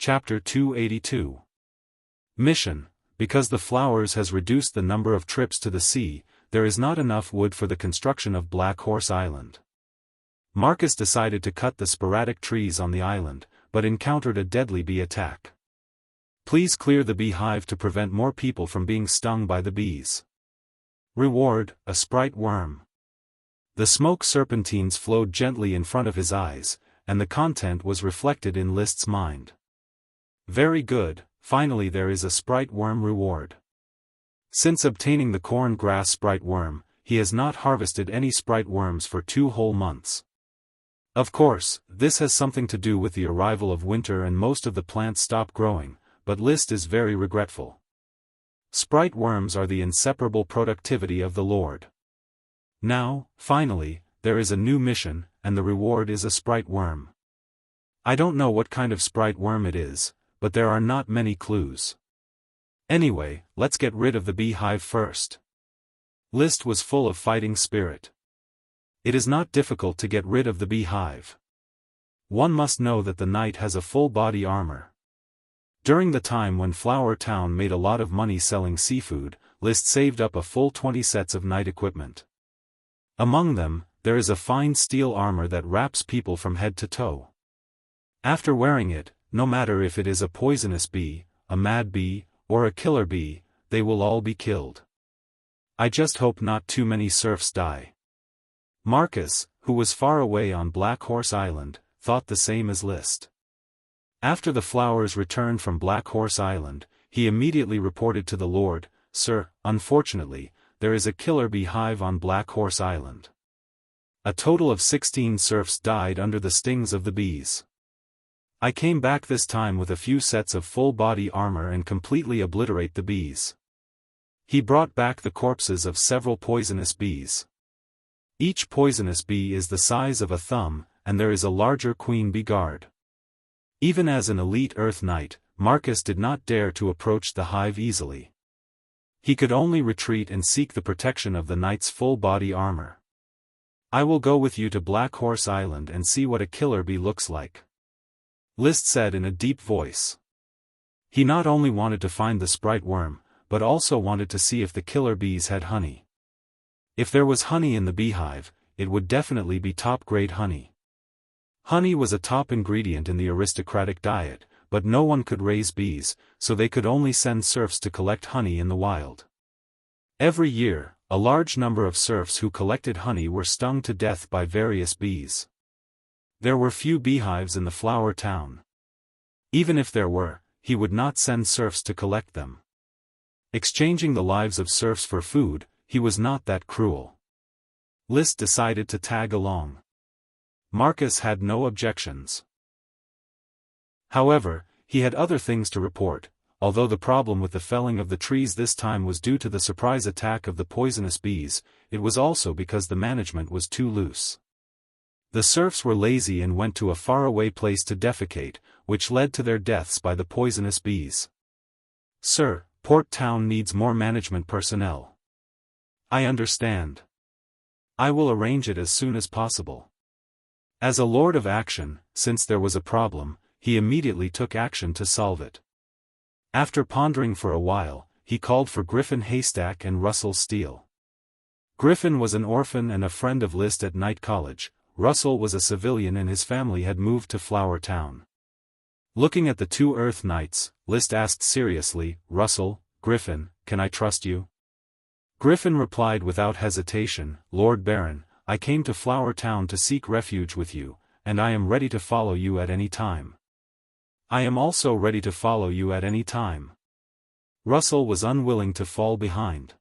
Chapter 282. Mission. Because the flowers has reduced the number of trips to the sea, there is not enough wood for the construction of Black Horse Island. Marcus decided to cut the sporadic trees on the island, but encountered a deadly bee attack. Please clear the beehive to prevent more people from being stung by the bees. Reward, a sprite worm. The smoke serpentines flowed gently in front of his eyes, and the content was reflected in List's mind. Very good, finally there is a sprite worm reward. Since obtaining the corn grass sprite worm, he has not harvested any sprite worms for 2 whole months. Of course, this has something to do with the arrival of winter and most of the plants stop growing, but List is very regretful. Sprite worms are the inseparable productivity of the Lord. Now, finally, there is a new mission, and the reward is a sprite worm. I don't know what kind of sprite worm it is, but there are not many clues. Anyway, let's get rid of the beehive first. List was full of fighting spirit. It is not difficult to get rid of the beehive. One must know that the knight has a full body armor. During the time when Flower Town made a lot of money selling seafood, List saved up a full 20 sets of knight equipment. Among them, there is a fine steel armor that wraps people from head to toe. After wearing it, no matter if it is a poisonous bee, a mad bee, or a killer bee, they will all be killed. I just hope not too many serfs die. Marcus, who was far away on Black Horse Island, thought the same as List. After the flowers returned from Black Horse Island, he immediately reported to the Lord, "Sir, unfortunately, there is a killer bee hive on Black Horse Island. A total of 16 serfs died under the stings of the bees. I came back this time with a few sets of full-body armor and completely obliterate the bees." He brought back the corpses of several poisonous bees. Each poisonous bee is the size of a thumb, and there is a larger queen bee guard. Even as an elite Earth Knight, Marcus did not dare to approach the hive easily. He could only retreat and seek the protection of the knight's full-body armor. "I will go with you to Black Horse Island and see what a killer bee looks like," List said in a deep voice. He not only wanted to find the sprite worm, but also wanted to see if the killer bees had honey. If there was honey in the beehive, it would definitely be top-grade honey. Honey was a top ingredient in the aristocratic diet, but no one could raise bees, so they could only send serfs to collect honey in the wild. Every year, a large number of serfs who collected honey were stung to death by various bees. There were few beehives in the Flower Town. Even if there were, he would not send serfs to collect them. Exchanging the lives of serfs for food, he was not that cruel. List decided to tag along. Marcus had no objections. However, he had other things to report. Although the problem with the felling of the trees this time was due to the surprise attack of the poisonous bees, it was also because the management was too loose. The serfs were lazy and went to a faraway place to defecate, which led to their deaths by the poisonous bees. "Sir, Port Town needs more management personnel." "I understand. I will arrange it as soon as possible." As a lord of action, since there was a problem, he immediately took action to solve it. After pondering for a while, he called for Griffin Haystack and Russell Steele. Griffin was an orphan and a friend of List at Knight College. Russell was a civilian and his family had moved to Flower Town. Looking at the 2 Earth Knights, List asked seriously, "Russell, Griffin, can I trust you?" Griffin replied without hesitation, "Lord Baron, I came to Flower Town to seek refuge with you, and I am ready to follow you at any time." "I am also ready to follow you at any time." Russell was unwilling to fall behind.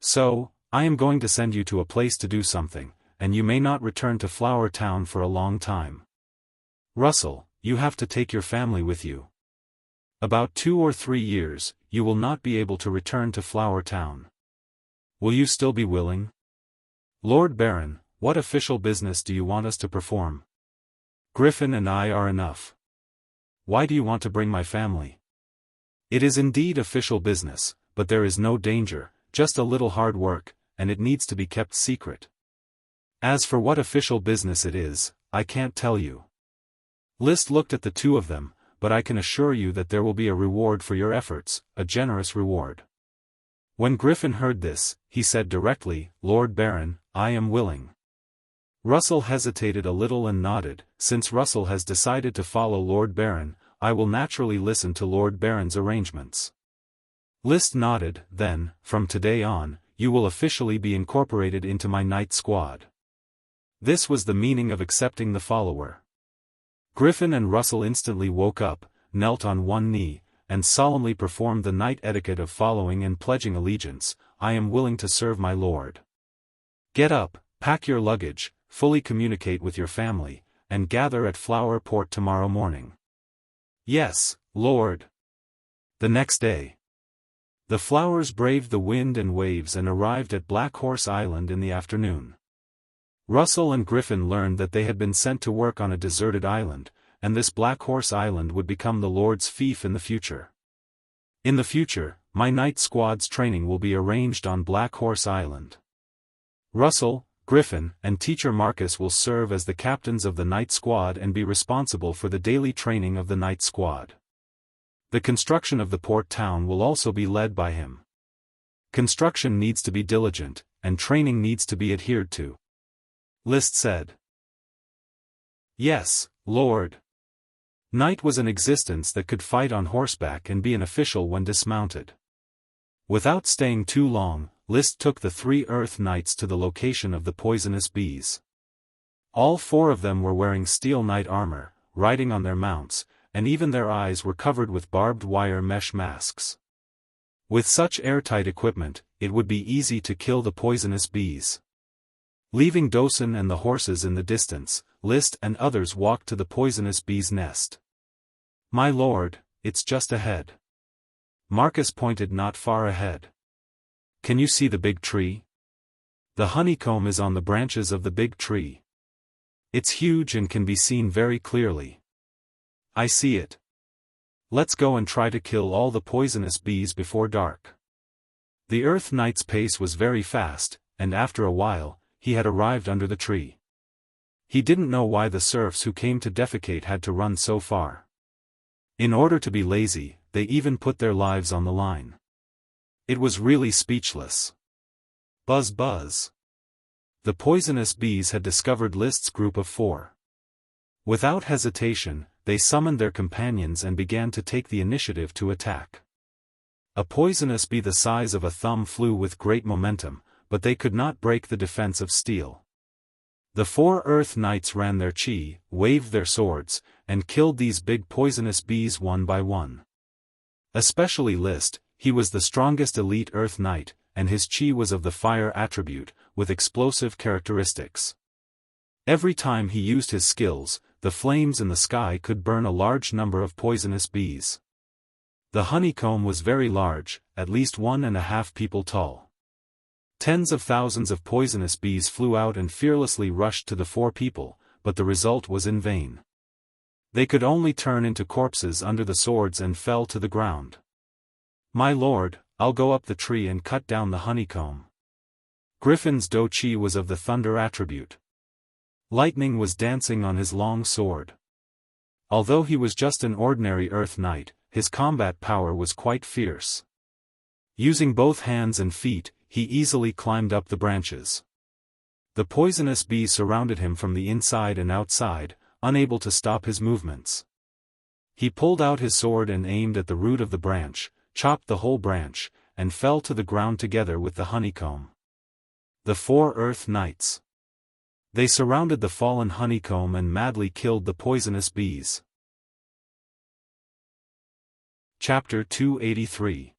"So, I am going to send you to a place to do something, and you may not return to Flower Town for a long time. Russell, you have to take your family with you. About 2 or 3 years, you will not be able to return to Flower Town. Will you still be willing?" "Lord Baron, what official business do you want us to perform?" "Griffin and I are enough." "Why do you want to bring my family?" "It is indeed official business, but there is no danger, just a little hard work, and it needs to be kept secret. As for what official business it is, I can't tell you." List looked at the 2 of them, but I can assure you that there will be a reward for your efforts, a generous reward." When Griffin heard this, he said directly, "Lord Baron, I am willing." Russell hesitated a little and nodded. "Since Russell has decided to follow Lord Baron, I will naturally listen to Lord Baron's arrangements." List nodded. "Then, from today on, you will officially be incorporated into my night squad." This was the meaning of accepting the follower. Griffin and Russell instantly woke up, knelt on one knee, and solemnly performed the knight etiquette of following and pledging allegiance. "I am willing to serve my lord. Get up, pack your luggage, fully communicate with your family, and gather at Flower Port tomorrow morning." "Yes, Lord." The next day, the Flowers braved the wind and waves and arrived at Black Horse Island in the afternoon. Russell and Griffin learned that they had been sent to work on a deserted island, and this Black Horse Island would become the Lord's fief in the future. "In the future, my night squad's training will be arranged on Black Horse Island. Russell, Griffin, and Teacher Marcus will serve as the captains of the night squad and be responsible for the daily training of the night squad. The construction of the port town will also be led by him. Construction needs to be diligent, and training needs to be adhered to." List said. "Yes, Lord." Knight was an existence that could fight on horseback and be an official when dismounted. Without staying too long, List took the 3 Earth Knights to the location of the poisonous bees. All 4 of them were wearing steel knight armor, riding on their mounts, and even their eyes were covered with barbed wire mesh masks. With such airtight equipment, it would be easy to kill the poisonous bees. Leaving Dosen and the horses in the distance, List and others walked to the poisonous bee's nest. "My lord, it's just ahead." Marcus pointed not far ahead. "Can you see the big tree? The honeycomb is on the branches of the big tree. It's huge and can be seen very clearly." "I see it. Let's go and try to kill all the poisonous bees before dark." The Earth Knight's pace was very fast, and after a while, he had arrived under the tree. He didn't know why the serfs who came to defecate had to run so far. In order to be lazy, they even put their lives on the line. It was really speechless. Buzz buzz. The poisonous bees had discovered List's group of 4. Without hesitation, they summoned their companions and began to take the initiative to attack. A poisonous bee the size of a thumb flew with great momentum, but they could not break the defense of steel. The 4 Earth Knights ran their chi, waved their swords, and killed these big poisonous bees one by one. Especially List, he was the strongest elite Earth Knight, and his chi was of the fire attribute, with explosive characteristics. Every time he used his skills, the flames in the sky could burn a large number of poisonous bees. The honeycomb was very large, at least 1.5 people tall. Tens of thousands of poisonous bees flew out and fearlessly rushed to the 4 people, but the result was in vain. They could only turn into corpses under the swords and fell to the ground. "My lord, I'll go up the tree and cut down the honeycomb." Griffin's do chi was of the thunder attribute. Lightning was dancing on his long sword. Although he was just an ordinary Earth Knight, his combat power was quite fierce. Using both hands and feet, he easily climbed up the branches. The poisonous bees surrounded him from the inside and outside, unable to stop his movements. He pulled out his sword and aimed at the root of the branch, chopped the whole branch, and fell to the ground together with the honeycomb. The 4 Earth Knights. They surrounded the fallen honeycomb and madly killed the poisonous bees. Chapter 283.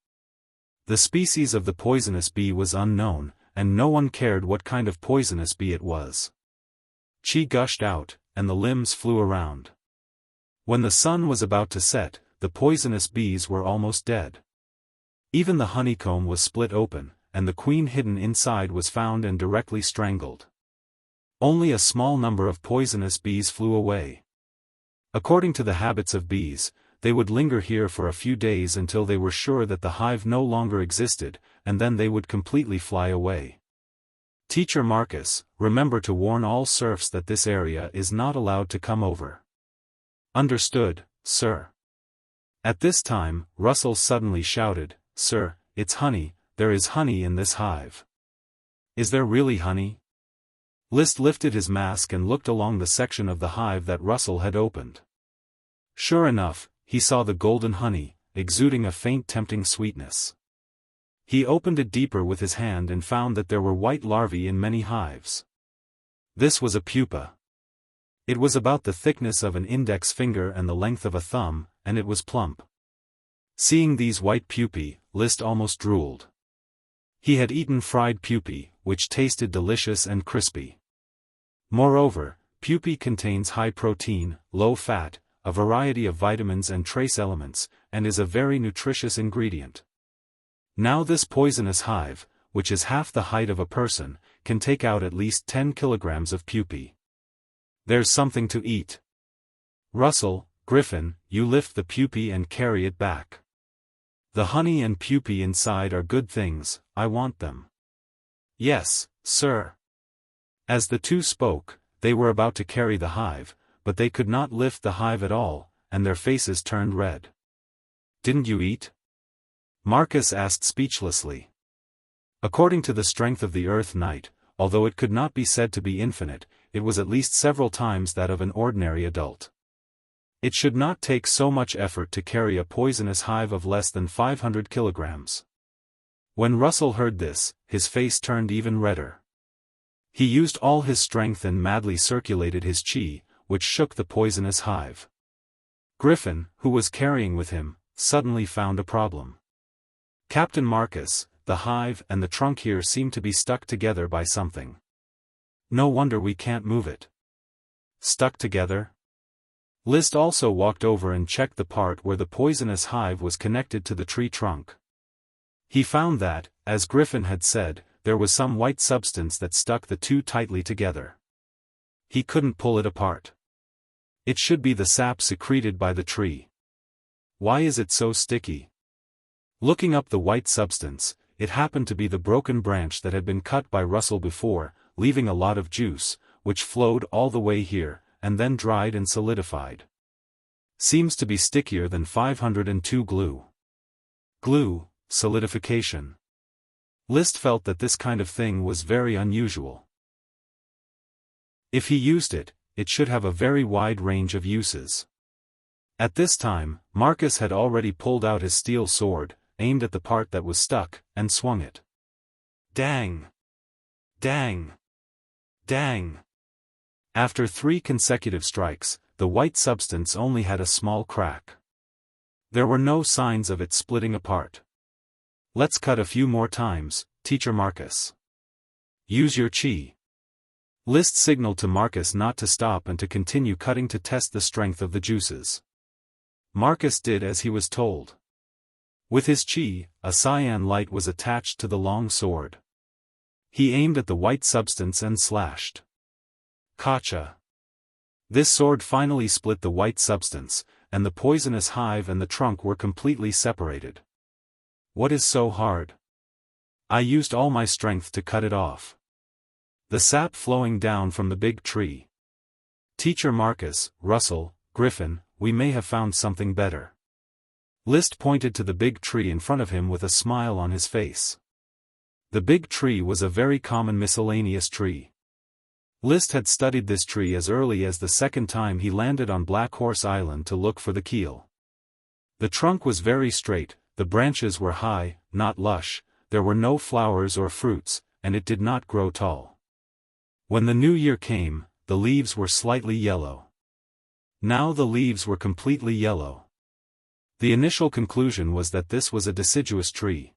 The species of the poisonous bee was unknown, and no one cared what kind of poisonous bee it was. Chi gushed out, and the limbs flew around. When the sun was about to set, the poisonous bees were almost dead. Even the honeycomb was split open, and the queen hidden inside was found and directly strangled. Only a small number of poisonous bees flew away. According to the habits of bees, they would linger here for a few days until they were sure that the hive no longer existed, and then they would completely fly away. Teacher Marcus, remember to warn all serfs that this area is not allowed to come over. Understood, sir. At this time, Russell suddenly shouted, "Sir, it's honey, there is honey in this hive." "Is there really honey?" List lifted his mask and looked along the section of the hive that Russell had opened. Sure enough, he saw the golden honey, exuding a faint tempting sweetness. He opened it deeper with his hand and found that there were white larvae in many hives. This was a pupa. It was about the thickness of an index finger and the length of a thumb, and it was plump. Seeing these white pupae, List almost drooled. He had eaten fried pupae, which tasted delicious and crispy. Moreover, pupae contains high protein, low fat, a variety of vitamins and trace elements, and is a very nutritious ingredient. Now this poisonous hive, which is half the height of a person, can take out at least 10 kilograms of pupae. There's something to eat. Russell, Griffin, you lift the pupae and carry it back. The honey and pupae inside are good things, I want them. Yes, sir. As the two spoke, they were about to carry the hive, but they could not lift the hive at all, and their faces turned red. Didn't you eat? Marcus asked speechlessly. According to the strength of the Earth Knight, although it could not be said to be infinite, it was at least several times that of an ordinary adult. It should not take so much effort to carry a poisonous hive of less than 500 kilograms. When Russell heard this, his face turned even redder. He used all his strength and madly circulated his chi, which shook the poisonous hive. Griffin, who was carrying with him, suddenly found a problem. Captain Marcus, the hive and the trunk here seem to be stuck together by something. No wonder we can't move it. Stuck together? List also walked over and checked the part where the poisonous hive was connected to the tree trunk. He found that, as Griffin had said, there was some white substance that stuck the two tightly together. He couldn't pull it apart. It should be the sap secreted by the tree. Why is it so sticky? Looking up the white substance, it happened to be the broken branch that had been cut by Russell before, leaving a lot of juice, which flowed all the way here, and then dried and solidified. Seems to be stickier than 502 glue. Glue, solidification. List felt that this kind of thing was very unusual. If he used it, it should have a very wide range of uses. At this time, Marcus had already pulled out his steel sword, aimed at the part that was stuck, and swung it. Dang! Dang! Dang! After 3 consecutive strikes, the white substance only had a small crack. There were no signs of it splitting apart. Let's cut a few more times, Teacher Marcus. Use your chi. List signaled to Marcus not to stop and to continue cutting to test the strength of the juices. Marcus did as he was told. With his chi, a cyan light was attached to the long sword. He aimed at the white substance and slashed. Gotcha! This sword finally split the white substance, and the poisonous hive and the trunk were completely separated. What is so hard? I used all my strength to cut it off. The sap flowing down from the big tree. Teacher Marcus, Russell, Griffin, we may have found something better. List pointed to the big tree in front of him with a smile on his face. The big tree was a very common miscellaneous tree. List had studied this tree as early as the second time he landed on Black Horse Island to look for the keel. The trunk was very straight, the branches were high, not lush, there were no flowers or fruits, and it did not grow tall. When the new year came, the leaves were slightly yellow. Now the leaves were completely yellow. The initial conclusion was that this was a deciduous tree.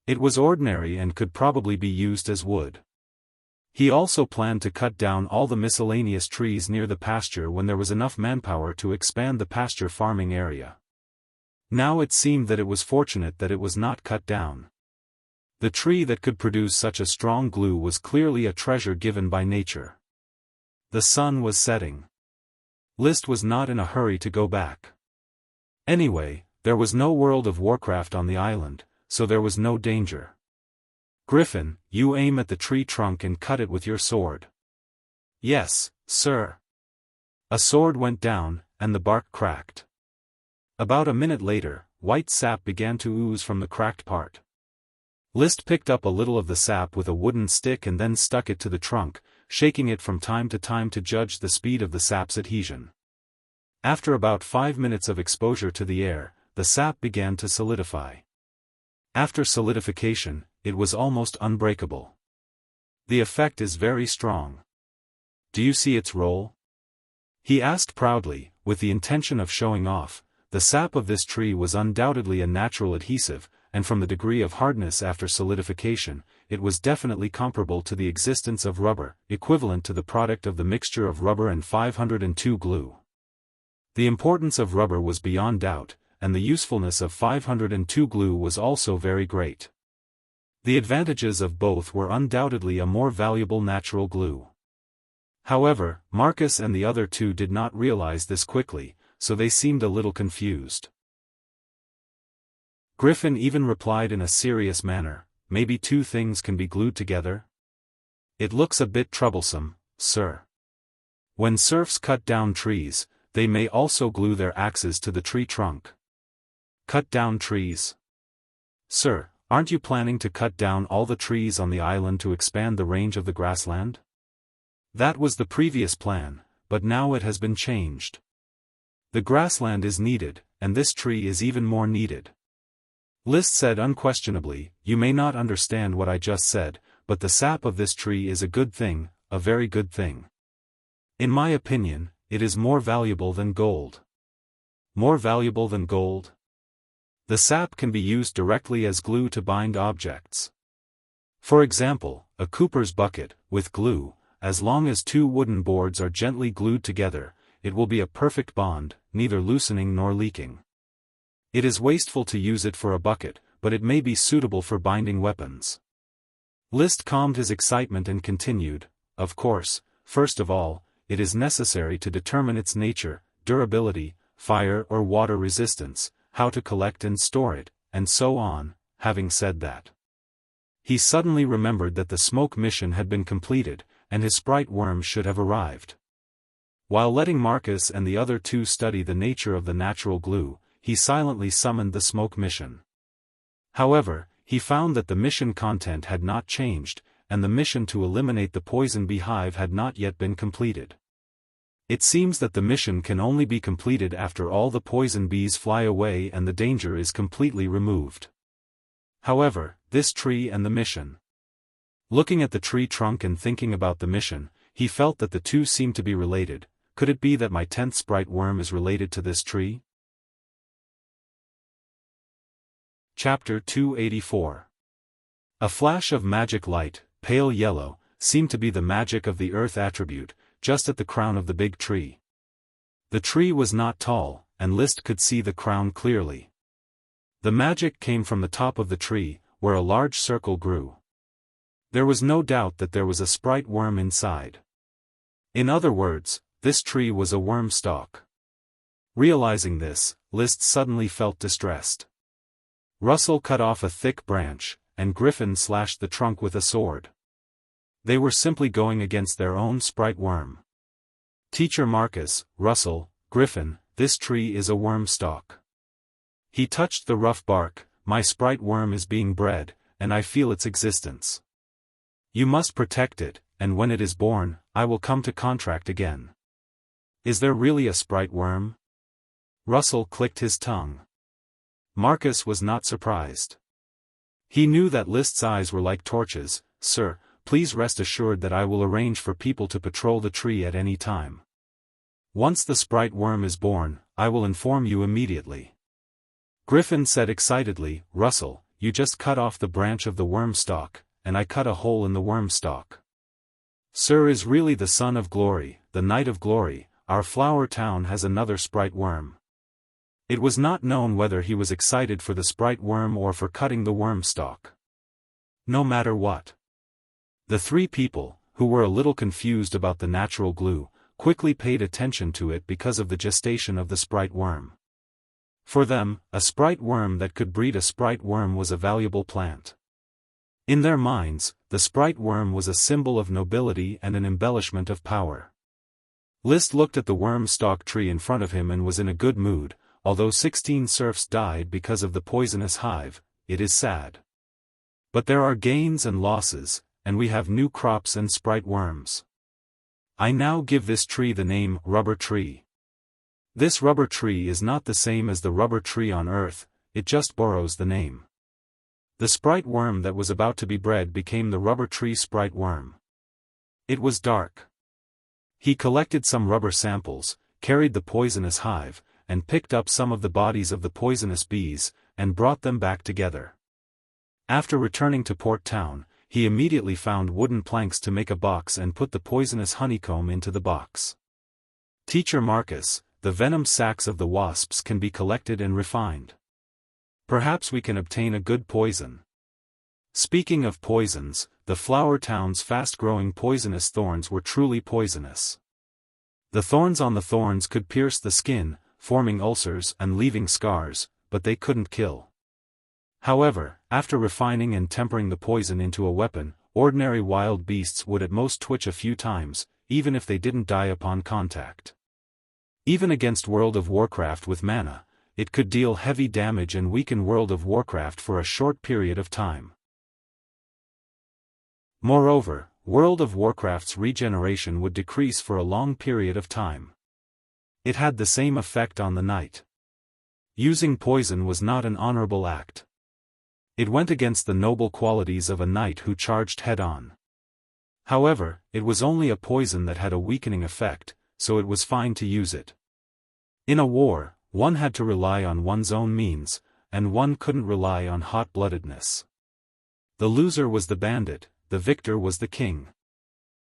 It was ordinary and could probably be used as wood. He also planned to cut down all the miscellaneous trees near the pasture when there was enough manpower to expand the pasture farming area. Now it seemed that it was fortunate that it was not cut down. The tree that could produce such a strong glue was clearly a treasure given by nature. The sun was setting. List was not in a hurry to go back. Anyway, there was no World of Warcraft on the island, so there was no danger. Griffin, you aim at the tree trunk and cut it with your sword. Yes, sir. A sword went down, and the bark cracked. About a minute later, white sap began to ooze from the cracked part. List picked up a little of the sap with a wooden stick and then stuck it to the trunk, shaking it from time to judge the speed of the sap's adhesion. After about 5 minutes of exposure to the air, the sap began to solidify. After solidification, it was almost unbreakable. The effect is very strong. Do you see its role? He asked proudly, with the intention of showing off. The sap of this tree was undoubtedly a natural adhesive, and from the degree of hardness after solidification, it was definitely comparable to the existence of rubber, equivalent to the product of the mixture of rubber and 502 glue. The importance of rubber was beyond doubt, and the usefulness of 502 glue was also very great. The advantages of both were undoubtedly a more valuable natural glue. However, Marcus and the other two did not realize this quickly, so they seemed a little confused. Griffin even replied in a serious manner, "Maybe two things can be glued together? It looks a bit troublesome, sir. When serfs cut down trees, they may also glue their axes to the tree trunk." "Cut down trees? Sir, aren't you planning to cut down all the trees on the island to expand the range of the grassland?" "That was the previous plan, but now it has been changed. The grassland is needed, and this tree is even more needed." List said unquestionably, "You may not understand what I just said, but the sap of this tree is a good thing, a very good thing. In my opinion, it is more valuable than gold." "More valuable than gold?" "The sap can be used directly as glue to bind objects. For example, a cooper's bucket, with glue. As long as two wooden boards are gently glued together, it will be a perfect bond, neither loosening nor leaking. It is wasteful to use it for a bucket, but it may be suitable for binding weapons." List calmed his excitement and continued, "Of course, first of all, it is necessary to determine its nature, durability, fire or water resistance, how to collect and store it, and so on." Having said that, he suddenly remembered that the smoke mission had been completed, and his sprite worm should have arrived. While letting Marcus and the other two study the nature of the natural glue, he silently summoned the smoke mission. However, he found that the mission content had not changed, and the mission to eliminate the poison beehive had not yet been completed. It seems that the mission can only be completed after all the poison bees fly away and the danger is completely removed. However, this tree and the mission. Looking at the tree trunk and thinking about the mission, he felt that the two seemed to be related. Could it be that my 10th sprite worm is related to this tree? Chapter 284. A flash of magic light, pale yellow, seemed to be the magic of the earth attribute, just at the crown of the big tree. The tree was not tall, and List could see the crown clearly. The magic came from the top of the tree, where a large circle grew. There was no doubt that there was a sprite worm inside. In other words, this tree was a worm stalk. Realizing this, List suddenly felt distressed. Russell cut off a thick branch, and Griffin slashed the trunk with a sword. They were simply going against their own sprite worm. "Teacher Marcus, Russell, Griffin, this tree is a worm stalk. He touched the rough bark, my sprite worm is being bred, and I feel its existence. You must protect it, and when it is born, I will come to contract again." "Is there really a sprite worm?" Russell clicked his tongue. Marcus was not surprised. He knew that List's eyes were like torches. "Sir, please rest assured that I will arrange for people to patrol the tree at any time. Once the sprite worm is born, I will inform you immediately." Griffin said excitedly, "Russell, you just cut off the branch of the worm stalk, and I cut a hole in the worm stalk. Sir is really the son of glory, the knight of glory. Our flower town has another sprite worm." It was not known whether he was excited for the sprite worm or for cutting the worm stalk. No matter what. The three people, who were a little confused about the natural glue, quickly paid attention to it because of the gestation of the sprite worm. For them, a sprite worm that could breed a sprite worm was a valuable plant. In their minds, the sprite worm was a symbol of nobility and an embellishment of power. List looked at the worm stalk tree in front of him and was in a good mood, although 16 serfs died because of the poisonous hive, it is sad. But there are gains and losses, and we have new crops and sprite worms. I now give this tree the name rubber tree. This rubber tree is not the same as the rubber tree on Earth, it just borrows the name. The sprite worm that was about to be bred became the rubber tree sprite worm. It was dark. He collected some rubber samples, carried the poisonous hive, and picked up some of the bodies of the poisonous bees, and brought them back together. After returning to Port Town, he immediately found wooden planks to make a box and put the poisonous honeycomb into the box. Teacher Marcus, the venom sacs of the wasps can be collected and refined. Perhaps we can obtain a good poison. Speaking of poisons, the flower town's fast-growing poisonous thorns were truly poisonous. The thorns on the thorns could pierce the skin, forming ulcers and leaving scars, but they couldn't kill. However, after refining and tempering the poison into a weapon, ordinary wild beasts would at most twitch a few times, even if they didn't die upon contact. Even against World of Warcraft with mana, it could deal heavy damage and weaken World of Warcraft for a short period of time. Moreover, World of Warcraft's regeneration would decrease for a long period of time. It had the same effect on the knight. Using poison was not an honorable act. It went against the noble qualities of a knight who charged head-on. However, it was only a poison that had a weakening effect, so it was fine to use it. In a war, one had to rely on one's own means, and one couldn't rely on hot-bloodedness. The loser was the bandit, the victor was the king.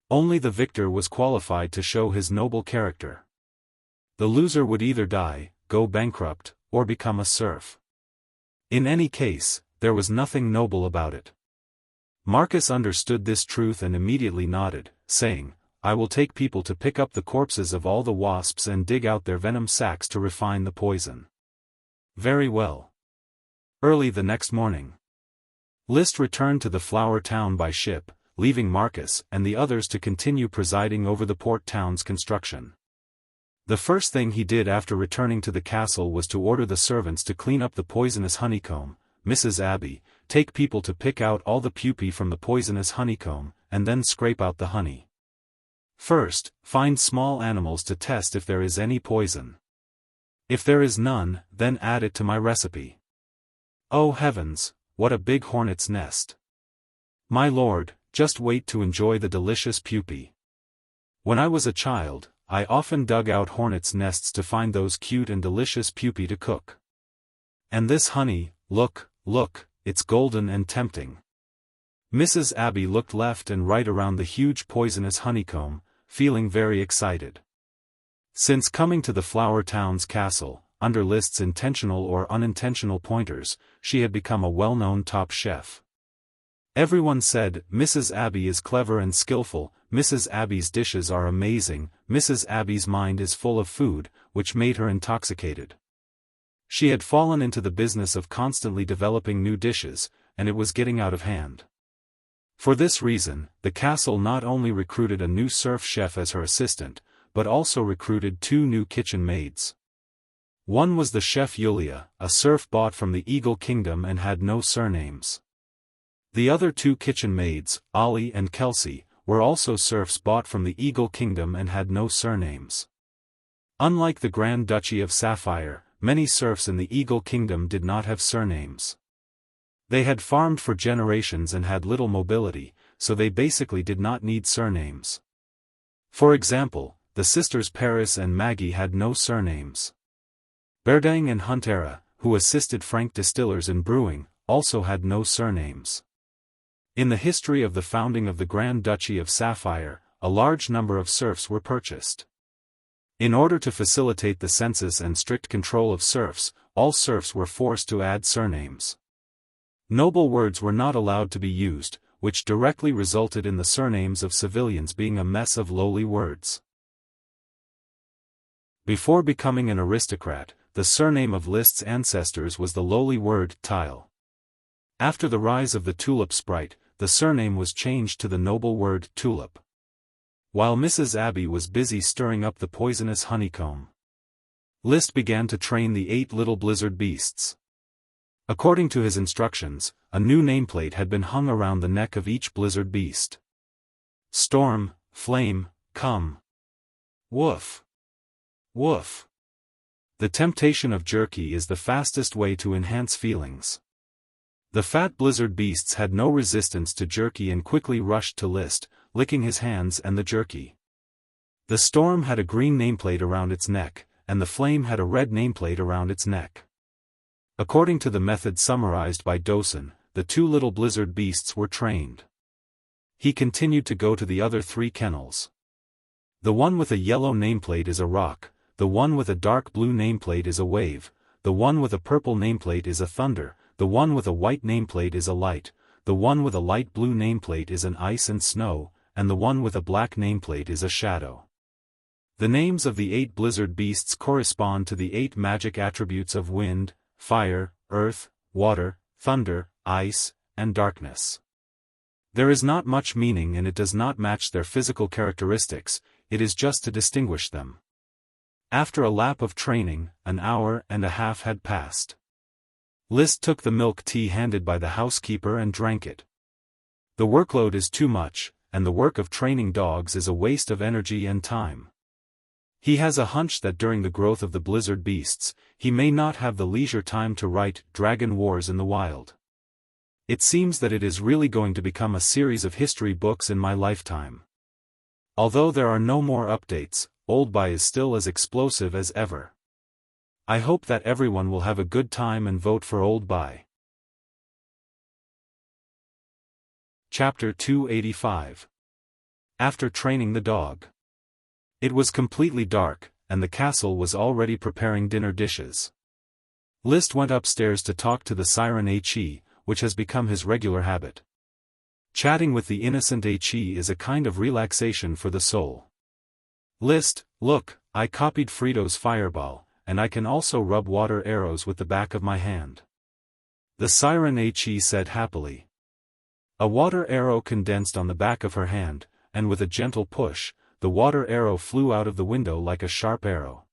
Only the victor was qualified to show his noble character. The loser would either die, go bankrupt, or become a serf. In any case, there was nothing noble about it. Marcus understood this truth and immediately nodded, saying, "I will take people to pick up the corpses of all the wasps and dig out their venom sacs to refine the poison." Very well. Early the next morning, List returned to the flower town by ship, leaving Marcus and the others to continue presiding over the port town's construction. The first thing he did after returning to the castle was to order the servants to clean up the poisonous honeycomb. Mrs. Abby, take people to pick out all the pupae from the poisonous honeycomb, and then scrape out the honey. First, find small animals to test if there is any poison. If there is none, then add it to my recipe. Oh heavens, what a big hornet's nest. My lord, just wait to enjoy the delicious pupae. When I was a child, I often dug out hornets' nests to find those cute and delicious pupae to cook. And this honey, look, it's golden and tempting. Mrs. Abby looked left and right around the huge poisonous honeycomb, feeling very excited. Since coming to the flower town's castle, under List's intentional or unintentional pointers, she had become a well-known top chef. Everyone said, "Mrs. Abby is clever and skillful, Mrs. Abby's dishes are amazing, Mrs. Abby's mind is full of food," which made her intoxicated. She had fallen into the business of constantly developing new dishes, and it was getting out of hand. For this reason, the castle not only recruited a new serf chef as her assistant, but also recruited 2 new kitchen maids. One was the chef Yulia, a serf bought from the Eagle Kingdom and had no surnames. The other 2 kitchen maids, Ollie and Kelsey, were also serfs bought from the Eagle Kingdom and had no surnames. Unlike the Grand Duchy of Sapphire, many serfs in the Eagle Kingdom did not have surnames. They had farmed for generations and had little mobility, so they basically did not need surnames. For example, the sisters Paris and Maggie had no surnames. Berdang and Huntera, who assisted Frank distillers in brewing, also had no surnames. In the history of the founding of the Grand Duchy of Sapphire, a large number of serfs were purchased. In order to facilitate the census and strict control of serfs, all serfs were forced to add surnames. Noble words were not allowed to be used, which directly resulted in the surnames of civilians being a mess of lowly words. Before becoming an aristocrat, the surname of List's ancestors was the lowly word tile. After the rise of the tulip sprite, the surname was changed to the noble word tulip. While Mrs. Abby was busy stirring up the poisonous honeycomb, List began to train the 8 little blizzard beasts. According to his instructions, a new nameplate had been hung around the neck of each blizzard beast. Storm, flame, come. Woof. Woof. The temptation of jerky is the fastest way to enhance feelings. The fat blizzard beasts had no resistance to jerky and quickly rushed to List, licking his hands and the jerky. The storm had a green nameplate around its neck, and the flame had a red nameplate around its neck. According to the method summarized by Dosen, the 2 little blizzard beasts were trained. He continued to go to the other 3 kennels. The one with a yellow nameplate is a rock, the one with a dark blue nameplate is a wave, the one with a purple nameplate is a thunder, the one with a white nameplate is a light, the one with a light blue nameplate is an ice and snow, and the one with a black nameplate is a shadow. The names of the 8 blizzard beasts correspond to the 8 magic attributes of wind, fire, earth, water, thunder, ice, and darkness. There is not much meaning and it does not match their physical characteristics, it is just to distinguish them. After a lap of training, an hour and a half had passed. List took the milk tea handed by the housekeeper and drank it. The workload is too much, and the work of training dogs is a waste of energy and time. He has a hunch that during the growth of the blizzard beasts, he may not have the leisure time to write Dragon Wars in the Wild. It seems that it is really going to become a series of history books in my lifetime. Although there are no more updates, Old Bai is still as explosive as ever. I hope that everyone will have a good time and vote for Old Bai. Chapter 285. After training the dog. It was completely dark, and the castle was already preparing dinner dishes. List went upstairs to talk to the siren He, which has become his regular habit. Chatting with the innocent He is a kind of relaxation for the soul. List, look, I copied Frito's fireball, and I can also rub water arrows with the back of my hand. The siren He said happily. A water arrow condensed on the back of her hand, and with a gentle push, the water arrow flew out of the window like a sharp arrow.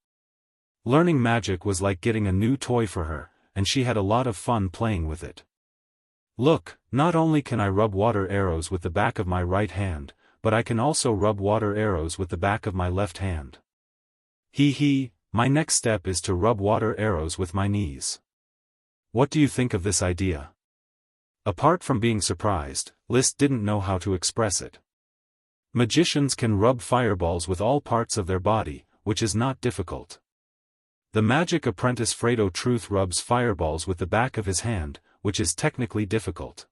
Learning magic was like getting a new toy for her, and she had a lot of fun playing with it. Look, not only can I rub water arrows with the back of my right hand, but I can also rub water arrows with the back of my left hand. My next step is to rub water arrows with my knees. What do you think of this idea? Apart from being surprised, List didn't know how to express it. Magicians can rub fireballs with all parts of their body, which is not difficult. The magic apprentice Fredo Truth rubs fireballs with the back of his hand, which is technically difficult.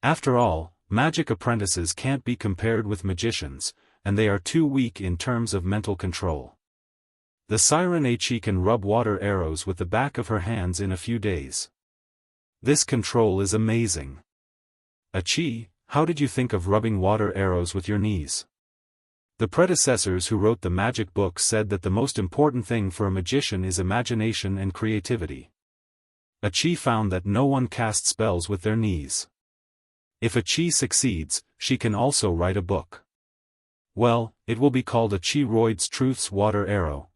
After all, magic apprentices can't be compared with magicians, and they are too weak in terms of mental control. The siren He can rub water arrows with the back of her hands in a few days. This control is amazing. Achi, how did you think of rubbing water arrows with your knees? The predecessors who wrote the magic books said that the most important thing for a magician is imagination and creativity. Achi found that no one casts spells with their knees. If Achi succeeds, she can also write a book. Well, it will be called Achi Royd's Truth's Water Arrow,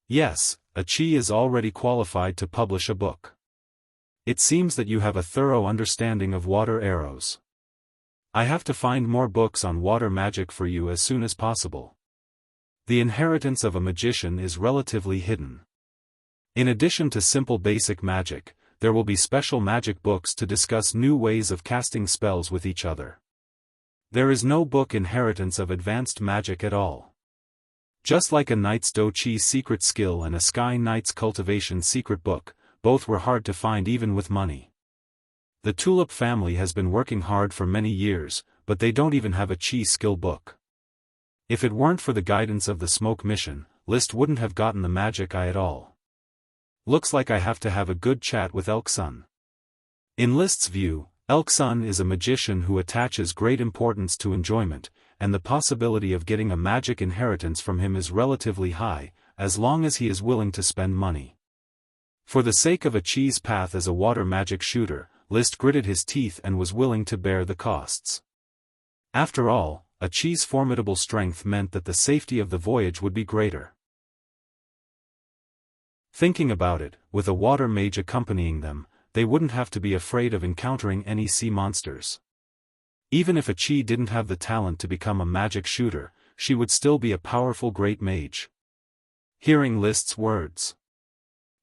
Yes, Achi is already qualified to publish a book. It seems that you have a thorough understanding of water arrows. I have to find more books on water magic for you as soon as possible. The inheritance of a magician is relatively hidden. In addition to simple basic magic, there will be special magic books to discuss new ways of casting spells with each other. There is no book inheritance of advanced magic at all. Just like a Knight's Do-Chi's secret skill and a Sky Knight's Cultivation secret book, both were hard to find even with money. The Tulip family has been working hard for many years, but they don't even have a Chi skill book. If it weren't for the guidance of the Smoke Mission, List wouldn't have gotten the magic eye at all. Looks like I have to have a good chat with Elk Sun. In List's view, Elk Sun is a magician who attaches great importance to enjoyment, and the possibility of getting a magic inheritance from him is relatively high, as long as he is willing to spend money. For the sake of Achi's path as a water magic shooter, List gritted his teeth and was willing to bear the costs. After all, Achi's formidable strength meant that the safety of the voyage would be greater. Thinking about it, with a water mage accompanying them, they wouldn't have to be afraid of encountering any sea monsters. Even if Qi didn't have the talent to become a magic shooter, she would still be a powerful great mage. Hearing List's words,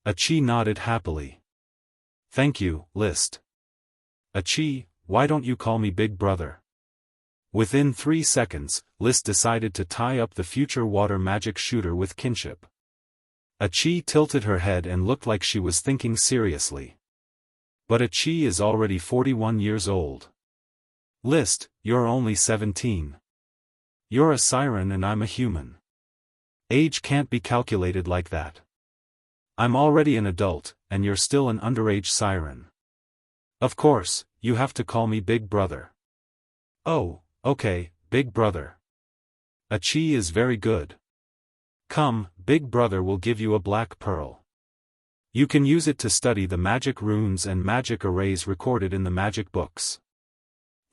Qi nodded happily. Thank you, List. Qi, why don't you call me Big Brother? Within 3 seconds, List decided to tie up the future water magic shooter with kinship. Qi tilted her head and looked like she was thinking seriously. But Qi is already 41 years old. List, you're only 17. You're a siren and I'm a human. Age can't be calculated like that. I'm already an adult, and you're still an underage siren. Of course, you have to call me Big Brother. Oh, okay, Big Brother. Qi is very good. Come, Big Brother will give you a black pearl. You can use it to study the magic runes and magic arrays recorded in the magic books.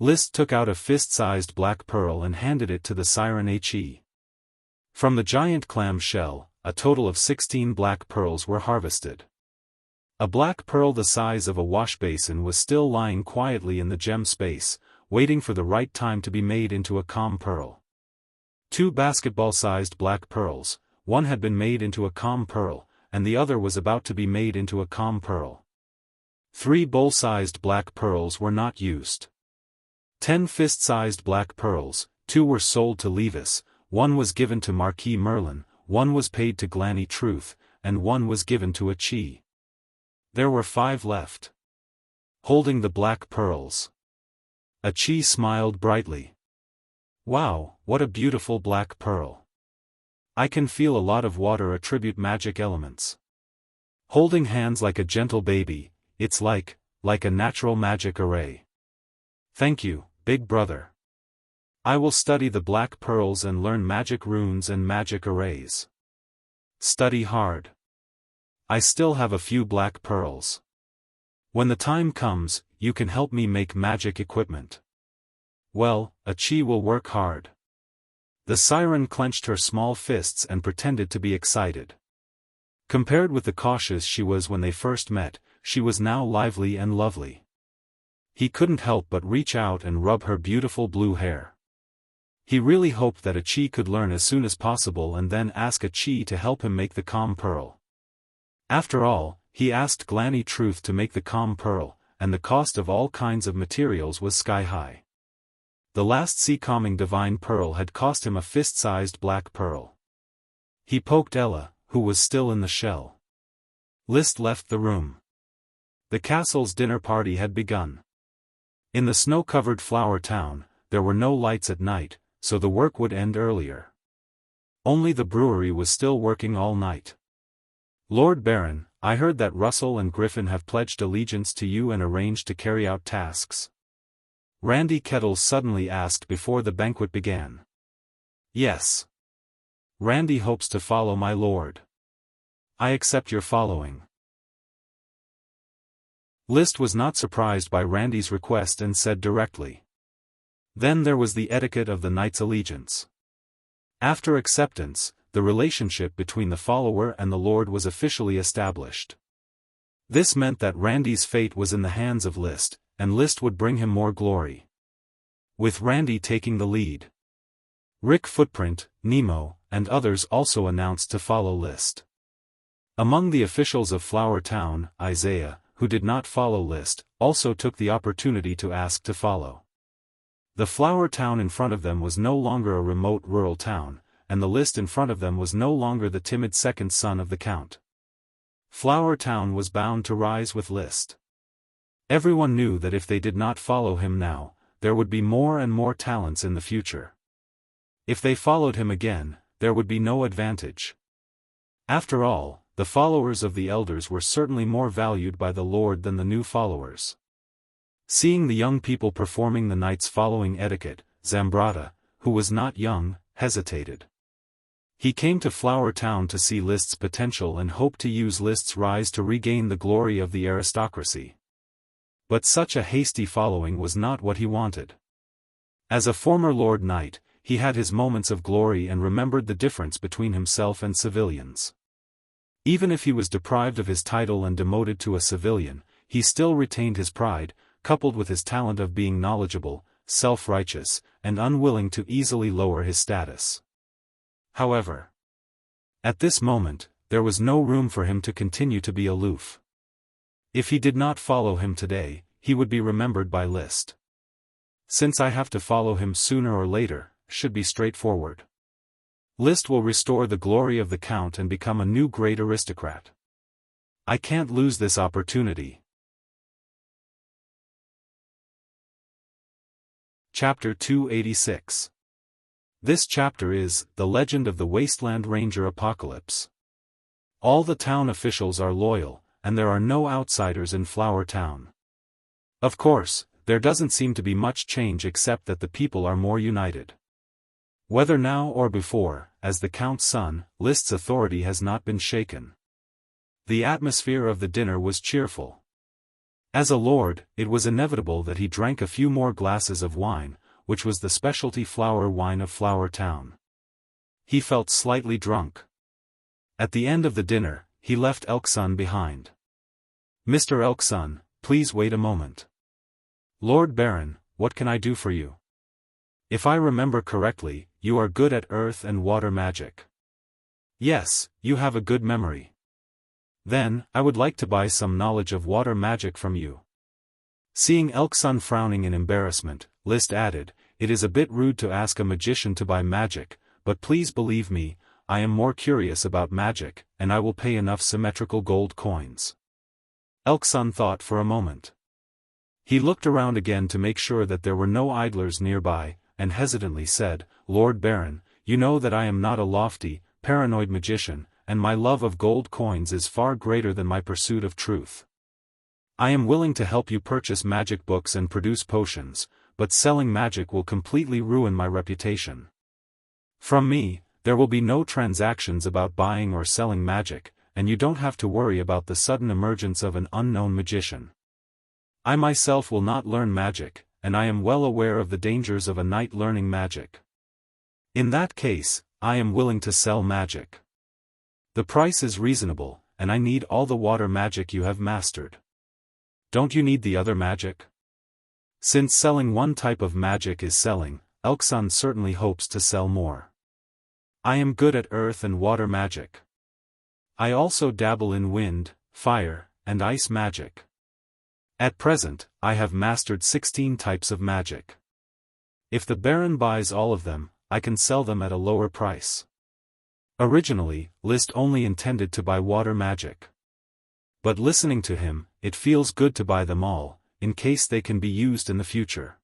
List took out a fist-sized black pearl and handed it to the siren Qi. From the giant clam shell, a total of 16 black pearls were harvested. A black pearl the size of a wash basin was still lying quietly in the gem space, waiting for the right time to be made into a calm pearl. 2 basketball-sized black pearls, one had been made into a calm pearl, and the other was about to be made into a calm pearl. 3 bowl-sized black pearls were not used. 10 fist-sized black pearls, 2 were sold to Levis, 1 was given to Marquis Merlin, 1 was paid to Glanny Truth, and 1 was given to Qi. There were 5 left. Holding the black pearls, Qi smiled brightly. Wow, what a beautiful black pearl. I can feel a lot of water attribute magic elements. Holding hands like a gentle baby, it's like a natural magic array. Thank you, Big Brother. I will study the black pearls and learn magic runes and magic arrays. Study hard. I still have a few black pearls. When the time comes, you can help me make magic equipment. Well, Qi will work hard. The siren clenched her small fists and pretended to be excited. Compared with the cautious she was when they first met, she was now lively and lovely. He couldn't help but reach out and rub her beautiful blue hair. He really hoped that Qi could learn as soon as possible and then ask Qi to help him make the calm pearl. After all, he asked Glanny Truth to make the calm pearl, and the cost of all kinds of materials was sky-high. The last sea-calming divine pearl had cost him a fist-sized black pearl. He poked Ella, who was still in the shell. List left the room. The castle's dinner party had begun. In the snow-covered flower town, there were no lights at night, so the work would end earlier. Only the brewery was still working all night. Lord Baron, I heard that Russell and Griffin have pledged allegiance to you and arranged to carry out tasks. Randy Kettles suddenly asked before the banquet began. Yes. Randy hopes to follow my lord. I accept your following. List was not surprised by Randy's request and said directly. Then there was the etiquette of the knight's allegiance. After acceptance, the relationship between the follower and the lord was officially established. This meant that Randy's fate was in the hands of List, and List would bring him more glory. With Randy taking the lead, Rick Footprint, Nemo, and others also announced to follow List. Among the officials of Flower Town, Isaiah, who did not follow List, also took the opportunity to ask to follow. The Flower Town in front of them was no longer a remote rural town, and the List in front of them was no longer the timid second son of the Count. Flower Town was bound to rise with List. Everyone knew that if they did not follow him now, there would be more and more talents in the future. If they followed him again, there would be no advantage. After all, the followers of the elders were certainly more valued by the Lord than the new followers. Seeing the young people performing the knight's following etiquette, Zambrata, who was not young, hesitated. He came to Flower Town to see List's potential and hoped to use List's rise to regain the glory of the aristocracy. But such a hasty following was not what he wanted. As a former Lord Knight, he had his moments of glory and remembered the difference between himself and civilians. Even if he was deprived of his title and demoted to a civilian, he still retained his pride, coupled with his talent of being knowledgeable, self-righteous, and unwilling to easily lower his status. However, at this moment, there was no room for him to continue to be aloof. If he did not follow him today, he would be remembered by List. Since I have to follow him sooner or later, should be straightforward. List will restore the glory of the Count and become a new great aristocrat. I can't lose this opportunity. Chapter 286. This chapter is The Legend of the Wasteland Ranger Apocalypse. All the town officials are loyal, and there are no outsiders in Flower Town. Of course, there doesn't seem to be much change except that the people are more united. Whether now or before, as the Count's son, List's authority has not been shaken. The atmosphere of the dinner was cheerful. As a lord, it was inevitable that he drank a few more glasses of wine, which was the specialty flower wine of Flower Town. He felt slightly drunk. At the end of the dinner, he left Elksun behind. "Mr. Elksun, please wait a moment." "Lord Baron, what can I do for you?" "If I remember correctly, you are good at earth and water magic." "Yes, you have a good memory." "Then, I would like to buy some knowledge of water magic from you." Seeing Elksun frowning in embarrassment, List added, "It is a bit rude to ask a magician to buy magic, but please believe me, I am more curious about magic, and I will pay enough symmetrical gold coins." Elksun thought for a moment. He looked around again to make sure that there were no idlers nearby, and hesitantly said, "Lord Baron, you know that I am not a lofty, paranoid magician, and my love of gold coins is far greater than my pursuit of truth. I am willing to help you purchase magic books and produce potions, but selling magic will completely ruin my reputation. From me, there will be no transactions about buying or selling magic, and you don't have to worry about the sudden emergence of an unknown magician. I myself will not learn magic, and I am well aware of the dangers of a knight learning magic. In that case, I am willing to sell magic. The price is reasonable, and I need all the water magic you have mastered. Don't you need the other magic?" Since selling one type of magic is selling, Elksun certainly hopes to sell more. "I am good at earth and water magic. I also dabble in wind, fire, and ice magic. At present, I have mastered 16 types of magic. If the Baron buys all of them, I can sell them at a lower price." Originally, List only intended to buy water magic. But listening to him, it feels good to buy them all, in case they can be used in the future.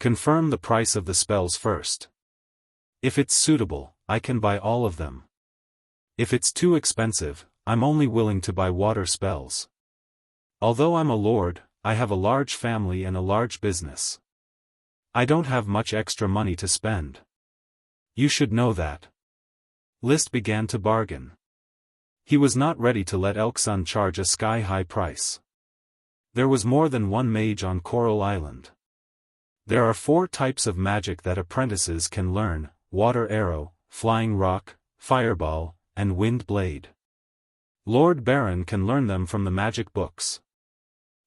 Confirm the price of the spells first. If it's suitable, I can buy all of them. If it's too expensive, I'm only willing to buy water spells. Although I'm a lord, I have a large family and a large business. I don't have much extra money to spend. You should know that. List began to bargain. He was not ready to let Elksun charge a sky-high price. There was more than one mage on Coral Island. There are 4 types of magic that apprentices can learn: water arrow, flying rock, fireball, and wind blade. Lord Baron can learn them from the magic books.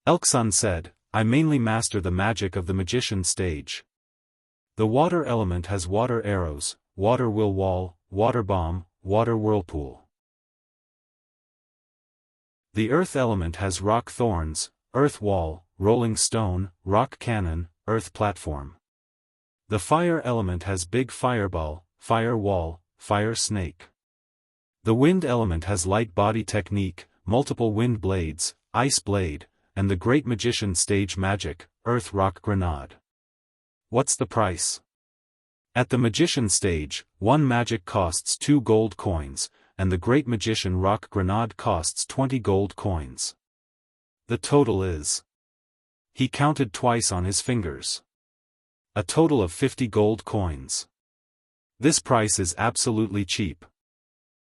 Elksun said, "I mainly master the magic of the magician stage. The water element has water arrows, water will wall, water bomb, water whirlpool. The earth element has rock thorns, earth wall, rolling stone, rock cannon, earth platform. The fire element has big fireball, fire wall, fire snake. The wind element has light body technique, multiple wind blades, ice blade, and the great magician stage magic, earth rock grenade." "What's the price?" At the magician stage, one magic costs 2 gold coins, and the great magician rock grenade costs 20 gold coins. The total is... He counted twice on his fingers. A total of 50 gold coins. This price is absolutely cheap.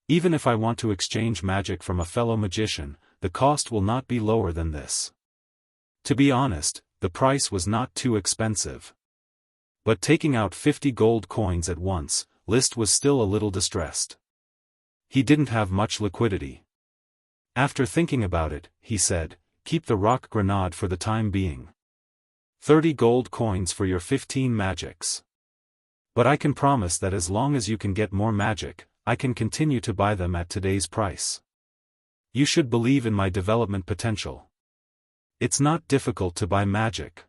Even if I want to exchange magic from a fellow magician, the cost will not be lower than this. To be honest, the price was not too expensive. But taking out 50 gold coins at once, List was still a little distressed. He didn't have much liquidity. After thinking about it, he said, "Keep the rock grenade for the time being. 30 gold coins for your 15 magics. But I can promise that as long as you can get more magic, I can continue to buy them at today's price. You should believe in my development potential. It's not difficult to buy magic."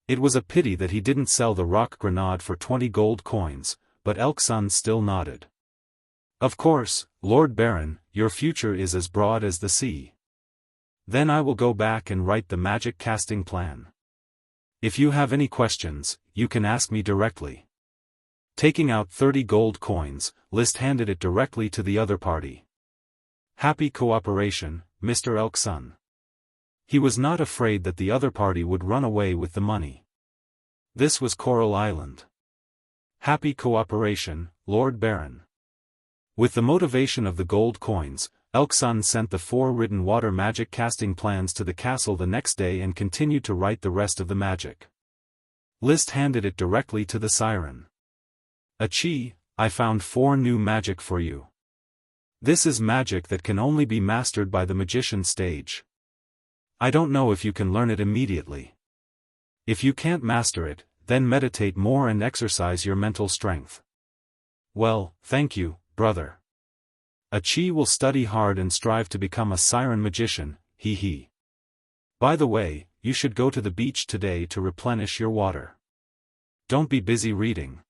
It was a pity that he didn't sell the rock grenade for 20 gold coins, but Elksun still nodded. "Of course, Lord Baron, your future is as broad as the sea. Then I will go back and write the magic casting plan. If you have any questions, you can ask me directly." Taking out 30 gold coins, List handed it directly to the other party. "Happy cooperation, Mr. Elksun." He was not afraid that the other party would run away with the money. This was Coral Island. "Happy cooperation, Lord Baron." With the motivation of the gold coins, Elksun sent the 4 written water magic casting plans to the castle the next day and continued to write the rest of the magic. List handed it directly to the siren. "Achi, I found 4 new magic for you. This is magic that can only be mastered by the magician stage. I don't know if you can learn it immediately. If you can't master it, then meditate more and exercise your mental strength." "Well, thank you, brother. Achi will study hard and strive to become a siren magician, he. By the way, you should go to the beach today to replenish your water. Don't be busy reading.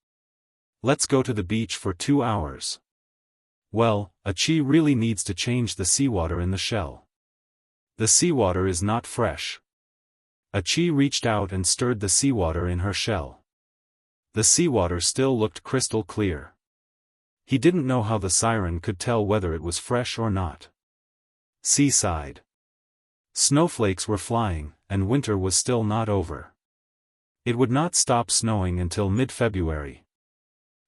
Let's go to the beach for 2 hours. Well, Achi really needs to change the seawater in the shell. The seawater is not fresh." Achi reached out and stirred the seawater in her shell. The seawater still looked crystal clear. He didn't know how the siren could tell whether it was fresh or not. Seaside. Snowflakes were flying, and winter was still not over. It would not stop snowing until mid-February.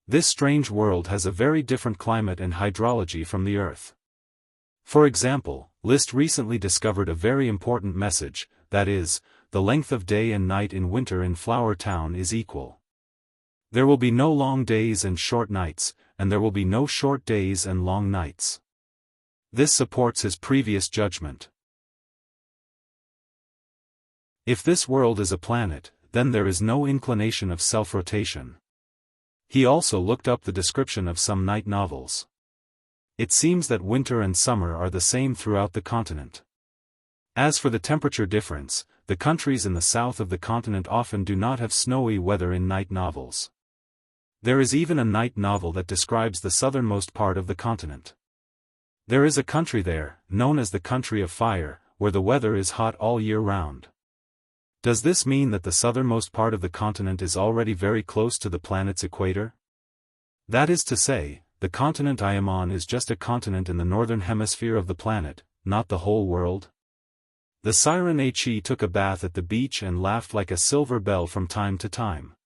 This strange world has a very different climate and hydrology from the Earth. For example, List recently discovered a very important message, that is, the length of day and night in winter in Flower Town is equal. There will be no long days and short nights, and there will be no short days and long nights. This supports his previous judgment. If this world is a planet, then there is no inclination of self-rotation. He also looked up the description of some night novels. It seems that winter and summer are the same throughout the continent. As for the temperature difference, the countries in the south of the continent often do not have snowy weather in night novels. There is even a night novel that describes the southernmost part of the continent. There is a country there, known as the Country of Fire, where the weather is hot all year round. Does this mean that the southernmost part of the continent is already very close to the planet's equator? That is to say, the continent I am on is just a continent in the northern hemisphere of the planet, not the whole world? The siren Achi took a bath at the beach and laughed like a silver bell from time to time.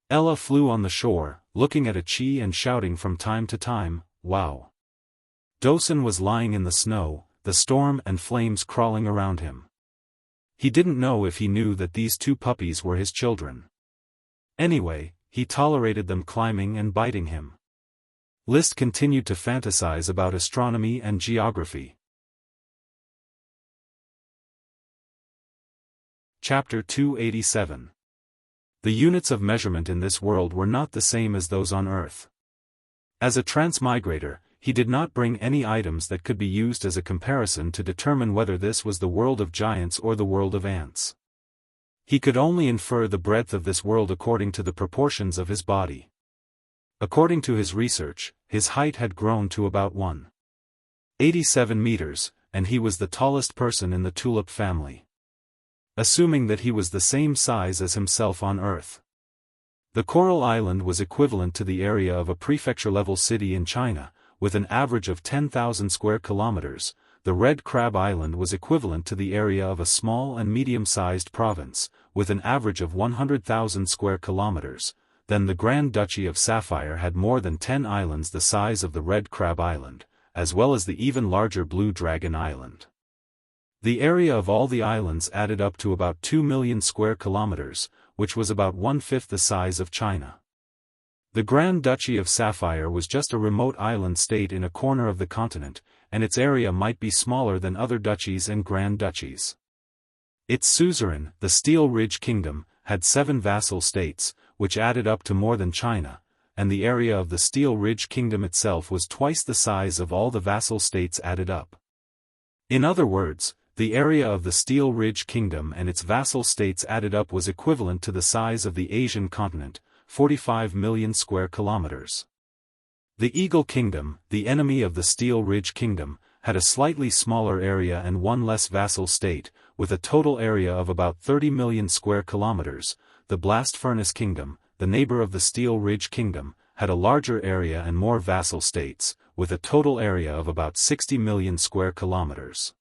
Ella flew on the shore, looking at Achi and shouting from time to time, "Wow!" Dosen was lying in the snow, the storm and flames crawling around him. He didn't know if he knew that these 2 puppies were his children. Anyway, he tolerated them climbing and biting him. List continued to fantasize about astronomy and geography. Chapter 287. The units of measurement in this world were not the same as those on Earth. As a transmigrator, he did not bring any items that could be used as a comparison to determine whether this was the world of giants or the world of ants. He could only infer the breadth of this world according to the proportions of his body. According to his research, his height had grown to about 1.87 meters, and he was the tallest person in the tulip family. Assuming that he was the same size as himself on Earth. The Coral Island was equivalent to the area of a prefecture-level city in China, with an average of 10,000 square kilometers. The Red Crab Island was equivalent to the area of a small and medium-sized province, with an average of 100,000 square kilometers. Then the Grand Duchy of Sapphire had more than 10 islands the size of the Red Crab Island, as well as the even larger Blue Dragon Island. The area of all the islands added up to about 2 million square kilometers, which was about 1/5 the size of China. The Grand Duchy of Sapphire was just a remote island state in a corner of the continent, and its area might be smaller than other duchies and grand duchies. Its suzerain, the Steel Ridge Kingdom, had 7 vassal states, which added up to more than China, and the area of the Steel Ridge Kingdom itself was twice the size of all the vassal states added up. In other words, the area of the Steel Ridge Kingdom and its vassal states added up was equivalent to the size of the Asian continent, 45 million square kilometers. The Eagle Kingdom, the enemy of the Steel Ridge Kingdom, had a slightly smaller area and one less vassal state, with a total area of about 30 million square kilometers. The Blast Furnace Kingdom, the neighbor of the Steel Ridge Kingdom, had a larger area and more vassal states, with a total area of about 60 million square kilometers.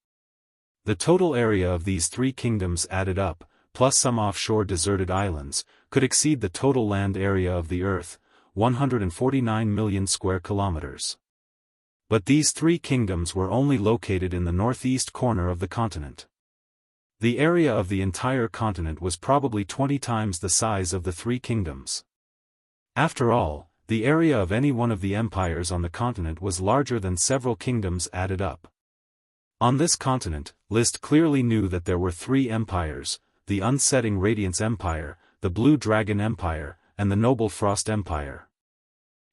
The total area of these 3 kingdoms added up, plus some offshore deserted islands, could exceed the total land area of the Earth, 149 million square kilometers. But these 3 kingdoms were only located in the northeast corner of the continent. The area of the entire continent was probably 20 times the size of the 3 kingdoms. After all, the area of any one of the empires on the continent was larger than several kingdoms added up. On this continent, Liszt clearly knew that there were 3 empires: the Unsetting Radiance Empire, the Blue Dragon Empire, and the Noble Frost Empire.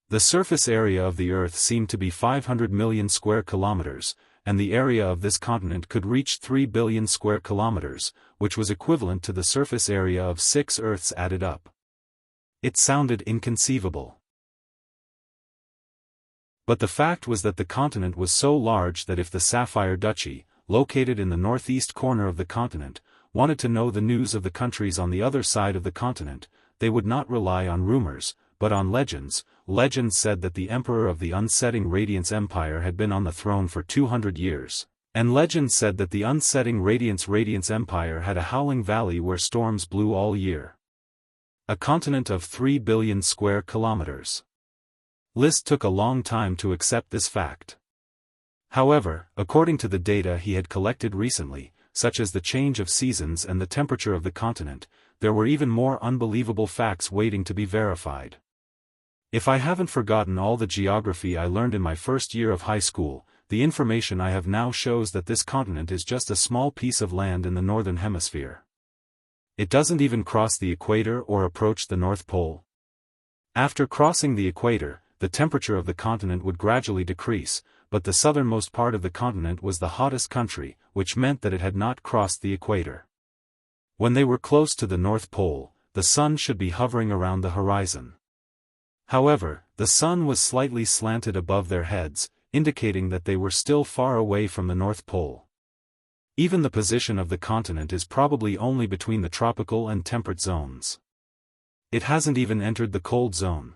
The surface area of the Earth seemed to be 500 million square kilometers, and the area of this continent could reach 3 billion square kilometers, which was equivalent to the surface area of 6 Earths added up. It sounded inconceivable. But the fact was that the continent was so large that if the Sapphire Duchy, located in the northeast corner of the continent, wanted to know the news of the countries on the other side of the continent, they would not rely on rumors, but on legends. Legends said that the emperor of the Unsetting Radiance Empire had been on the throne for 200 years, and legends said that the Unsetting Radiance Empire had a howling valley where storms blew all year. A continent of 3 billion square kilometers. Liszt took a long time to accept this fact. However, according to the data he had collected recently, such as the change of seasons and the temperature of the continent, there were even more unbelievable facts waiting to be verified. If I haven't forgotten all the geography I learned in my first year of high school, the information I have now shows that this continent is just a small piece of land in the northern hemisphere. It doesn't even cross the equator or approach the North Pole. After crossing the equator, the temperature of the continent would gradually decrease, but the southernmost part of the continent was the hottest country, which meant that it had not crossed the equator. When they were close to the North Pole, the sun should be hovering around the horizon. However, the sun was slightly slanted above their heads, indicating that they were still far away from the North Pole. Even the position of the continent is probably only between the tropical and temperate zones. It hasn't even entered the cold zone.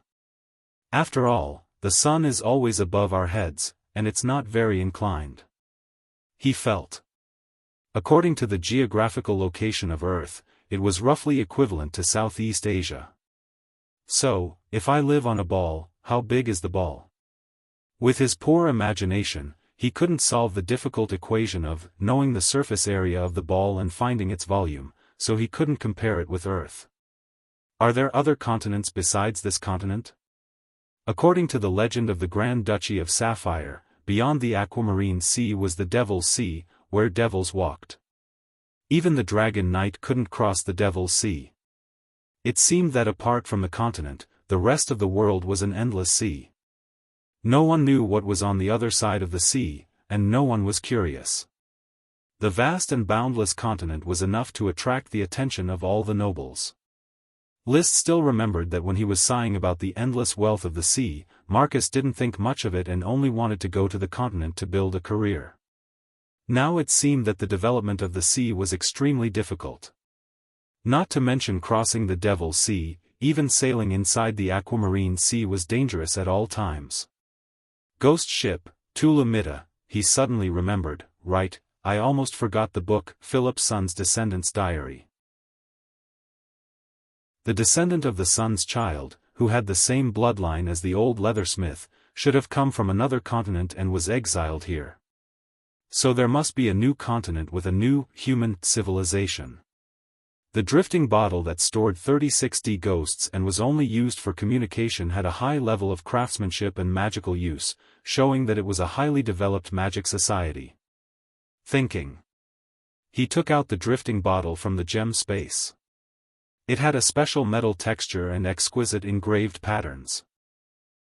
After all, the sun is always above our heads, and it's not very inclined. He felt. According to the geographical location of Earth, it was roughly equivalent to Southeast Asia. So, if I live on a ball, how big is the ball? With his poor imagination, he couldn't solve the difficult equation of knowing the surface area of the ball and finding its volume, so he couldn't compare it with Earth. Are there other continents besides this continent? According to the legend of the Grand Duchy of Sapphire, beyond the Aquamarine Sea was the Devil's Sea, where devils walked. Even the Dragon Knight couldn't cross the Devil's Sea. It seemed that apart from the continent, the rest of the world was an endless sea. No one knew what was on the other side of the sea, and no one was curious. The vast and boundless continent was enough to attract the attention of all the nobles. Liszt still remembered that when he was sighing about the endless wealth of the sea, Marcus didn't think much of it and only wanted to go to the continent to build a career. Now it seemed that the development of the sea was extremely difficult. Not to mention crossing the Devil's Sea, even sailing inside the Aquamarine Sea was dangerous at all times. Ghost ship, Tula Mitta, he suddenly remembered, right, I almost forgot the book, Philip Sun's Descendant's Diary. The descendant of the Sun's child, who had the same bloodline as the old leathersmith, should have come from another continent and was exiled here. So there must be a new continent with a new, human civilization. The drifting bottle that stored 36D ghosts and was only used for communication had a high level of craftsmanship and magical use, showing that it was a highly developed magic society. Thinking. He took out the drifting bottle from the gem space. It had a special metal texture and exquisite engraved patterns.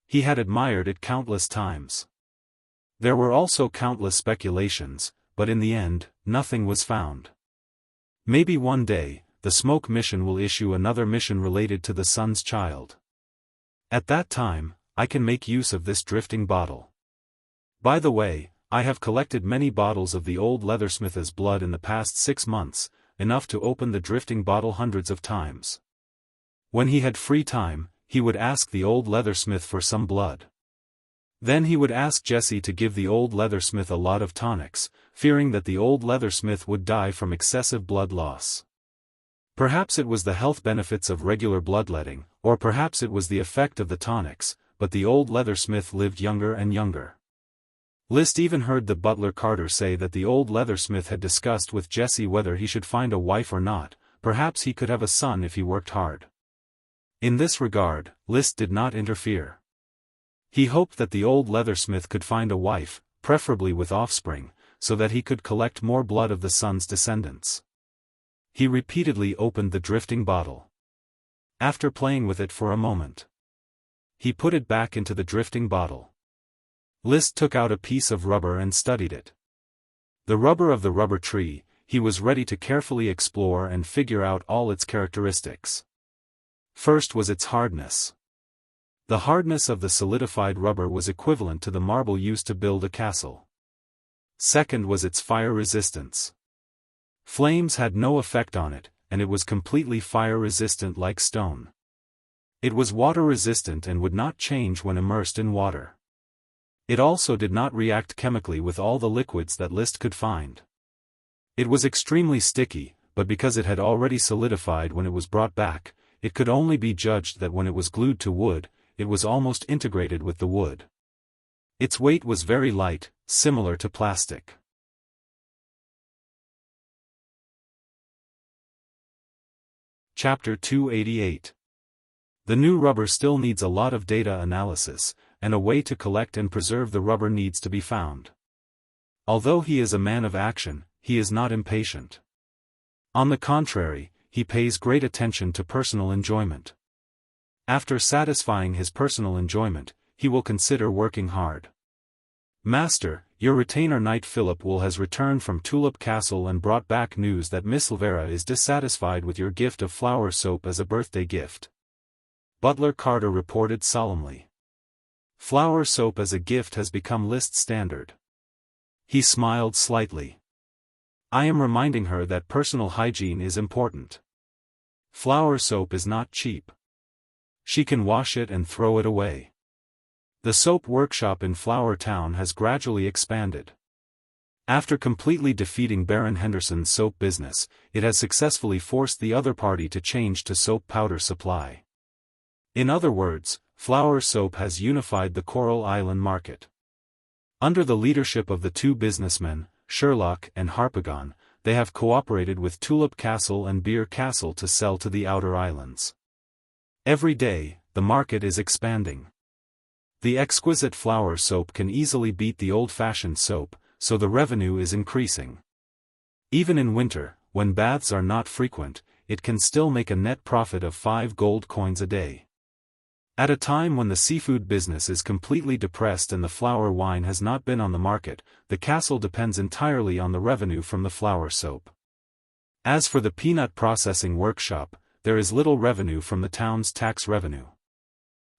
He had admired it countless times. There were also countless speculations, but in the end, nothing was found. Maybe one day, the Smoke Mission will issue another mission related to the Sun's Child. At that time, I can make use of this drifting bottle. By the way, I have collected many bottles of the old leathersmith's blood in the past 6 months, enough to open the drifting bottle hundreds of times. When he had free time, he would ask the old leathersmith for some blood. Then he would ask Jesse to give the old leathersmith a lot of tonics, fearing that the old leathersmith would die from excessive blood loss. Perhaps it was the health benefits of regular bloodletting, or perhaps it was the effect of the tonics, but the old leathersmith lived younger and younger. List even heard the butler Carter say that the old leathersmith had discussed with Jesse whether he should find a wife or not. Perhaps he could have a son if he worked hard. In this regard, List did not interfere. He hoped that the old leathersmith could find a wife, preferably with offspring, so that he could collect more blood of the son's descendants. He repeatedly opened the drifting bottle. After playing with it for a moment, he put it back into the drifting bottle. List took out a piece of rubber and studied it. The rubber of the rubber tree, he was ready to carefully explore and figure out all its characteristics. First was its hardness. The hardness of the solidified rubber was equivalent to the marble used to build a castle. Second was its fire resistance. Flames had no effect on it, and it was completely fire-resistant like stone. It was water-resistant and would not change when immersed in water. It also did not react chemically with all the liquids that List could find. It was extremely sticky, but because it had already solidified when it was brought back, it could only be judged that when it was glued to wood, it was almost integrated with the wood. Its weight was very light, similar to plastic. Chapter 288. The new rubber still needs a lot of data analysis, and a way to collect and preserve the rubber needs to be found. Although he is a man of action, he is not impatient. On the contrary, he pays great attention to personal enjoyment. After satisfying his personal enjoyment, he will consider working hard. Master, your retainer Knight Philip Will has returned from Tulip Castle and brought back news that Miss Silvera is dissatisfied with your gift of flower soap as a birthday gift. Butler Carter reported solemnly. Flower soap as a gift has become List standard. He smiled slightly. I am reminding her that personal hygiene is important. Flower soap is not cheap. She can wash it and throw it away. The soap workshop in Flower Town has gradually expanded. After completely defeating Baron Henderson's soap business, it has successfully forced the other party to change to soap powder supply. In other words, flower soap has unified the Coral Island market. Under the leadership of the two businessmen, Sherlock and Harpagon, they have cooperated with Tulip Castle and Beer Castle to sell to the outer islands. Every day, the market is expanding. The exquisite flower soap can easily beat the old-fashioned soap, so the revenue is increasing. Even in winter, when baths are not frequent, it can still make a net profit of 5 gold coins a day. At a time when the seafood business is completely depressed and the flower wine has not been on the market, the castle depends entirely on the revenue from the flower soap. As for the peanut processing workshop, there is little revenue from the town's tax revenue.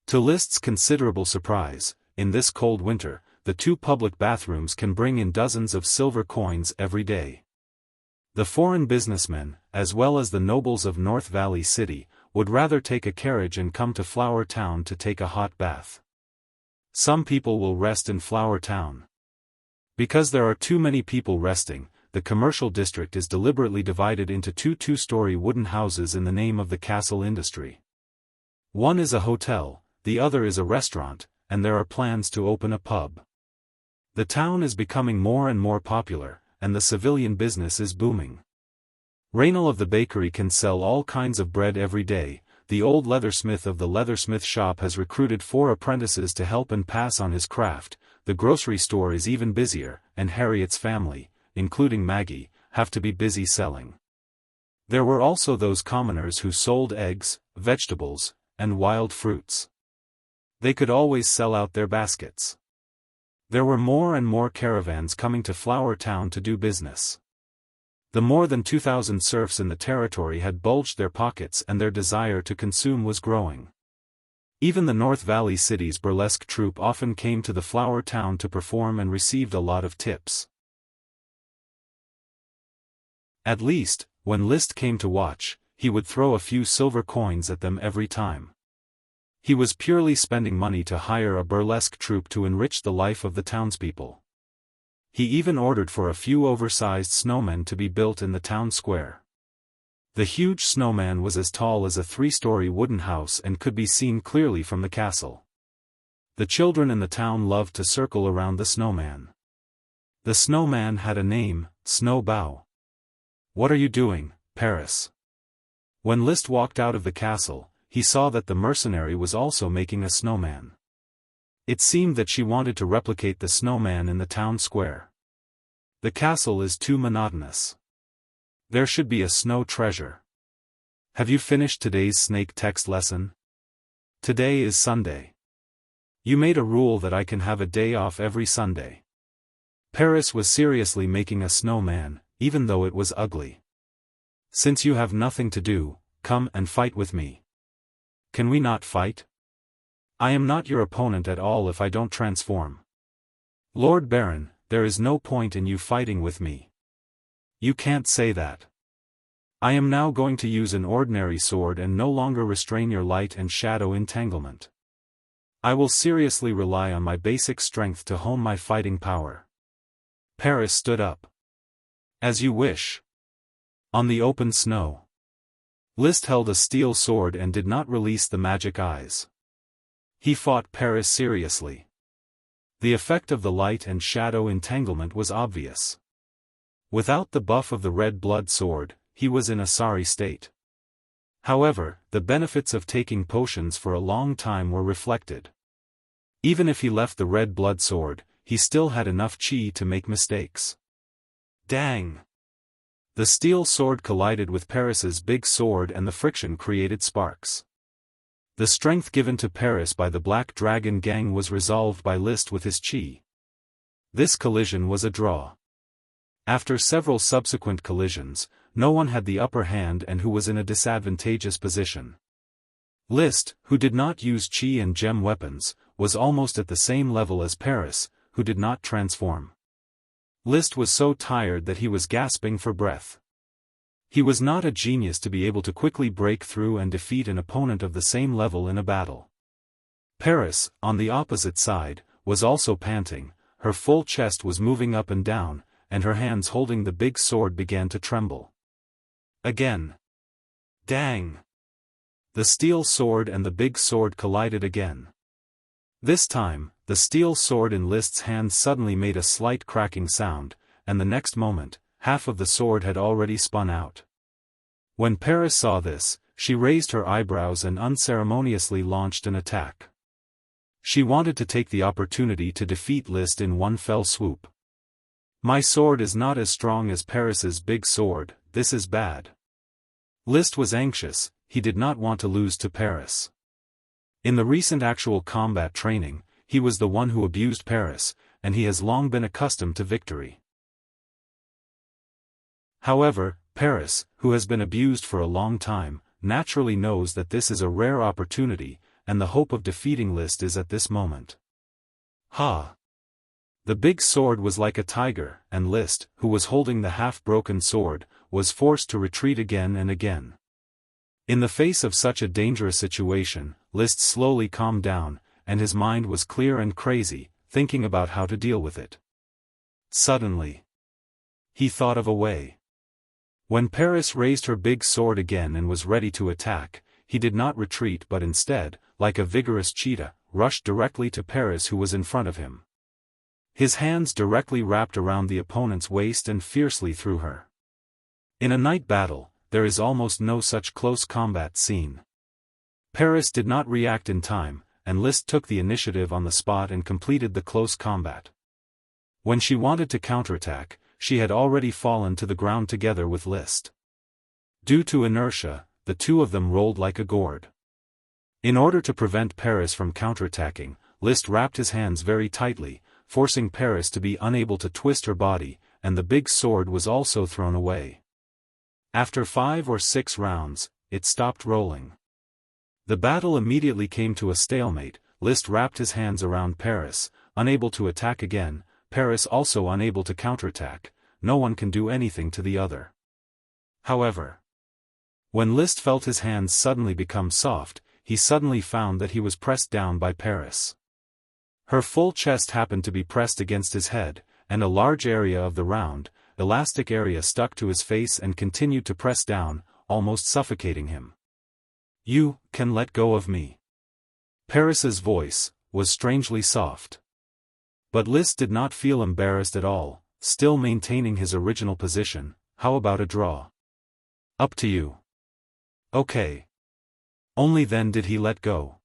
To List's considerable surprise, in this cold winter, the 2 public bathrooms can bring in dozens of silver coins every day. The foreign businessmen, as well as the nobles of North Valley City, would rather take a carriage and come to Flower Town to take a hot bath. Some people will rest in Flower Town. Because there are too many people resting, the commercial district is deliberately divided into 2 two-story wooden houses in the name of the castle industry. One is a hotel, the other is a restaurant, and there are plans to open a pub. The town is becoming more and more popular, and the civilian business is booming. Raynal of the bakery can sell all kinds of bread every day. The old leathersmith of the leathersmith shop has recruited 4 apprentices to help and pass on his craft. The grocery store is even busier, and Harriet's family, including Maggie, have to be busy selling. There were also those commoners who sold eggs, vegetables, and wild fruits. They could always sell out their baskets. There were more and more caravans coming to Flower Town to do business. The more than 2,000 serfs in the territory had bulged their pockets and their desire to consume was growing. Even the North Valley City's burlesque troupe often came to the Flower Town to perform and received a lot of tips. At least, when Liszt came to watch, he would throw a few silver coins at them every time. He was purely spending money to hire a burlesque troupe to enrich the life of the townspeople. He even ordered for a few oversized snowmen to be built in the town square. The huge snowman was as tall as a 3-story wooden house and could be seen clearly from the castle. The children in the town loved to circle around the snowman. The snowman had a name, Snowbow. "What are you doing, Paris?" When Liszt walked out of the castle, he saw that the mercenary was also making a snowman. It seemed that she wanted to replicate the snowman in the town square. The castle is too monotonous. There should be a snow treasure. Have you finished today's snake text lesson? Today is Sunday. You made a rule that I can have a day off every Sunday. Paris was seriously making a snowman, even though it was ugly. Since you have nothing to do, come and fight with me. Can we not fight? I am not your opponent at all if I don't transform. Lord Baron, there is no point in you fighting with me. You can't say that. I am now going to use an ordinary sword and no longer restrain your light and shadow entanglement. I will seriously rely on my basic strength to hone my fighting power. Paris stood up. As you wish. On the open snow. Liszt held a steel sword and did not release the magic eyes. He fought Paris seriously. The effect of the light and shadow entanglement was obvious. Without the buff of the red blood sword, he was in a sorry state. However, the benefits of taking potions for a long time were reflected. Even if he left the red blood sword, he still had enough chi to make mistakes. Dang! The steel sword collided with Paris's big sword and the friction created sparks. The strength given to Paris by the Black Dragon gang was resolved by Liszt with his chi. This collision was a draw. After several subsequent collisions, no one had the upper hand and who was in a disadvantageous position. Liszt, who did not use chi and gem weapons, was almost at the same level as Paris, who did not transform. Liszt was so tired that he was gasping for breath. He was not a genius to be able to quickly break through and defeat an opponent of the same level in a battle. Paris, on the opposite side, was also panting, her full chest was moving up and down, and her hands holding the big sword began to tremble. Again. Dang! The steel sword and the big sword collided again. This time, the steel sword in Liszt's hand suddenly made a slight cracking sound, and the next moment, half of the sword had already spun out. When Paris saw this, she raised her eyebrows and unceremoniously launched an attack. She wanted to take the opportunity to defeat Liszt in one fell swoop. My sword is not as strong as Paris's big sword, this is bad. Liszt was anxious, he did not want to lose to Paris. In the recent actual combat training, he was the one who abused Paris, and he has long been accustomed to victory. However, Paris, who has been abused for a long time, naturally knows that this is a rare opportunity, and the hope of defeating Liszt is at this moment. Ha! The big sword was like a tiger, and Liszt, who was holding the half-broken sword, was forced to retreat again and again. In the face of such a dangerous situation, Liszt slowly calmed down, and his mind was clear and crazy, thinking about how to deal with it. Suddenly, he thought of a way. When Paris raised her big sword again and was ready to attack, he did not retreat but instead, like a vigorous cheetah, rushed directly to Paris who was in front of him. His hands directly wrapped around the opponent's waist and fiercely threw her. In a night battle, there is almost no such close combat scene. Paris did not react in time, and List took the initiative on the spot and completed the close combat. When she wanted to counterattack, she had already fallen to the ground together with List. Due to inertia, the two of them rolled like a gourd. In order to prevent Paris from counterattacking, List wrapped his hands very tightly, forcing Paris to be unable to twist her body, and the big sword was also thrown away. After 5 or 6 rounds, it stopped rolling. The battle immediately came to a stalemate. List wrapped his hands around Paris, unable to attack again, Paris also unable to counterattack. No one can do anything to the other. However, when List felt his hands suddenly become soft, he suddenly found that he was pressed down by Paris. Her full chest happened to be pressed against his head, and a large area of the round, elastic area stuck to his face and continued to press down, almost suffocating him. "You can let go of me." Paris's voice was strangely soft. But List did not feel embarrassed at all, still maintaining his original position. "How about a draw?" "Up to you." "Okay." Only then did he let go.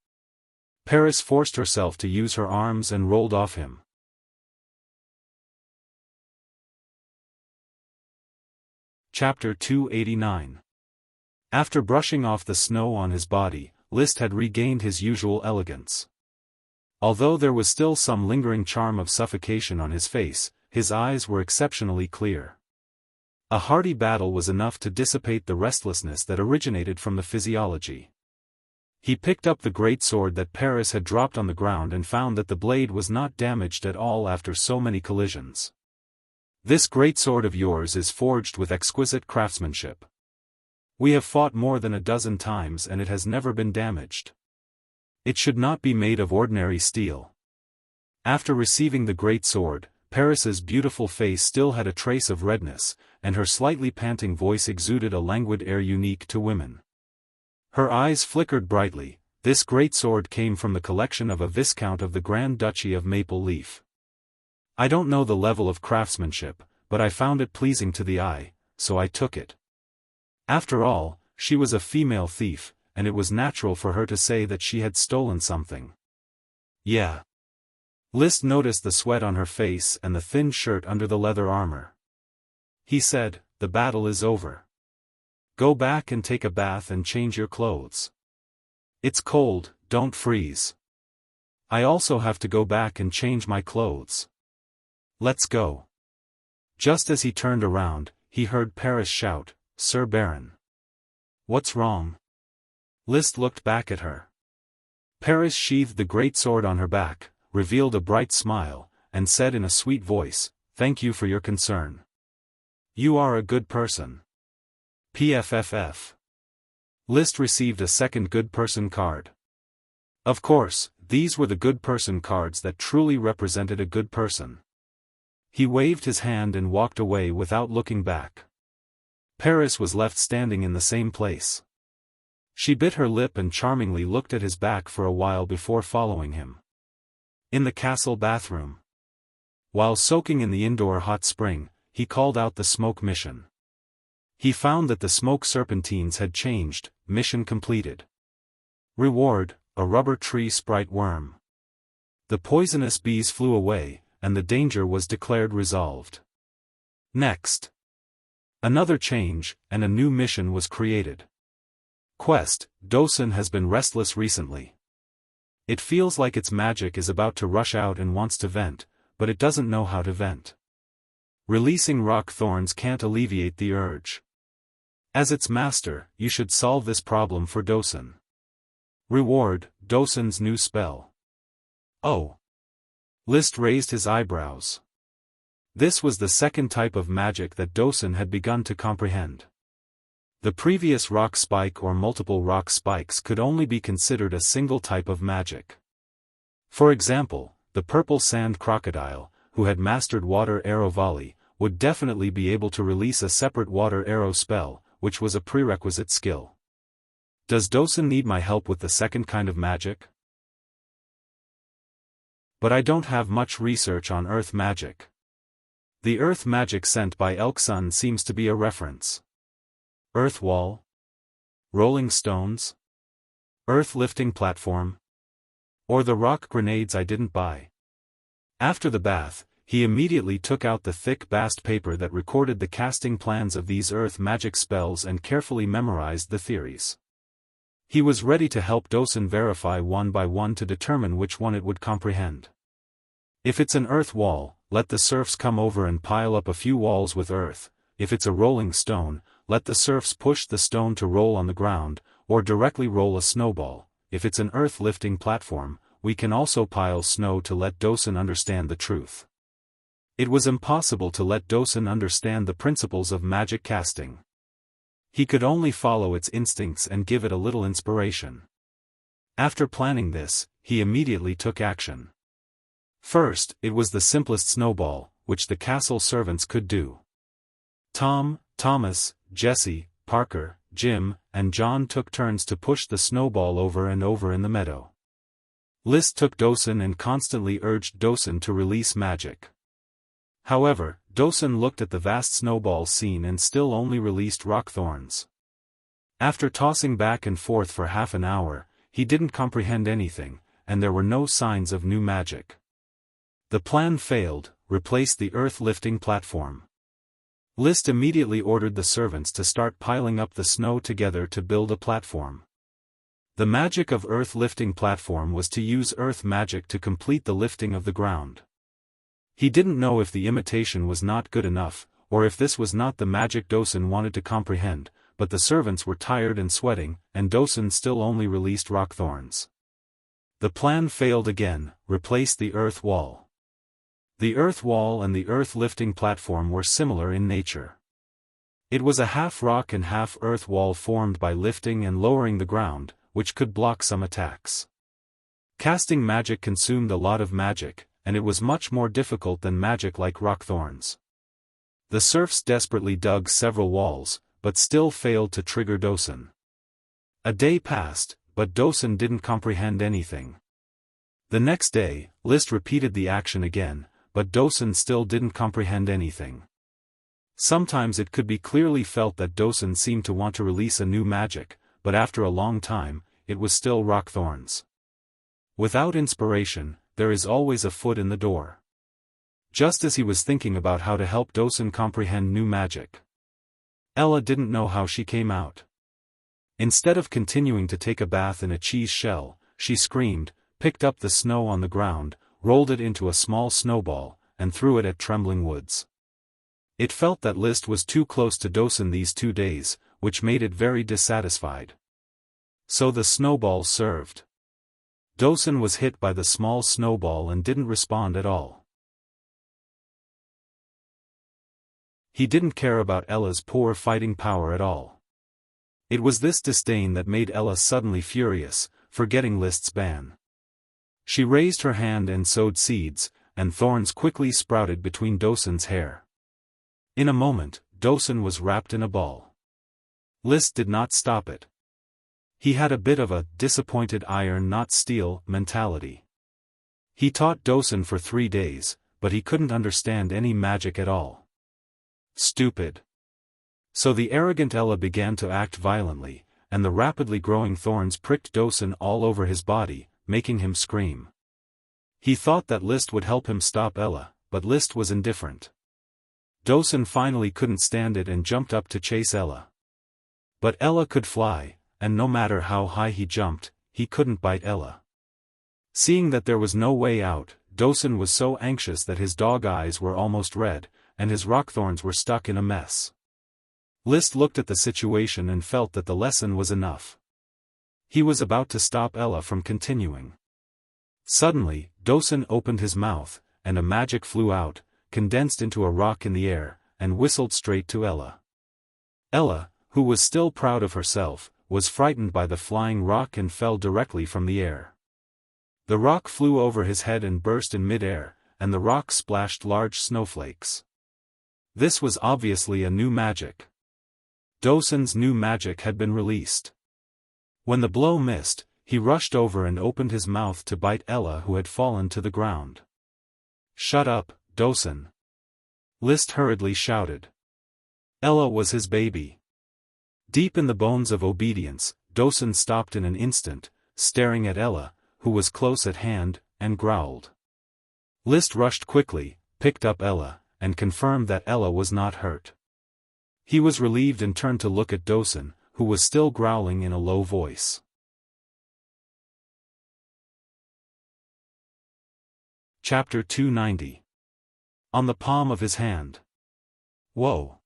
Paris forced herself to use her arms and rolled off him. Chapter 289. After brushing off the snow on his body, List had regained his usual elegance. Although there was still some lingering charm of suffocation on his face, his eyes were exceptionally clear. A hearty battle was enough to dissipate the restlessness that originated from the physiology. He picked up the great sword that Paris had dropped on the ground and found that the blade was not damaged at all after so many collisions. "This great sword of yours is forged with exquisite craftsmanship. We have fought more than a dozen times and it has never been damaged. It should not be made of ordinary steel." After receiving the great sword, Paris's beautiful face still had a trace of redness, and her slightly panting voice exuded a languid air unique to women. Her eyes flickered brightly. "This great sword came from the collection of a Viscount of the Grand Duchy of Maple Leaf. I don't know the level of craftsmanship, but I found it pleasing to the eye, so I took it." After all, she was a female thief, and it was natural for her to say that she had stolen something. "Yeah." List noticed the sweat on her face and the thin shirt under the leather armor. He said, "The battle is over. Go back and take a bath and change your clothes. It's cold, don't freeze. I also have to go back and change my clothes. Let's go." Just as he turned around, he heard Paris shout, "Sir Baron." "What's wrong?" List looked back at her. Paris sheathed the great sword on her back, revealed a bright smile, and said in a sweet voice, "Thank you for your concern. You are a good person." PFFF. List received a second good person card. Of course, these were the good person cards that truly represented a good person. He waved his hand and walked away without looking back. Paris was left standing in the same place. She bit her lip and charmingly looked at his back for a while before following him. In the castle bathroom, while soaking in the indoor hot spring, he called out the smoke mission. He found that the smoke serpentines had changed. Mission completed. Reward, a rubber tree sprite worm. The poisonous bees flew away, and the danger was declared resolved. Next, another change, and a new mission was created. Quest, Dosen has been restless recently. It feels like its magic is about to rush out and wants to vent, but it doesn't know how to vent. Releasing rock thorns can't alleviate the urge. As its master, you should solve this problem for Dosen. Reward, Dosen's new spell. Oh. List raised his eyebrows. This was the second type of magic that Dosen had begun to comprehend. The previous rock spike or multiple rock spikes could only be considered a single type of magic. For example, the purple sand crocodile, who had mastered water arrow volley, would definitely be able to release a separate water arrow spell, which was a prerequisite skill. Does Dosen need my help with the second kind of magic? But I don't have much research on earth magic. The earth magic sent by Elk Sun seems to be a reference. Earth wall? Rolling stones? Earth lifting platform? Or the rock grenades I didn't buy? After the bath, he immediately took out the thick bast paper that recorded the casting plans of these earth magic spells and carefully memorized the theories. He was ready to help Dosun verify one by one to determine which one it would comprehend. If it's an earth wall, let the serfs come over and pile up a few walls with earth. If it's a rolling stone, let the serfs push the stone to roll on the ground, or directly roll a snowball. If it's an earth lifting platform, we can also pile snow to let Dosun understand the truth. It was impossible to let Dosun understand the principles of magic casting. He could only follow its instincts and give it a little inspiration. After planning this, he immediately took action. First, it was the simplest snowball, which the castle servants could do. Tom, Thomas, Jesse, Parker, Jim, and John took turns to push the snowball over and over in the meadow. List took Dosun and constantly urged Dosun to release magic. However, Dosun looked at the vast snowball scene and still only released rock thorns. After tossing back and forth for half an hour, he didn't comprehend anything, and there were no signs of new magic. The plan failed. Replace the earth-lifting platform. List immediately ordered the servants to start piling up the snow together to build a platform. The magic of earth-lifting platform was to use earth magic to complete the lifting of the ground. He didn't know if the imitation was not good enough, or if this was not the magic Dosun wanted to comprehend, but the servants were tired and sweating, and Dosun still only released rock thorns. The plan failed again. Replace the earth wall. The earth wall and the earth-lifting platform were similar in nature. It was a half-rock and half-earth wall formed by lifting and lowering the ground, which could block some attacks. Casting magic consumed a lot of magic, and it was much more difficult than magic like rock thorns. The serfs desperately dug several walls, but still failed to trigger Dosun. A day passed, but Dosun didn't comprehend anything. The next day, List repeated the action again, but Dosun still didn't comprehend anything. Sometimes it could be clearly felt that Dosun seemed to want to release a new magic, but after a long time, it was still rock thorns. Without inspiration, there is always a foot in the door. Just as he was thinking about how to help Dosun comprehend new magic, Ella didn't know how she came out. Instead of continuing to take a bath in a cheese shell, she screamed, picked up the snow on the ground, rolled it into a small snowball, and threw it at Trembling Woods. It felt that List was too close to Dosun these 2 days, which made it very dissatisfied. So the snowball served. Dosun was hit by the small snowball and didn't respond at all. He didn't care about Ella's poor fighting power at all. It was this disdain that made Ella suddenly furious, forgetting List's ban. She raised her hand and sowed seeds, and thorns quickly sprouted between Dosun's hair. In a moment, Dosun was wrapped in a ball. List did not stop it. He had a bit of a disappointed iron not steel mentality. He taught Dosun for 3 days, but he couldn't understand any magic at all. Stupid. So the arrogant Ella began to act violently, and the rapidly growing thorns pricked Dosun all over his body, making him scream. He thought that List would help him stop Ella, but List was indifferent. Dosun finally couldn't stand it and jumped up to chase Ella. But Ella could fly, and no matter how high he jumped, he couldn't bite Ella. Seeing that there was no way out, Dosun was so anxious that his dog eyes were almost red, and his rock thorns were stuck in a mess. List looked at the situation and felt that the lesson was enough. He was about to stop Ella from continuing. Suddenly, Dosun opened his mouth, and a magic flew out, condensed into a rock in the air, and whistled straight to Ella. Ella, who was still proud of herself, was frightened by the flying rock and fell directly from the air. The rock flew over his head and burst in mid-air, and the rock splashed large snowflakes. This was obviously a new magic. Dosun's new magic had been released. When the blow missed, he rushed over and opened his mouth to bite Ella, who had fallen to the ground. "Shut up, Dosun!" List hurriedly shouted. Ella was his baby. Deep in the bones of obedience, Dosun stopped in an instant, staring at Ella, who was close at hand, and growled. List rushed quickly, picked up Ella, and confirmed that Ella was not hurt. He was relieved and turned to look at Dosun, who was still growling in a low voice. Chapter 290. On the palm of his hand. Whoa!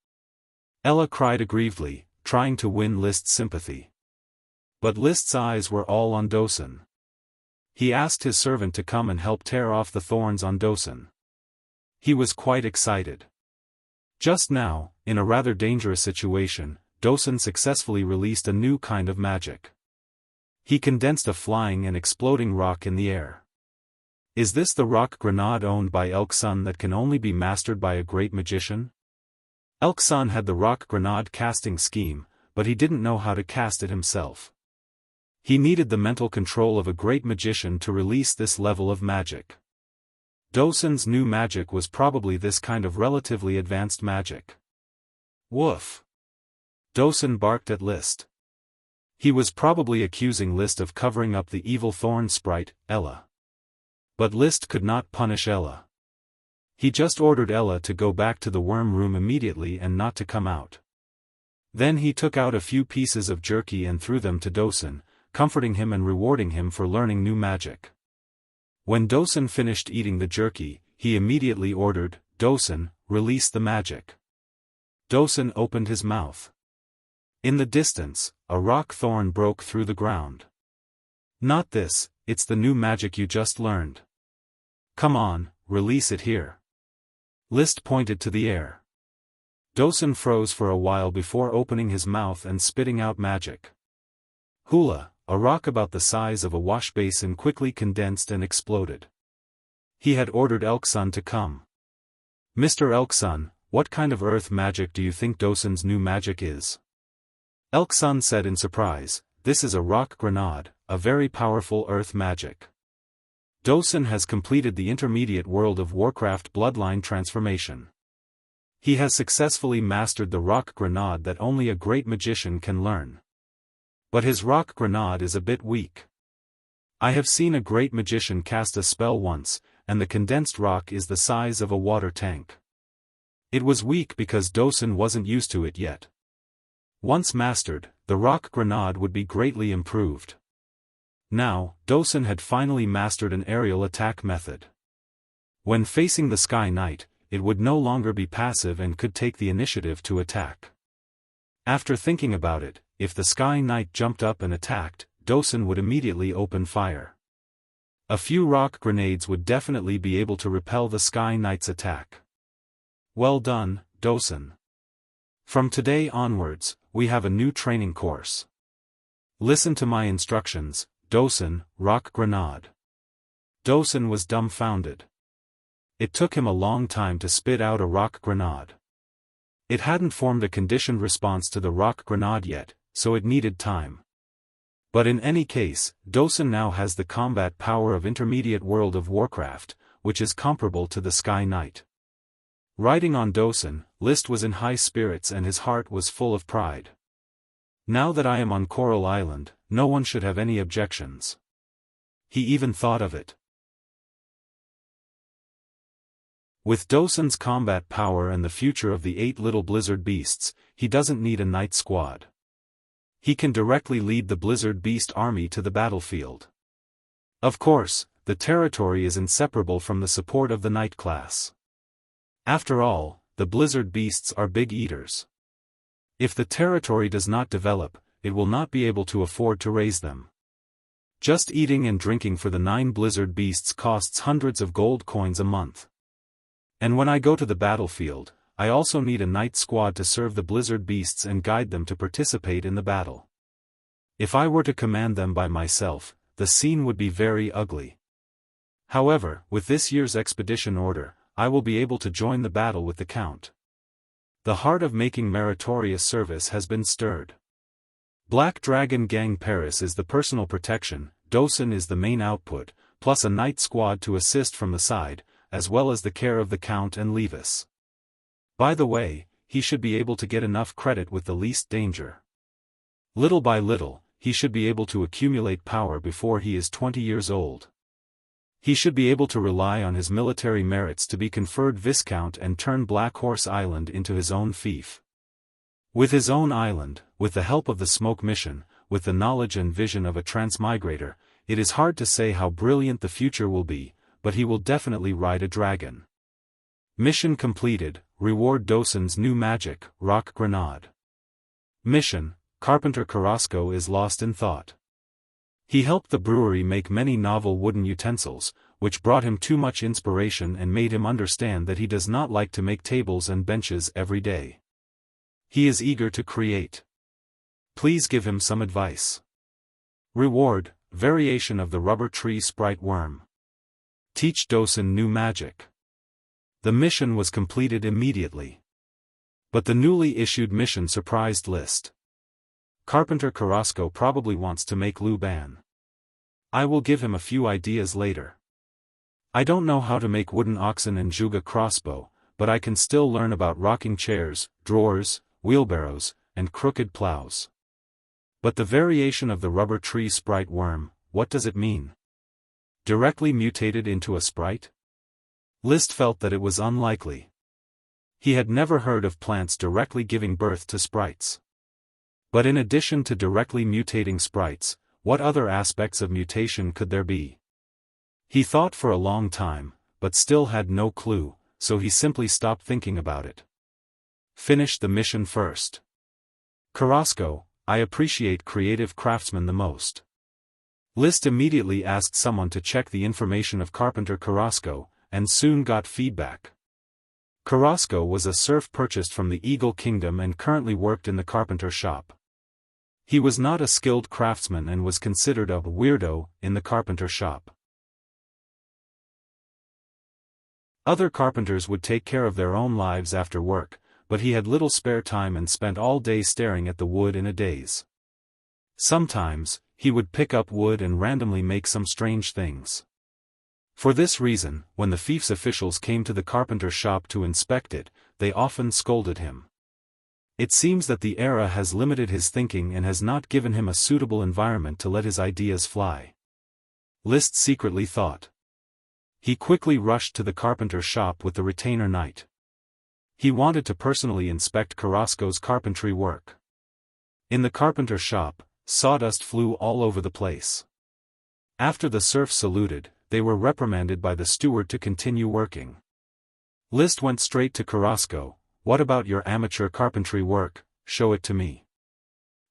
Ella cried aggrievedly, trying to win List's sympathy. But List's eyes were all on Dosun. He asked his servant to come and help tear off the thorns on Dosun. He was quite excited. Just now, in a rather dangerous situation, Dosun successfully released a new kind of magic. He condensed a flying and exploding rock in the air. Is this the rock grenade owned by Elksun that can only be mastered by a great magician? Elksun had the rock grenade casting scheme, but he didn't know how to cast it himself. He needed the mental control of a great magician to release this level of magic. Dosun's new magic was probably this kind of relatively advanced magic. Woof! Dosun barked at List. He was probably accusing List of covering up the evil thorn sprite, Ella. But List could not punish Ella. He just ordered Ella to go back to the worm room immediately and not to come out. Then he took out a few pieces of jerky and threw them to Dosun, comforting him and rewarding him for learning new magic. When Dosun finished eating the jerky, he immediately ordered, "Dosun, release the magic." Dosun opened his mouth. In the distance, a rock thorn broke through the ground. "Not this, it's the new magic you just learned. Come on, release it here." List pointed to the air. Dosun froze for a while before opening his mouth and spitting out magic. Hula, a rock about the size of a wash basin, quickly condensed and exploded. He had ordered Elksun to come. "Mr. Elksun, what kind of earth magic do you think Dosun's new magic is?" Elksun said in surprise, "This is a rock grenade, a very powerful earth magic. Dosun has completed the intermediate World of Warcraft bloodline transformation. He has successfully mastered the rock grenade that only a great magician can learn. But his rock grenade is a bit weak. I have seen a great magician cast a spell once, and the condensed rock is the size of a water tank. It was weak because Dosun wasn't used to it yet. Once mastered, the rock grenade would be greatly improved." Now, Dosun had finally mastered an aerial attack method. When facing the Sky Knight, it would no longer be passive and could take the initiative to attack. After thinking about it, if the Sky Knight jumped up and attacked, Dosun would immediately open fire. A few rock grenades would definitely be able to repel the Sky Knight's attack. Well done, Dosun. From today onwards, we have a new training course. Listen to my instructions, Dosun, rock grenade. Dosun was dumbfounded. It took him a long time to spit out a rock grenade. It hadn't formed a conditioned response to the rock grenade yet, so it needed time. But in any case, Dosun now has the combat power of intermediate World of Warcraft, which is comparable to the Sky Knight. Riding on Dosun, List was in high spirits and his heart was full of pride. Now that I am on Coral Island, no one should have any objections. He even thought of it. With Dosun's combat power and the future of the 8 little blizzard beasts, he doesn't need a knight squad. He can directly lead the blizzard beast army to the battlefield. Of course, the territory is inseparable from the support of the knight class. After all, the blizzard beasts are big eaters. If the territory does not develop, it will not be able to afford to raise them. Just eating and drinking for the 9 blizzard beasts costs hundreds of gold coins a month. And when I go to the battlefield, I also need a knight squad to serve the blizzard beasts and guide them to participate in the battle. If I were to command them by myself, the scene would be very ugly. However, with this year's expedition order, I will be able to join the battle with the Count. The heart of making meritorious service has been stirred. Black Dragon Gang Paris is the personal protection, Dosun is the main output, plus a knight squad to assist from the side, as well as the care of the Count and Levis. By the way, he should be able to get enough credit with the least danger. Little by little, he should be able to accumulate power before he is 20 years old. He should be able to rely on his military merits to be conferred Viscount and turn Black Horse Island into his own fief. With his own island, with the help of the smoke mission, with the knowledge and vision of a transmigrator, it is hard to say how brilliant the future will be, but he will definitely ride a dragon. Mission completed, reward Dosun's new magic, rock grenade. Mission, Carpenter Carrasco is lost in thought. He helped the brewery make many novel wooden utensils, which brought him too much inspiration and made him understand that he does not like to make tables and benches every day. He is eager to create. Please give him some advice. Reward, variation of the rubber tree sprite worm. Teach Dosun new magic. The mission was completed immediately. But the newly issued mission surprised List. Carpenter Carrasco probably wants to make Luban. I will give him a few ideas later. I don't know how to make wooden oxen and Juga crossbow, but I can still learn about rocking chairs, drawers, wheelbarrows, and crooked plows. But the variation of the rubber tree sprite worm, what does it mean? Directly mutated into a sprite? List felt that it was unlikely. He had never heard of plants directly giving birth to sprites. But in addition to directly mutating sprites, what other aspects of mutation could there be? He thought for a long time, but still had no clue, so he simply stopped thinking about it. Finish the mission first. Carrasco, I appreciate creative craftsmen the most. List immediately asked someone to check the information of Carpenter Carrasco, and soon got feedback. Carrasco was a serf purchased from the Eagle Kingdom and currently worked in the carpenter shop. He was not a skilled craftsman and was considered a weirdo in the carpenter shop. Other carpenters would take care of their own lives after work, but he had little spare time and spent all day staring at the wood in a daze. Sometimes, he would pick up wood and randomly make some strange things. For this reason, when the fief's officials came to the carpenter shop to inspect it, they often scolded him. It seems that the era has limited his thinking and has not given him a suitable environment to let his ideas fly. List secretly thought. He quickly rushed to the carpenter shop with the retainer knight. He wanted to personally inspect Carrasco's carpentry work. In the carpenter shop, sawdust flew all over the place. After the serfs saluted, they were reprimanded by the steward to continue working. List went straight to Carrasco. What about your amateur carpentry work? Show it to me.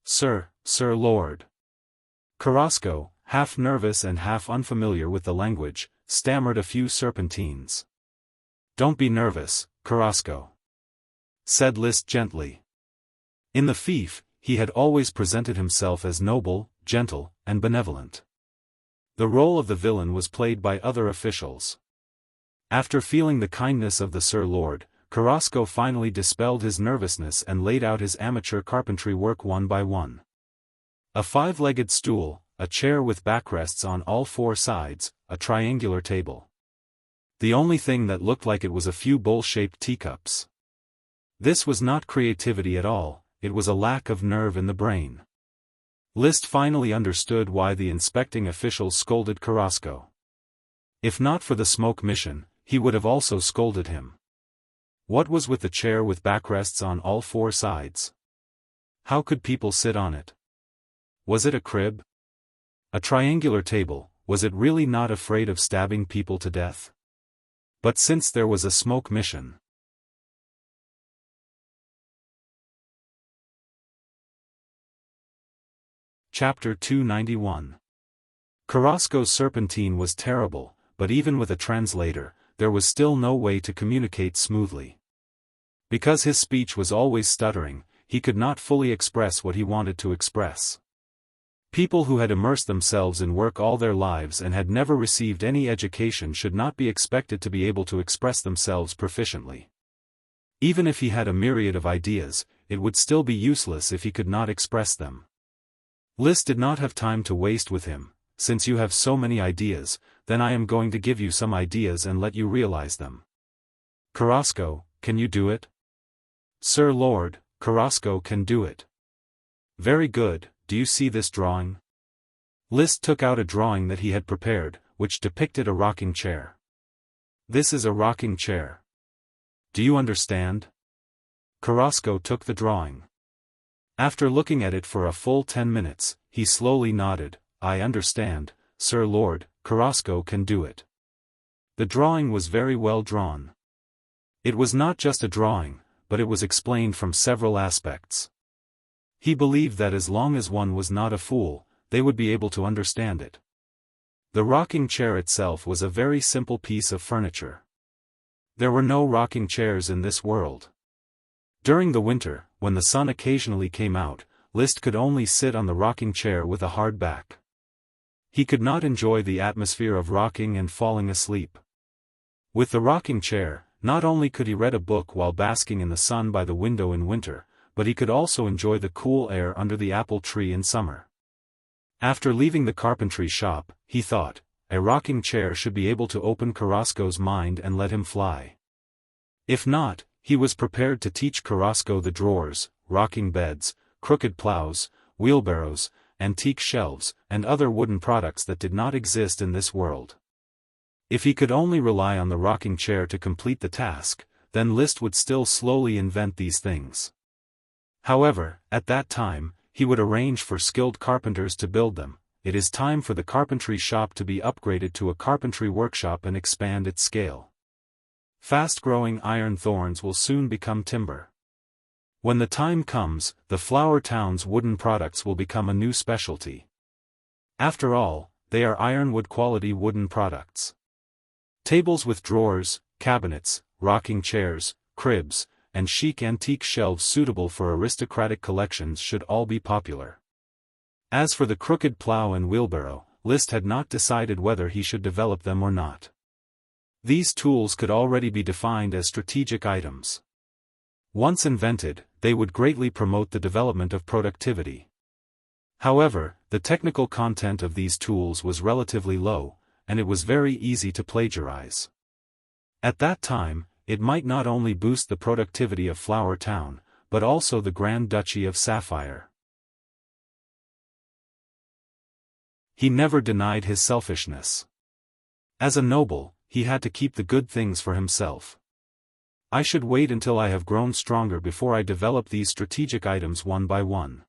Sir Lord. Carrasco, half nervous and half unfamiliar with the language, stammered a few serpentines. Don't be nervous, Carrasco, said List gently. In the fief, he had always presented himself as noble, gentle, and benevolent. The role of the villain was played by other officials. After feeling the kindness of the Sir Lord, Carrasco finally dispelled his nervousness and laid out his amateur carpentry work one by one. A 5-legged stool, a chair with backrests on all 4 sides, a triangular table. The only thing that looked like it was a few bowl-shaped teacups. This was not creativity at all, it was a lack of nerve in the brain. List finally understood why the inspecting officials scolded Carrasco. If not for the smoke mission, he would have also scolded him. What was with the chair with backrests on all 4 sides? How could people sit on it? Was it a crib? A triangular table, was it really not afraid of stabbing people to death? But since there was a smoke mission. Chapter 291. Carrasco's serpentine was terrible, but even with a translator, there was still no way to communicate smoothly. Because his speech was always stuttering, he could not fully express what he wanted to express. People who had immersed themselves in work all their lives and had never received any education should not be expected to be able to express themselves proficiently. Even if he had a myriad of ideas, it would still be useless if he could not express them. List did not have time to waste with him. Since you have so many ideas, then I am going to give you some ideas and let you realize them. Carrasco, can you do it? Sir Lord, Carrasco can do it. Very good, do you see this drawing? List took out a drawing that he had prepared, which depicted a rocking chair. This is a rocking chair. Do you understand? Carrasco took the drawing. After looking at it for a full 10 minutes, he slowly nodded. I understand, Sir Lord, Carrasco can do it. The drawing was very well drawn. It was not just a drawing, but it was explained from several aspects. He believed that as long as one was not a fool, they would be able to understand it. The rocking chair itself was a very simple piece of furniture. There were no rocking chairs in this world. During the winter, when the sun occasionally came out, Liszt could only sit on the rocking chair with a hard back. He could not enjoy the atmosphere of rocking and falling asleep. With the rocking chair, not only could he read a book while basking in the sun by the window in winter, but he could also enjoy the cool air under the apple tree in summer. After leaving the carpentry shop, he thought, a rocking chair should be able to open Carrasco's mind and let him fly. If not, he was prepared to teach Carrasco the drawers, rocking beds, crooked plows, wheelbarrows, antique shelves, and other wooden products that did not exist in this world. If he could only rely on the rocking chair to complete the task, then Liszt would still slowly invent these things. However, at that time, he would arrange for skilled carpenters to build them. It is time for the carpentry shop to be upgraded to a carpentry workshop and expand its scale. Fast-growing iron thorns will soon become timber. When the time comes, the Flower Town's wooden products will become a new specialty. After all, they are ironwood quality wooden products. Tables with drawers, cabinets, rocking chairs, cribs, and chic antique shelves suitable for aristocratic collections should all be popular. As for the crooked plow and wheelbarrow, Liszt had not decided whether he should develop them or not. These tools could already be defined as strategic items. Once invented, they would greatly promote the development of productivity. However, the technical content of these tools was relatively low, and it was very easy to plagiarize. At that time, it might not only boost the productivity of Flower Town, but also the Grand Duchy of Sapphire. He never denied his selfishness. As a noble, he had to keep the good things for himself. I should wait until I have grown stronger before I develop these strategic items one by one.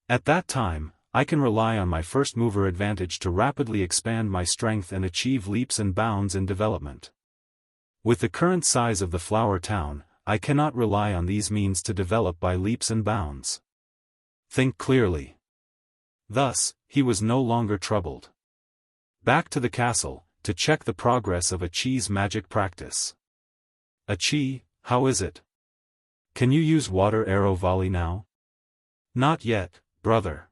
At that time, I can rely on my first-mover advantage to rapidly expand my strength and achieve leaps and bounds in development. With the current size of the Flower Town, I cannot rely on these means to develop by leaps and bounds. Think clearly. Thus, he was no longer troubled. Back to the castle, to check the progress of Achi's magic practice. Achi, how is it? Can you use water arrow volley now? Not yet, brother.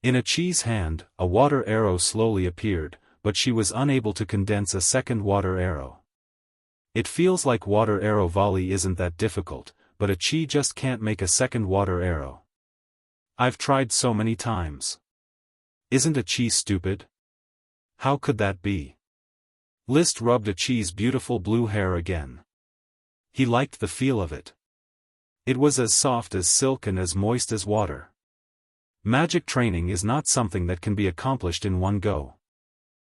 In Achi's hand, a water arrow slowly appeared, but she was unable to condense a second water arrow. It feels like water arrow volley isn't that difficult, but Achi just can't make a second water arrow. I've tried so many times. Isn't Achi stupid? How could that be? Liszt rubbed Achi's beautiful blue hair again. He liked the feel of it. It was as soft as silk and as moist as water. Magic training is not something that can be accomplished in one go.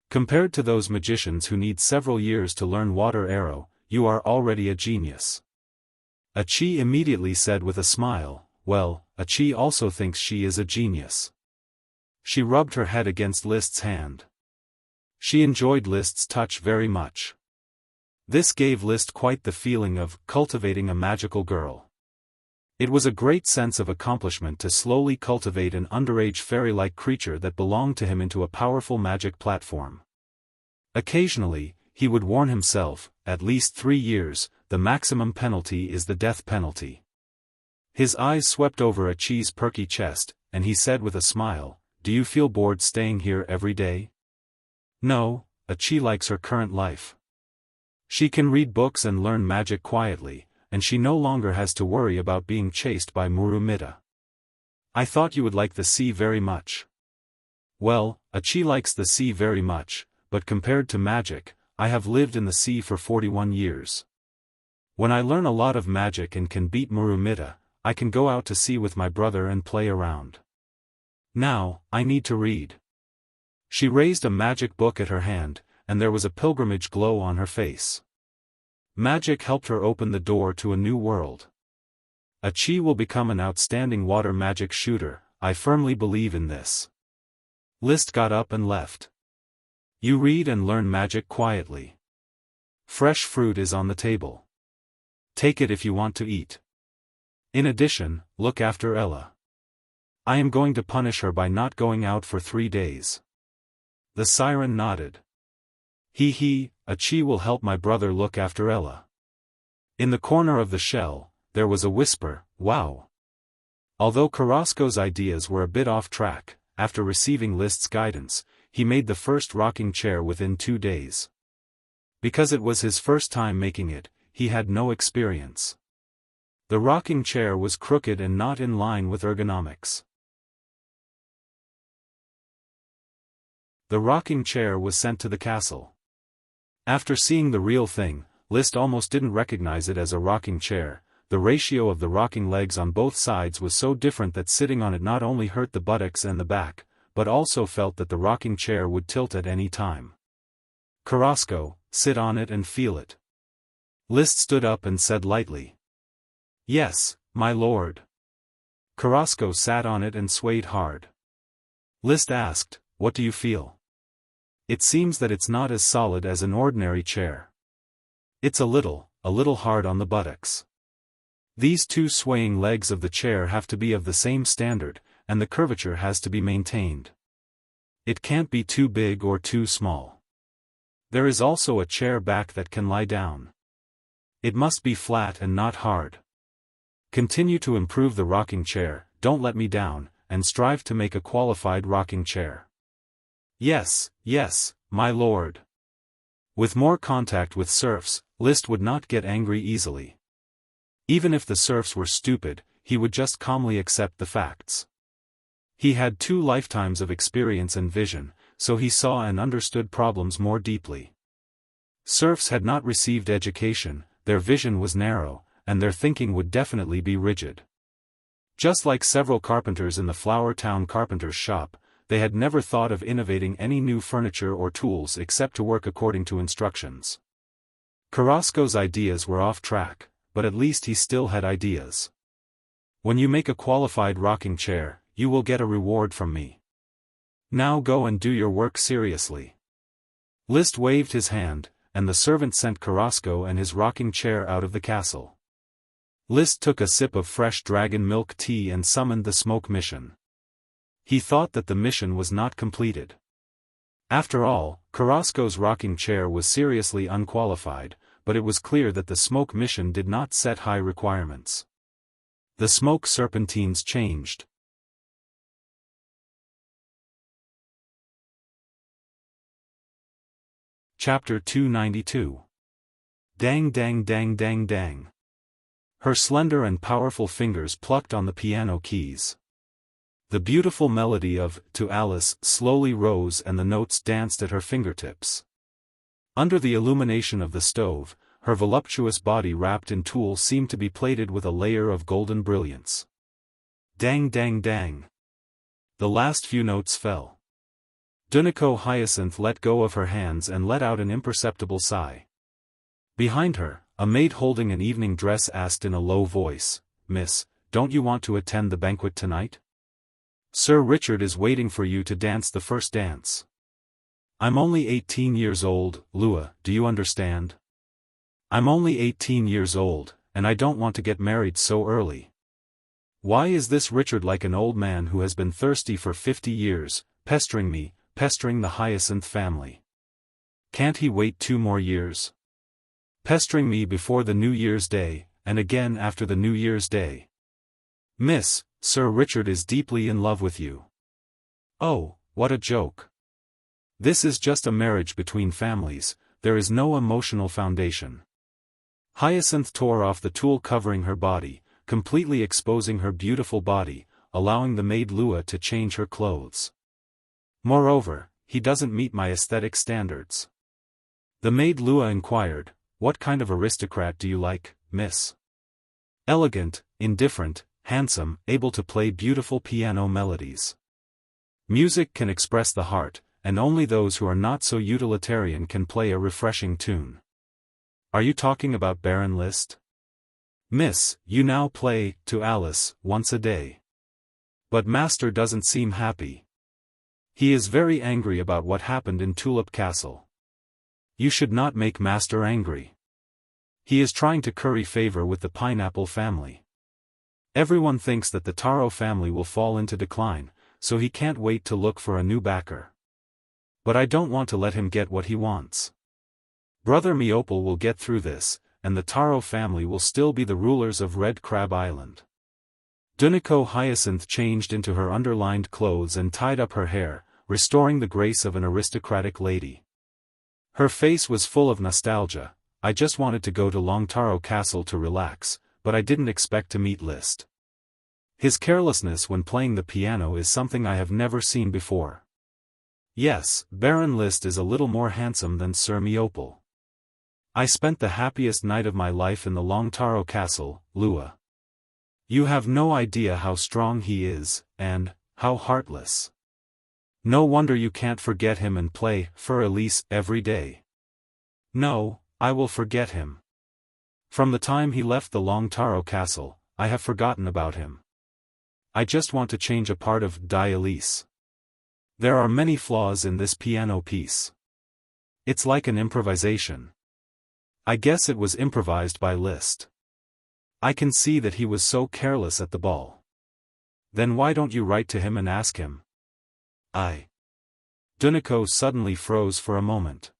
Compared to those magicians who need several years to learn water arrow, you are already a genius. Achi immediately said with a smile, well, Achi also thinks she is a genius. She rubbed her head against Liszt's hand. She enjoyed Liszt's touch very much. This gave Liszt quite the feeling of cultivating a magical girl. It was a great sense of accomplishment to slowly cultivate an underage fairy-like creature that belonged to him into a powerful magic platform. Occasionally, he would warn himself, at least 3 years, the maximum penalty is the death penalty. His eyes swept over Achi's perky chest, and he said with a smile, do you feel bored staying here every day? No, Achi likes her current life. She can read books and learn magic quietly, and she no longer has to worry about being chased by Murumita. I thought you would like the sea very much. Well, Achi likes the sea very much, but compared to magic, I have lived in the sea for 41 years. When I learn a lot of magic and can beat Murumita, I can go out to sea with my brother and play around. Now, I need to read. She raised a magic book at her hand, and there was a pilgrimage glow on her face. Magic helped her open the door to a new world. A Qi will become an outstanding water magic shooter, I firmly believe in this. List got up and left. You read and learn magic quietly. Fresh fruit is on the table. Take it if you want to eat. In addition, look after Ella. I am going to punish her by not going out for 3 days. The siren nodded. A Qi will help my brother look after Ella. In the corner of the shell, there was a whisper, wow. Although Carrasco's ideas were a bit off track, after receiving List's guidance, he made the first rocking chair within 2 days. Because it was his first time making it, he had no experience. The rocking chair was crooked and not in line with ergonomics. The rocking chair was sent to the castle. After seeing the real thing, List almost didn't recognize it as a rocking chair. The ratio of the rocking legs on both sides was so different that sitting on it not only hurt the buttocks and the back, but also felt that the rocking chair would tilt at any time. Carrasco, sit on it and feel it. List stood up and said lightly. Yes, my lord. Carrasco sat on it and swayed hard. List asked, what do you feel? It seems that it's not as solid as an ordinary chair. It's a little hard on the buttocks. These 2 swaying legs of the chair have to be of the same standard, and the curvature has to be maintained. It can't be too big or too small. There is also a chair back that can lie down. It must be flat and not hard. Continue to improve the rocking chair, don't let me down, and strive to make a qualified rocking chair. Yes, my lord. With more contact with serfs, List would not get angry easily. Even if the serfs were stupid, he would just calmly accept the facts. He had 2 lifetimes of experience and vision, so he saw and understood problems more deeply. Serfs had not received education, their vision was narrow, and their thinking would definitely be rigid. Just like several carpenters in the Flower Town carpenter's shop, they had never thought of innovating any new furniture or tools except to work according to instructions. Carrasco's ideas were off track, but at least he still had ideas. When you make a qualified rocking chair, you will get a reward from me. Now go and do your work seriously. List waved his hand, and the servant sent Carrasco and his rocking chair out of the castle. List took a sip of fresh dragon milk tea and summoned the smoke mission. He thought that the mission was not completed. After all, Carrasco's rocking chair was seriously unqualified, but it was clear that the smoke mission did not set high requirements. The smoke serpentines changed. Chapter 292. Dang dang dang dang dang. Her slender and powerful fingers plucked on the piano keys. The beautiful melody of "To Alice" slowly rose and the notes danced at her fingertips. Under the illumination of the stove, her voluptuous body wrapped in tulle seemed to be plated with a layer of golden brilliance. Dang dang dang. The last few notes fell. Dunico Hyacinth let go of her hands and let out an imperceptible sigh. Behind her, a maid holding an evening dress asked in a low voice, "Miss, don't you want to attend the banquet tonight? Sir Richard is waiting for you to dance the first dance." "I'm only 18 years old, Lua, do you understand? I'm only 18 years old, and I don't want to get married so early. Why is this Richard like an old man who has been thirsty for 50 years, pestering me, pestering the Hyacinth family? Can't he wait 2 more years? Pestering me before the New Year's Day, and again after the New Year's Day. Miss, Sir Richard is deeply in love with you." "Oh, what a joke. This is just a marriage between families, there is no emotional foundation." Hyacinth tore off the tulle covering her body, completely exposing her beautiful body, allowing the maid Lua to change her clothes. "Moreover, he doesn't meet my aesthetic standards." The maid Lua inquired, "What kind of aristocrat do you like, miss?" "Elegant, indifferent, handsome, able to play beautiful piano melodies." Music can express the heart, and only those who are not so utilitarian can play a refreshing tune. Are you talking about Baron Liszt? Miss, you now play, to Alice, once a day. But Master doesn't seem happy. He is very angry about what happened in Tulip Castle. You should not make Master angry. He is trying to curry favor with the Pineapple family. Everyone thinks that the Taro family will fall into decline, so he can't wait to look for a new backer. But I don't want to let him get what he wants. Brother Meopal will get through this, and the Taro family will still be the rulers of Red Crab Island. Duniko Hyacinth changed into her underlined clothes and tied up her hair, restoring the grace of an aristocratic lady. Her face was full of nostalgia. I just wanted to go to Longtaro Castle to relax, but I didn't expect to meet Liszt. His carelessness when playing the piano is something I have never seen before. Yes, Baron Liszt is a little more handsome than Sir Meopal. I spent the happiest night of my life in the Longtaro Castle, Lua. You have no idea how strong he is, and how heartless. No wonder you can't forget him and play for Elise every day. No, I will forget him. From the time he left the Longtaro Castle, I have forgotten about him. I just want to change a part of Die Elise. There are many flaws in this piano piece. It's like an improvisation. I guess it was improvised by Liszt. I can see that he was so careless at the ball. Then why don't you write to him and ask him? Duniko suddenly froze for a moment.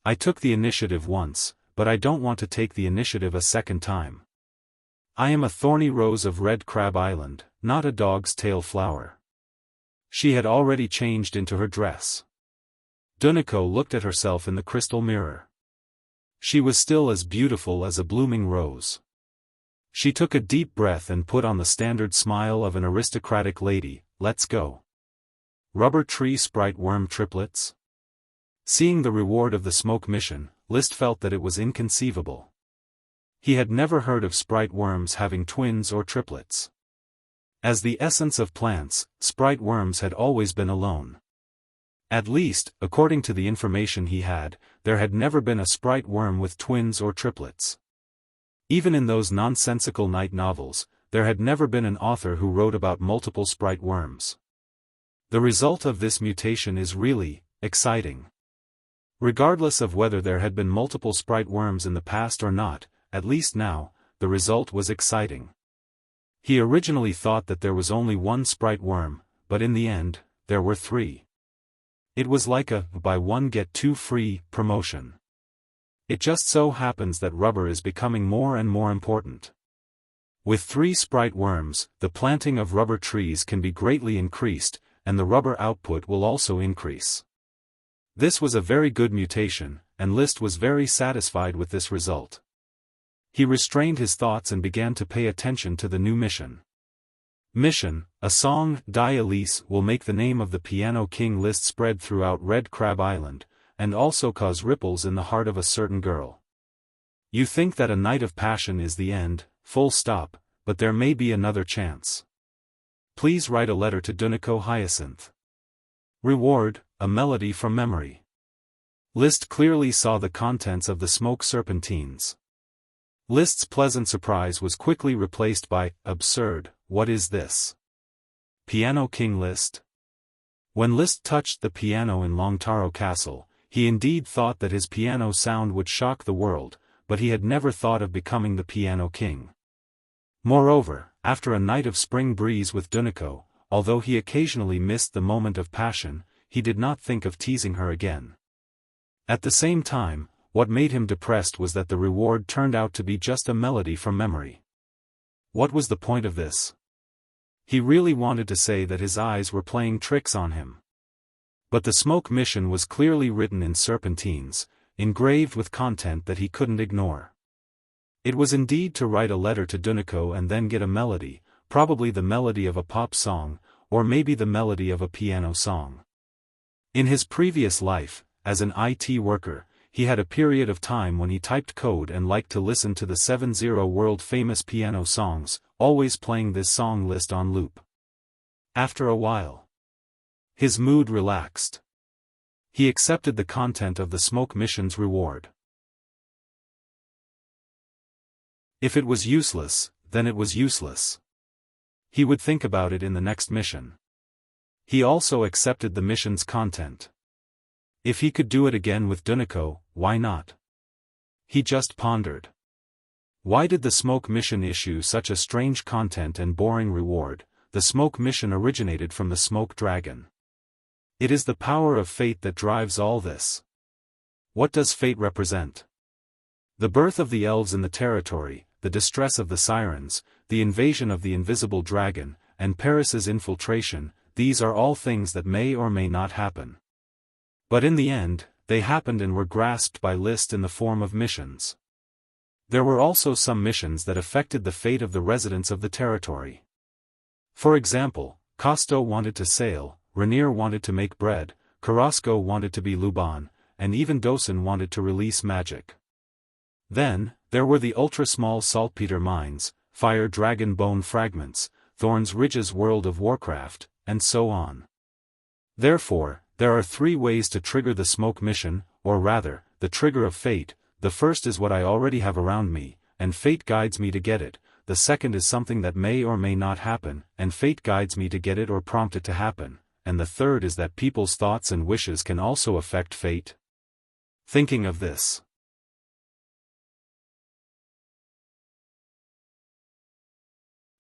I took the initiative once, but I don't want to take the initiative a second time. I am a thorny rose of Red Crab Island, not a dog's tail flower. She had already changed into her dress. Duniko looked at herself in the crystal mirror. She was still as beautiful as a blooming rose. She took a deep breath and put on the standard smile of an aristocratic lady. Let's go. Rubber tree sprite worm triplets? Seeing the reward of the smoke mission, Liszt felt that it was inconceivable. He had never heard of sprite worms having twins or triplets. As the essence of plants, sprite worms had always been alone. At least, according to the information he had, there had never been a sprite worm with twins or triplets. Even in those nonsensical night novels, there had never been an author who wrote about multiple sprite worms. The result of this mutation is really exciting. Regardless of whether there had been multiple sprite worms in the past or not, at least now, the result was exciting. He originally thought that there was only one sprite worm, but in the end, there were three. It was like a buy one get two free promotion. It just so happens that rubber is becoming more and more important. With 3 sprite worms, the planting of rubber trees can be greatly increased, and the rubber output will also increase. This was a very good mutation, and Liszt was very satisfied with this result. He restrained his thoughts and began to pay attention to the new mission. Mission, a song, Die Elise, will make the name of the Piano King Liszt spread throughout Red Crab Island, and also cause ripples in the heart of a certain girl. You think that a night of passion is the end, full stop, but there may be another chance. Please write a letter to Duniko Hyacinth. Reward, a melody from memory. Liszt clearly saw the contents of the smoke serpentines. Liszt's pleasant surprise was quickly replaced by, absurd, what is this? Piano King Liszt? When Liszt touched the piano in Longtaro Castle, he indeed thought that his piano sound would shock the world, but he had never thought of becoming the Piano King. Moreover, after a night of spring breeze with Duniko, although he occasionally missed the moment of passion, he did not think of teasing her again. At the same time, what made him depressed was that the reward turned out to be just a melody from memory. What was the point of this? He really wanted to say that his eyes were playing tricks on him. But the smoke mission was clearly written in serpentines, engraved with content that he couldn't ignore. It was indeed to write a letter to Duniko and then get a melody, probably the melody of a pop song, or maybe the melody of a piano song. In his previous life, as an IT worker, he had a period of time when he typed code and liked to listen to the 70 world-famous piano songs, always playing this song list on loop. After a while, his mood relaxed. He accepted the content of the smoke mission's reward. If it was useless, then it was useless. He would think about it in the next mission. He also accepted the mission's content. If he could do it again with Duniko, why not? He just pondered. Why did the smoke mission issue such a strange content and boring reward? The smoke mission originated from the smoke dragon. It is the power of fate that drives all this. What does fate represent? The birth of the elves in the territory, the distress of the sirens, the invasion of the invisible dragon, and Paris's infiltration, these are all things that may or may not happen. But in the end, they happened and were grasped by List in the form of missions. There were also some missions that affected the fate of the residents of the territory. For example, Costo wanted to sail, Rainier wanted to make bread, Carrasco wanted to be Luban, and even Dosen wanted to release magic. Then, there were the ultra-small saltpeter mines, Fire Dragon Bone Fragments, Thorns Ridge's World of Warcraft, and so on. Therefore, there are 3 ways to trigger the smoke mission, or rather, the trigger of fate. The first is what I already have around me, and fate guides me to get it. The second is something that may or may not happen, and fate guides me to get it or prompt it to happen. And the third is that people's thoughts and wishes can also affect fate. Thinking of this.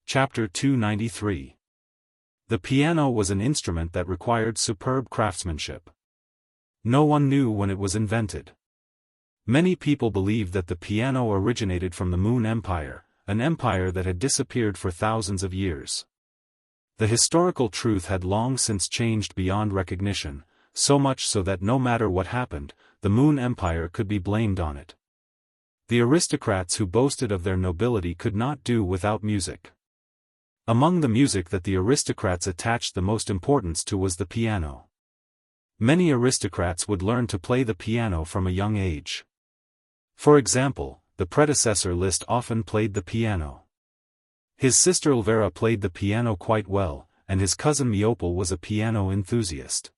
Chapter 293. The piano was an instrument that required superb craftsmanship. No one knew when it was invented. Many people believed that the piano originated from the Moon Empire, an empire that had disappeared for thousands of years. The historical truth had long since changed beyond recognition, so much so that no matter what happened, the Moon Empire could be blamed on it. The aristocrats who boasted of their nobility could not do without music. Among the music that the aristocrats attached the most importance to was the piano. Many aristocrats would learn to play the piano from a young age. For example, the predecessor List often played the piano. His sister Elvira played the piano quite well, and his cousin Miopol was a piano enthusiast.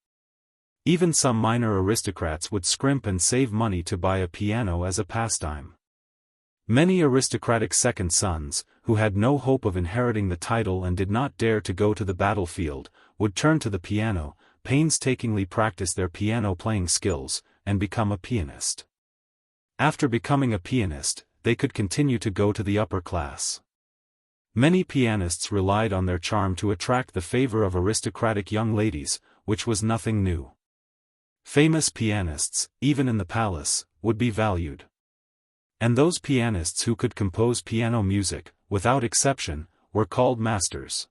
Even some minor aristocrats would scrimp and save money to buy a piano as a pastime. Many aristocratic second sons, who had no hope of inheriting the title and did not dare to go to the battlefield, would turn to the piano, painstakingly practice their piano-playing skills, and become a pianist. After becoming a pianist, they could continue to go to the upper class. Many pianists relied on their charm to attract the favor of aristocratic young ladies, which was nothing new. Famous pianists, even in the palace, would be valued. And those pianists who could compose piano music, without exception, were called masters.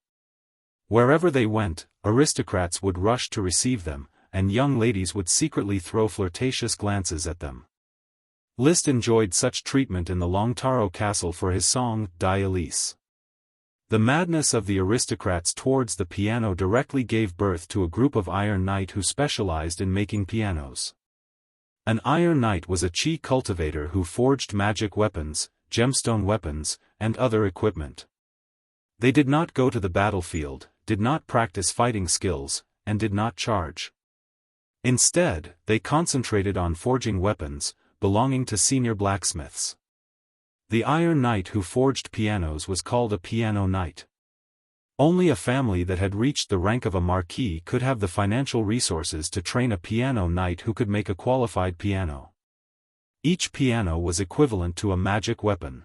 Wherever they went, aristocrats would rush to receive them, and young ladies would secretly throw flirtatious glances at them. Liszt enjoyed such treatment in the Longtaro castle for his song, Die Elise. The madness of the aristocrats towards the piano directly gave birth to a group of Iron Knight who specialized in making pianos. An Iron Knight was a chi cultivator who forged magic weapons, gemstone weapons, and other equipment. They did not go to the battlefield, did not practice fighting skills, and did not charge. Instead, they concentrated on forging weapons, belonging to senior blacksmiths. The Iron Knight who forged pianos was called a piano knight. Only a family that had reached the rank of a marquis could have the financial resources to train a piano knight who could make a qualified piano. Each piano was equivalent to a magic weapon.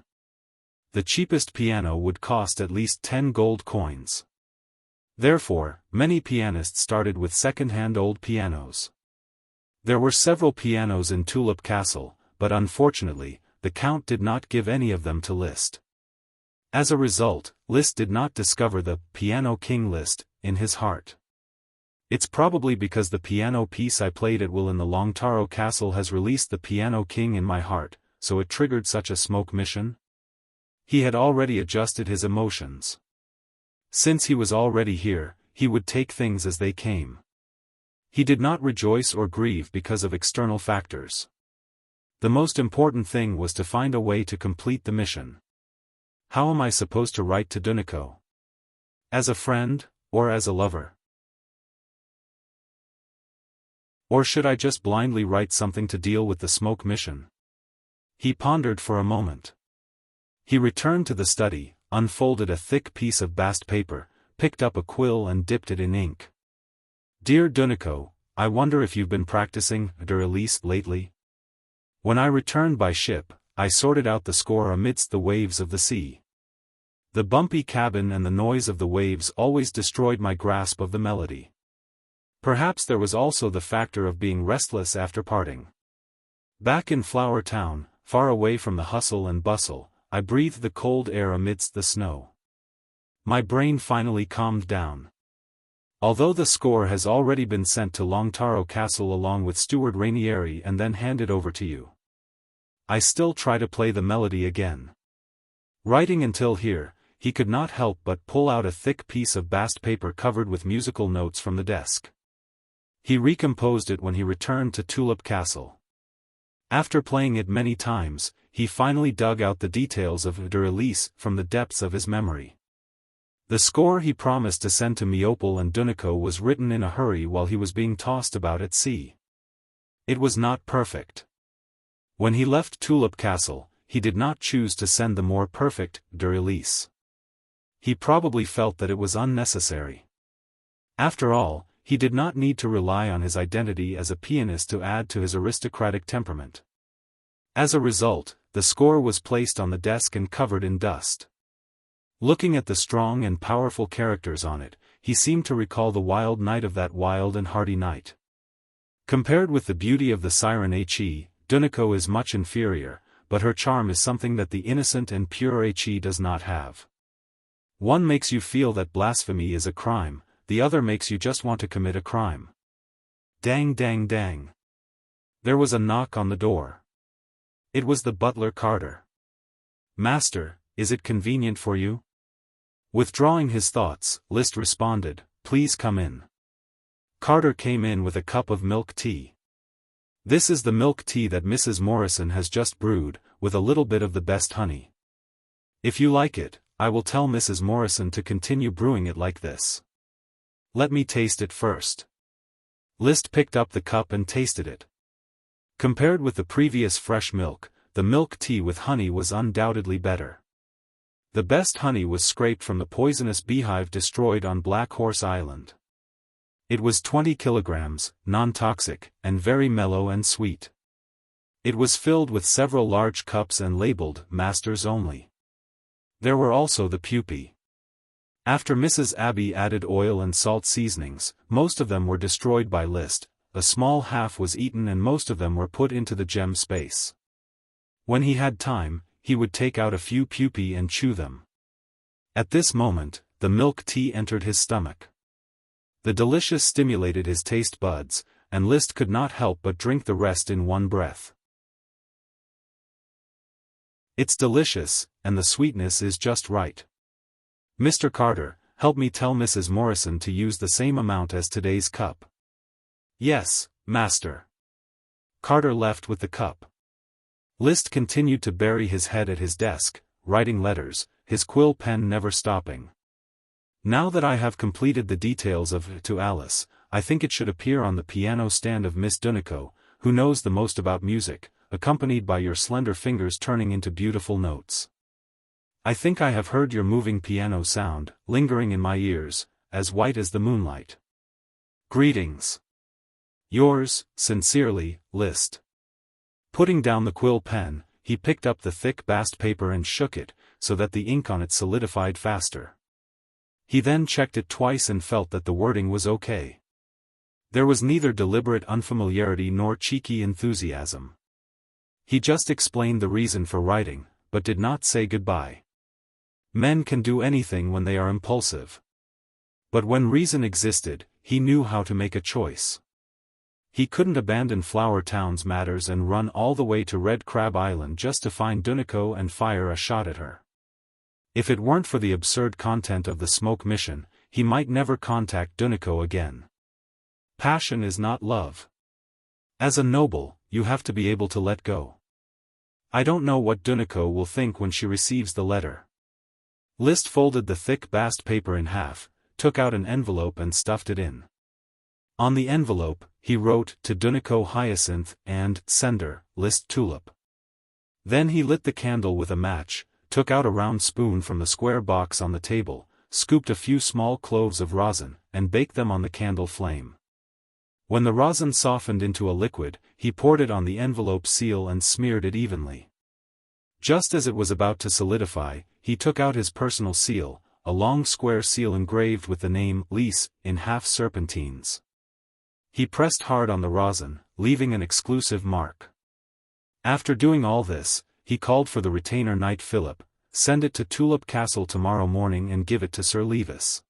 The cheapest piano would cost at least 10 gold coins. Therefore, many pianists started with second-hand old pianos. There were several pianos in Tulip Castle, but unfortunately, the Count did not give any of them to Liszt. As a result, Liszt did not discover the Piano King Liszt in his heart. It's probably because the piano piece I played at will in the Longtaro Castle has released the Piano King in my heart, so it triggered such a smoke mission? He had already adjusted his emotions. Since he was already here, he would take things as they came. He did not rejoice or grieve because of external factors. The most important thing was to find a way to complete the mission. How am I supposed to write to Duniko? As a friend, or as a lover? Or should I just blindly write something to deal with the smoke mission? He pondered for a moment. He returned to the study, unfolded a thick piece of bast paper, picked up a quill and dipped it in ink. Dear Duniko, I wonder if you've been practicing Release lately? When I returned by ship, I sorted out the score amidst the waves of the sea. The bumpy cabin and the noise of the waves always destroyed my grasp of the melody. Perhaps there was also the factor of being restless after parting. Back in Flower Town, far away from the hustle and bustle, I breathed the cold air amidst the snow. My brain finally calmed down. Although the score has already been sent to Longtaro Castle along with Steward Rainieri and then handed over to you, I still try to play the melody again. Writing until here, he could not help but pull out a thick piece of bast paper covered with musical notes from the desk. He recomposed it when he returned to Tulip Castle. After playing it many times, he finally dug out the details of the release from the depths of his memory. The score he promised to send to Miopal and Duniko was written in a hurry while he was being tossed about at sea. It was not perfect. When he left Tulip Castle, he did not choose to send the more perfect release. He probably felt that it was unnecessary. After all, he did not need to rely on his identity as a pianist to add to his aristocratic temperament. As a result, the score was placed on the desk and covered in dust. Looking at the strong and powerful characters on it, he seemed to recall the wild night of that wild and hardy night. Compared with the beauty of the siren He, Duniko is much inferior, but her charm is something that the innocent and pure He does not have. One makes you feel that blasphemy is a crime, the other makes you just want to commit a crime. Dang dang dang. There was a knock on the door. It was the butler Carter. Master, is it convenient for you? Withdrawing his thoughts, Liszt responded, please come in. Carter came in with a cup of milk tea. This is the milk tea that Mrs. Morrison has just brewed, with a little bit of the best honey. If you like it, I will tell Mrs. Morrison to continue brewing it like this. Let me taste it first. Liszt picked up the cup and tasted it. Compared with the previous fresh milk, the milk tea with honey was undoubtedly better. The best honey was scraped from the poisonous beehive destroyed on Black Horse Island. It was 20 kilograms, non-toxic, and very mellow and sweet. It was filled with several large cups and labeled, Masters Only. There were also the pupae. After Mrs. Abbey added oil and salt seasonings, most of them were destroyed by Liszt, a small half was eaten and most of them were put into the gem space. When he had time, he would take out a few pupae and chew them. At this moment, the milk tea entered his stomach. The delicious stimulated his taste buds, and Liszt could not help but drink the rest in one breath. It's delicious, and the sweetness is just right. Mr. Carter, help me tell Mrs. Morrison to use the same amount as today's cup. Yes, master. Carter left with the cup. Liszt continued to bury his head at his desk, writing letters, his quill pen never stopping. Now that I have completed the details of To Alice, I think it should appear on the piano stand of Miss Duniko, who knows the most about music, accompanied by your slender fingers turning into beautiful notes. I think I have heard your moving piano sound, lingering in my ears, as white as the moonlight. Greetings. Yours, sincerely, Liszt. Putting down the quill pen, he picked up the thick bast paper and shook it, so that the ink on it solidified faster. He then checked it twice and felt that the wording was okay. There was neither deliberate unfamiliarity nor cheeky enthusiasm. He just explained the reason for writing, but did not say goodbye. Men can do anything when they are impulsive. But when reason existed, he knew how to make a choice. He couldn't abandon Flower Town's matters and run all the way to Red Crab Island just to find Duniko and fire a shot at her. If it weren't for the absurd content of the smoke mission, he might never contact Duniko again. Passion is not love. As a noble, you have to be able to let go. I don't know what Duniko will think when she receives the letter. Liszt folded the thick bast paper in half, took out an envelope and stuffed it in. On the envelope, he wrote, "To Duniko Hyacinth," and "Sender, List Tulip." Then he lit the candle with a match, took out a round spoon from the square box on the table, scooped a few small cloves of rosin, and baked them on the candle flame. When the rosin softened into a liquid, he poured it on the envelope seal and smeared it evenly. Just as it was about to solidify, he took out his personal seal, a long square seal engraved with the name Lise in half serpentines. He pressed hard on the rosin, leaving an exclusive mark. After doing all this, he called for the retainer knight Philip, "Send it to Tulip Castle tomorrow morning and give it to Sir Levis.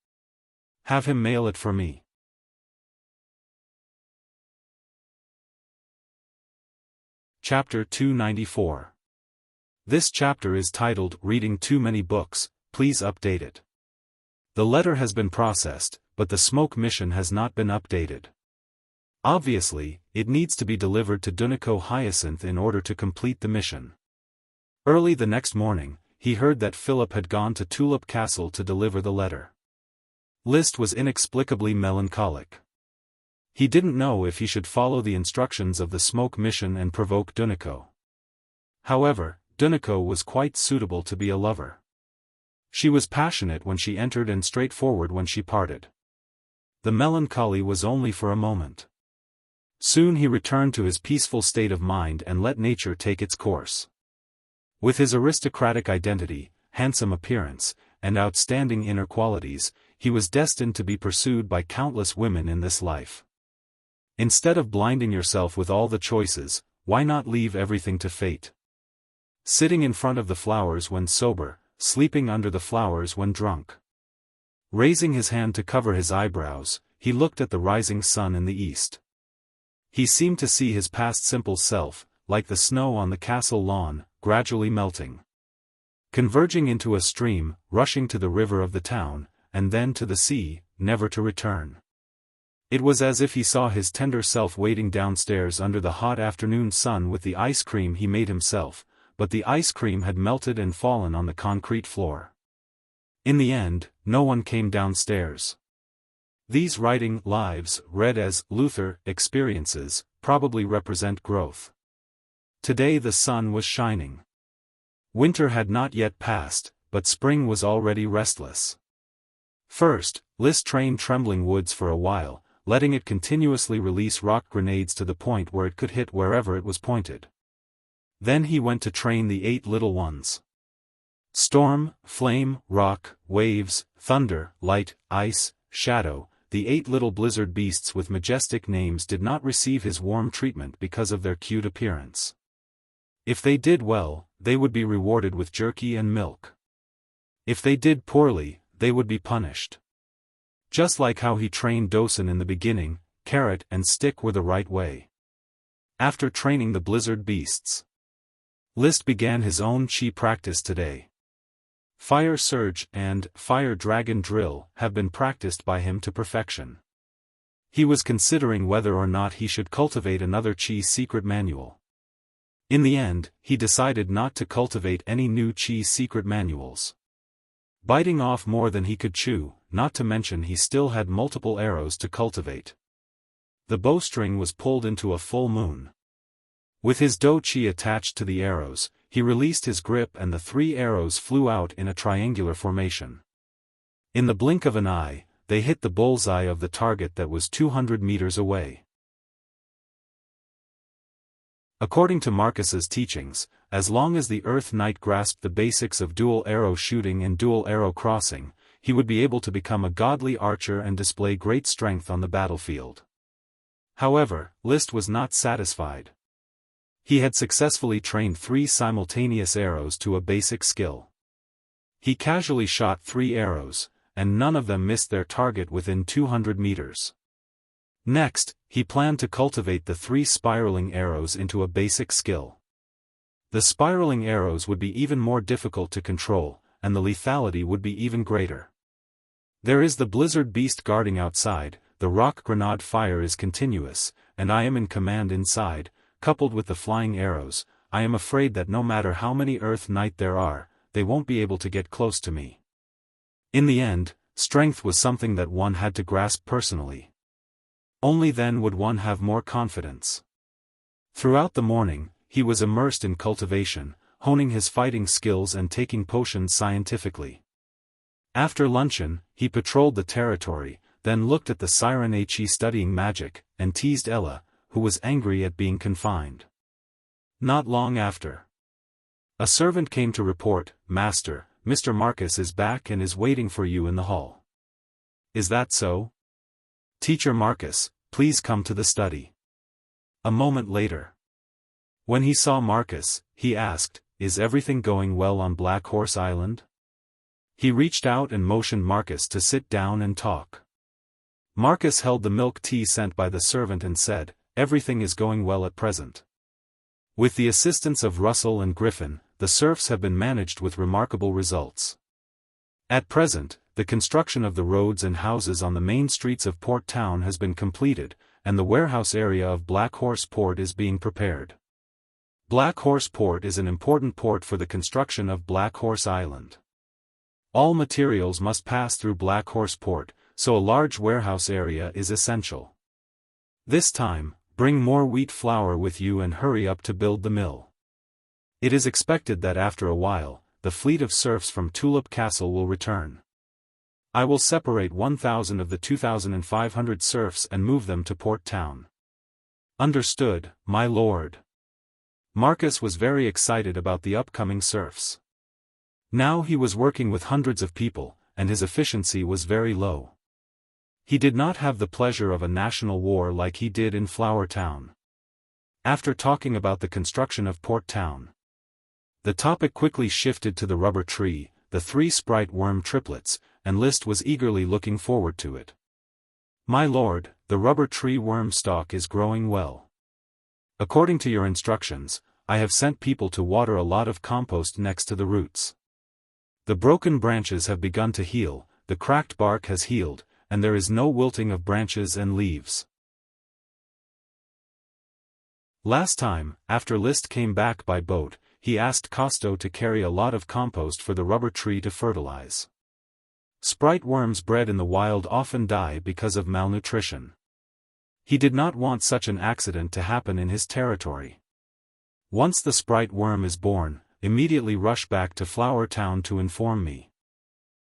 Have him mail it for me." Chapter 294. This chapter is titled "Reading Too Many Books, Please Update It." The letter has been processed, but the smoke mission has not been updated. Obviously, it needs to be delivered to Duniko Hyacinth in order to complete the mission. Early the next morning, he heard that Philip had gone to Tulip Castle to deliver the letter. List was inexplicably melancholic. He didn't know if he should follow the instructions of the smoke mission and provoke Duniko. However, Duniko was quite suitable to be a lover. She was passionate when she entered and straightforward when she parted. The melancholy was only for a moment. Soon he returned to his peaceful state of mind and let nature take its course. With his aristocratic identity, handsome appearance, and outstanding inner qualities, he was destined to be pursued by countless women in this life. Instead of blinding yourself with all the choices, why not leave everything to fate? Sitting in front of the flowers when sober, sleeping under the flowers when drunk. Raising his hand to cover his eyebrows, he looked at the rising sun in the east. He seemed to see his past simple self, like the snow on the castle lawn, gradually melting. Converging into a stream, rushing to the river of the town, and then to the sea, never to return. It was as if he saw his tender self waiting downstairs under the hot afternoon sun with the ice cream he made himself, but the ice cream had melted and fallen on the concrete floor. In the end, no one came downstairs. These writing lives, read as Luther experiences, probably represent growth. Today the sun was shining. Winter had not yet passed, but spring was already restless. First, List trained Trembling Woods for a while, letting it continuously release rock grenades to the point where it could hit wherever it was pointed. Then he went to train the 8 little ones. Storm, flame, rock, waves, thunder, light, ice, shadow, the 8 little blizzard beasts with majestic names did not receive his warm treatment because of their cute appearance. If they did well, they would be rewarded with jerky and milk. If they did poorly, they would be punished. Just like how he trained Dosen in the beginning, carrot and stick were the right way. After training the blizzard beasts, List began his own chi practice today. Fire Surge and Fire Dragon Drill have been practiced by him to perfection. He was considering whether or not he should cultivate another chi secret manual. In the end, he decided not to cultivate any new chi secret manuals. Biting off more than he could chew, not to mention he still had multiple arrows to cultivate. The bowstring was pulled into a full moon. With his do chi attached to the arrows, he released his grip and the 3 arrows flew out in a triangular formation. In the blink of an eye, they hit the bullseye of the target that was 200 meters away. According to Marcus's teachings, as long as the Earth Knight grasped the basics of dual arrow shooting and dual arrow crossing, he would be able to become a godly archer and display great strength on the battlefield. However, List was not satisfied. He had successfully trained 3 simultaneous arrows to a basic skill. He casually shot 3 arrows, and none of them missed their target within 200 meters. Next, he planned to cultivate the 3 spiraling arrows into a basic skill. The spiraling arrows would be even more difficult to control, and the lethality would be even greater. There is the blizzard beast guarding outside, the rock grenade fire is continuous, and I am in command inside. Coupled with the flying arrows, I am afraid that no matter how many Earth Knight there are, they won't be able to get close to me. In the end, strength was something that one had to grasp personally. Only then would one have more confidence. Throughout the morning, he was immersed in cultivation, honing his fighting skills and taking potions scientifically. After luncheon, he patrolled the territory, then looked at the Siren He studying magic, and teased Ella, who was angry at being confined. Not long after, a servant came to report, "Master, Mr. Marcus is back and is waiting for you in the hall." "Is that so? Teacher Marcus, please come to the study." A moment later, when he saw Marcus, he asked, "Is everything going well on Black Horse Island?" He reached out and motioned Marcus to sit down and talk. Marcus held the milk tea sent by the servant and said, "Everything is going well at present. With the assistance of Russell and Griffin, the serfs have been managed with remarkable results. At present, the construction of the roads and houses on the main streets of Port Town has been completed, and the warehouse area of Black Horse Port is being prepared. Black Horse Port is an important port for the construction of Black Horse Island. All materials must pass through Black Horse Port, so a large warehouse area is essential. This time, bring more wheat flour with you and hurry up to build the mill. It is expected that after a while, the fleet of serfs from Tulip Castle will return. I will separate 1,000 of the 2,500 serfs and move them to Port Town." "Understood, my lord." Marcus was very excited about the upcoming serfs. Now he was working with hundreds of people, and his efficiency was very low. He did not have the pleasure of a national war like he did in Flower Town. After talking about the construction of Port Town, the topic quickly shifted to the rubber tree, the 3 sprite worm triplets, and List was eagerly looking forward to it. "My lord, the rubber tree worm stock is growing well. According to your instructions, I have sent people to water a lot of compost next to the roots. The broken branches have begun to heal, the cracked bark has healed, and there is no wilting of branches and leaves." Last time, after List came back by boat, he asked Costo to carry a lot of compost for the rubber tree to fertilize. Sprite worms bred in the wild often die because of malnutrition. He did not want such an accident to happen in his territory. "Once the sprite worm is born, immediately rush back to Flower Town to inform me."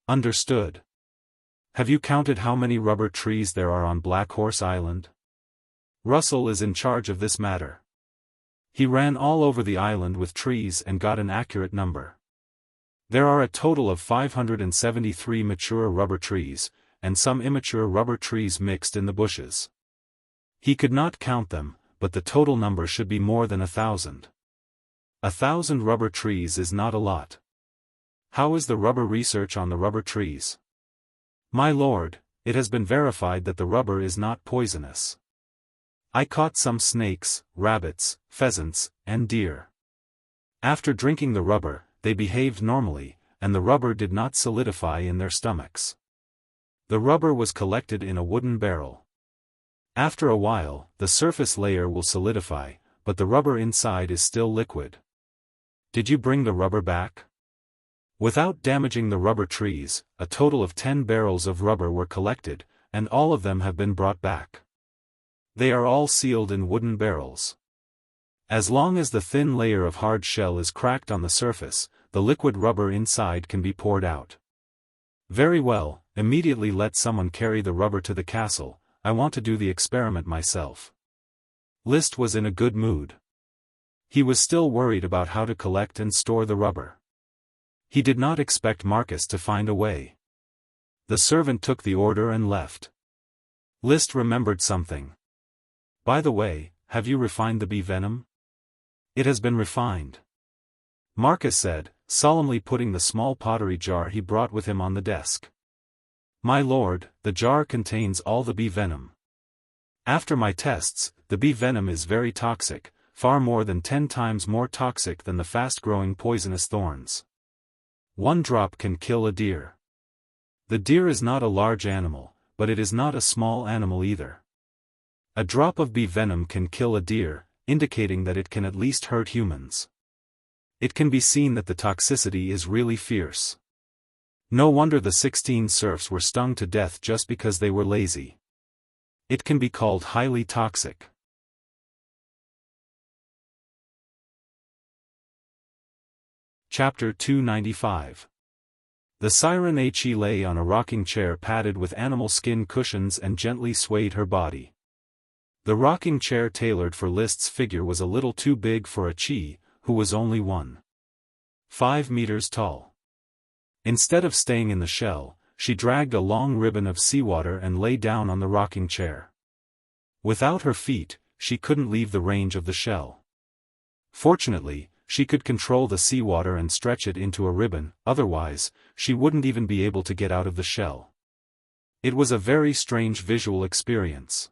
"Understood." "Have you counted how many rubber trees there are on Black Horse Island?" "Russell is in charge of this matter. He ran all over the island with trees and got an accurate number. There are a total of 573 mature rubber trees, and some immature rubber trees mixed in the bushes. He could not count them, but the total number should be more than 1,000. 1,000 rubber trees is not a lot. How is the rubber research on the rubber trees?" "My lord, it has been verified that the rubber is not poisonous. I caught some snakes, rabbits, pheasants, and deer. After drinking the rubber, they behaved normally, and the rubber did not solidify in their stomachs. The rubber was collected in a wooden barrel. After a while, the surface layer will solidify, but the rubber inside is still liquid." "Did you bring the rubber back?" Without damaging the rubber trees, a total of 10 barrels of rubber were collected, and all of them have been brought back. They are all sealed in wooden barrels. As long as the thin layer of hard shell is cracked on the surface, the liquid rubber inside can be poured out. "Very well, immediately let someone carry the rubber to the castle, I want to do the experiment myself." List was in a good mood. He was still worried about how to collect and store the rubber. He did not expect Marcus to find a way. The servant took the order and left. List remembered something. "By the way, have you refined the bee venom?" "It has been refined," Marcus said, solemnly putting the small pottery jar he brought with him on the desk. "My lord, the jar contains all the bee venom. After my tests, the bee venom is very toxic, far more than 10 times more toxic than the fast-growing poisonous thorns. 1 drop can kill a deer. The deer is not a large animal, but it is not a small animal either. A drop of bee venom can kill a deer, indicating that it can at least hurt humans. It can be seen that the toxicity is really fierce. No wonder the 16 serfs were stung to death just because they were lazy. It can be called highly toxic. Chapter 295. The siren He lay on a rocking chair padded with animal skin cushions and gently swayed her body. The rocking chair tailored for List's figure was a little too big for He, who was only 1.5 meters tall. Instead of staying in the shell, she dragged a long ribbon of seawater and lay down on the rocking chair. Without her feet, she couldn't leave the range of the shell. Fortunately, she could control the seawater and stretch it into a ribbon, otherwise, she wouldn't even be able to get out of the shell. It was a very strange visual experience.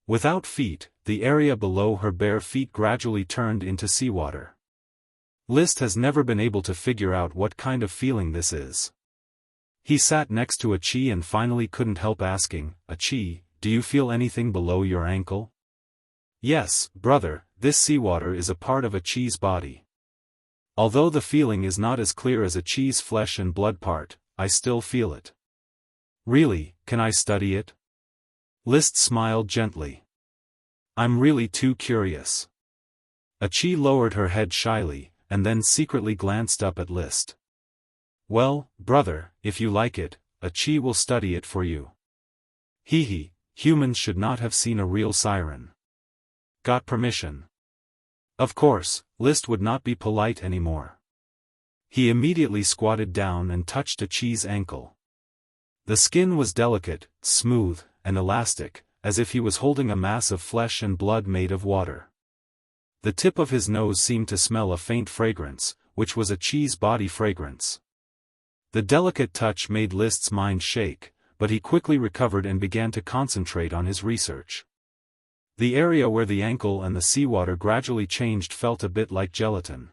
Without feet, the area below her bare feet gradually turned into seawater. List has never been able to figure out what kind of feeling this is. He sat next to He and finally couldn't help asking, He, do you feel anything below your ankle? Yes, brother, this seawater is a part of He's body. Although the feeling is not as clear as He's flesh and blood part, I still feel it. Really, can I study it? List smiled gently. I'm really too curious. He lowered her head shyly, and then secretly glanced up at List. Well, brother, if you like it, He will study it for you. Hee, humans should not have seen a real siren. Got permission. Of course, List would not be polite anymore. He immediately squatted down and touched He's ankle. The skin was delicate, smooth, and elastic, as if he was holding a mass of flesh and blood made of water. The tip of his nose seemed to smell a faint fragrance, which was He's body fragrance. The delicate touch made List's mind shake, but he quickly recovered and began to concentrate on his research. The area where the ankle and the seawater gradually changed felt a bit like gelatin.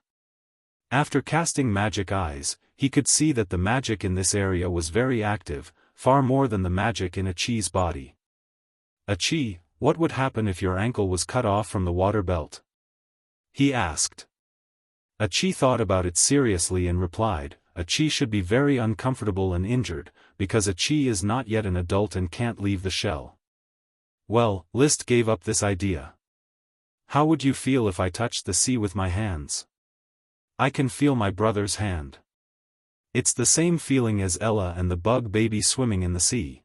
After casting magic eyes, he could see that the magic in this area was very active, far more than the magic in He's body. He, what would happen if your ankle was cut off from the water belt? He asked. He thought about it seriously and replied, He should be very uncomfortable and injured, because He is not yet an adult and can't leave the shell. Well, List gave up this idea. How would you feel if I touched the sea with my hands? I can feel my brother's hand. It's the same feeling as Ella and the bug baby swimming in the sea.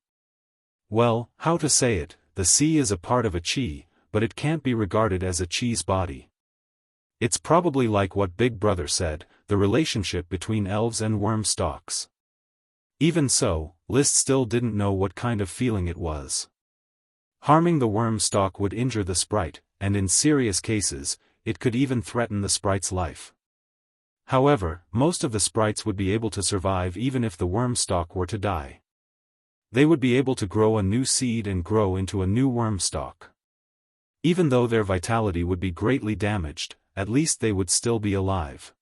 Well, how to say it, the sea is a part of He, but it can't be regarded as He's body. It's probably like what Big Brother said, the relationship between elves and worm stalks. Even so, List still didn't know what kind of feeling it was. Harming the worm stalk would injure the sprite, and in serious cases, it could even threaten the sprite's life. However, most of the sprites would be able to survive even if the worm stalk were to die. They would be able to grow a new seed and grow into a new worm stalk. Even though their vitality would be greatly damaged, at least they would still be alive.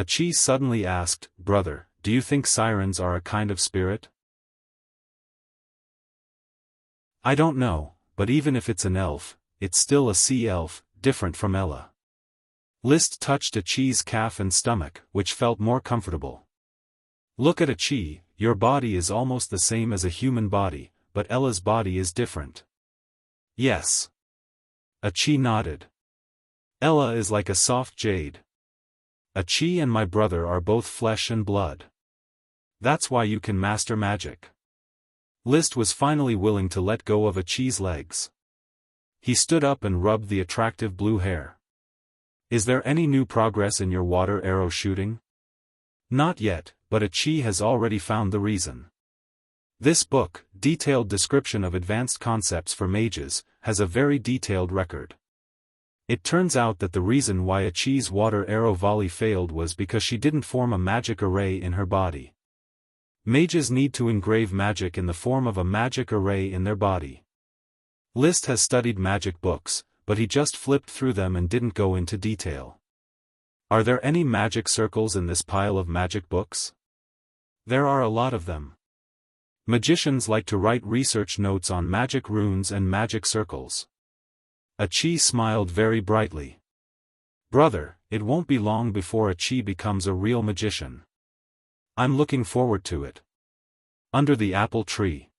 He suddenly asked, Brother, do you think sirens are a kind of spirit? I don't know, but even if it's an elf, it's still a sea elf, different from Ella. List touched He's calf and stomach, which felt more comfortable. Look at He, your body is almost the same as a human body, but Ella's body is different. Yes. He nodded. Ella is like a soft jade. He and my brother are both flesh and blood. That's why you can master magic. List was finally willing to let go of He's legs. He stood up and rubbed the attractive blue hair. Is there any new progress in your water arrow shooting? Not yet, but He has already found the reason. This book, Detailed Description of Advanced Concepts for Mages, has a very detailed record. It turns out that the reason why He's water arrow volley failed was because she didn't form a magic array in her body. Mages need to engrave magic in the form of a magic array in their body. List has studied magic books, but he just flipped through them and didn't go into detail. Are there any magic circles in this pile of magic books? There are a lot of them. Magicians like to write research notes on magic runes and magic circles. He smiled very brightly. Brother, it won't be long before He becomes a real magician. I'm looking forward to it. Under the apple tree.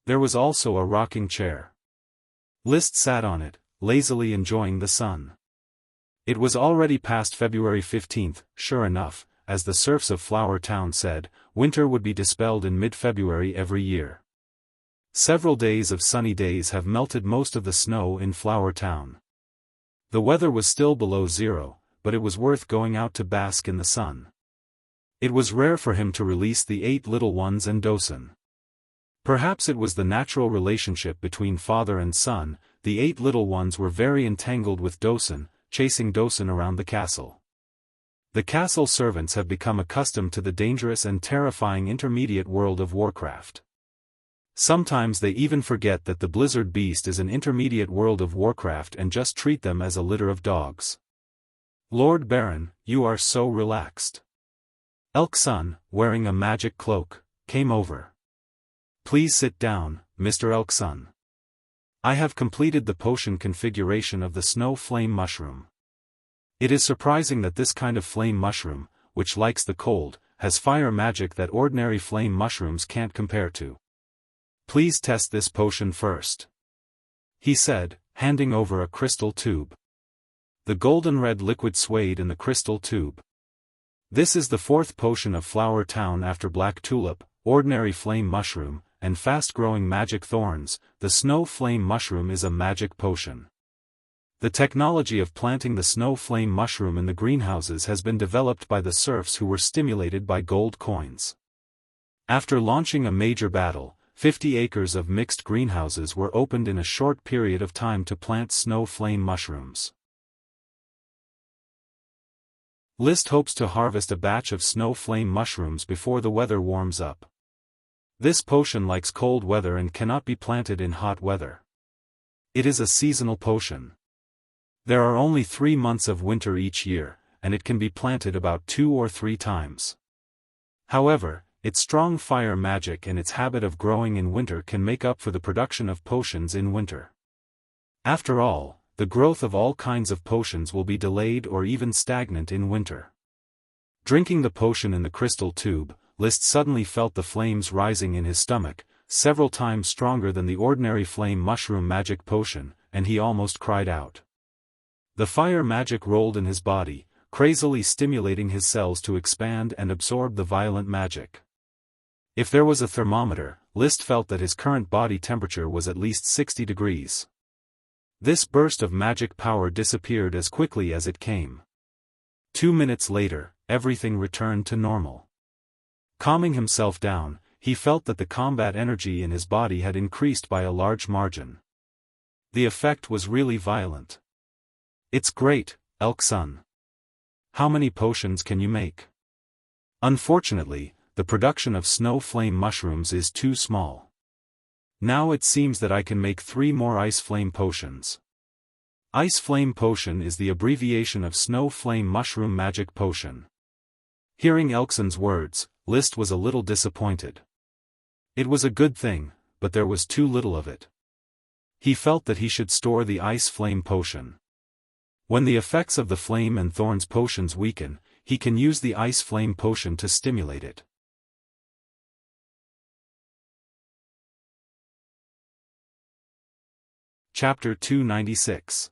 There was also a rocking chair. List sat on it, lazily enjoying the sun. It was already past February 15th, sure enough, as the serfs of Flower Town said, winter would be dispelled in mid-February every year. Several days of sunny days have melted most of the snow in Flower Town. The weather was still below zero, but it was worth going out to bask in the sun. It was rare for him to release the 8 little ones and Dosen. Perhaps it was the natural relationship between father and son. The 8 little ones were very entangled with Dosen, chasing Dosen around the castle. The castle servants have become accustomed to the dangerous and terrifying intermediate world of Warcraft. Sometimes they even forget that the Blizzard Beast is an intermediate world of Warcraft and just treat them as a litter of dogs. Lord Baron, you are so relaxed. Elk Sun, wearing a magic cloak, came over. Please sit down, Mr. Elk Sun. I have completed the potion configuration of the snow flame mushroom. It is surprising that this kind of flame mushroom, which likes the cold, has fire magic that ordinary flame mushrooms can't compare to. Please test this potion first, he said, handing over a crystal tube. The golden red liquid swayed in the crystal tube. This is the 4th potion of Flower Town after Black Tulip, Ordinary Flame Mushroom, and Fast-Growing Magic Thorns. The Snow Flame Mushroom is a magic potion. The technology of planting the Snow Flame Mushroom in the greenhouses has been developed by the serfs who were stimulated by gold coins. After launching a major battle, 50 acres of mixed greenhouses were opened in a short period of time to plant snow flame mushrooms. List hopes to harvest a batch of snow flame mushrooms before the weather warms up. This potion likes cold weather and cannot be planted in hot weather. It is a seasonal potion. There are only 3 months of winter each year, and it can be planted about 2 or 3 times. However, its strong fire magic and its habit of growing in winter can make up for the production of potions in winter. After all, the growth of all kinds of potions will be delayed or even stagnant in winter. Drinking the potion in the crystal tube, List suddenly felt the flames rising in his stomach, several times stronger than the ordinary flame mushroom magic potion, and he almost cried out. The fire magic rolled in his body, crazily stimulating his cells to expand and absorb the violent magic. If there was a thermometer, List felt that his current body temperature was at least 60 degrees. This burst of magic power disappeared as quickly as it came. 2 minutes later, everything returned to normal. Calming himself down, he felt that the combat energy in his body had increased by a large margin. The effect was really violent. It's great, Elk Sun. How many potions can you make? Unfortunately, the production of snow flame mushrooms is too small. Now it seems that I can make 3 more ice flame potions. Ice flame potion is the abbreviation of snow flame mushroom magic potion. Hearing Elkson's words, List was a little disappointed. It was a good thing, but there was too little of it. He felt that he should store the ice flame potion. When the effects of the flame and thorns potions weaken, he can use the ice flame potion to stimulate it. Chapter 296.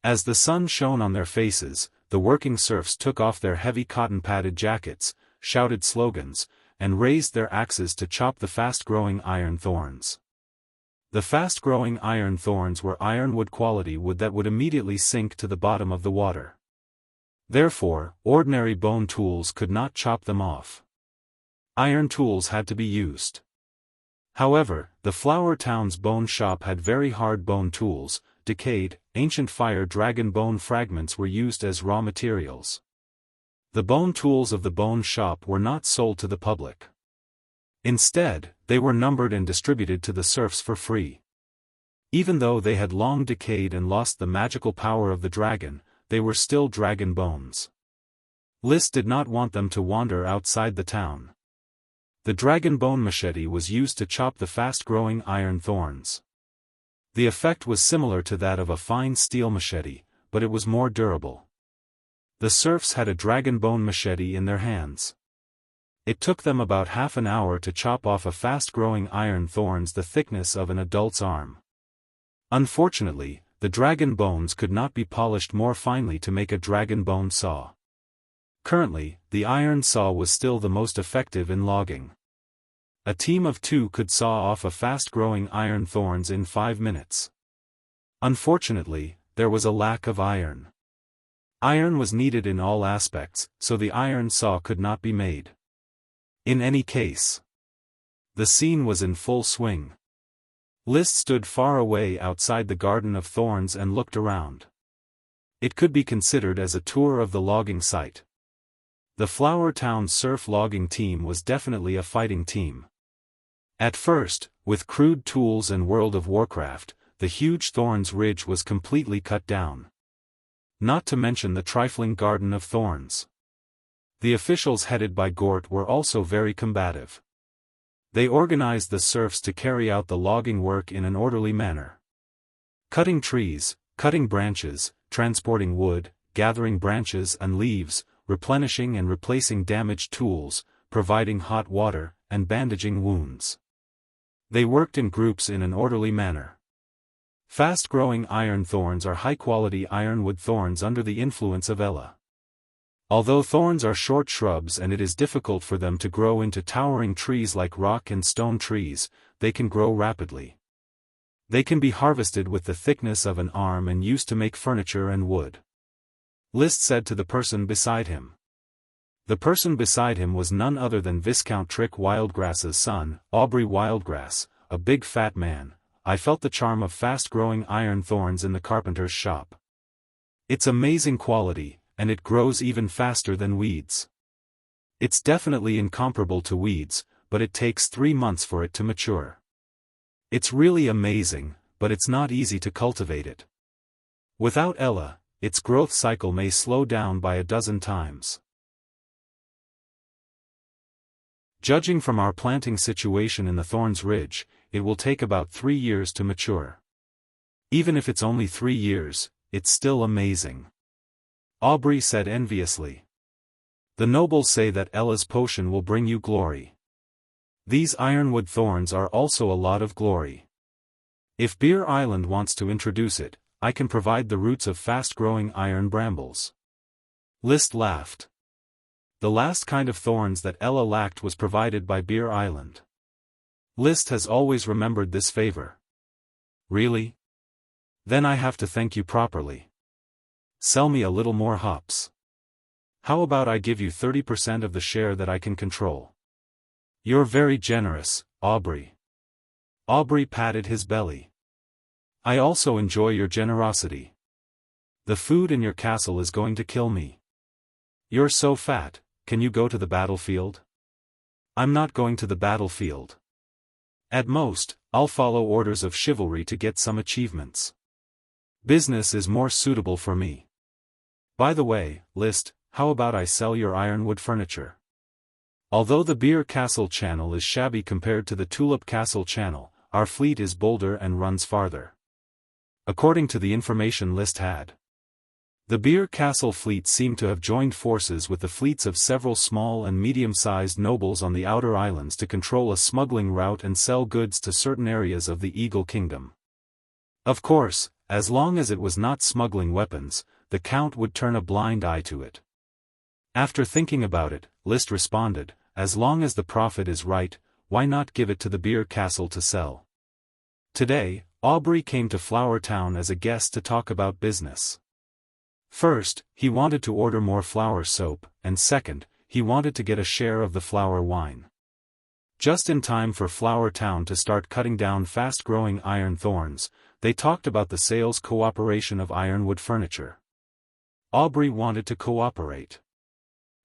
As the sun shone on their faces, the working serfs took off their heavy cotton-padded jackets, shouted slogans, and raised their axes to chop the fast-growing iron thorns. The fast-growing iron thorns were ironwood quality wood that would immediately sink to the bottom of the water. Therefore, ordinary bone tools could not chop them off. Iron tools had to be used. However, the Flower Town's bone shop had very hard bone tools. Decayed, ancient fire dragon bone fragments were used as raw materials. The bone tools of the bone shop were not sold to the public. Instead, they were numbered and distributed to the serfs for free. Even though they had long decayed and lost the magical power of the dragon, they were still dragon bones. List did not want them to wander outside the town. The dragon bone machete was used to chop the fast-growing iron thorns. The effect was similar to that of a fine steel machete, but it was more durable. The serfs had a dragon bone machete in their hands. It took them about half an hour to chop off a fast-growing iron thorns the thickness of an adult's arm. Unfortunately, the dragon bones could not be polished more finely to make a dragon bone saw. Currently, the iron saw was still the most effective in logging. A team of 2 could saw off a fast-growing iron thorns in 5 minutes. Unfortunately, there was a lack of iron. Iron was needed in all aspects, so the iron saw could not be made. In any case, the scene was in full swing. List stood far away outside the Garden of Thorns and looked around. It could be considered as a tour of the logging site. The Flower Town surf logging team was definitely a fighting team. At first, with crude tools and World of Warcraft, the huge Thorns Ridge was completely cut down. Not to mention the trifling Garden of Thorns. The officials headed by Gort were also very combative. They organized the serfs to carry out the logging work in an orderly manner. Cutting trees, cutting branches, transporting wood, gathering branches and leaves, replenishing and replacing damaged tools, providing hot water, and bandaging wounds. They worked in groups in an orderly manner. Fast-growing iron thorns are high-quality ironwood thorns under the influence of Ella. Although thorns are short shrubs and it is difficult for them to grow into towering trees like rock and stone trees, they can grow rapidly. They can be harvested with the thickness of an arm and used to make furniture and wood. List said to the person beside him. The person beside him was none other than Viscount Trick Wildgrass's son, Aubrey Wildgrass, a big fat man. I felt the charm of fast-growing iron thorns in the carpenter's shop. It's amazing quality, and it grows even faster than weeds. It's definitely incomparable to weeds, but it takes 3 months for it to mature. It's really amazing, but it's not easy to cultivate it. Without Ella, its growth cycle may slow down by a dozen times. Judging from our planting situation in the Thorns Ridge, it will take about 3 years to mature. Even if it's only 3 years, it's still amazing. Aubrey said enviously. The nobles say that Ella's potion will bring you glory. These ironwood thorns are also a lot of glory. If Beer Island wants to introduce it, I can provide the roots of fast-growing iron brambles. List laughed. The last kind of thorns that Ella lacked was provided by Beer Island. List has always remembered this favor. Really? Then I have to thank you properly. Sell me a little more hops. How about I give you 30% of the share that I can control? You're very generous, Aubrey. Aubrey patted his belly. I also enjoy your generosity. The food in your castle is going to kill me. You're so fat, can you go to the battlefield? I'm not going to the battlefield. At most, I'll follow orders of chivalry to get some achievements. Business is more suitable for me. By the way, List, how about I sell your ironwood furniture? Although the Beer Castle channel is shabby compared to the Tulip Castle channel, our fleet is bolder and runs farther. According to the information List had, the Beer Castle fleet seemed to have joined forces with the fleets of several small and medium-sized nobles on the outer islands to control a smuggling route and sell goods to certain areas of the Eagle Kingdom. Of course, as long as it was not smuggling weapons, the Count would turn a blind eye to it. After thinking about it, List responded, as long as the profit is right, why not give it to the Beer Castle to sell? Today, Aubrey came to Flower Town as a guest to talk about business. First, he wanted to order more flower soap, and second, he wanted to get a share of the flower wine. Just in time for Flower Town to start cutting down fast-growing iron thorns, they talked about the sales cooperation of ironwood furniture. Aubrey wanted to cooperate.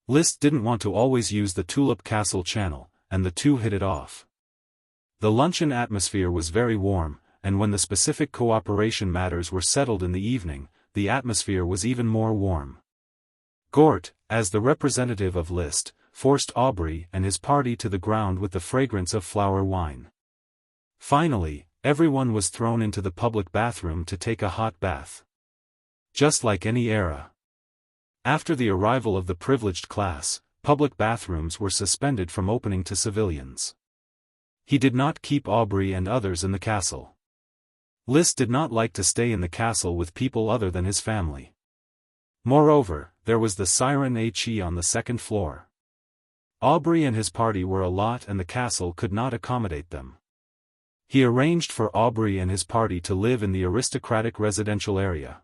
List didn't want to always use the Tulip Castle channel, and the two hit it off. The luncheon atmosphere was very warm, and when the specific cooperation matters were settled in the evening, the atmosphere was even more warm. Gort, as the representative of List, forced Aubrey and his party to the ground with the fragrance of flower wine. Finally, everyone was thrown into the public bathroom to take a hot bath. Just like any era. After the arrival of the privileged class, public bathrooms were suspended from opening to civilians. He did not keep Aubrey and others in the castle. List did not like to stay in the castle with people other than his family. Moreover, there was the siren He on the second floor. Aubrey and his party were a lot and the castle could not accommodate them. He arranged for Aubrey and his party to live in the aristocratic residential area.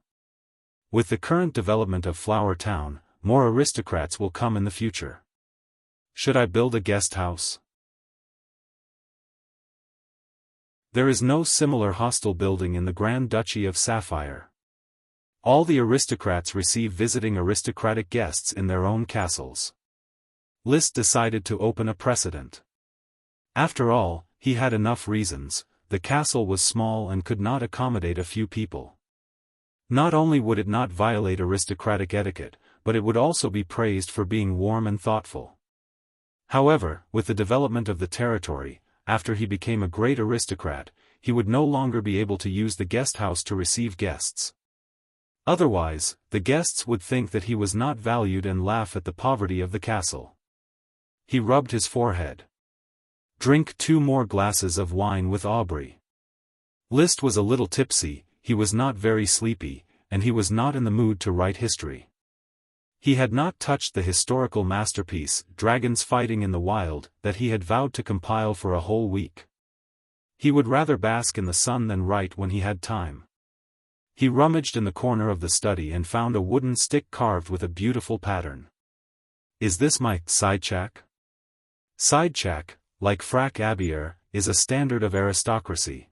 With the current development of Flower Town, more aristocrats will come in the future. Should I build a guest house? There is no similar hostel building in the Grand Duchy of Sapphire. All the aristocrats receive visiting aristocratic guests in their own castles. List decided to open a precedent. After all, he had enough reasons. The castle was small and could not accommodate a few people. Not only would it not violate aristocratic etiquette, but it would also be praised for being warm and thoughtful. However, with the development of the territory, after he became a great aristocrat, he would no longer be able to use the guest house to receive guests. Otherwise, the guests would think that he was not valued and laugh at the poverty of the castle. He rubbed his forehead. Drink 2 more glasses of wine with Aubrey. List was a little tipsy, he was not very sleepy, and he was not in the mood to write history. He had not touched the historical masterpiece, Dragons Fighting in the Wild, that he had vowed to compile for a whole week. He would rather bask in the sun than write when he had time. He rummaged in the corner of the study and found a wooden stick carved with a beautiful pattern. Is this my sidechack? Sidechack, like frac abier, is a standard of aristocracy.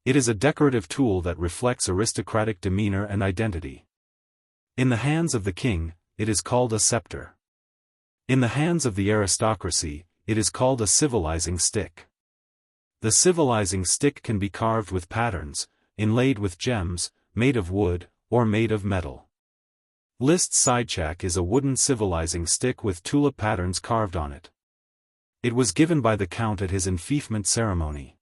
It is a decorative tool that reflects aristocratic demeanor and identity. In the hands of the king, it is called a scepter. In the hands of the aristocracy, it is called a civilizing stick. The civilizing stick can be carved with patterns, inlaid with gems, made of wood, or made of metal. List's sidechack is a wooden civilizing stick with tulip patterns carved on it. It was given by the count at his enfeoffment ceremony.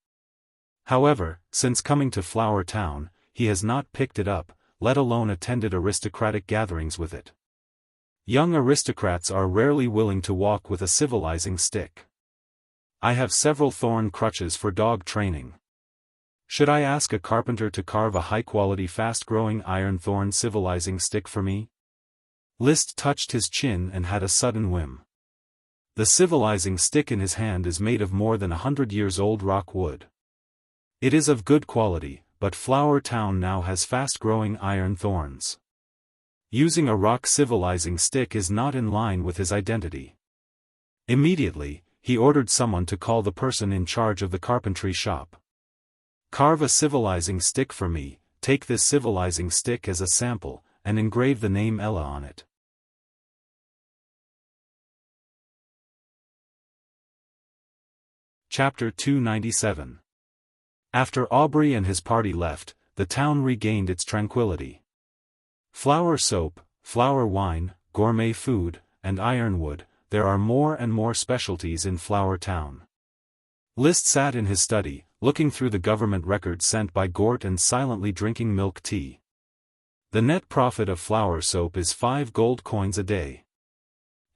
However, since coming to Flower Town, he has not picked it up, let alone attended aristocratic gatherings with it. Young aristocrats are rarely willing to walk with a civilizing stick. I have several thorn crutches for dog training. Should I ask a carpenter to carve a high-quality fast-growing iron thorn civilizing stick for me? List touched his chin and had a sudden whim. The civilizing stick in his hand is made of more than 100 years old rock wood. It is of good quality, but Flower Town now has fast-growing iron thorns. Using a rock civilizing stick is not in line with his identity. Immediately, he ordered someone to call the person in charge of the carpentry shop. Carve a civilizing stick for me, take this civilizing stick as a sample, and engrave the name Ella on it. Chapter 297. After Aubrey and his party left, the town regained its tranquility. Flower soap, flower wine, gourmet food, and ironwood, there are more and more specialties in Flower Town. List sat in his study, looking through the government records sent by Gort and silently drinking milk tea. The net profit of flower soap is 5 gold coins a day.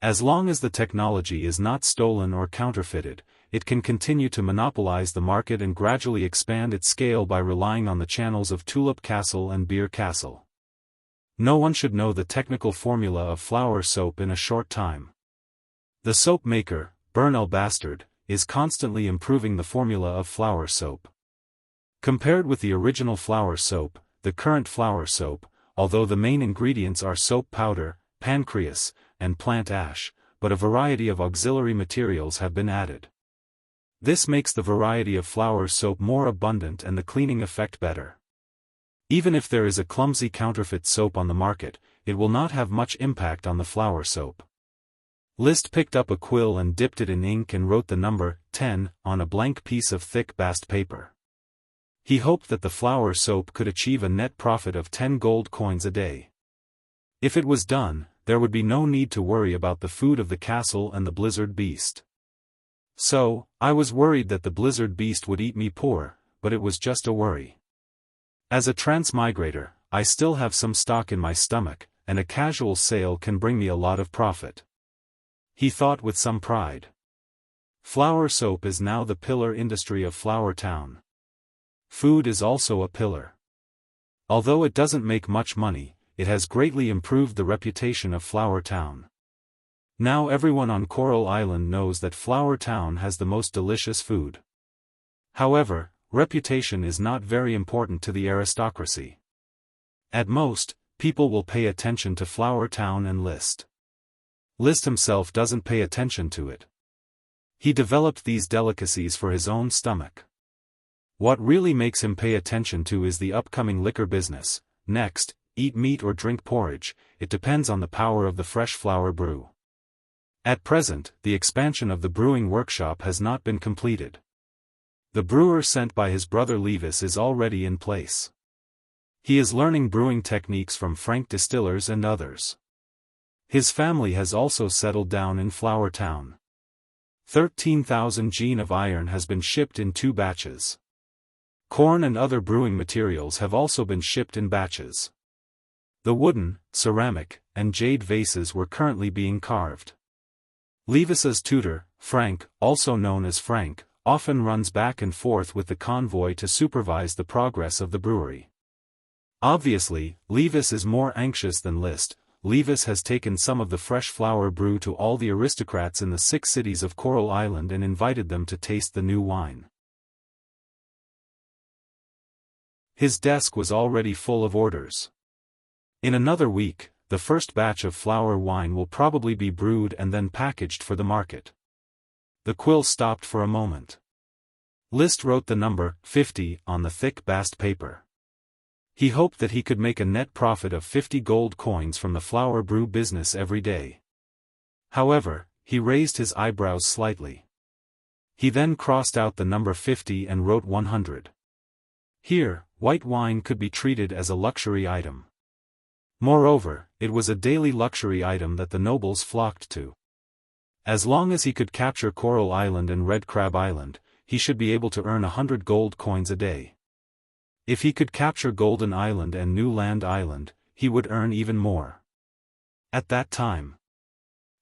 As long as the technology is not stolen or counterfeited, it can continue to monopolize the market and gradually expand its scale by relying on the channels of Tulip Castle and Beer Castle. No one should know the technical formula of flower soap in a short time. The soap maker, Bernal Bastard, is constantly improving the formula of flower soap. Compared with the original flower soap, the current flower soap, although the main ingredients are soap powder, pancreas, and plant ash, but a variety of auxiliary materials have been added. This makes the variety of flower soap more abundant and the cleaning effect better. Even if there is a clumsy counterfeit soap on the market, it will not have much impact on the flower soap. List picked up a quill and dipped it in ink and wrote the number 10 on a blank piece of thick bast paper. He hoped that the flower soap could achieve a net profit of 10 gold coins a day. If it was done, there would be no need to worry about the food of the castle and the blizzard beast. So, I was worried that the blizzard beast would eat me poor, but it was just a worry. As a transmigrator, I still have some stock in my stomach, and a casual sale can bring me a lot of profit. He thought with some pride. Flower soap is now the pillar industry of Flower Town. Food is also a pillar. Although it doesn't make much money, it has greatly improved the reputation of Flower Town. Now everyone on Coral Island knows that Flower Town has the most delicious food. However, reputation is not very important to the aristocracy. At most, people will pay attention to Flower Town and List. List himself doesn't pay attention to it. He developed these delicacies for his own stomach. What really makes him pay attention to is the upcoming liquor business. Next, eat meat or drink porridge, it depends on the power of the fresh flower brew. At present, the expansion of the brewing workshop has not been completed. The brewer sent by his brother Levis is already in place. He is learning brewing techniques from Frank distillers and others. His family has also settled down in Flower Town. 13,000 gene of iron has been shipped in 2 batches. Corn and other brewing materials have also been shipped in batches. The wooden, ceramic, and jade vases were currently being carved. Levis's tutor, Frank, also known as Frank, often runs back and forth with the convoy to supervise the progress of the brewery. Obviously, Levis is more anxious than List. Levis has taken some of the fresh flower brew to all the aristocrats in the 6 cities of Coral Island and invited them to taste the new wine. His desk was already full of orders. In another week, the first batch of flower wine will probably be brewed and then packaged for the market. The quill stopped for a moment. List wrote the number 50 on the thick bast paper. He hoped that he could make a net profit of 50 gold coins from the flower brew business every day. However, he raised his eyebrows slightly. He then crossed out the number 50 and wrote 100. Here, white wine could be treated as a luxury item. Moreover, it was a daily luxury item that the nobles flocked to. As long as he could capture Coral Island and Red Crab Island, he should be able to earn 100 gold coins a day. If he could capture Golden Island and New Land Island, he would earn even more. At that time,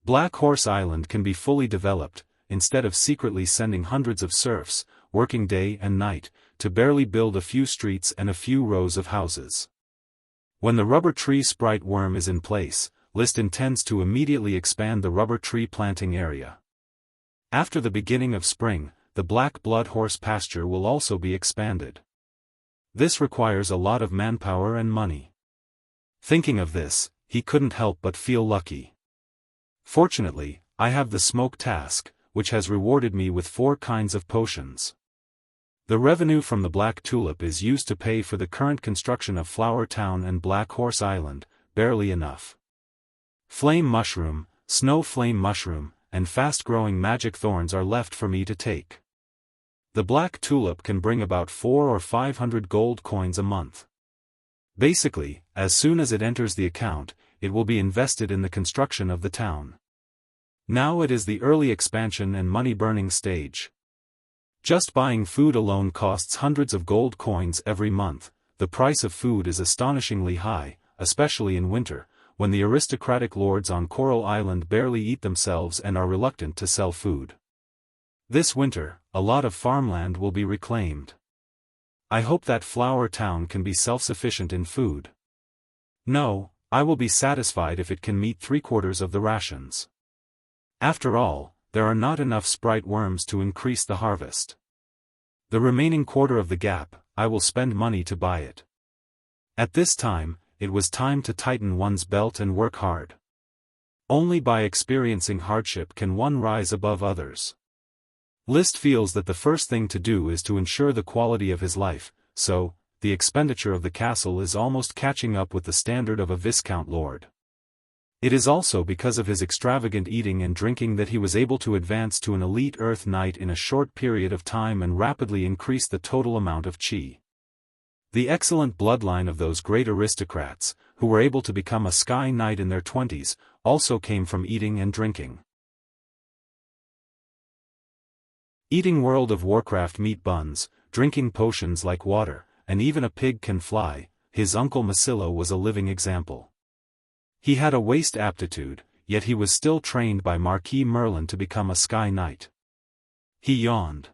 Black Horse Island can be fully developed, instead of secretly sending hundreds of serfs, working day and night, to barely build a few streets and a few rows of houses. When the rubber tree sprite worm is in place, List intends to immediately expand the rubber tree planting area. After the beginning of spring, the Black Blood Horse pasture will also be expanded. This requires a lot of manpower and money. Thinking of this, he couldn't help but feel lucky. Fortunately, I have the smoke task, which has rewarded me with 4 kinds of potions. The revenue from the Black Tulip is used to pay for the current construction of Flower Town and Black Horse Island, barely enough. Flame Mushroom, Snow Flame Mushroom, and fast-growing magic thorns are left for me to take. The Black Tulip can bring about 400 or 500 gold coins a month. Basically, as soon as it enters the account, it will be invested in the construction of the town. Now it is the early expansion and money-burning stage. Just buying food alone costs hundreds of gold coins every month. The price of food is astonishingly high, especially in winter, when the aristocratic lords on Coral Island barely eat themselves and are reluctant to sell food. This winter, a lot of farmland will be reclaimed. I hope that Flower Town can be self-sufficient in food. No, I will be satisfied if it can meet 3/4 of the rations. After all, there are not enough sprite worms to increase the harvest. The remaining quarter of the gap, I will spend money to buy it. At this time, it was time to tighten one's belt and work hard. Only by experiencing hardship can one rise above others. List feels that the first thing to do is to ensure the quality of his life, so, the expenditure of the castle is almost catching up with the standard of a Viscount Lord. It is also because of his extravagant eating and drinking that he was able to advance to an elite Earth Knight in a short period of time and rapidly increase the total amount of chi. The excellent bloodline of those great aristocrats, who were able to become a Sky Knight in their 20s, also came from eating and drinking. Eating World of Warcraft meat buns, drinking potions like water, and even a pig can fly, his uncle Masilo was a living example. He had a waste aptitude, yet he was still trained by Marquis Merlin to become a Sky Knight. He yawned.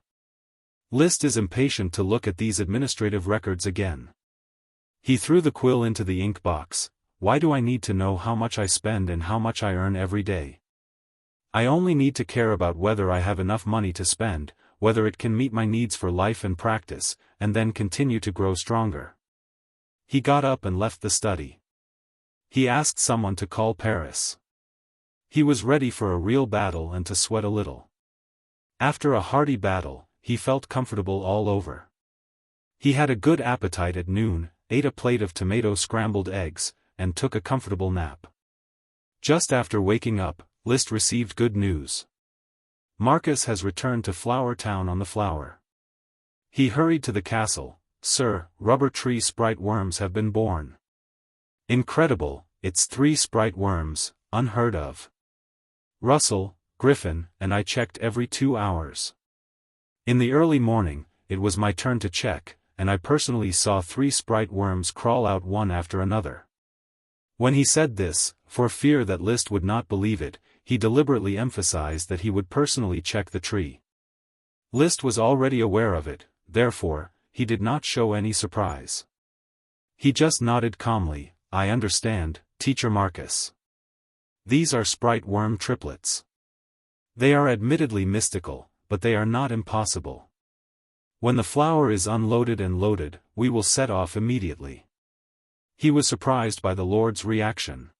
List is impatient to look at these administrative records again. He threw the quill into the ink box. Why do I need to know how much I spend and how much I earn every day? I only need to care about whether I have enough money to spend, whether it can meet my needs for life and practice, and then continue to grow stronger. He got up and left the study. He asked someone to call Paris. He was ready for a real battle and to sweat a little. After a hearty battle, he felt comfortable all over. He had a good appetite at noon, ate a plate of tomato scrambled eggs, and took a comfortable nap. Just after waking up, List received good news. Marcus has returned to Flower Town on the Flower. He hurried to the castle. Sir, rubber tree sprite worms have been born. Incredible, it's 3 sprite worms, unheard of. Russell, Griffin, and I checked every 2 hours. In the early morning, it was my turn to check, and I personally saw 3 sprite worms crawl out one after another. When he said this, for fear that List would not believe it, he deliberately emphasized that he would personally check the tree. List was already aware of it, therefore, he did not show any surprise. He just nodded calmly. I understand, Teacher Marcus. These are sprite worm triplets. They are admittedly mystical, but they are not impossible. When the flower is unloaded and loaded, we will set off immediately. He was surprised by the Lord's reaction.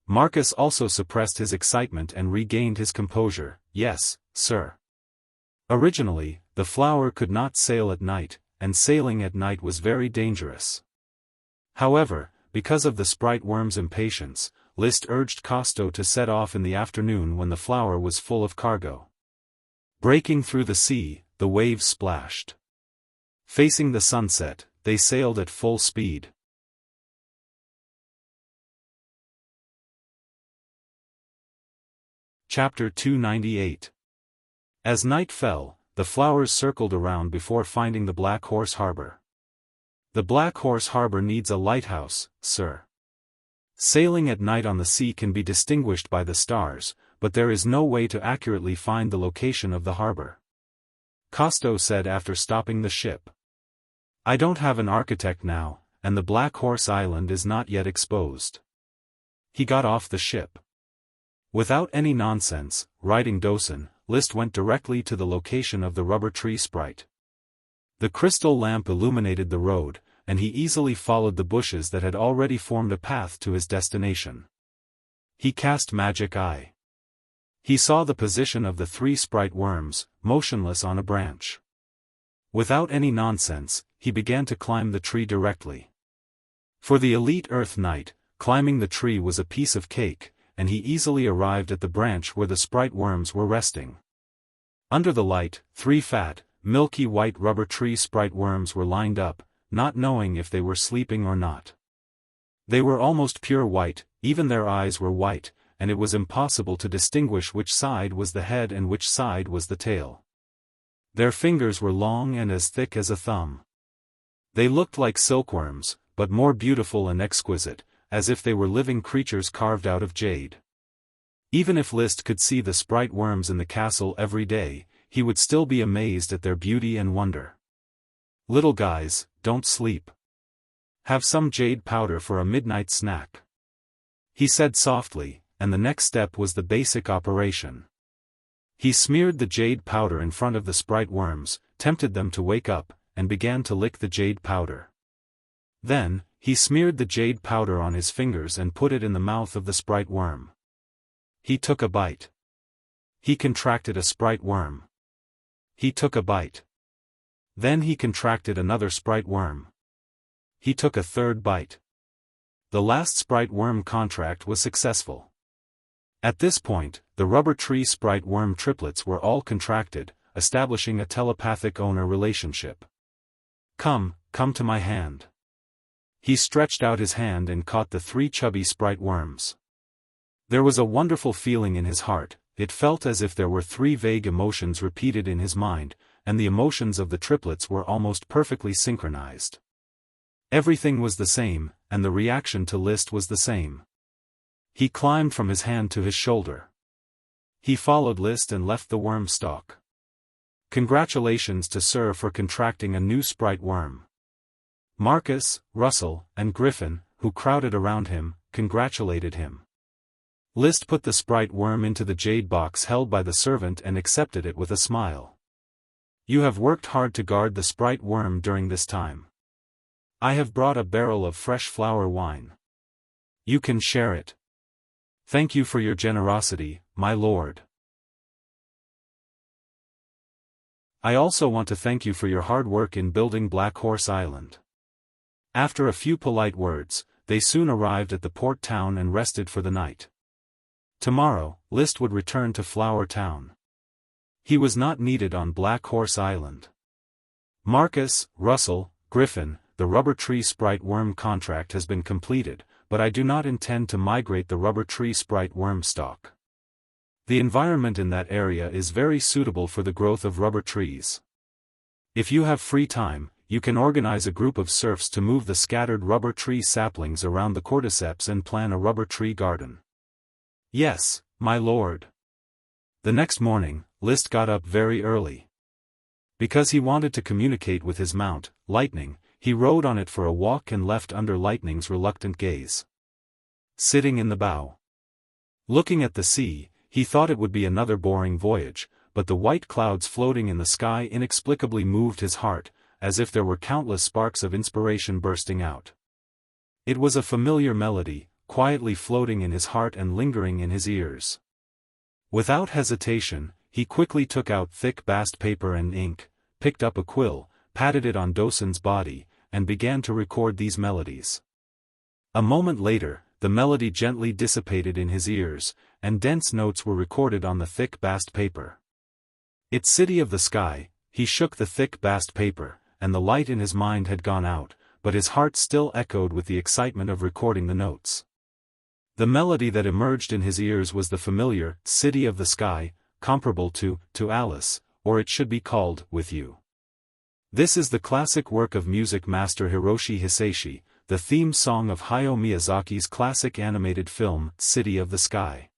Marcus also suppressed his excitement and regained his composure. Yes, sir. Originally, the flower could not sail at night, and sailing at night was very dangerous. However, because of the sprite worm's impatience, List urged Costo to set off in the afternoon when the flower was full of cargo. Breaking through the sea, the waves splashed. Facing the sunset, they sailed at full speed. Chapter 298. As night fell, the flowers circled around before finding the Black Horse Harbor. The Black Horse Harbor needs a lighthouse, sir. Sailing at night on the sea can be distinguished by the stars, but there is no way to accurately find the location of the harbor. Costo said after stopping the ship. I don't have an architect now, and the Black Horse Island is not yet exposed. He got off the ship. Without any nonsense, riding Dosen, List went directly to the location of the rubber tree sprite. The crystal lamp illuminated the road, and he easily followed the bushes that had already formed a path to his destination. He cast Magic Eye. He saw the position of the 3 sprite worms, motionless on a branch. Without any nonsense, he began to climb the tree directly. For the elite Earth Knight, climbing the tree was a piece of cake, and he easily arrived at the branch where the sprite worms were resting. Under the light, 3 fat, milky white rubber tree sprite worms were lined up, not knowing if they were sleeping or not. They were almost pure white, even their eyes were white, and it was impossible to distinguish which side was the head and which side was the tail. Their fingers were long and as thick as a thumb. They looked like silkworms, but more beautiful and exquisite, as if they were living creatures carved out of jade. Even if List could see the sprite worms in the castle every day, he would still be amazed at their beauty and wonder. Little guys, don't sleep. Have some jade powder for a midnight snack. He said softly, and the next step was the basic operation. He smeared the jade powder in front of the sprite worms, tempted them to wake up, and began to lick the jade powder. Then, he smeared the jade powder on his fingers and put it in the mouth of the sprite worm. He took a bite. He contracted a sprite worm. He took a bite. Then he contracted another sprite worm. He took a third bite. The last sprite worm contract was successful. At this point, the rubber tree sprite worm triplets were all contracted, establishing a telepathic owner relationship. Come to my hand. He stretched out his hand and caught the 3 chubby sprite worms. There was a wonderful feeling in his heart. It felt as if there were 3 vague emotions repeated in his mind, and the emotions of the triplets were almost perfectly synchronized. Everything was the same, and the reaction to List was the same. He climbed from his hand to his shoulder. He followed List and left the worm stalk. Congratulations to Sir for contracting a new sprite worm. Marcus, Russell, and Griffin, who crowded around him, congratulated him. List put the sprite worm into the jade box held by the servant and accepted it with a smile. You have worked hard to guard the sprite worm during this time. I have brought a barrel of fresh flower wine. You can share it. Thank you for your generosity, my lord. I also want to thank you for your hard work in building Black Horse Island. After a few polite words, they soon arrived at the port town and rested for the night. Tomorrow, List would return to Flower Town. He was not needed on Black Horse Island. Marcus, Russell, Griffin, the rubber tree sprite worm contract has been completed, but I do not intend to migrate the rubber tree sprite worm stock. The environment in that area is very suitable for the growth of rubber trees. If you have free time, you can organize a group of serfs to move the scattered rubber tree saplings around the cordyceps and plan a rubber tree garden. Yes, my lord. The next morning, List got up very early. Because he wanted to communicate with his mount, Lightning, he rode on it for a walk and left under Lightning's reluctant gaze. Sitting in the bow, looking at the sea, he thought it would be another boring voyage, but the white clouds floating in the sky inexplicably moved his heart, as if there were countless sparks of inspiration bursting out. It was a familiar melody, quietly floating in his heart and lingering in his ears. Without hesitation, he quickly took out thick bast paper and ink, picked up a quill, patted it on Dosun's body, and began to record these melodies. A moment later, the melody gently dissipated in his ears, and dense notes were recorded on the thick bast paper. It's City of the Sky. He shook the thick bast paper, and the light in his mind had gone out, but his heart still echoed with the excitement of recording the notes. The melody that emerged in his ears was the familiar City of the Sky, comparable to Alice, or it should be called With You. This is the classic work of music master Hiroshi Hisaishi, the theme song of Hayao Miyazaki's classic animated film, City of the Sky.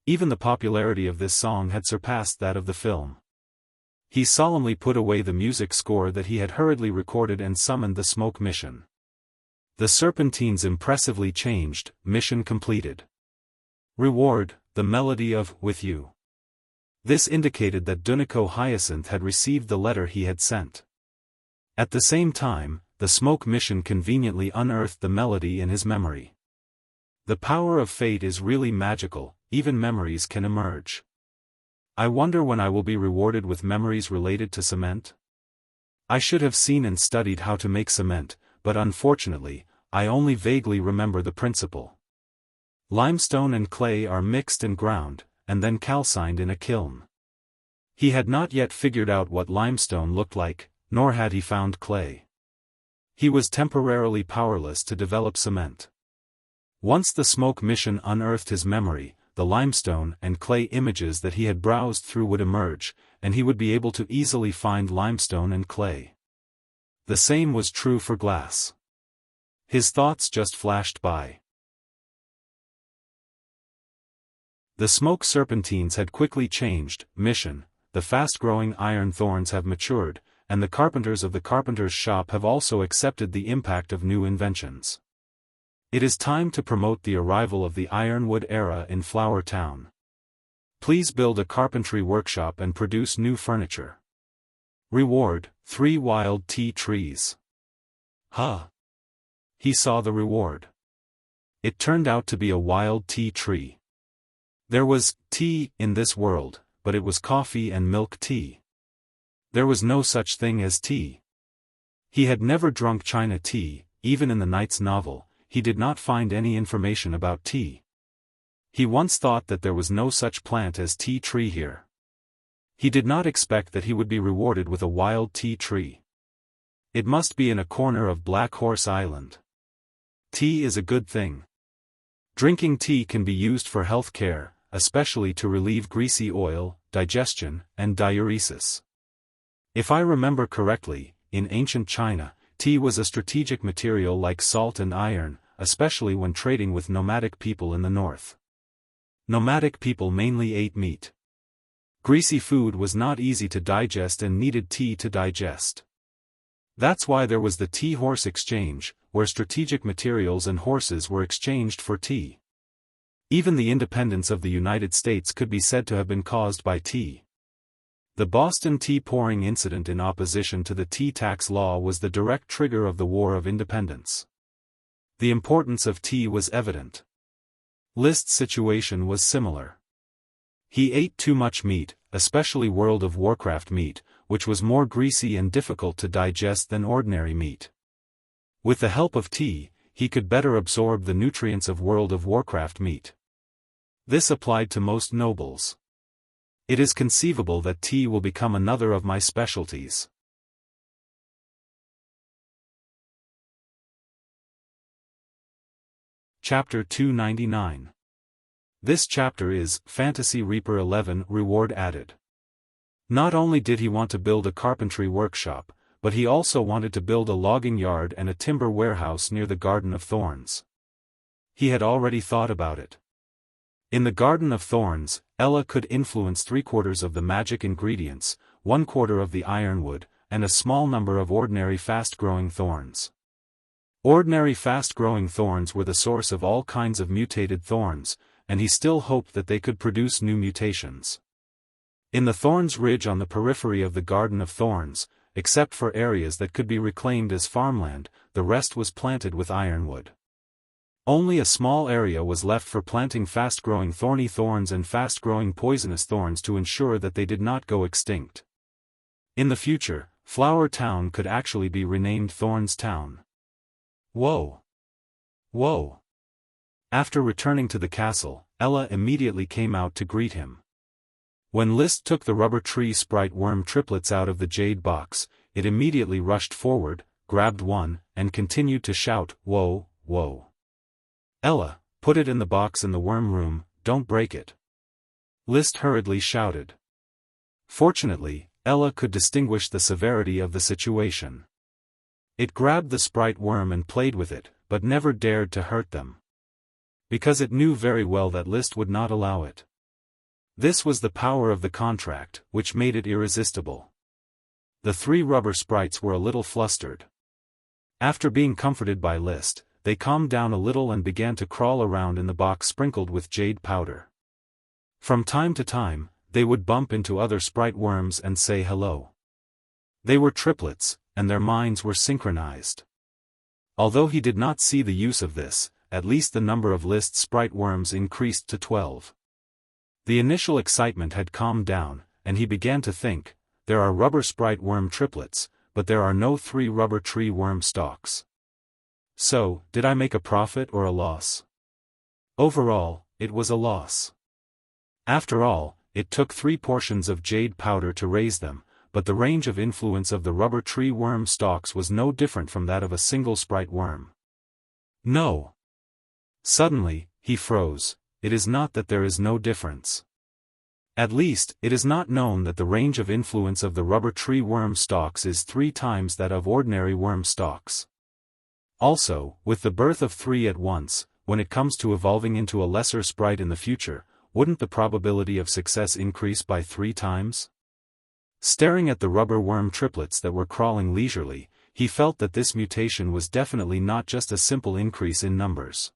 Even the popularity of this song had surpassed that of the film. He solemnly put away the music score that he had hurriedly recorded and summoned the smoke mission. The serpentines impressively changed, mission completed. Reward, the melody of With You. This indicated that Duniko Hyacinth had received the letter he had sent. At the same time, the smoke mission conveniently unearthed the melody in his memory. The power of fate is really magical, even memories can emerge. I wonder when I will be rewarded with memories related to cement? I should have seen and studied how to make cement, but unfortunately, I only vaguely remember the principle. Limestone and clay are mixed and ground, and then calcined in a kiln. He had not yet figured out what limestone looked like, nor had he found clay. He was temporarily powerless to develop cement. Once the smoke mission unearthed his memory, the limestone and clay images that he had browsed through would emerge, and he would be able to easily find limestone and clay. The same was true for glass. His thoughts just flashed by. The smoke serpentines had quickly changed, mission, the fast-growing iron thorns have matured, and the carpenters of the carpenter's shop have also accepted the impact of new inventions. It is time to promote the arrival of the ironwood era in Flower Town. Please build a carpentry workshop and produce new furniture. Reward, 3 wild tea trees. Huh. He saw the reward. It turned out to be a wild tea tree. There was tea in this world, but it was coffee and milk tea. There was no such thing as tea. He had never drunk China tea, even in the Knight's novel, he did not find any information about tea. He once thought that there was no such plant as tea tree here. He did not expect that he would be rewarded with a wild tea tree. It must be in a corner of Black Horse Island. Tea is a good thing. Drinking tea can be used for health care, especially to relieve greasy oil, digestion, and diuresis. If I remember correctly, in ancient China, tea was a strategic material like salt and iron, especially when trading with nomadic people in the north. Nomadic people mainly ate meat. Greasy food was not easy to digest and needed tea to digest. That's why there was the tea-horse exchange, where strategic materials and horses were exchanged for tea. Even the independence of the United States could be said to have been caused by tea. The Boston tea pouring incident in opposition to the tea tax law was the direct trigger of the War of Independence. The importance of tea was evident. List's situation was similar. He ate too much meat, especially World of Warcraft meat, which was more greasy and difficult to digest than ordinary meat. With the help of tea, he could better absorb the nutrients of World of Warcraft meat. This applied to most nobles. It is conceivable that tea will become another of my specialties. Chapter 299. This chapter is Fantasy Reaper 11 Reward Added. Not only did he want to build a carpentry workshop, but he also wanted to build a logging yard and a timber warehouse near the Garden of Thorns. He had already thought about it. In the Garden of Thorns, Ella could influence 3/4 of the magic ingredients, 1/4 of the ironwood, and a small number of ordinary fast-growing thorns. Ordinary fast-growing thorns were the source of all kinds of mutated thorns, and he still hoped that they could produce new mutations. In the Thorns Ridge on the periphery of the Garden of Thorns, except for areas that could be reclaimed as farmland, the rest was planted with ironwood. Only a small area was left for planting fast-growing thorny thorns and fast-growing poisonous thorns to ensure that they did not go extinct. In the future, Flower Town could actually be renamed Thorns Town. Whoa! Whoa! After returning to the castle, Ella immediately came out to greet him. When List took the rubber tree sprite worm triplets out of the jade box, it immediately rushed forward, grabbed one, and continued to shout, "Whoa, whoa. Ella, put it in the box in the worm room, don't break it." List hurriedly shouted. Fortunately, Ella could distinguish the severity of the situation. It grabbed the sprite worm and played with it, but never dared to hurt them. Because it knew very well that List would not allow it. This was the power of the contract, which made it irresistible. The 3 rubber sprites were a little flustered. After being comforted by List, they calmed down a little and began to crawl around in the box sprinkled with jade powder. From time to time, they would bump into other sprite worms and say hello. They were triplets, and their minds were synchronized. Although he did not see the use of this, at least the number of List sprite worms increased to 12. The initial excitement had calmed down, and he began to think, there are rubber sprite worm triplets, but there are no 3 rubber tree worm stalks. So, did I make a profit or a loss? Overall, it was a loss. After all, it took 3 portions of jade powder to raise them, but the range of influence of the rubber tree worm stalks was no different from that of a single sprite worm. No. Suddenly, he froze. It is not that there is no difference. At least, it is not known that the range of influence of the rubber tree worm stalks is 3 times that of ordinary worm stalks. Also, with the birth of 3 at once, when it comes to evolving into a lesser sprite in the future, wouldn't the probability of success increase by 3 times? Staring at the rubber worm triplets that were crawling leisurely, he felt that this mutation was definitely not just a simple increase in numbers.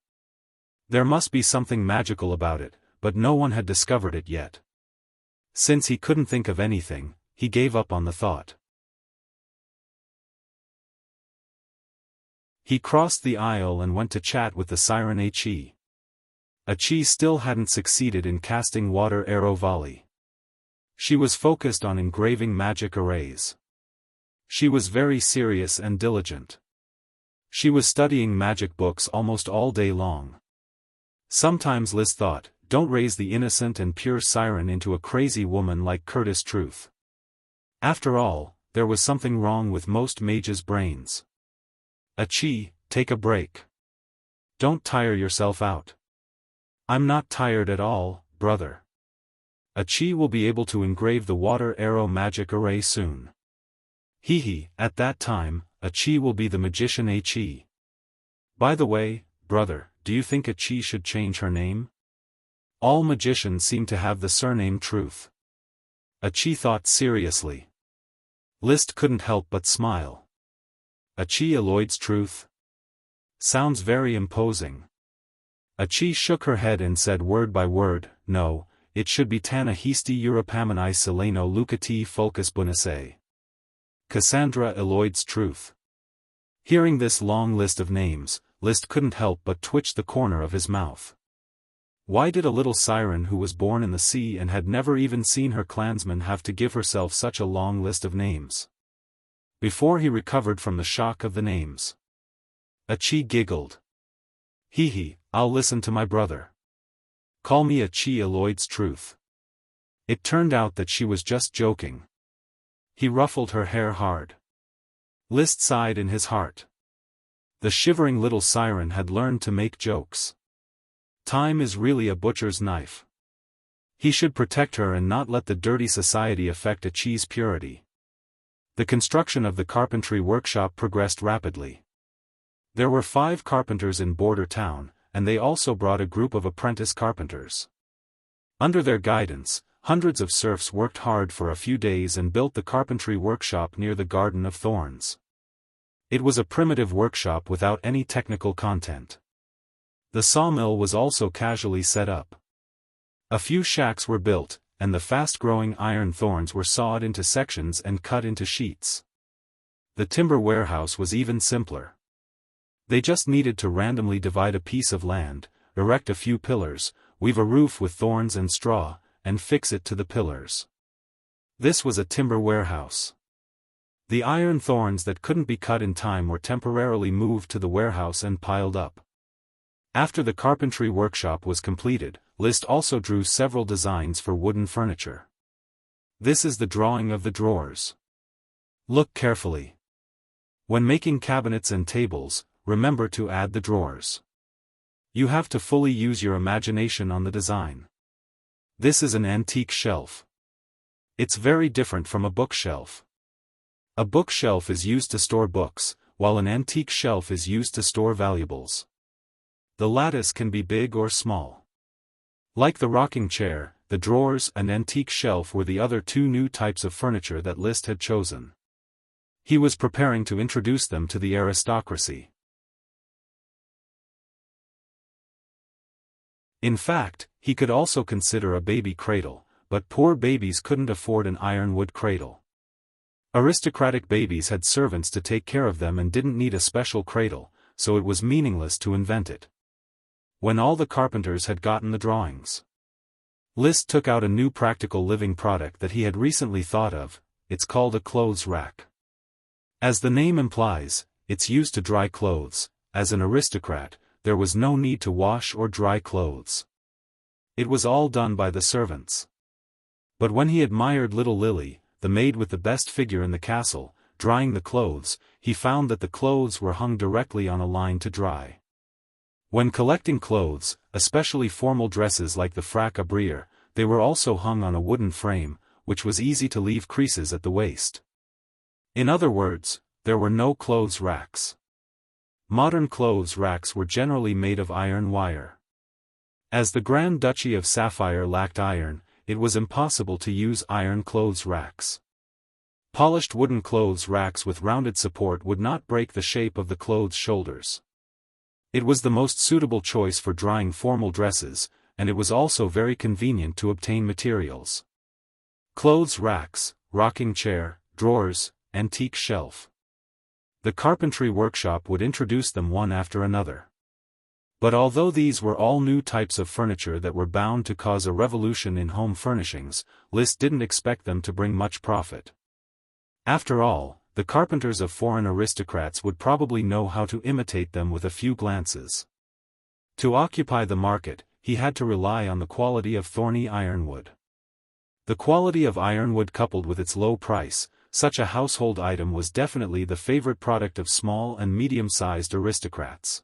There must be something magical about it, but no one had discovered it yet. Since he couldn't think of anything, he gave up on the thought. He crossed the aisle and went to chat with the siren Achi. Achi still hadn't succeeded in casting water arrow volley. She was focused on engraving magic arrays. She was very serious and diligent. She was studying magic books almost all day long. Sometimes Liz thought, don't raise the innocent and pure siren into a crazy woman like Curtis Truth. After all, there was something wrong with most mages' brains. Achi, take a break. Don't tire yourself out. I'm not tired at all, brother. Achi will be able to engrave the water arrow magic array soon. At that time, Achi will be the magician Achi. By the way, brother, do you think Qi should change her name? All magicians seem to have the surname Truth. Qi thought seriously. List couldn't help but smile. Unparalleled's Truth? Sounds very imposing. Qi shook her head and said word by word, no, it should be Tana Histi Europamani Seleno Lucati Fulcus Bunase. Cassandra Eloyd's Truth. Hearing this long list of names, List couldn't help but twitch the corner of his mouth. Why did a little siren who was born in the sea and had never even seen her clansmen have to give herself such a long list of names? Before he recovered from the shock of the names, Qi giggled. Hee, I'll listen to my brother. Call me Unparalleled's Truth. It turned out that she was just joking. He ruffled her hair hard. List sighed in his heart. The shivering little siren had learned to make jokes. Time is really a butcher's knife. He should protect her and not let the dirty society affect Qi's purity. The construction of the carpentry workshop progressed rapidly. There were 5 carpenters in Border Town, and they also brought a group of apprentice carpenters. Under their guidance, hundreds of serfs worked hard for a few days and built the carpentry workshop near the Garden of Thorns. It was a primitive workshop without any technical content. The sawmill was also casually set up. A few shacks were built, and the fast-growing iron thorns were sawed into sections and cut into sheets. The timber warehouse was even simpler. They just needed to randomly divide a piece of land, erect a few pillars, weave a roof with thorns and straw, and fix it to the pillars. This was a timber warehouse. The iron thorns that couldn't be cut in time were temporarily moved to the warehouse and piled up. After the carpentry workshop was completed, List also drew several designs for wooden furniture. This is the drawing of the drawers. Look carefully. When making cabinets and tables, remember to add the drawers. You have to fully use your imagination on the design. This is an antique shelf. It's very different from a bookshelf. A bookshelf is used to store books, while an antique shelf is used to store valuables. The lattice can be big or small. Like the rocking chair, the drawers and antique shelf were the other 2 new types of furniture that List had chosen. He was preparing to introduce them to the aristocracy. In fact, he could also consider a baby cradle, but poor babies couldn't afford an ironwood cradle. Aristocratic babies had servants to take care of them and didn't need a special cradle, so it was meaningless to invent it. When all the carpenters had gotten the drawings, List took out a new practical living product that he had recently thought of. It's called a clothes rack. As the name implies, it's used to dry clothes. As an aristocrat, there was no need to wash or dry clothes. It was all done by the servants. But when he admired little Lily, the maid with the best figure in the castle, drying the clothes, he found that the clothes were hung directly on a line to dry. When collecting clothes, especially formal dresses like the frac à brire, they were also hung on a wooden frame, which was easy to leave creases at the waist. In other words, there were no clothes racks. Modern clothes racks were generally made of iron wire. As the Grand Duchy of Sapphire lacked iron, it was impossible to use iron clothes racks. Polished wooden clothes racks with rounded support would not break the shape of the clothes shoulders. It was the most suitable choice for drying formal dresses, and it was also very convenient to obtain materials. Clothes racks, rocking chair, drawers, antique shelf. The carpentry workshop would introduce them one after another. But although these were all new types of furniture that were bound to cause a revolution in home furnishings, List didn't expect them to bring much profit. After all, the carpenters of foreign aristocrats would probably know how to imitate them with a few glances. To occupy the market, he had to rely on the quality of thorny ironwood. The quality of ironwood coupled with its low price, such a household item was definitely the favorite product of small and medium-sized aristocrats.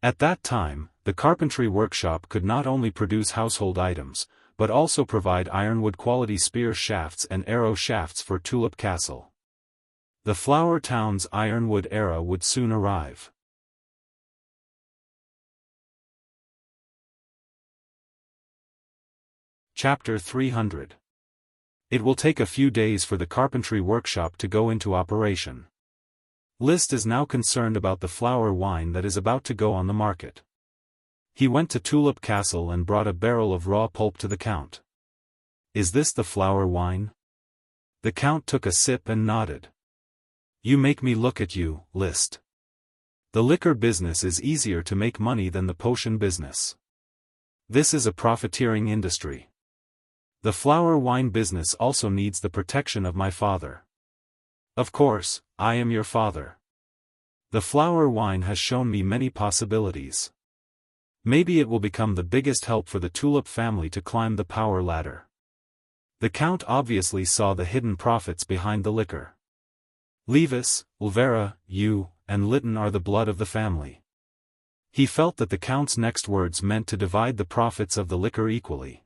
At that time, the carpentry workshop could not only produce household items, but also provide ironwood quality spear shafts and arrow shafts for Tulip Castle. The Flower Town's ironwood era would soon arrive. Chapter 300. It will take a few days for the carpentry workshop to go into operation. Liszt is now concerned about the flower wine that is about to go on the market. He went to Tulip Castle and brought a barrel of raw pulp to the Count. "Is this the flower wine?" The Count took a sip and nodded. "You make me look at you, Liszt. The liquor business is easier to make money than the potion business. This is a profiteering industry. The flower wine business also needs the protection of my father. Of course, I am your father. The flower wine has shown me many possibilities. Maybe it will become the biggest help for the Tulip family to climb the power ladder." The Count obviously saw the hidden profits behind the liquor. Levis, Ulvera, you, and Lytton are the blood of the family. He felt that the Count's next words meant to divide the profits of the liquor equally.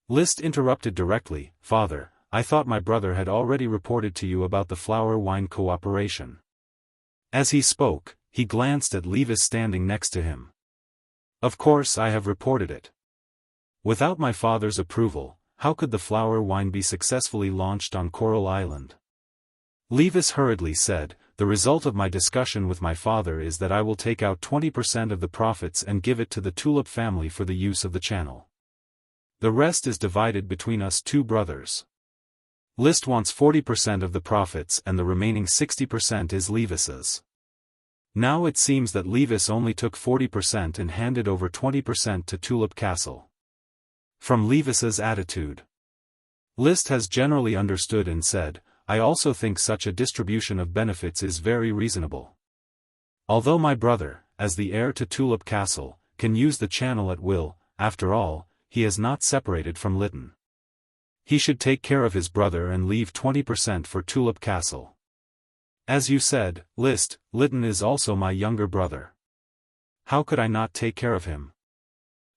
Liszt interrupted directly, "Father, I thought my brother had already reported to you about the flower wine cooperation." As he spoke, he glanced at Levis standing next to him. "Of course I have reported it. Without my father's approval, how could the flower wine be successfully launched on Coral Island?" Levis hurriedly said, "The result of my discussion with my father is that I will take out 20% of the profits and give it to the Tulip family for the use of the channel. The rest is divided between us two brothers. Liszt wants 40% of the profits and the remaining 60% is Levis's." Now it seems that Levis only took 40% and handed over 20% to Tulip Castle. From Levis's attitude, Liszt has generally understood and said, "I also think such a distribution of benefits is very reasonable. Although my brother, as the heir to Tulip Castle, can use the channel at will, after all, he is not separated from Lytton. He should take care of his brother and leave 20% for Tulip Castle. As you said, Liszt, Lytton is also my younger brother. How could I not take care of him?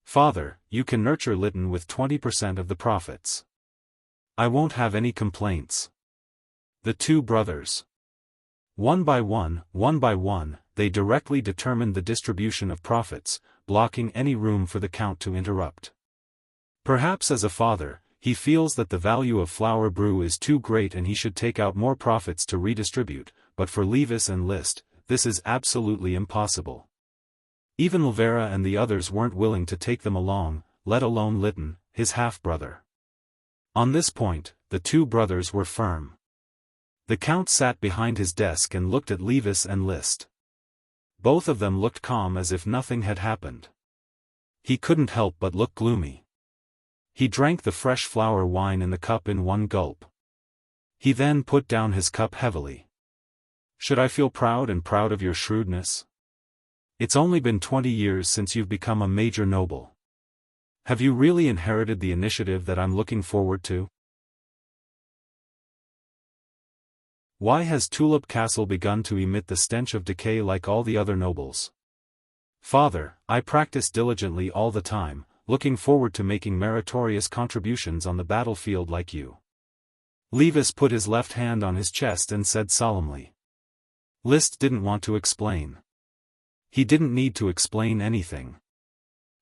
Father, you can nurture Lytton with 20% of the profits. I won't have any complaints." The two brothers, one by one, they directly determined the distribution of profits, blocking any room for the Count to interrupt. Perhaps as a father, he feels that the value of flower brew is too great and he should take out more profits to redistribute, but for Levis and Liszt, this is absolutely impossible. Even Ulvera and the others weren't willing to take them along, let alone Lytton, his half-brother. On this point, the two brothers were firm. The Count sat behind his desk and looked at Levis and Liszt. Both of them looked calm as if nothing had happened. He couldn't help but look gloomy. He drank the fresh flower wine in the cup in one gulp. He then put down his cup heavily. "Should I feel proud of your shrewdness? It's only been 20 years since you've become a major noble. Have you really inherited the initiative that I'm looking forward to? Why has Tulip Castle begun to emit the stench of decay like all the other nobles? Father, I practice diligently all the time, looking forward to making meritorious contributions on the battlefield like you." Levis put his left hand on his chest and said solemnly. Liszt didn't want to explain. He didn't need to explain anything.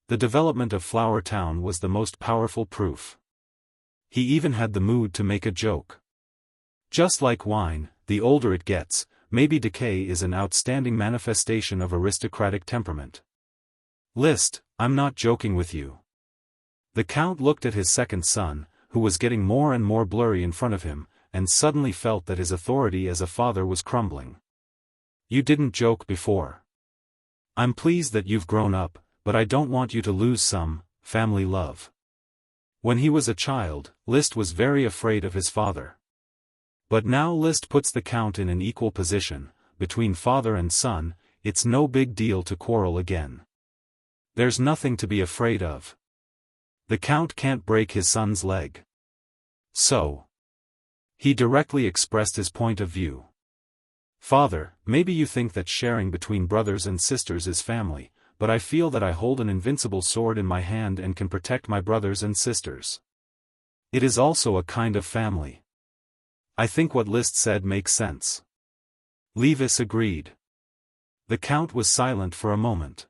The development of Flower Town was the most powerful proof. He even had the mood to make a joke. Just like wine, the older it gets, maybe decay is an outstanding manifestation of aristocratic temperament. Liszt, I'm not joking with you. The Count looked at his second son, who was getting more and more blurry in front of him, and suddenly felt that his authority as a father was crumbling. You didn't joke before. I'm pleased that you've grown up, but I don't want you to lose some family love. When he was a child, Liszt was very afraid of his father. But now Liszt puts the Count in an equal position, between father and son, it's no big deal to quarrel again. There's nothing to be afraid of. The Count can't break his son's leg. So, he directly expressed his point of view. Father, maybe you think that sharing between brothers and sisters is family, but I feel that I hold an invincible sword in my hand and can protect my brothers and sisters. It is also a kind of family. I think what Liszt said makes sense. Levis agreed. The Count was silent for a moment.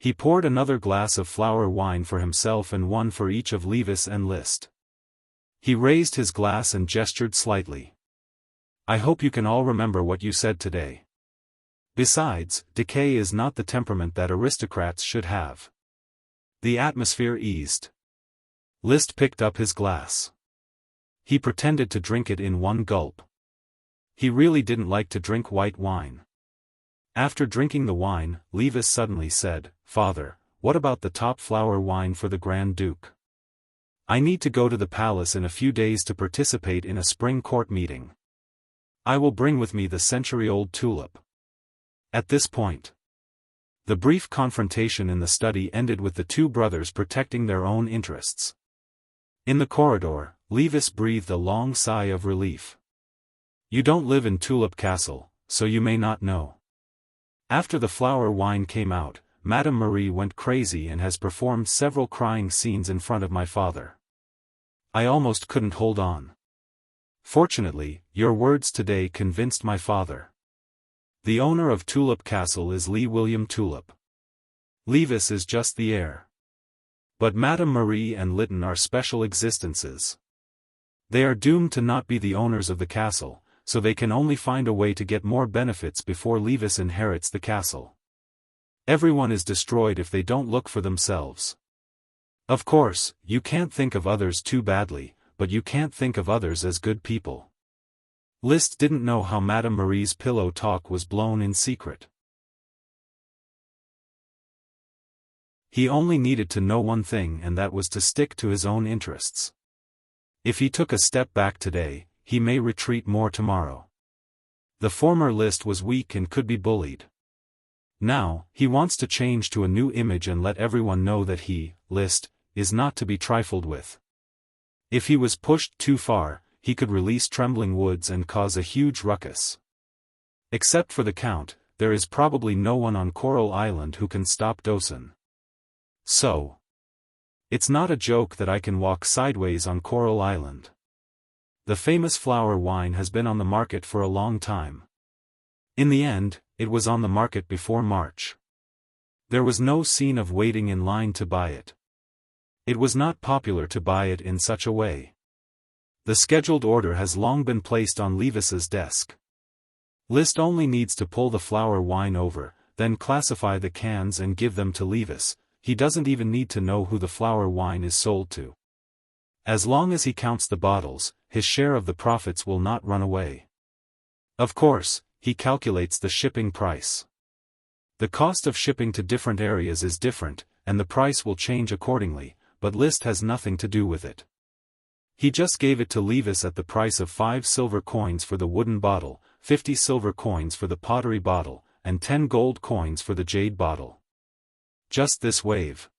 He poured another glass of flower wine for himself and one for each of Levis and List. He raised his glass and gestured slightly. I hope you can all remember what you said today. Besides, decay is not the temperament that aristocrats should have. The atmosphere eased. List picked up his glass. He pretended to drink it in one gulp. He really didn't like to drink white wine. After drinking the wine, Levis suddenly said, "Father, what about the top flower wine for the Grand Duke? I need to go to the palace in a few days to participate in a spring court meeting. I will bring with me the century-old tulip." At this point, the brief confrontation in the study ended with the two brothers protecting their own interests. In the corridor, Levis breathed a long sigh of relief. You don't live in Tulip Castle, so you may not know. After the flower wine came out, Madame Marie went crazy and has performed several crying scenes in front of my father. I almost couldn't hold on. Fortunately, your words today convinced my father. The owner of Tulip Castle is Lee William Tulip. Levis is just the heir. But Madame Marie and Lytton are special existences. They are doomed to not be the owners of the castle, so they can only find a way to get more benefits before Levis inherits the castle. Everyone is destroyed if they don't look for themselves. Of course, you can't think of others too badly, but you can't think of others as good people. List didn't know how Madame Marie's pillow talk was blown in secret. He only needed to know one thing, and that was to stick to his own interests. If he took a step back today, he may retreat more tomorrow. The former List was weak and could be bullied. Now, he wants to change to a new image and let everyone know that he, List, is not to be trifled with. If he was pushed too far, he could release Trembling Woods and cause a huge ruckus. Except for the Count, there is probably no one on Coral Island who can stop Dosen. So, it's not a joke that I can walk sideways on Coral Island. The famous flower wine has been on the market for a long time. In the end, it was on the market before March. There was no scene of waiting in line to buy it. It was not popular to buy it in such a way. The scheduled order has long been placed on Levis's desk. List only needs to pull the flower wine over, then classify the cans and give them to Levis. He doesn't even need to know who the flower wine is sold to. As long as he counts the bottles, his share of the profits will not run away. Of course, he calculates the shipping price. The cost of shipping to different areas is different, and the price will change accordingly, but List has nothing to do with it. He just gave it to Levis at the price of 5 silver coins for the wooden bottle, 50 silver coins for the pottery bottle, and 10 gold coins for the jade bottle. Just this wave.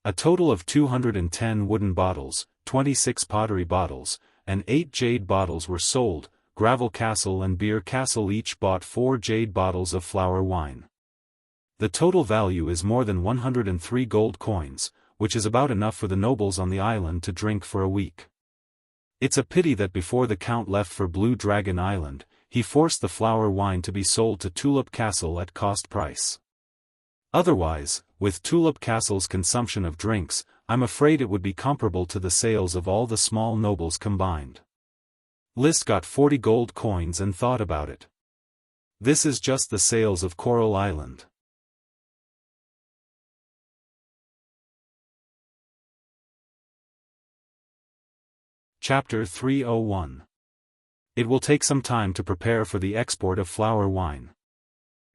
A total of 210 wooden bottles, 26 pottery bottles, and 8 jade bottles were sold. Gravel Castle and Beer Castle each bought 4 jade bottles of flower wine. The total value is more than 103 gold coins, which is about enough for the nobles on the island to drink for a week. It's a pity that before the Count left for Blue Dragon Island, he forced the flower wine to be sold to Tulip Castle at cost price. Otherwise, with Tulip Castle's consumption of drinks, I'm afraid it would be comparable to the sales of all the small nobles combined. List got 40 gold coins and thought about it. This is just the sales of Coral Island. Chapter 301. It will take some time to prepare for the export of flower wine.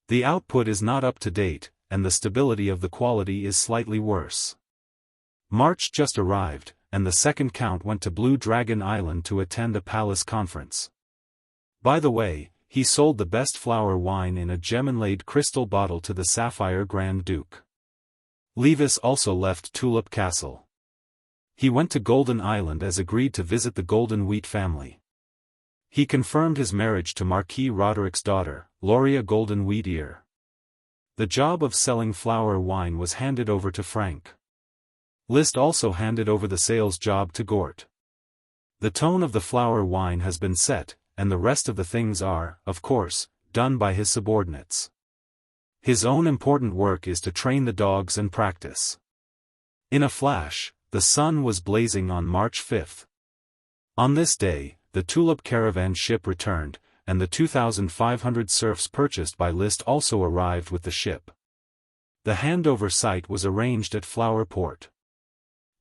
The output is not up to date, and the stability of the quality is slightly worse. March just arrived, and the second Count went to Blue Dragon Island to attend a palace conference. By the way, he sold the best flower wine in a gem-inlaid crystal bottle to the Sapphire Grand Duke. Levis also left Tulip Castle. He went to Golden Island as agreed to visit the Golden Wheat family. He confirmed his marriage to Marquis Roderick's daughter, Loria Golden Wheat Ear. The job of selling flower wine was handed over to Frank. List also handed over the sales job to Gort. The tone of the flower wine has been set, and the rest of the things are, of course, done by his subordinates. His own important work is to train the dogs and practice. In a flash, the sun was blazing on March 5. On this day, the tulip caravan ship returned, and the 2,500 serfs purchased by List also arrived with the ship. The handover site was arranged at Flower Port.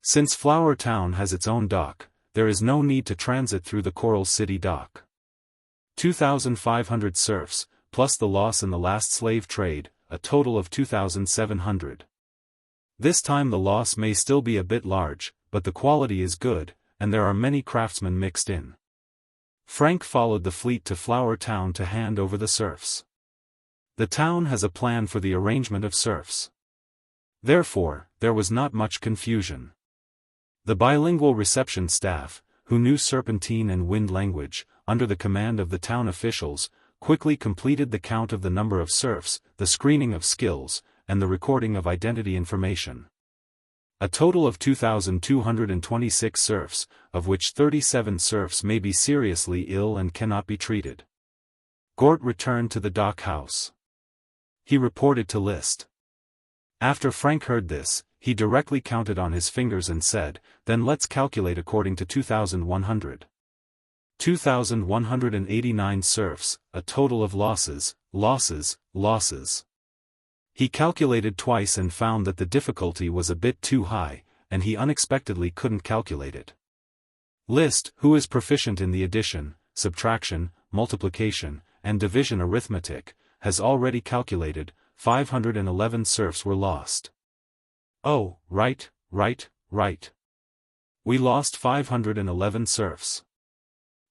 Since Flower Town has its own dock, there is no need to transit through the Coral City dock. 2,500 serfs, plus the loss in the last slave trade, a total of 2,700. This time the loss may still be a bit large, but the quality is good, and there are many craftsmen mixed in. Frank followed the fleet to Flower Town to hand over the serfs. The town has a plan for the arrangement of serfs. Therefore, there was not much confusion. The bilingual reception staff, who knew Serpentine and Wind language, under the command of the town officials, quickly completed the count of the number of serfs, the screening of skills, and the recording of identity information. A total of 2,226 serfs, of which 37 serfs may be seriously ill and cannot be treated. Gort returned to the dock house. He reported to List. After Frank heard this, he directly counted on his fingers and said, "Then let's calculate according to 2,100. 2,189 serfs, a total of losses, losses, losses." He calculated twice and found that the difficulty was a bit too high, and he unexpectedly couldn't calculate it. List, who is proficient in the addition, subtraction, multiplication, and division arithmetic, has already calculated, 511 serfs were lost. Oh, right. We lost 511 serfs.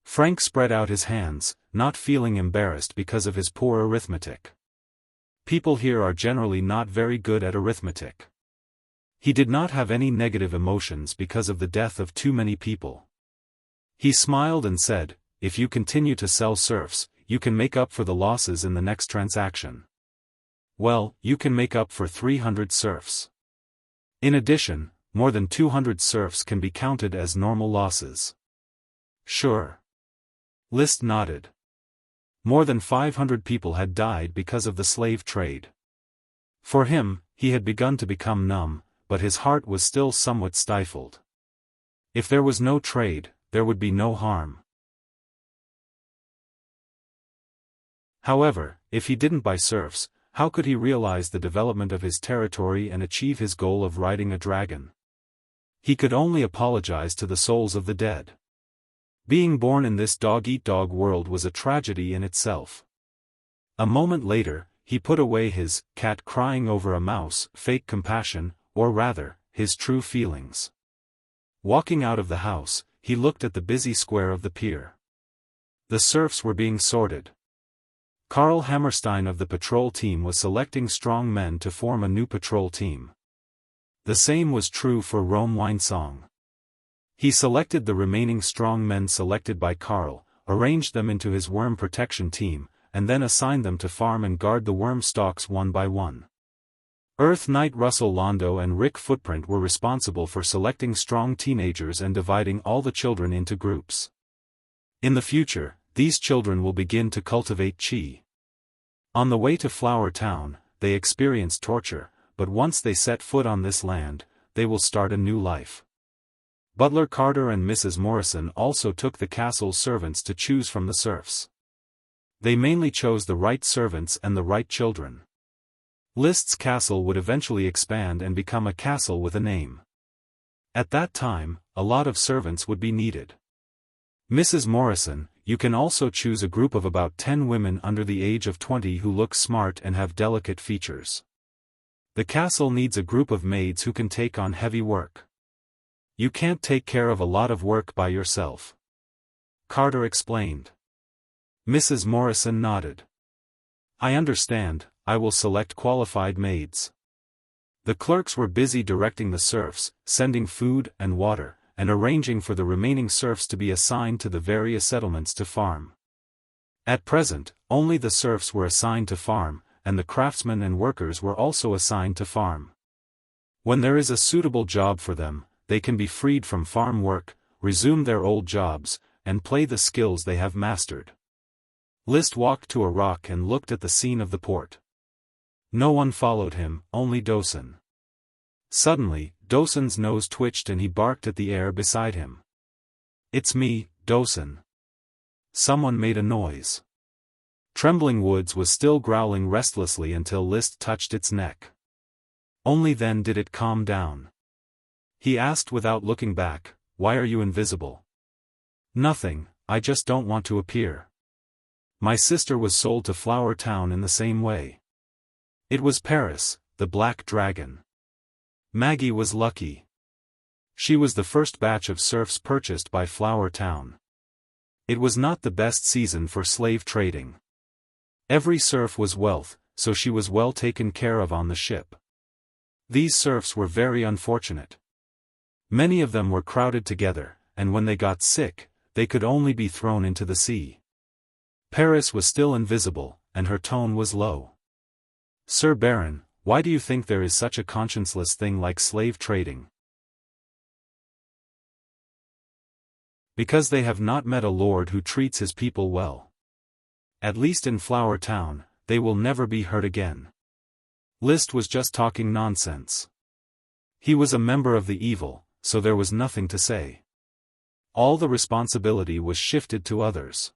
Frank spread out his hands, not feeling embarrassed because of his poor arithmetic. People here are generally not very good at arithmetic. He did not have any negative emotions because of the death of too many people. He smiled and said, "If you continue to sell serfs, you can make up for the losses in the next transaction." Well, you can make up for 300 serfs. In addition, more than 200 serfs can be counted as normal losses. Sure. List nodded. More than 500 people had died because of the slave trade. For him, he had begun to become numb, but his heart was still somewhat stifled. If there was no trade, there would be no harm. However, if he didn't buy serfs, how could he realize the development of his territory and achieve his goal of riding a dragon? He could only apologize to the souls of the dead. Being born in this dog-eat-dog world was a tragedy in itself. A moment later, he put away his cat crying over a mouse, fake compassion, or rather, his true feelings. Walking out of the house, he looked at the busy square of the pier. The serfs were being sorted. Karl Hammerstein of the patrol team was selecting strong men to form a new patrol team. The same was true for Rome Winesong. He selected the remaining strong men selected by Karl, arranged them into his worm protection team, and then assigned them to farm and guard the worm stalks one by one. Earth Knight Russell Londo and Rick Footprint were responsible for selecting strong teenagers and dividing all the children into groups. In the future, these children will begin to cultivate chi. On the way to Flower Town, they experience torture, but once they set foot on this land, they will start a new life. Butler Carter and Mrs. Morrison also took the castle's servants to choose from the serfs. They mainly chose the right servants and the right children. List's castle would eventually expand and become a castle with a name. At that time, a lot of servants would be needed. Mrs. Morrison, you can also choose a group of about 10 women under the age of 20 who look smart and have delicate features. The castle needs a group of maids who can take on heavy work. You can't take care of a lot of work by yourself. Carter explained. Mrs. Morrison nodded. I understand, I will select qualified maids. The clerks were busy directing the serfs, sending food and water, and arranging for the remaining serfs to be assigned to the various settlements to farm. At present, only the serfs were assigned to farm, and the craftsmen and workers were also assigned to farm. When there is a suitable job for them, they can be freed from farm work, resume their old jobs, and play the skills they have mastered. List walked to a rock and looked at the scene of the port. No one followed him, only Dosen. Suddenly, Dosen's nose twitched and he barked at the air beside him. "It's me, Dosen." Someone made a noise. Trembling Woods was still growling restlessly until List touched its neck. Only then did it calm down. He asked without looking back, "Why are you invisible?" "Nothing, I just don't want to appear. My sister was sold to Flower Town in the same way. It was Paris, the Black Dragon. Maggie was lucky. She was the first batch of serfs purchased by Flower Town. It was not the best season for slave trading. Every serf was wealth, so she was well taken care of on the ship. These serfs were very unfortunate. Many of them were crowded together, and when they got sick, they could only be thrown into the sea." Paris was still invisible, and her tone was low. "Sir Baron, why do you think there is such a conscienceless thing like slave trading?" "Because they have not met a lord who treats his people well. At least in Flower Town, they will never be hurt again." List was just talking nonsense. He was a member of the evil, so there was nothing to say. All the responsibility was shifted to others.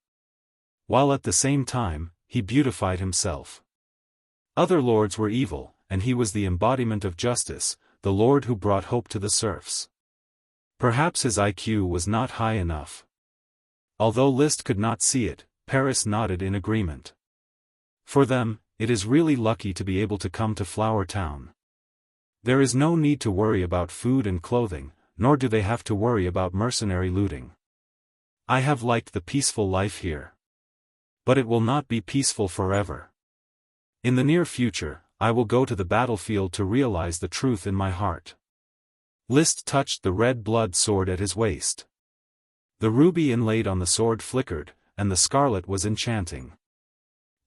While at the same time, he beautified himself. Other lords were evil, and he was the embodiment of justice, the lord who brought hope to the serfs. Perhaps his IQ was not high enough. Although List could not see it, Paris nodded in agreement. For them, it is really lucky to be able to come to Flower Town. There is no need to worry about food and clothing, nor do they have to worry about mercenary looting. I have liked the peaceful life here. But it will not be peaceful forever. In the near future, I will go to the battlefield to realize the truth in my heart." List touched the red blood sword at his waist. The ruby inlaid on the sword flickered, and the scarlet was enchanting.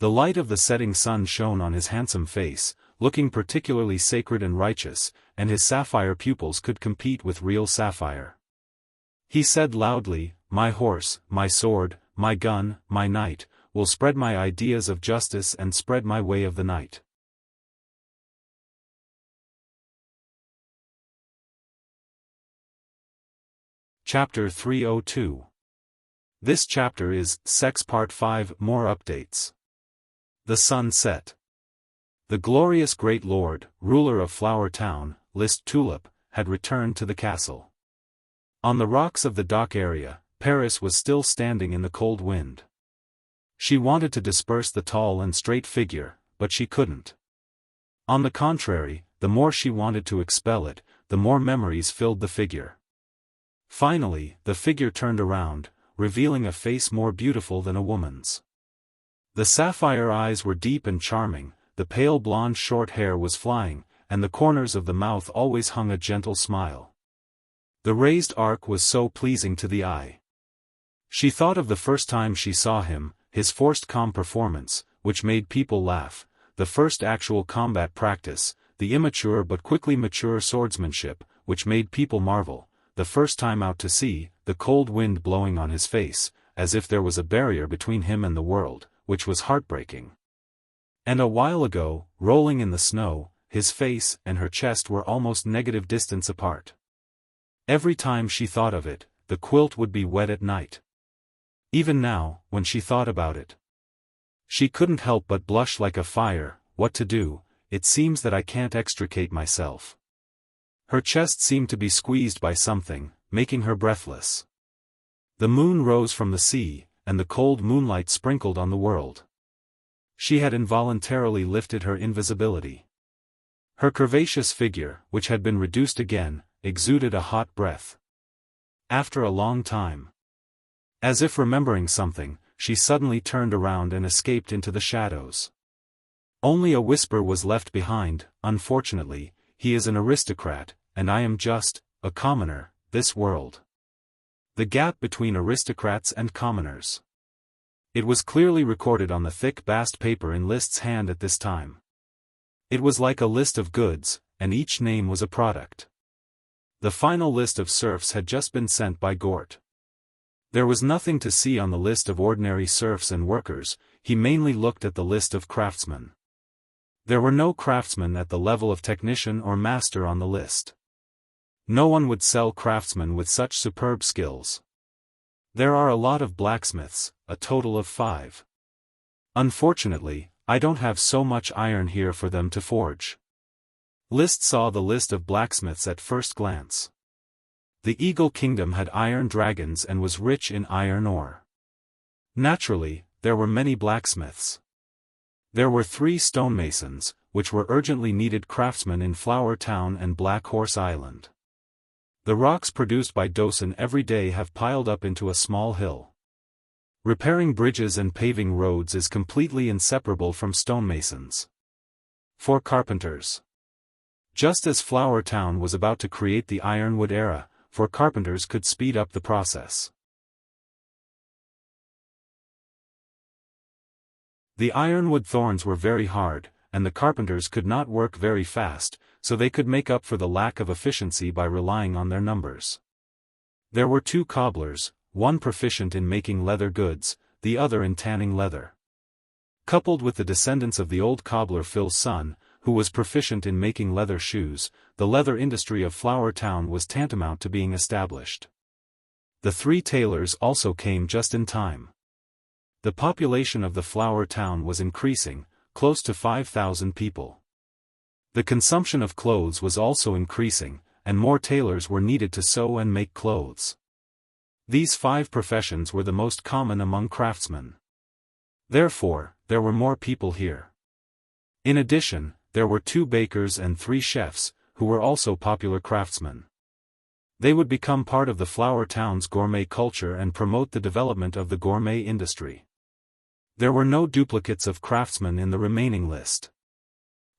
The light of the setting sun shone on his handsome face, looking particularly sacred and righteous, and his sapphire pupils could compete with real sapphire. He said loudly, "My horse, my sword, my gun, my knight, will spread my ideas of justice and spread my way of the night." Chapter 302. This chapter is Sects Part 5. More updates. The sun set. The glorious great lord, ruler of Flower Town, List Tulip, had returned to the castle. On the rocks of the dock area, Paris was still standing in the cold wind. She wanted to disperse the tall and straight figure, but she couldn't. On the contrary, the more she wanted to expel it, the more memories filled the figure. Finally, the figure turned around, revealing a face more beautiful than a woman's. The sapphire eyes were deep and charming, the pale blonde short hair was flying, and the corners of the mouth always hung a gentle smile. The raised arc was so pleasing to the eye. She thought of the first time she saw him, his forced calm performance, which made people laugh, the first actual combat practice, the immature but quickly mature swordsmanship, which made people marvel, the first time out to sea, the cold wind blowing on his face, as if there was a barrier between him and the world, which was heartbreaking. And a while ago, rolling in the snow, his face and her chest were almost negative distance apart. Every time she thought of it, the quilt would be wet at night. Even now, when she thought about it, she couldn't help but blush like a fire. What to do? It seems that I can't extricate myself. Her chest seemed to be squeezed by something, making her breathless. The moon rose from the sea, and the cold moonlight sprinkled on the world. She had involuntarily lifted her invisibility. Her curvaceous figure, which had been reduced again, exuded a hot breath. After a long time, as if remembering something, she suddenly turned around and escaped into the shadows. Only a whisper was left behind. Unfortunately, he is an aristocrat, and I am just a commoner, this world. The gap between aristocrats and commoners. It was clearly recorded on the thick bast paper in List's hand at this time. It was like a list of goods, and each name was a product. The final list of serfs had just been sent by Gort. There was nothing to see on the list of ordinary serfs and workers. He mainly looked at the list of craftsmen. There were no craftsmen at the level of technician or master on the list. No one would sell craftsmen with such superb skills. There are a lot of blacksmiths, a total of 5. Unfortunately, I don't have so much iron here for them to forge. List saw the list of blacksmiths at first glance. The Eagle Kingdom had iron dragons and was rich in iron ore. Naturally, there were many blacksmiths. There were 3 stonemasons, which were urgently needed craftsmen in Flower Town and Black Horse Island. The rocks produced by Dosen every day have piled up into a small hill. Repairing bridges and paving roads is completely inseparable from stonemasons. 4 carpenters. Just as Flower Town was about to create the ironwood era, 4 carpenters could speed up the process. The ironwood thorns were very hard, and the carpenters could not work very fast, so they could make up for the lack of efficiency by relying on their numbers. There were 2 cobblers, one proficient in making leather goods, the other in tanning leather. Coupled with the descendants of the old cobbler Phil's son, who was proficient in making leather shoes, the leather industry of Flower Town was tantamount to being established. The 3 tailors also came just in time. The population of the Flower Town was increasing, close to 5,000 people. The consumption of clothes was also increasing, and more tailors were needed to sew and make clothes. These 5 professions were the most common among craftsmen. Therefore, there were more people here. In addition, there were 2 bakers and 3 chefs, who were also popular craftsmen. They would become part of the Flower Town's gourmet culture and promote the development of the gourmet industry. There were no duplicates of craftsmen in the remaining list.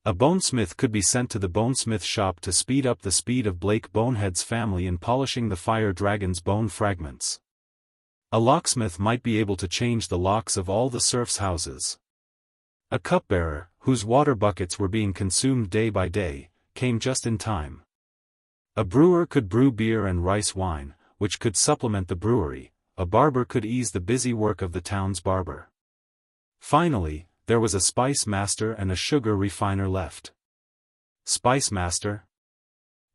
A bonesmith could be sent to the bonesmith shop to speed up the speed of Blake Bonehead's family in polishing the fire dragon's bone fragments. A locksmith might be able to change the locks of all the serfs' houses. A cupbearer, whose water buckets were being consumed day by day, came just in time. A brewer could brew beer and rice wine, which could supplement the brewery. A barber could ease the busy work of the town's barber. Finally, there was a spice master and a sugar refiner left. Spice master?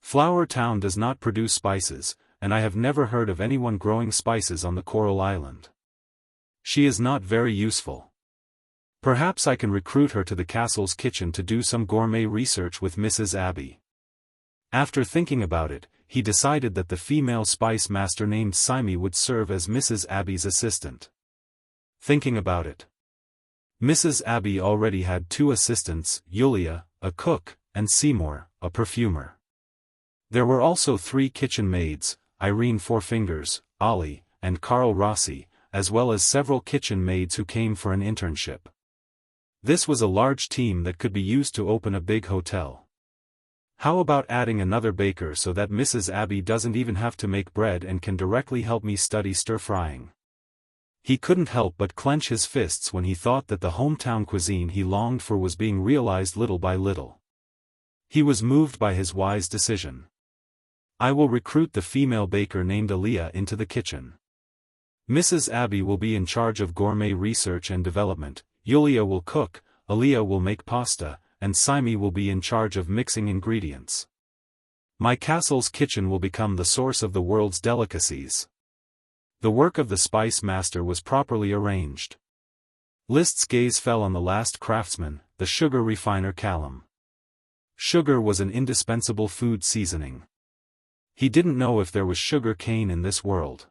Flower Town does not produce spices, and I have never heard of anyone growing spices on the Coral Island. She is not very useful. Perhaps I can recruit her to the castle's kitchen to do some gourmet research with Mrs. Abby. After thinking about it, he decided that the female spice master named Simi would serve as Mrs. Abby's assistant. Thinking about it. Mrs. Abby already had 2 assistants, Yulia, a cook, and Seymour, a perfumer. There were also 3 kitchen maids, Irene Fourfingers, Ollie, and Carl Rossi, as well as several kitchen maids who came for an internship. This was a large team that could be used to open a big hotel. How about adding another baker so that Mrs. Abby doesn't even have to make bread and can directly help me study stir-frying? He couldn't help but clench his fists when he thought that the hometown cuisine he longed for was being realized little by little. He was moved by his wise decision. I will recruit the female baker named Aliyah into the kitchen. Mrs. Abby will be in charge of gourmet research and development, Yulia will cook, Aliyah will make pasta, and Simi will be in charge of mixing ingredients. My castle's kitchen will become the source of the world's delicacies. The work of the spice master was properly arranged. List's gaze fell on the last craftsman, the sugar refiner Callum. Sugar was an indispensable food seasoning. He didn't know if there was sugar cane in this world.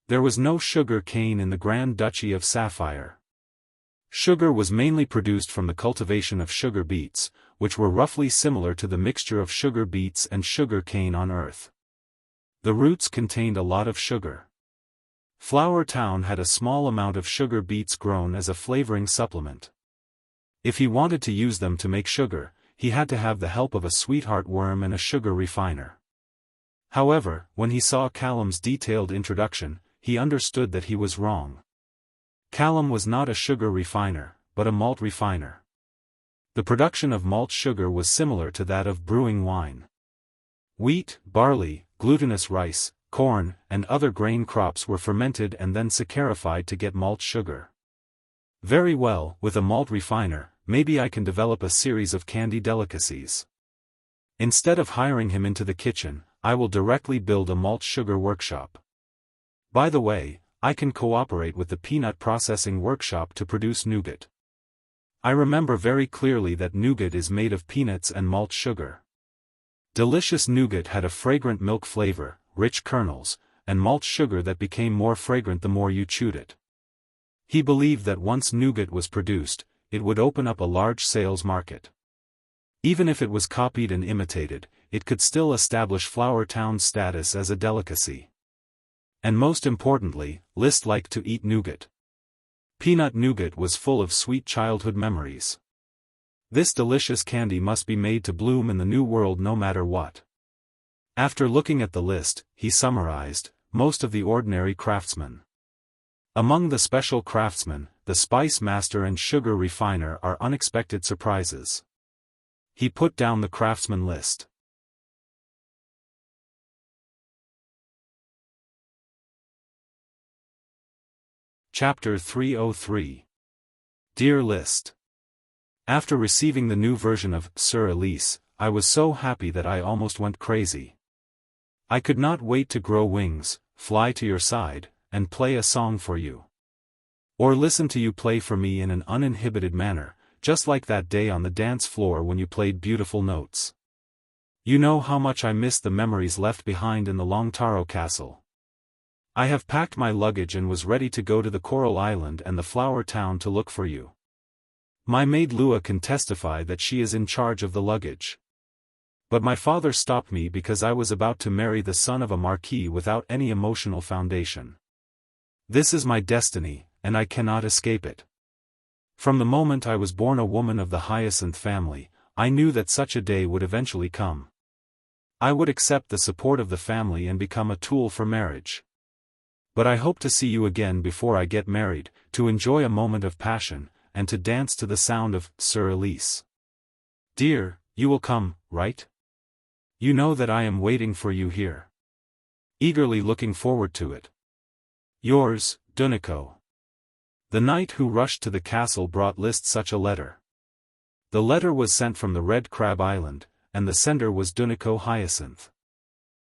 There was no sugar cane in the Grand Duchy of Sapphire. Sugar was mainly produced from the cultivation of sugar beets, which were roughly similar to the mixture of sugar beets and sugar cane on Earth. The roots contained a lot of sugar. Flower Town had a small amount of sugar beets grown as a flavoring supplement. If he wanted to use them to make sugar, he had to have the help of a sweetheart worm and a sugar refiner. However, when he saw Callum's detailed introduction, he understood that he was wrong. Callum was not a sugar refiner, but a malt refiner. The production of malt sugar was similar to that of brewing wine. Wheat, barley, glutinous rice, corn, and other grain crops were fermented and then saccharified to get malt sugar. Very well, with a malt refiner, maybe I can develop a series of candy delicacies. Instead of hiring him into the kitchen, I will directly build a malt sugar workshop. By the way, I can cooperate with the peanut processing workshop to produce nougat. I remember very clearly that nougat is made of peanuts and malt sugar. Delicious nougat had a fragrant milk flavor, rich kernels, and malt sugar that became more fragrant the more you chewed it. He believed that once nougat was produced, it would open up a large sales market. Even if it was copied and imitated, it could still establish Flower Town's status as a delicacy. And most importantly, List liked to eat nougat. Peanut nougat was full of sweet childhood memories. This delicious candy must be made to bloom in the new world no matter what. After looking at the list, he summarized, most of the ordinary craftsmen. Among the special craftsmen, the spice master and sugar refiner are unexpected surprises. He put down the craftsman list. Chapter 303. Dear List. After receiving the new version of Sir Elise, I was so happy that I almost went crazy. I could not wait to grow wings, fly to your side, and play a song for you. Or listen to you play for me in an uninhibited manner, just like that day on the dance floor when you played beautiful notes. You know how much I miss the memories left behind in the Longtaro Castle. I have packed my luggage and was ready to go to the Coral Island and the Flower Town to look for you. My maid Lua can testify that she is in charge of the luggage. But my father stopped me because I was about to marry the son of a marquis without any emotional foundation. This is my destiny, and I cannot escape it. From the moment I was born a woman of the Hyacinth family, I knew that such a day would eventually come. I would accept the support of the family and become a tool for marriage. But I hope to see you again before I get married, to enjoy a moment of passion, and to dance to the sound of Sir Elise. Dear, you will come, right? You know that I am waiting for you here. Eagerly looking forward to it. Yours, Duniko. The knight who rushed to the castle brought List such a letter. The letter was sent from the Red Crab Island, and the sender was Duniko Hyacinth.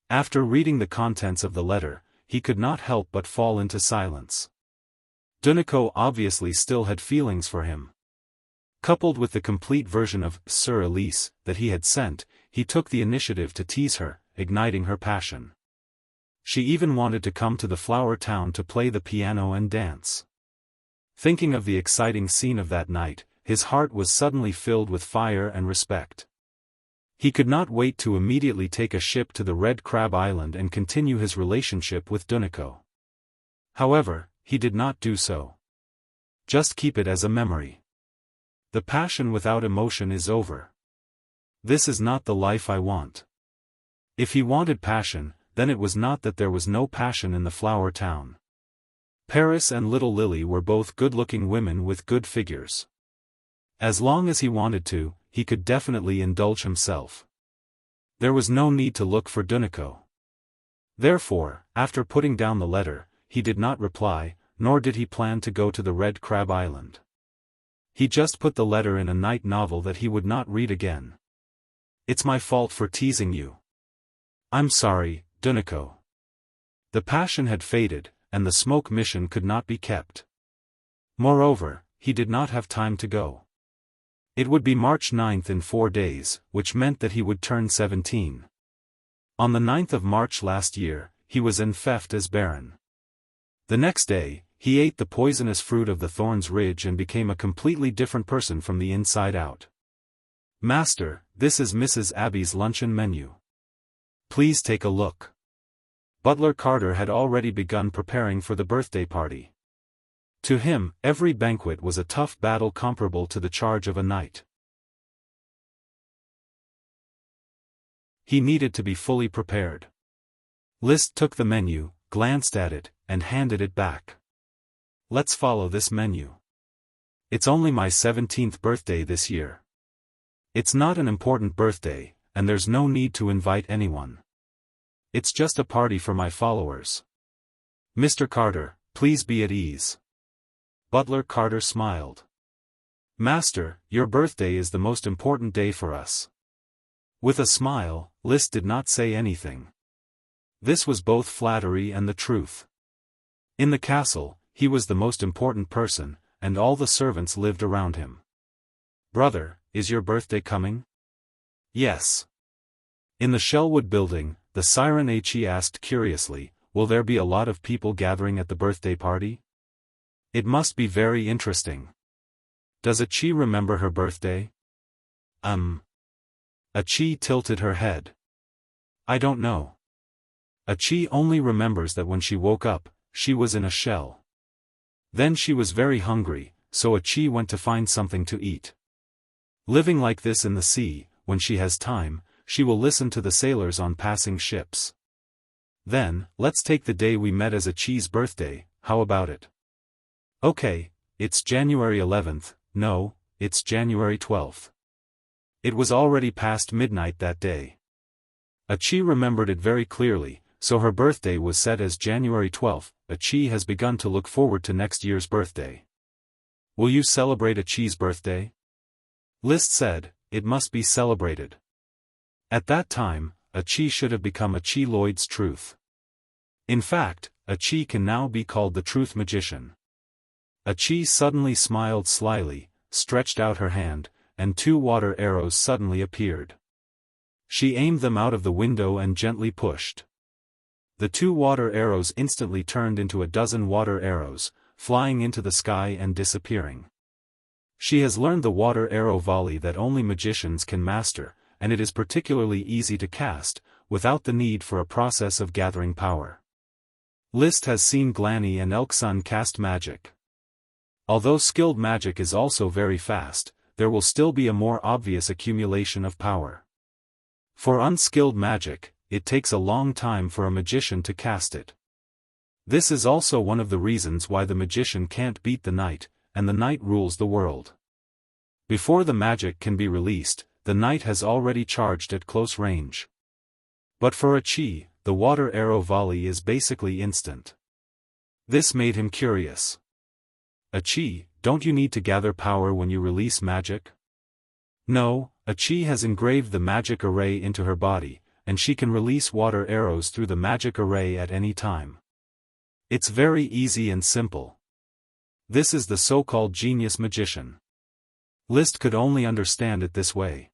After reading the contents of the letter, he could not help but fall into silence. Duniko obviously still had feelings for him. Coupled with the complete version of Sir Elise that he had sent, he took the initiative to tease her, igniting her passion. She even wanted to come to the Flower Town to play the piano and dance. Thinking of the exciting scene of that night, his heart was suddenly filled with fire and respect. He could not wait to immediately take a ship to the Red Crab Island and continue his relationship with Duniko. However, he did not do so. Just keep it as a memory. The passion without emotion is over. This is not the life I want. If he wanted passion, then it was not that there was no passion in the Flower Town. Paris and Little Lily were both good-looking women with good figures. As long as he wanted to, he could definitely indulge himself. There was no need to look for Duniko. Therefore, after putting down the letter, he did not reply, nor did he plan to go to the Red Crab Island. He just put the letter in a night novel that he would not read again. It's my fault for teasing you. I'm sorry, Duniko. The passion had faded, and the smoke mission could not be kept. Moreover, he did not have time to go. It would be March 9th in 4 days, which meant that he would turn 17. On the 9th of March last year, he was enfeoffed as Baron. The next day, he ate the poisonous fruit of the Thorn's Ridge and became a completely different person from the inside out. Master, this is Mrs. Abby's luncheon menu. Please take a look. Butler Carter had already begun preparing for the birthday party. To him, every banquet was a tough battle comparable to the charge of a knight. He needed to be fully prepared. List took the menu, glanced at it, and handed it back. Let's follow this menu. It's only my 17th birthday this year. It's not an important birthday, and there's no need to invite anyone. It's just a party for my followers. Mr. Carter, please be at ease. Butler Carter smiled. Master, your birthday is the most important day for us. With a smile, List did not say anything. This was both flattery and the truth. In the castle, he was the most important person, and all the servants lived around him. Brother, is your birthday coming? Yes. In the Shellwood building, the Siren He asked curiously, will there be a lot of people gathering at the birthday party? It must be very interesting. Does Achi remember her birthday? Achi tilted her head. I don't know. Achi only remembers that when she woke up, she was in a shell. Then she was very hungry, so Achi went to find something to eat. Living like this in the sea, when she has time, she will listen to the sailors on passing ships. Then, let's take the day we met as Achi's birthday, how about it? Okay, it's January 11th, no, it's January 12th. It was already past midnight that day. Achi remembered it very clearly, so her birthday was set as January 12th. Achi has begun to look forward to next year's birthday. Will you celebrate Achi's birthday? List said, it must be celebrated. At that time, Achi should have become Achi Lloyd's truth. In fact, Achi can now be called the Truth Magician. Achi suddenly smiled slyly, stretched out her hand, and 2 water arrows suddenly appeared. She aimed them out of the window and gently pushed. The 2 water arrows instantly turned into a dozen water arrows, flying into the sky and disappearing. She has learned the water arrow volley that only magicians can master, and it is particularly easy to cast, without the need for a process of gathering power. List has seen Glanny and Elksun cast magic. Although skilled magic is also very fast, there will still be a more obvious accumulation of power. For unskilled magic, it takes a long time for a magician to cast it. This is also one of the reasons why the magician can't beat the knight, and the knight rules the world. Before the magic can be released, the knight has already charged at close range. But for Achi, the water arrow volley is basically instant. This made him curious. Achi, don't you need to gather power when you release magic? No, Achi has engraved the magic array into her body, and she can release water arrows through the magic array at any time. It's very easy and simple. This is the so-called genius magician. List could only understand it this way.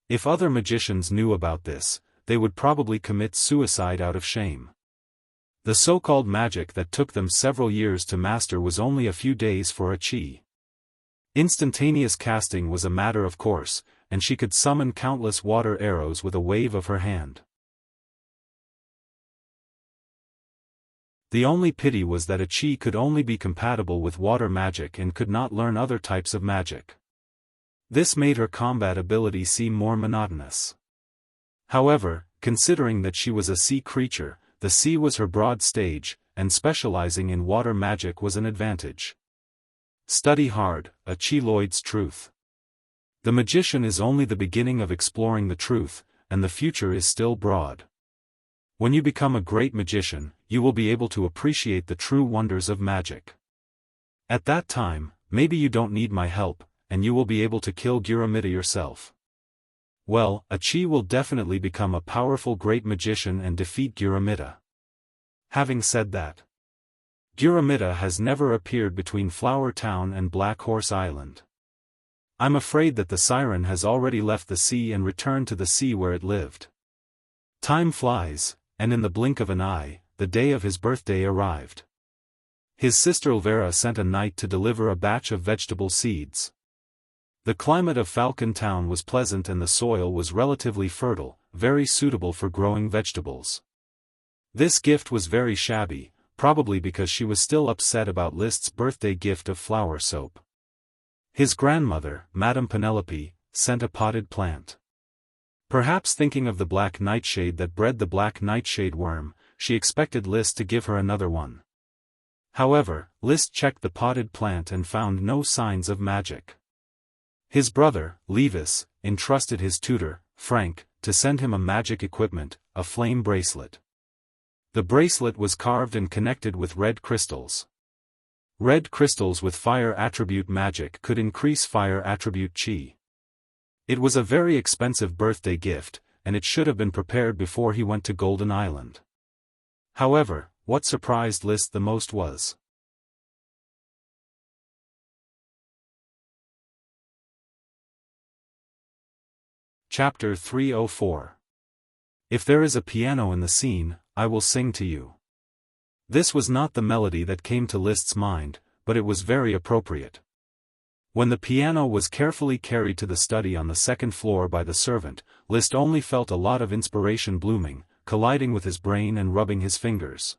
If other magicians knew about this, they would probably commit suicide out of shame. The so-called magic that took them several years to master was only a few days for Achi. Instantaneous casting was a matter of course, and she could summon countless water arrows with a wave of her hand. The only pity was that Achi could only be compatible with water magic and could not learn other types of magic. This made her combat ability seem more monotonous. However, considering that she was a sea creature, the sea was her broad stage, and specializing in water magic was an advantage. Study hard, Achi Lloyd's truth. The magician is only the beginning of exploring the truth, and the future is still broad. When you become a great magician, you will be able to appreciate the true wonders of magic. At that time, maybe you don't need my help, and you will be able to kill Gyurumita yourself. Well, Achi will definitely become a powerful great magician and defeat Gyurumita. Having said that, Gyurumita has never appeared between Flower Town and Black Horse Island. I'm afraid that the siren has already left the sea and returned to the sea where it lived. Time flies, and in the blink of an eye, the day of his birthday arrived. His sister Elvira sent a knight to deliver a batch of vegetable seeds. The climate of Falcon Town was pleasant and the soil was relatively fertile, very suitable for growing vegetables. This gift was very shabby, probably because she was still upset about List's birthday gift of flower soap. His grandmother, Madame Penelope, sent a potted plant. Perhaps thinking of the black nightshade that bred the black nightshade worm, she expected List to give her another one. However, List checked the potted plant and found no signs of magic. His brother, Levis, entrusted his tutor, Frank, to send him a magic equipment, a flame bracelet. The bracelet was carved and connected with red crystals. Red crystals with fire attribute magic could increase fire attribute chi. It was a very expensive birthday gift, and it should have been prepared before he went to Golden Island. However, what surprised Liszt the most was Chapter 304. If there is a piano in the scene, I will sing to you. This was not the melody that came to Liszt's mind, but it was very appropriate. When the piano was carefully carried to the study on the second floor by the servant, Liszt only felt a lot of inspiration blooming, colliding with his brain and rubbing his fingers.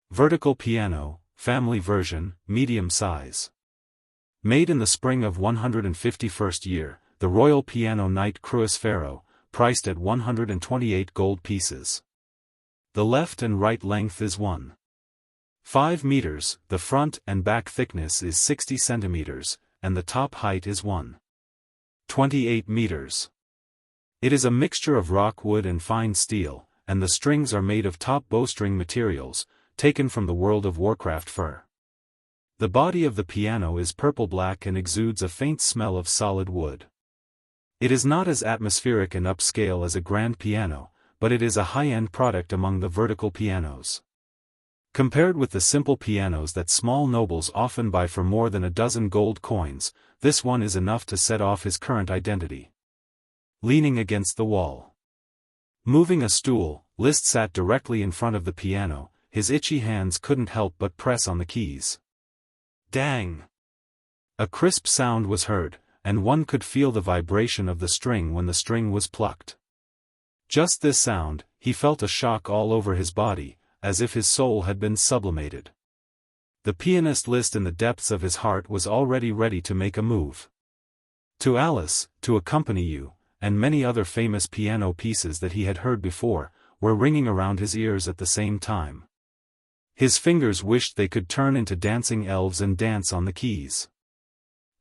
Vertical piano, family version, medium size. Made in the spring of 151st year, the Royal Piano Knight Cruis Ferro, priced at 128 gold pieces. The left and right length is 1.5 meters, the front and back thickness is 60 centimeters, and the top height is 1.28 meters. It is a mixture of rock wood and fine steel, and the strings are made of top bowstring materials, taken from the World of Warcraft fur. The body of the piano is purple-black and exudes a faint smell of solid wood. It is not as atmospheric and upscale as a grand piano, but it is a high-end product among the vertical pianos. Compared with the simple pianos that small nobles often buy for more than a dozen gold coins, this one is enough to set off his current identity. Leaning against the wall. Moving a stool, Liszt sat directly in front of the piano, his itchy hands couldn't help but press on the keys. Dang! A crisp sound was heard, and one could feel the vibration of the string when the string was plucked. Just this sound, he felt a shock all over his body, as if his soul had been sublimated. The pianist Liszt in the depths of his heart was already ready to make a move. To Alice, to accompany you, and many other famous piano pieces that he had heard before, were ringing around his ears at the same time. His fingers wished they could turn into dancing elves and dance on the keys.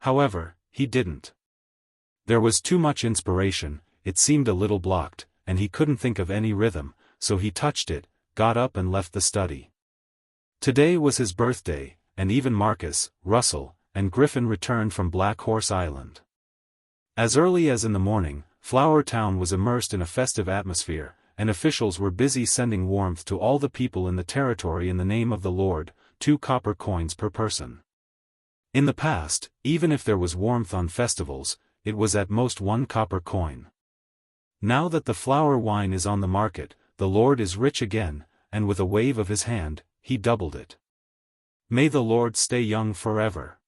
However, he didn't. There was too much inspiration, it seemed a little blocked, and he couldn't think of any rhythm, so he touched it, got up and left the study. Today was his birthday, and even Marcus, Russell, and Griffin returned from Black Horse Island. As early as in the morning, Flower Town was immersed in a festive atmosphere, and officials were busy sending warmth to all the people in the territory in the name of the Lord, 2 copper coins per person. In the past, even if there was warmth on festivals, it was at most 1 copper coin. Now that the flower wine is on the market, the Lord is rich again, and with a wave of his hand, he doubled it. May the Lord stay young forever.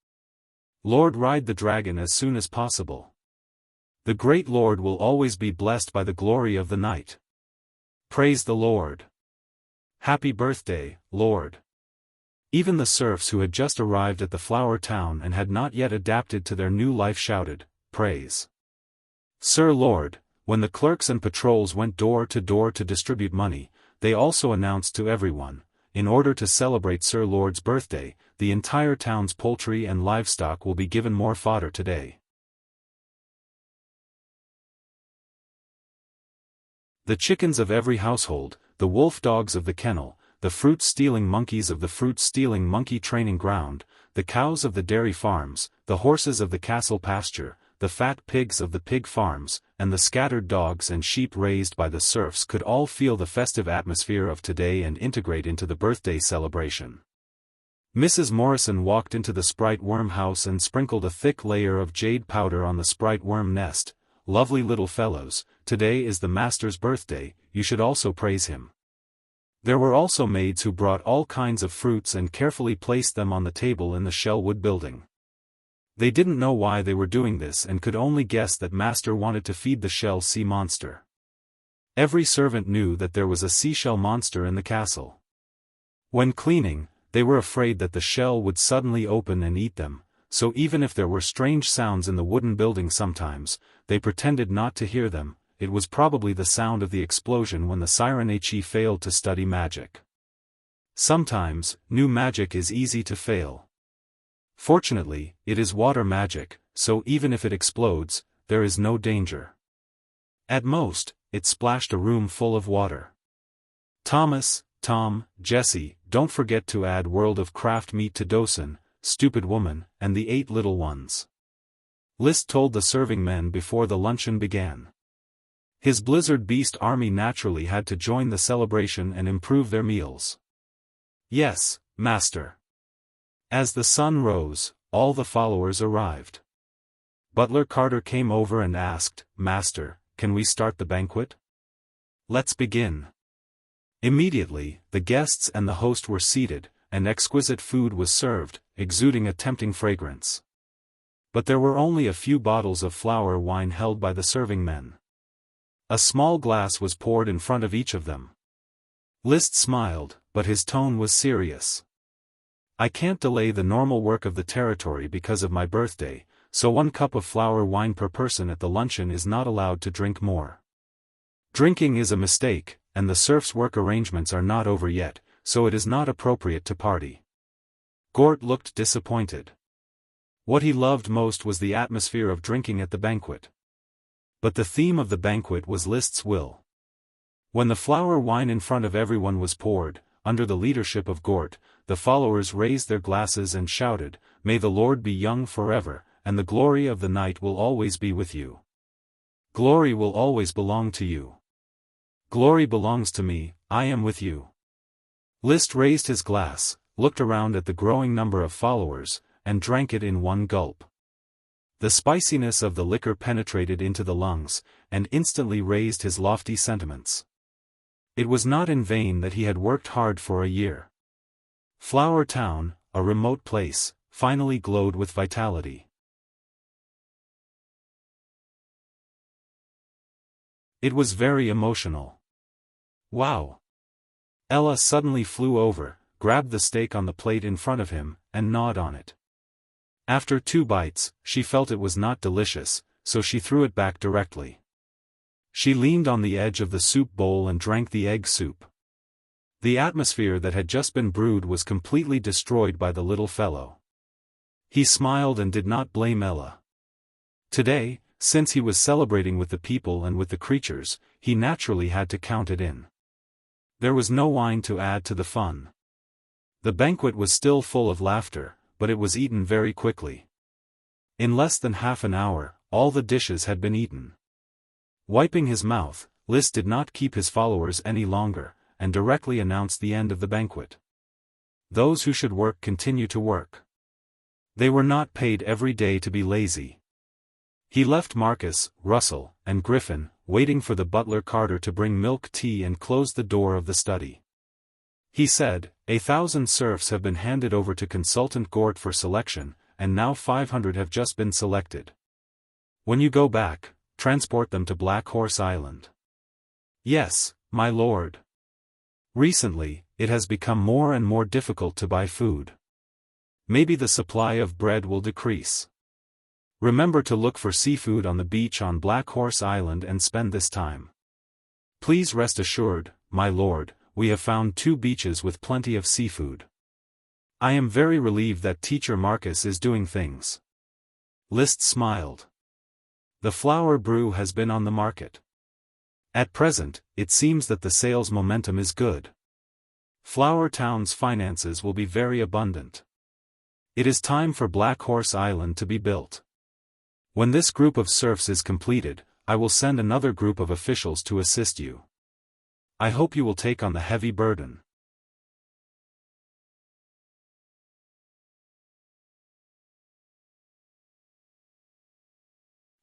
Lord, ride the dragon as soon as possible. The great Lord will always be blessed by the glory of the night. Praise the Lord. Happy birthday, Lord. Even the serfs who had just arrived at the flower town and had not yet adapted to their new life shouted, praise. Sir Lord. When the clerks and patrols went door to distribute money, they also announced to everyone, in order to celebrate Sir Lord's birthday, the entire town's poultry and livestock will be given more fodder today. The chickens of every household, the wolf dogs of the kennel, the fruit-stealing monkeys of the fruit-stealing monkey training ground, the cows of the dairy farms, the horses of the castle pasture, the fat pigs of the pig farms, and the scattered dogs and sheep raised by the serfs could all feel the festive atmosphere of today and integrate into the birthday celebration. Mrs. Morrison walked into the sprite worm house and sprinkled a thick layer of jade powder on the sprite worm nest. Lovely little fellows, today is the master's birthday, you should also praise him. There were also maids who brought all kinds of fruits and carefully placed them on the table in the Shellwood building. They didn't know why they were doing this and could only guess that master wanted to feed the shell sea monster. Every servant knew that there was a seashell monster in the castle. When cleaning, they were afraid that the shell would suddenly open and eat them, so even if there were strange sounds in the wooden building sometimes, they pretended not to hear them. It was probably the sound of the explosion when the Siren He failed to study magic. Sometimes, new magic is easy to fail. Fortunately, it is water magic, so even if it explodes, there is no danger. At most, it splashed a room full of water. Thomas, Tom, Jesse, don't forget to add World of Craft meat to Dosen, stupid woman, and the 8 little ones. List told the serving men before the luncheon began. His blizzard beast army naturally had to join the celebration and improve their meals. Yes, master. As the sun rose, all the followers arrived. Butler Carter came over and asked, "Master, can we start the banquet?" "Let's begin." Immediately, the guests and the host were seated, and exquisite food was served, exuding a tempting fragrance. But there were only a few bottles of flower wine held by the serving men. A small glass was poured in front of each of them. List smiled, but his tone was serious. "I can't delay the normal work of the territory because of my birthday, so 1 cup of flower wine per person at the luncheon is not allowed to drink more. Drinking is a mistake, and the serfs' work arrangements are not over yet, so it is not appropriate to party." Gort looked disappointed. What he loved most was the atmosphere of drinking at the banquet. But the theme of the banquet was List's will. When the flower wine in front of everyone was poured, under the leadership of Gort, the followers raised their glasses and shouted, "May the Lord be young forever, and the glory of the night will always be with you. Glory will always belong to you. Glory belongs to me, I am with you." List raised his glass, looked around at the growing number of followers, and drank it in one gulp. The spiciness of the liquor penetrated into the lungs, and instantly raised his lofty sentiments. It was not in vain that he had worked hard for a year. Flower Town, a remote place, finally glowed with vitality. It was very emotional. "Wow!" Ella suddenly flew over, grabbed the steak on the plate in front of him, and gnawed on it. After 2 bites, she felt it was not delicious, so she threw it back directly. She leaned on the edge of the soup bowl and drank the egg soup. The atmosphere that had just been brewed was completely destroyed by the little fellow. He smiled and did not blame Ella. Today, since he was celebrating with the people and with the creatures, he naturally had to count it in. There was no wine to add to the fun. The banquet was still full of laughter, but it was eaten very quickly. In less than half an hour, all the dishes had been eaten. Wiping his mouth, List did not keep his followers any longer, and directly announced the end of the banquet. Those who should work continue to work. They were not paid every day to be lazy. He left Marcus, Russell, and Griffin, waiting for the butler Carter to bring milk tea, and closed the door of the study. He said, 1,000 serfs have been handed over to Consultant Gort for selection, and now 500 have just been selected. When you go back, transport them to Black Horse Island. Yes, my lord. Recently, it has become more and more difficult to buy food. Maybe the supply of bread will decrease. Remember to look for seafood on the beach on Black Horse Island and spend this time. Please rest assured, my lord, we have found 2 beaches with plenty of seafood. I am very relieved that Teacher Marcus is doing things. List smiled. The flower brew has been on the market. At present, it seems that the sales momentum is good. Flower Town's finances will be very abundant. It is time for Black Horse Island to be built. When this group of serfs is completed, I will send another group of officials to assist you. I hope you will take on the heavy burden.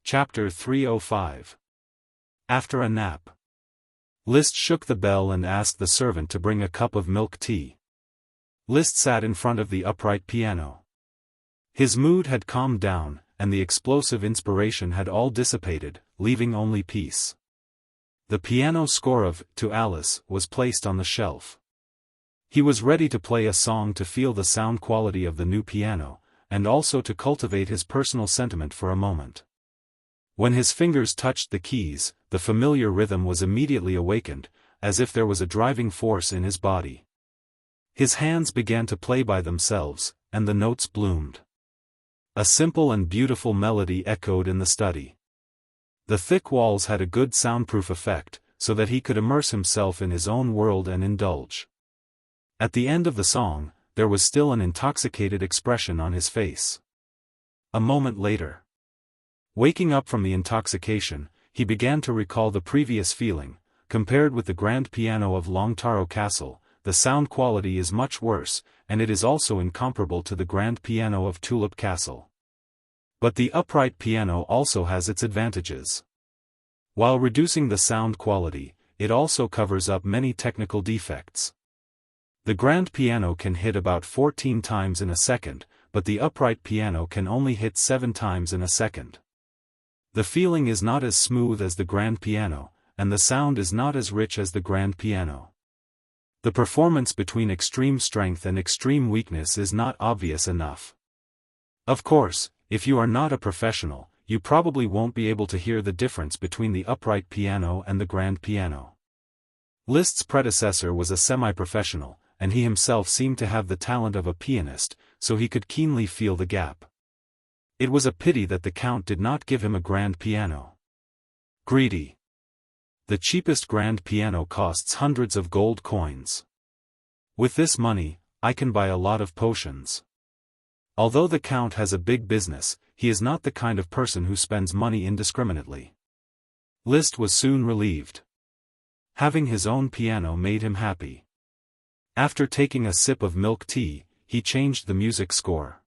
Chapter 305. After a nap. List shook the bell and asked the servant to bring a cup of milk tea. List sat in front of the upright piano. His mood had calmed down, and the explosive inspiration had all dissipated, leaving only peace. The piano score of To Alice was placed on the shelf. He was ready to play a song to feel the sound quality of the new piano, and also to cultivate his personal sentiment for a moment. When his fingers touched the keys, the familiar rhythm was immediately awakened, as if there was a driving force in his body. His hands began to play by themselves, and the notes bloomed. A simple and beautiful melody echoed in the study. The thick walls had a good soundproof effect, so that he could immerse himself in his own world and indulge. At the end of the song, there was still an intoxicated expression on his face. A moment later, waking up from the intoxication, he began to recall the previous feeling. Compared with the grand piano of Longtaro Castle, the sound quality is much worse, and it is also incomparable to the grand piano of Tulip Castle. But the upright piano also has its advantages. While reducing the sound quality, it also covers up many technical defects. The grand piano can hit about 14 times in a second, but the upright piano can only hit 7 times in a second. The feeling is not as smooth as the grand piano, and the sound is not as rich as the grand piano. The performance between extreme strength and extreme weakness is not obvious enough. Of course, if you are not a professional, you probably won't be able to hear the difference between the upright piano and the grand piano. Liszt's predecessor was a semi-professional, and he himself seemed to have the talent of a pianist, so he could keenly feel the gap. It was a pity that the Count did not give him a grand piano. Greedy. The cheapest grand piano costs hundreds of gold coins. With this money, I can buy a lot of potions. Although the Count has a big business, he is not the kind of person who spends money indiscriminately. Liszt was soon relieved. Having his own piano made him happy. After taking a sip of milk tea, he changed the music score.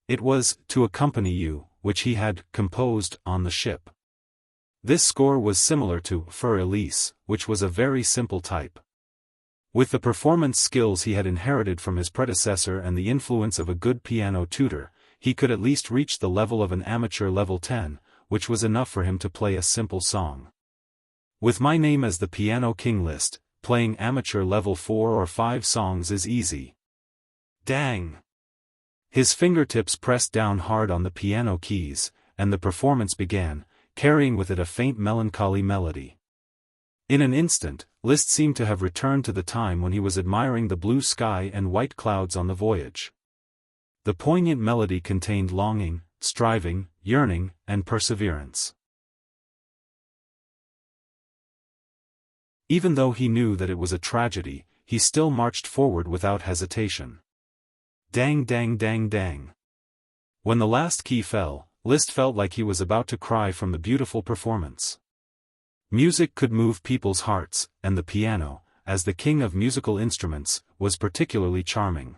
It was "To Accompany You," which he had composed on the ship. This score was similar to "For Elise," which was a very simple type. With the performance skills he had inherited from his predecessor and the influence of a good piano tutor, he could at least reach the level of an amateur level 10, which was enough for him to play a simple song. With my name as the Piano King Liszt, playing amateur level 4 or 5 songs is easy. Dang! His fingertips pressed down hard on the piano keys, and the performance began, carrying with it a faint melancholy melody. In an instant, Liszt seemed to have returned to the time when he was admiring the blue sky and white clouds on the voyage. The poignant melody contained longing, striving, yearning, and perseverance. Even though he knew that it was a tragedy, he still marched forward without hesitation. Dang dang dang dang. When the last key fell, Liszt felt like he was about to cry from the beautiful performance. Music could move people's hearts, and the piano, as the king of musical instruments, was particularly charming.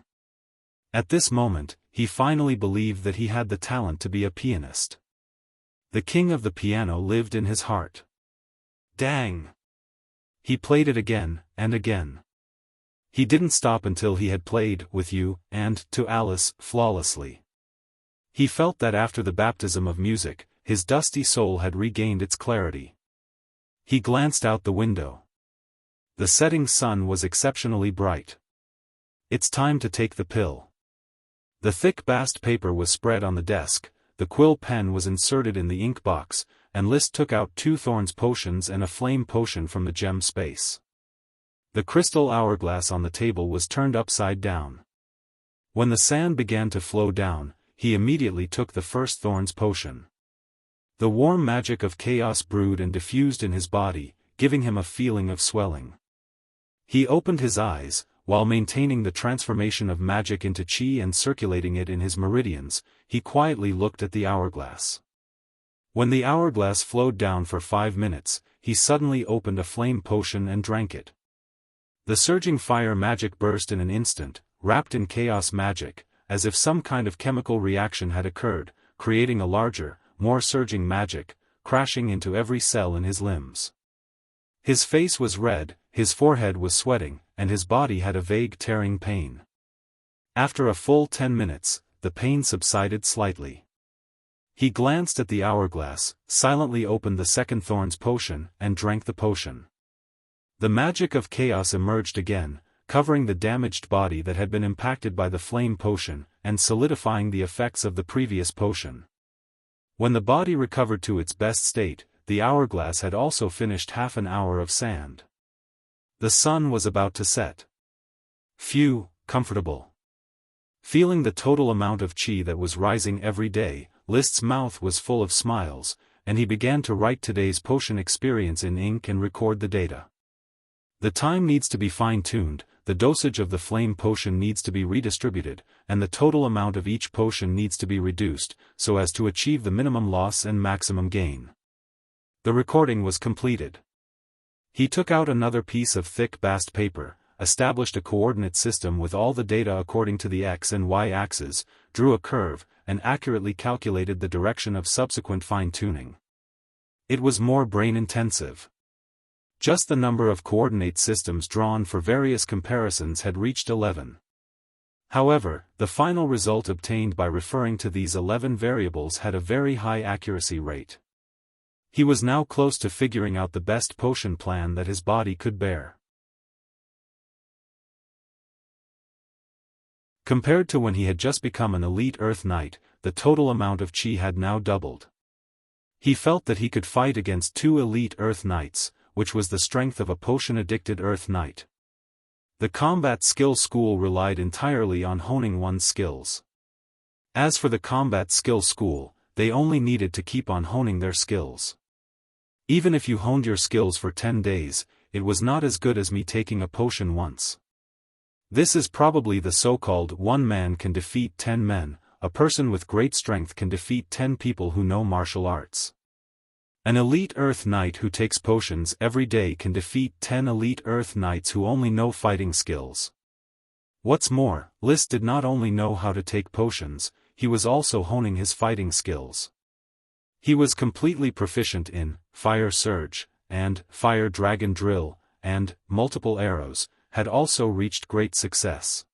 At this moment, he finally believed that he had the talent to be a pianist. The king of the piano lived in his heart. Dang! He played it again, and again. He didn't stop until he had played "With You" and "To Alice" flawlessly. He felt that after the baptism of music, his dusty soul had regained its clarity. He glanced out the window. The setting sun was exceptionally bright. It's time to take the pill. The thick bast paper was spread on the desk, the quill pen was inserted in the ink box, and Liszt took out 2 thorns potions and a flame potion from the gem space. The crystal hourglass on the table was turned upside down. When the sand began to flow down, he immediately took the first thorns potion. The warm magic of chaos brewed and diffused in his body, giving him a feeling of swelling. He opened his eyes, while maintaining the transformation of magic into chi and circulating it in his meridians, he quietly looked at the hourglass. When the hourglass flowed down for 5 minutes, he suddenly opened a flame potion and drank it. The surging fire magic burst in an instant, wrapped in chaos magic, as if some kind of chemical reaction had occurred, creating a larger, more surging magic, crashing into every cell in his limbs. His face was red, his forehead was sweating, and his body had a vague tearing pain. After a full 10 minutes, the pain subsided slightly. He glanced at the hourglass, silently opened the second thorns potion, and drank the potion. The magic of chaos emerged again, covering the damaged body that had been impacted by the flame potion, and solidifying the effects of the previous potion. When the body recovered to its best state, the hourglass had also finished half an hour of sand. The sun was about to set. Phew, comfortable. Feeling the total amount of chi that was rising every day, Liszt's mouth was full of smiles, and he began to write today's potion experience in ink and record the data. The time needs to be fine-tuned, the dosage of the flame potion needs to be redistributed, and the total amount of each potion needs to be reduced, so as to achieve the minimum loss and maximum gain. The recording was completed. He took out another piece of thick bast paper, established a coordinate system with all the data according to the X and Y axes, drew a curve, and accurately calculated the direction of subsequent fine-tuning. It was more brain-intensive. Just the number of coordinate systems drawn for various comparisons had reached 11. However, the final result obtained by referring to these 11 variables had a very high accuracy rate. He was now close to figuring out the best potion plan that his body could bear. Compared to when he had just become an elite Earth Knight, the total amount of chi had now doubled. He felt that he could fight against 2 elite Earth Knights, which was the strength of a potion-addicted Earth Knight. The combat skill school relied entirely on honing one's skills. As for the combat skill school, they only needed to keep on honing their skills. Even if you honed your skills for 10 days, it was not as good as me taking a potion once. This is probably the so-called one man can defeat 10 men, a person with great strength can defeat 10 people who know martial arts. An elite Earth Knight who takes potions every day can defeat 10 elite Earth Knights who only know fighting skills. What's more, List did not only know how to take potions, he was also honing his fighting skills. He was completely proficient in Fire Surge, and Fire Dragon Drill, and Multiple Arrows, had also reached great success.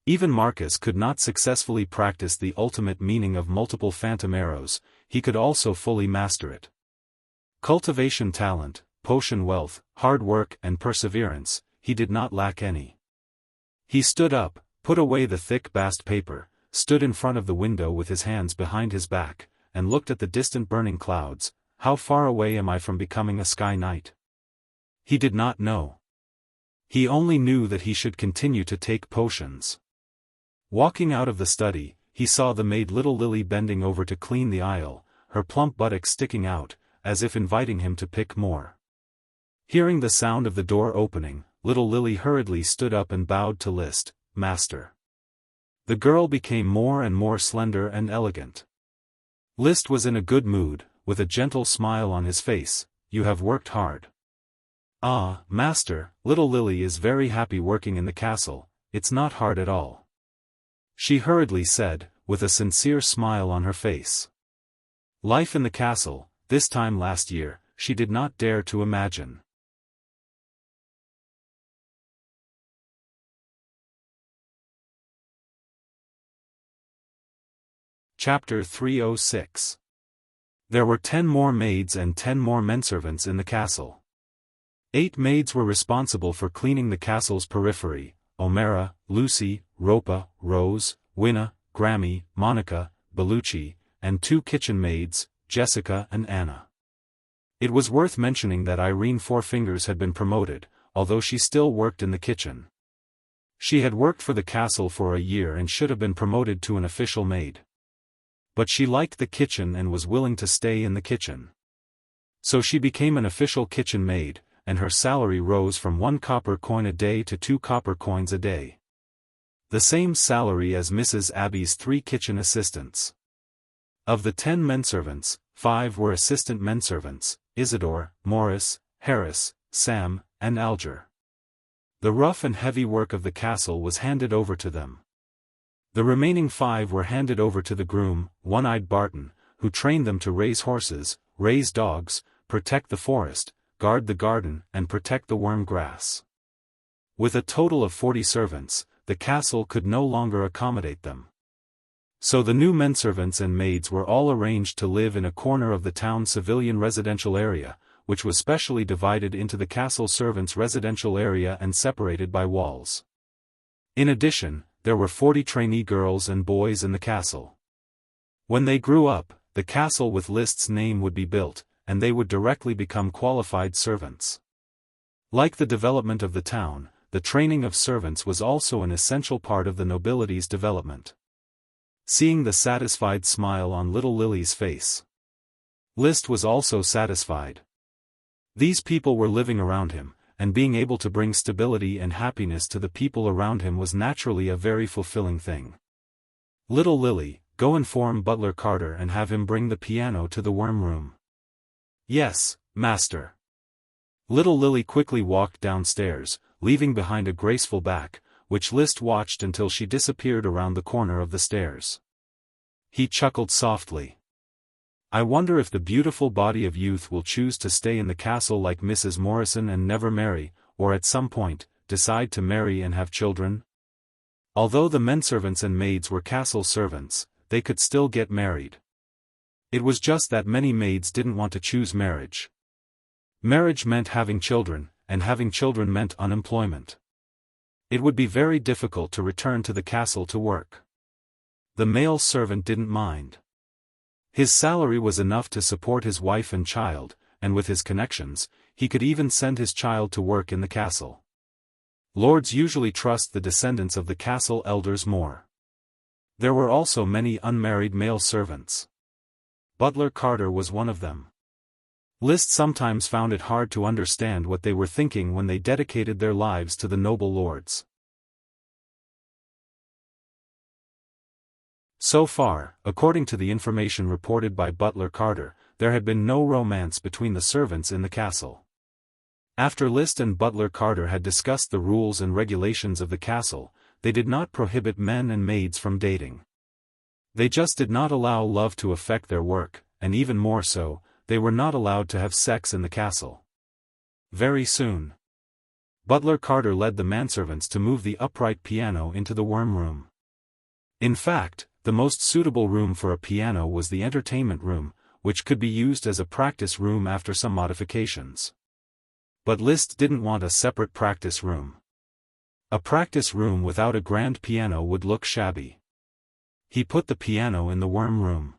Even Marcus could not successfully practice the ultimate meaning of multiple phantom arrows, he could also fully master it. Cultivation talent, potion wealth, hard work and perseverance, he did not lack any. He stood up, put away the thick bast paper, stood in front of the window with his hands behind his back, and looked at the distant burning clouds. How far away am I from becoming a Sky Knight? He did not know. He only knew that he should continue to take potions. Walking out of the study, he saw the maid Little Lily bending over to clean the aisle, her plump buttocks sticking out, as if inviting him to pick more. Hearing the sound of the door opening, Little Lily hurriedly stood up and bowed to List, "Master." The girl became more and more slender and elegant. List was in a good mood, with a gentle smile on his face. "You have worked hard." "Ah, Master, Little Lily is very happy working in the castle, it's not hard at all," she hurriedly said, with a sincere smile on her face. Life in the castle, this time last year, she did not dare to imagine. Chapter 306. There were 10 more maids and 10 more menservants in the castle. 8 maids were responsible for cleaning the castle's periphery: Omera, Lucy, Ropa, Rose, Winna, Grammy, Monica, Bellucci, and 2 kitchen maids, Jessica and Anna. It was worth mentioning that Irene Four Fingers had been promoted, although she still worked in the kitchen. She had worked for the castle for a year and should have been promoted to an official maid. But she liked the kitchen and was willing to stay in the kitchen. So she became an official kitchen maid, and her salary rose from 1 copper coin a day to 2 copper coins a day. The same salary as Mrs. Abby's 3 kitchen assistants. Of the 10 menservants, 5 were assistant menservants: Isidore, Morris, Harris, Sam, and Alger. The rough and heavy work of the castle was handed over to them. The remaining 5 were handed over to the groom, One-Eyed Barton, who trained them to raise horses, raise dogs, protect the forest, guard the garden, and protect the worm grass. With a total of 40 servants, the castle could no longer accommodate them. So the new menservants and maids were all arranged to live in a corner of the town's civilian residential area, which was specially divided into the castle servants' residential area and separated by walls. In addition, there were 40 trainee girls and boys in the castle. When they grew up, the castle with List's name would be built, and they would directly become qualified servants. Like the development of the town, the training of servants was also an essential part of the nobility's development. Seeing the satisfied smile on Little Lily's face, List was also satisfied. These people were living around him, and being able to bring stability and happiness to the people around him was naturally a very fulfilling thing. "Little Lily, go inform Butler Carter and have him bring the piano to the worm room." "Yes, master." Little Lily quickly walked downstairs, leaving behind a graceful back, which Liszt watched until she disappeared around the corner of the stairs. He chuckled softly. "I wonder if the beautiful body of youth will choose to stay in the castle like Mrs. Morrison and never marry, or at some point, decide to marry and have children?" Although the menservants and maids were castle servants, they could still get married. It was just that many maids didn't want to choose marriage. Marriage meant having children, and having children meant unemployment. It would be very difficult to return to the castle to work. The male servant didn't mind. His salary was enough to support his wife and child, and with his connections, he could even send his child to work in the castle. Lords usually trust the descendants of the castle elders more. There were also many unmarried male servants. Butler Carter was one of them. Liszt sometimes found it hard to understand what they were thinking when they dedicated their lives to the noble lords. So far, according to the information reported by Butler Carter, there had been no romance between the servants in the castle. After Liszt and Butler Carter had discussed the rules and regulations of the castle, they did not prohibit men and maids from dating. They just did not allow love to affect their work, and even more so, they were not allowed to have sex in the castle. Very soon, Butler Carter led the manservants to move the upright piano into the worm room. In fact, the most suitable room for a piano was the entertainment room, which could be used as a practice room after some modifications. But Liszt didn't want a separate practice room. A practice room without a grand piano would look shabby. He put the piano in the worm room.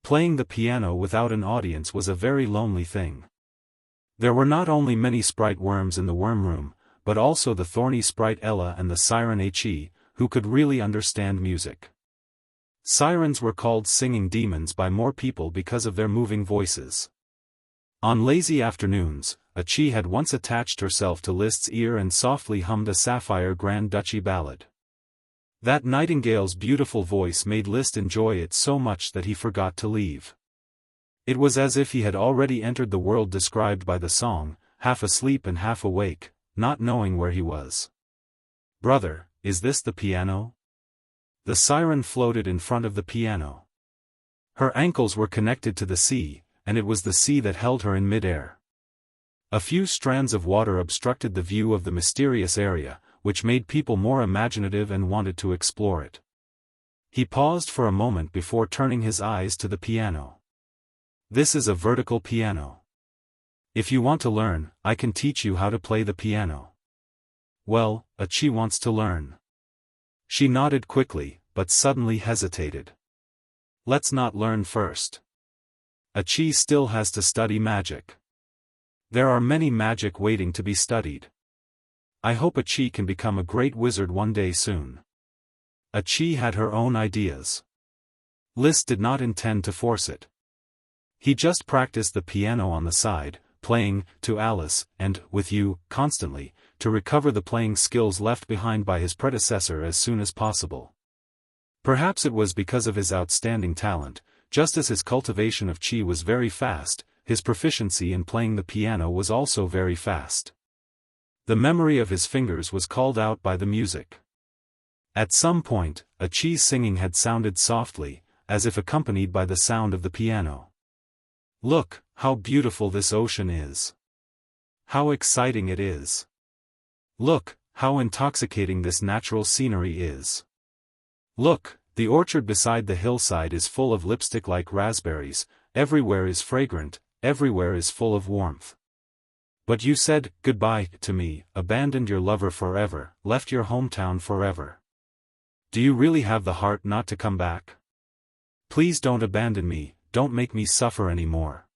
Playing the piano without an audience was a very lonely thing. There were not only many sprite worms in the worm room, but also the thorny sprite Ella and the siren He, who could really understand music. Sirens were called singing demons by more people because of their moving voices. On lazy afternoons, He had once attached herself to Liszt's ear and softly hummed a Sapphire Grand Duchy ballad. That nightingale's beautiful voice made Liszt enjoy it so much that he forgot to leave. It was as if he had already entered the world described by the song, half asleep and half awake, not knowing where he was. "Brother, is this the piano?" The siren floated in front of the piano. Her ankles were connected to the sea, and it was the sea that held her in midair. A few strands of water obstructed the view of the mysterious area, which made people more imaginative and wanted to explore it. He paused for a moment before turning his eyes to the piano. "This is a vertical piano. If you want to learn, I can teach you how to play the piano." "Well, He wants to learn." She nodded quickly, but suddenly hesitated. "Let's not learn first. He still has to study magic. There are many magic waiting to be studied. I hope He can become a great wizard one day soon." He had her own ideas. Liszt did not intend to force it. He just practiced the piano on the side, playing "To Alice" and "With You" constantly, to recover the playing skills left behind by his predecessor as soon as possible. Perhaps it was because of his outstanding talent, just as his cultivation of qi was very fast, his proficiency in playing the piano was also very fast. The memory of his fingers was called out by the music. At some point, Qi's singing had sounded softly, as if accompanied by the sound of the piano. "Look, how beautiful this ocean is. How exciting it is. Look, how intoxicating this natural scenery is. Look, the orchard beside the hillside is full of lipstick like raspberries, everywhere is fragrant, everywhere is full of warmth. But you said goodbye to me, abandoned your lover forever, left your hometown forever. Do you really have the heart not to come back? Please don't abandon me, don't make me suffer anymore.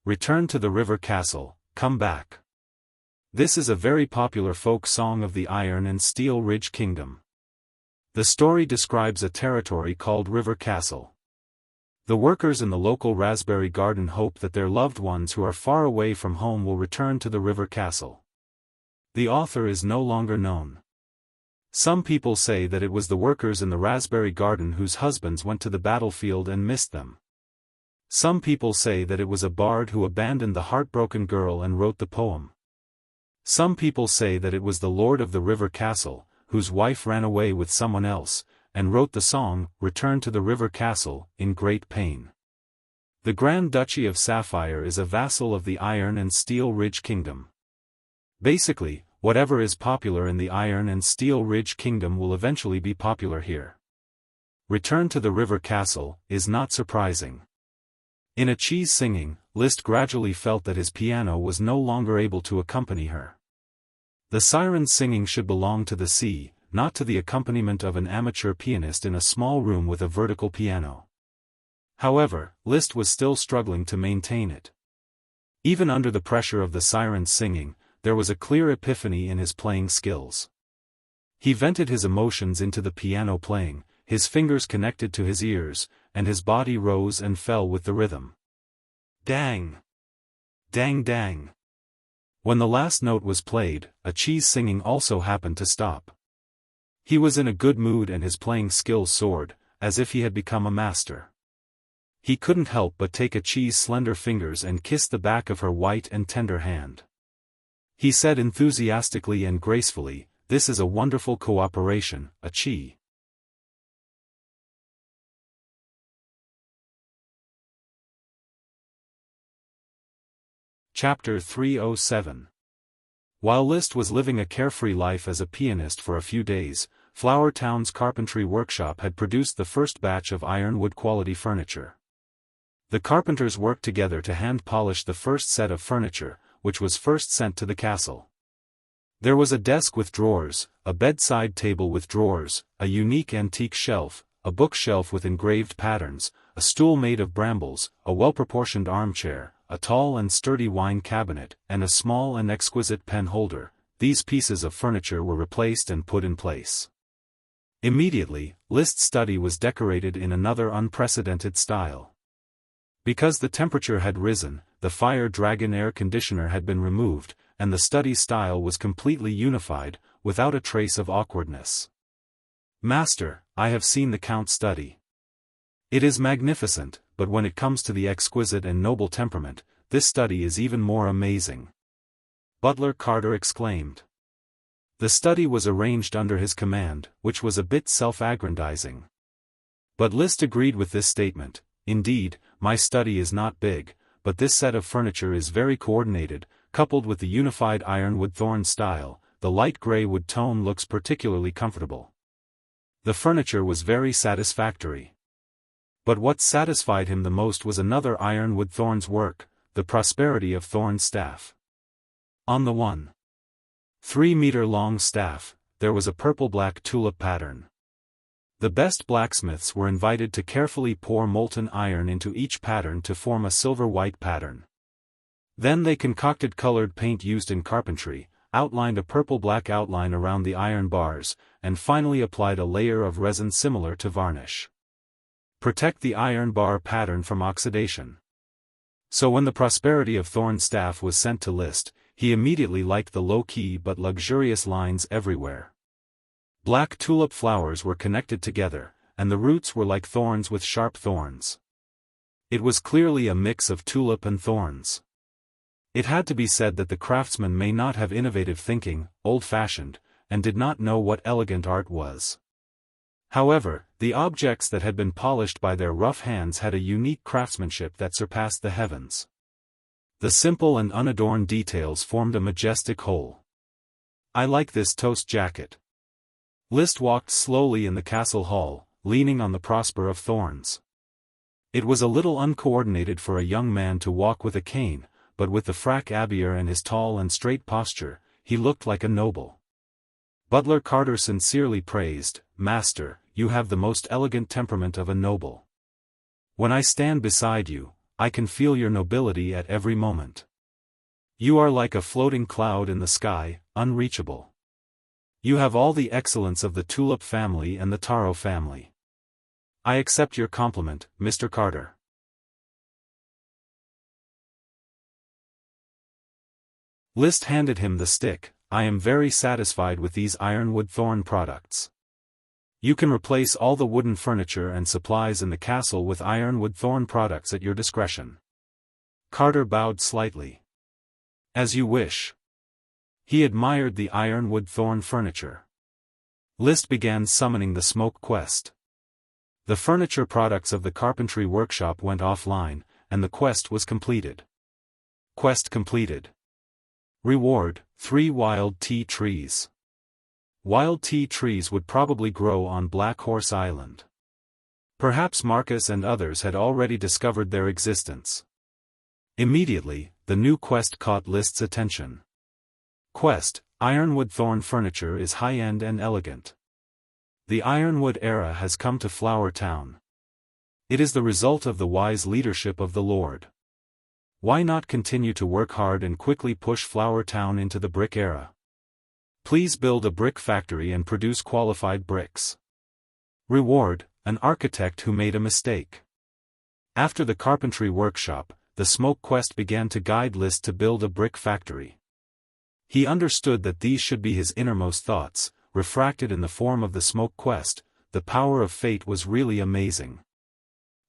Return to the river castle, come back." This is a very popular folk song of the Iron and Steel Ridge Kingdom. The story describes a territory called River Castle. The workers in the local raspberry garden hope that their loved ones who are far away from home will return to the river castle. The author is no longer known. Some people say that it was the workers in the raspberry garden whose husbands went to the battlefield and missed them. Some people say that it was a bard who abandoned the heartbroken girl and wrote the poem. Some people say that it was the lord of the river castle, whose wife ran away with someone else, and wrote the song, Return to the River Castle, in great pain. The Grand Duchy of Sapphire is a vassal of the Iron and Steel Ridge Kingdom. Basically, whatever is popular in the Iron and Steel Ridge Kingdom will eventually be popular here. Return to the River Castle is not surprising. In A Cheese Singing, Liszt gradually felt that his piano was no longer able to accompany her. The siren's singing should belong to the sea, not to the accompaniment of an amateur pianist in a small room with a vertical piano. However, Liszt was still struggling to maintain it. Even under the pressure of the siren's singing, there was a clear epiphany in his playing skills. He vented his emotions into the piano playing, his fingers connected to his ears, and his body rose and fell with the rhythm. Dang! Dang dang! When the last note was played, A Cheese Singing also happened to stop. He was in a good mood and his playing skills soared, as if he had become a master. He couldn't help but take A Cheese's slender fingers and kiss the back of her white and tender hand. He said enthusiastically and gracefully, "This is a wonderful cooperation, A Cheese." Chapter 307. While Liszt was living a carefree life as a pianist for a few days, Flower Town's carpentry workshop had produced the first batch of ironwood quality furniture. The carpenters worked together to hand-polish the first set of furniture, which was first sent to the castle. There was a desk with drawers, a bedside table with drawers, a unique antique shelf, a bookshelf with engraved patterns, a stool made of brambles, a well-proportioned armchair, a tall and sturdy wine cabinet, and a small and exquisite pen holder. These pieces of furniture were replaced and put in place. Immediately, Liszt's study was decorated in another unprecedented style. Because the temperature had risen, the Fire Dragon air conditioner had been removed, and the study style was completely unified, without a trace of awkwardness. "Master, I have seen the Count's study. It is magnificent, but when it comes to the exquisite and noble temperament, this study is even more amazing," Butler Carter exclaimed. The study was arranged under his command, which was a bit self-aggrandizing. But Liszt agreed with this statement. "Indeed, my study is not big, but this set of furniture is very coordinated, coupled with the unified ironwood thorn style, the light gray wood tone looks particularly comfortable." The furniture was very satisfactory. But what satisfied him the most was another ironwood thorn's work, the prosperity of Thorn's staff. On the 1.3-meter-long staff, there was a purple-black tulip pattern. The best blacksmiths were invited to carefully pour molten iron into each pattern to form a silver-white pattern. Then they concocted colored paint used in carpentry, outlined a purple-black outline around the iron bars, and finally applied a layer of resin similar to varnish. Protect the iron bar pattern from oxidation. So when the prosperity of Thorn's staff was sent to Liszt, he immediately liked the low-key but luxurious lines everywhere. Black tulip flowers were connected together, and the roots were like thorns with sharp thorns. It was clearly a mix of tulip and thorns. It had to be said that the craftsman may not have innovative thinking, old-fashioned, and did not know what elegant art was. However, the objects that had been polished by their rough hands had a unique craftsmanship that surpassed the heavens. The simple and unadorned details formed a majestic whole. "I like this toast jacket." Liszt walked slowly in the castle hall, leaning on the prosper of thorns. It was a little uncoordinated for a young man to walk with a cane, but with the frac habillure and his tall and straight posture, he looked like a noble. Butler Carter sincerely praised, "Master, you have the most elegant temperament of a noble. When I stand beside you, I can feel your nobility at every moment. You are like a floating cloud in the sky, unreachable. You have all the excellence of the tulip family and the taro family. I accept your compliment, Mr. Carter." List handed him the stick. I am very satisfied with these ironwood thorn products. You can replace all the wooden furniture and supplies in the castle with ironwood thorn products at your discretion. Carter bowed slightly. As you wish. He admired the ironwood thorn furniture. List began summoning the smoke quest. The furniture products of the carpentry workshop went offline, and the quest was completed. Quest completed. Reward, 3 wild tea trees. Wild tea trees would probably grow on Black Horse Island. Perhaps Marcus and others had already discovered their existence. Immediately, the new quest caught List's attention. Quest, Ironwood Thorn Furniture is high-end and elegant. The Ironwood era has come to Flower Town. It is the result of the wise leadership of the Lord. Why not continue to work hard and quickly push Flower Town into the brick era? Please build a brick factory and produce qualified bricks. Reward, an architect who made a mistake. After the carpentry workshop, the smoke quest began to guide List to build a brick factory. He understood that these should be his innermost thoughts, refracted in the form of the smoke quest. The power of fate was really amazing.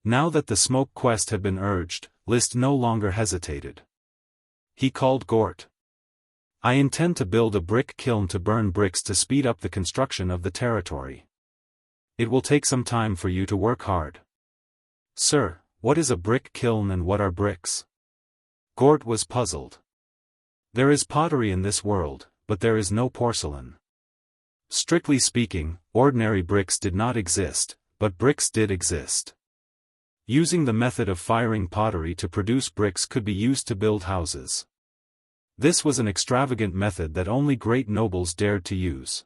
Now that the smoke quest had been urged, List no longer hesitated. He called Gort. I intend to build a brick kiln to burn bricks to speed up the construction of the territory. It will take some time for you to work hard. Sir, what is a brick kiln and what are bricks? Gort was puzzled. There is pottery in this world, but there is no porcelain. Strictly speaking, ordinary bricks did not exist, but bricks did exist. Using the method of firing pottery to produce bricks could be used to build houses. This was an extravagant method that only great nobles dared to use.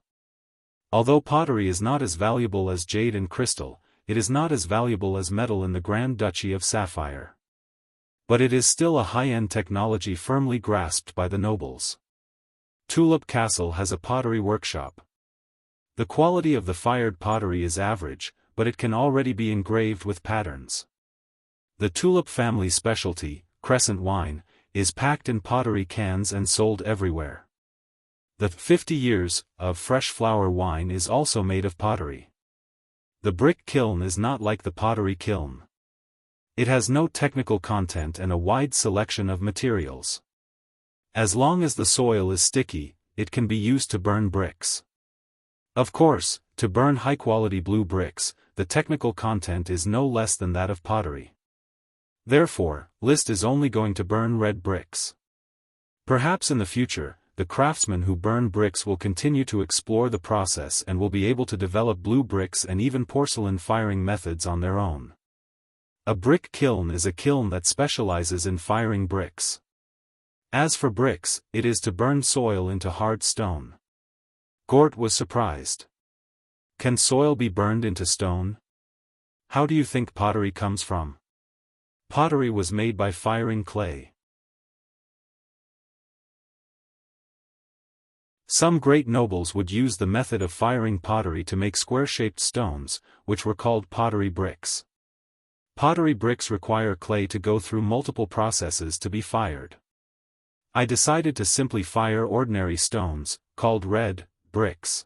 Although pottery is not as valuable as jade and crystal, it is not as valuable as metal in the Grand Duchy of Sapphire. But it is still a high-end technology firmly grasped by the nobles. Tulip Castle has a pottery workshop. The quality of the fired pottery is average, but it can already be engraved with patterns. The Tulip family specialty, Crescent wine, is packed in pottery cans and sold everywhere. The 50 years of fresh flower wine is also made of pottery. The brick kiln is not like the pottery kiln. It has no technical content and a wide selection of materials. As long as the soil is sticky, it can be used to burn bricks. Of course, to burn high-quality blue bricks, the technical content is no less than that of pottery. Therefore, List is only going to burn red bricks. Perhaps in the future, the craftsmen who burn bricks will continue to explore the process and will be able to develop blue bricks and even porcelain firing methods on their own. A brick kiln is a kiln that specializes in firing bricks. As for bricks, it is to burn soil into hard stone. Gort was surprised. Can soil be burned into stone? How do you think pottery comes from? Pottery was made by firing clay. Some great nobles would use the method of firing pottery to make square-shaped stones, which were called pottery bricks. Pottery bricks require clay to go through multiple processes to be fired. I decided to simply fire ordinary stones, called red bricks.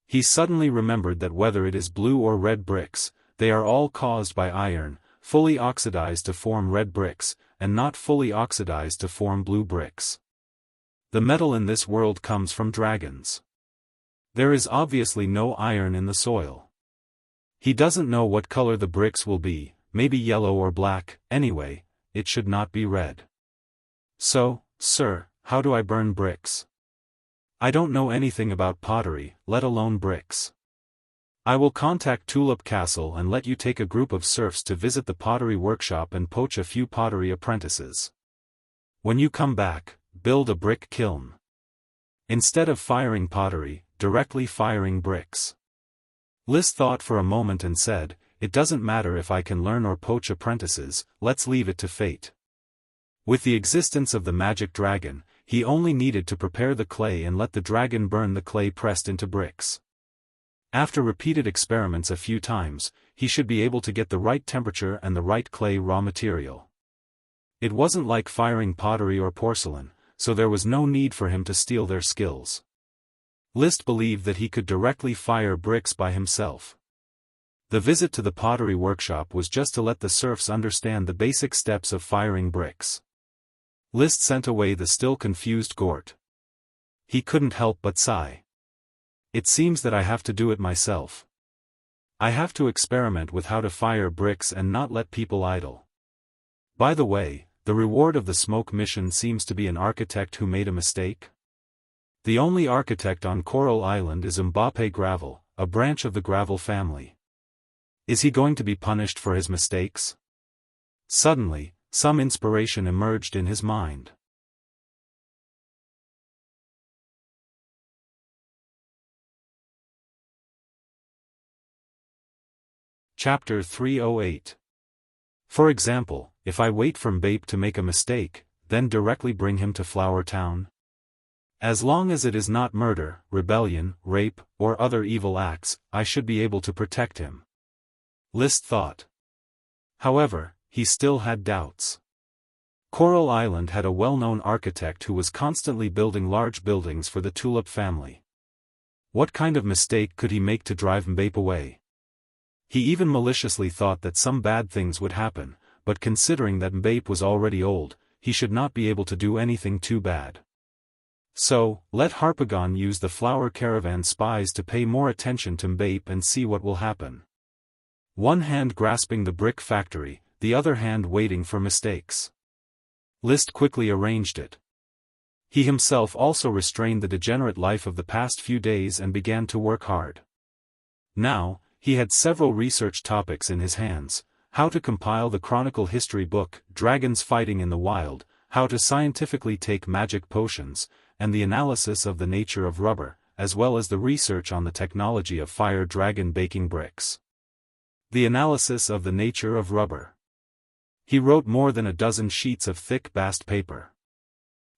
He suddenly remembered that whether it is blue or red bricks, they are all caused by iron, fully oxidized to form red bricks, and not fully oxidized to form blue bricks. The metal in this world comes from dragons. There is obviously no iron in the soil. He doesn't know what color the bricks will be, maybe yellow or black. Anyway, it should not be red. So, sir, how do I burn bricks? I don't know anything about pottery, let alone bricks. I will contact Tulip Castle and let you take a group of serfs to visit the pottery workshop and poach a few pottery apprentices. When you come back, build a brick kiln. Instead of firing pottery, directly firing bricks. List thought for a moment and said, it doesn't matter if I can learn or poach apprentices, let's leave it to fate. With the existence of the magic dragon, he only needed to prepare the clay and let the dragon burn the clay pressed into bricks. After repeated experiments a few times, he should be able to get the right temperature and the right clay raw material. It wasn't like firing pottery or porcelain, so there was no need for him to steal their skills. List believed that he could directly fire bricks by himself. The visit to the pottery workshop was just to let the serfs understand the basic steps of firing bricks. List sent away the still confused Gort. He couldn't help but sigh. It seems that I have to do it myself. I have to experiment with how to fire bricks and not let people idle. By the way, the reward of the smoke mission seems to be an architect who made a mistake. The only architect on Coral Island is Mbappe Gravel, a branch of the Gravel family. Is he going to be punished for his mistakes? Suddenly, some inspiration emerged in his mind. Chapter 308. For example, if I wait for Mbappe to make a mistake, then directly bring him to Flower Town? As long as it is not murder, rebellion, rape, or other evil acts, I should be able to protect him. List thought. However, he still had doubts. Coral Island had a well-known architect who was constantly building large buildings for the Tulip family. What kind of mistake could he make to drive Mbappe away? He even maliciously thought that some bad things would happen, but considering that Mbappe was already old, he should not be able to do anything too bad. So, let Harpagon use the flower caravan spies to pay more attention to Mbappe and see what will happen. One hand grasping the brick factory, the other hand waiting for mistakes. List quickly arranged it. He himself also restrained the degenerate life of the past few days and began to work hard. Now, he had several research topics in his hands: how to compile the chronicle history book, Dragons Fighting in the Wild, how to scientifically take magic potions, and the analysis of the nature of rubber, as well as the research on the technology of fire dragon baking bricks. The analysis of the nature of rubber. He wrote more than a dozen sheets of thick bast paper.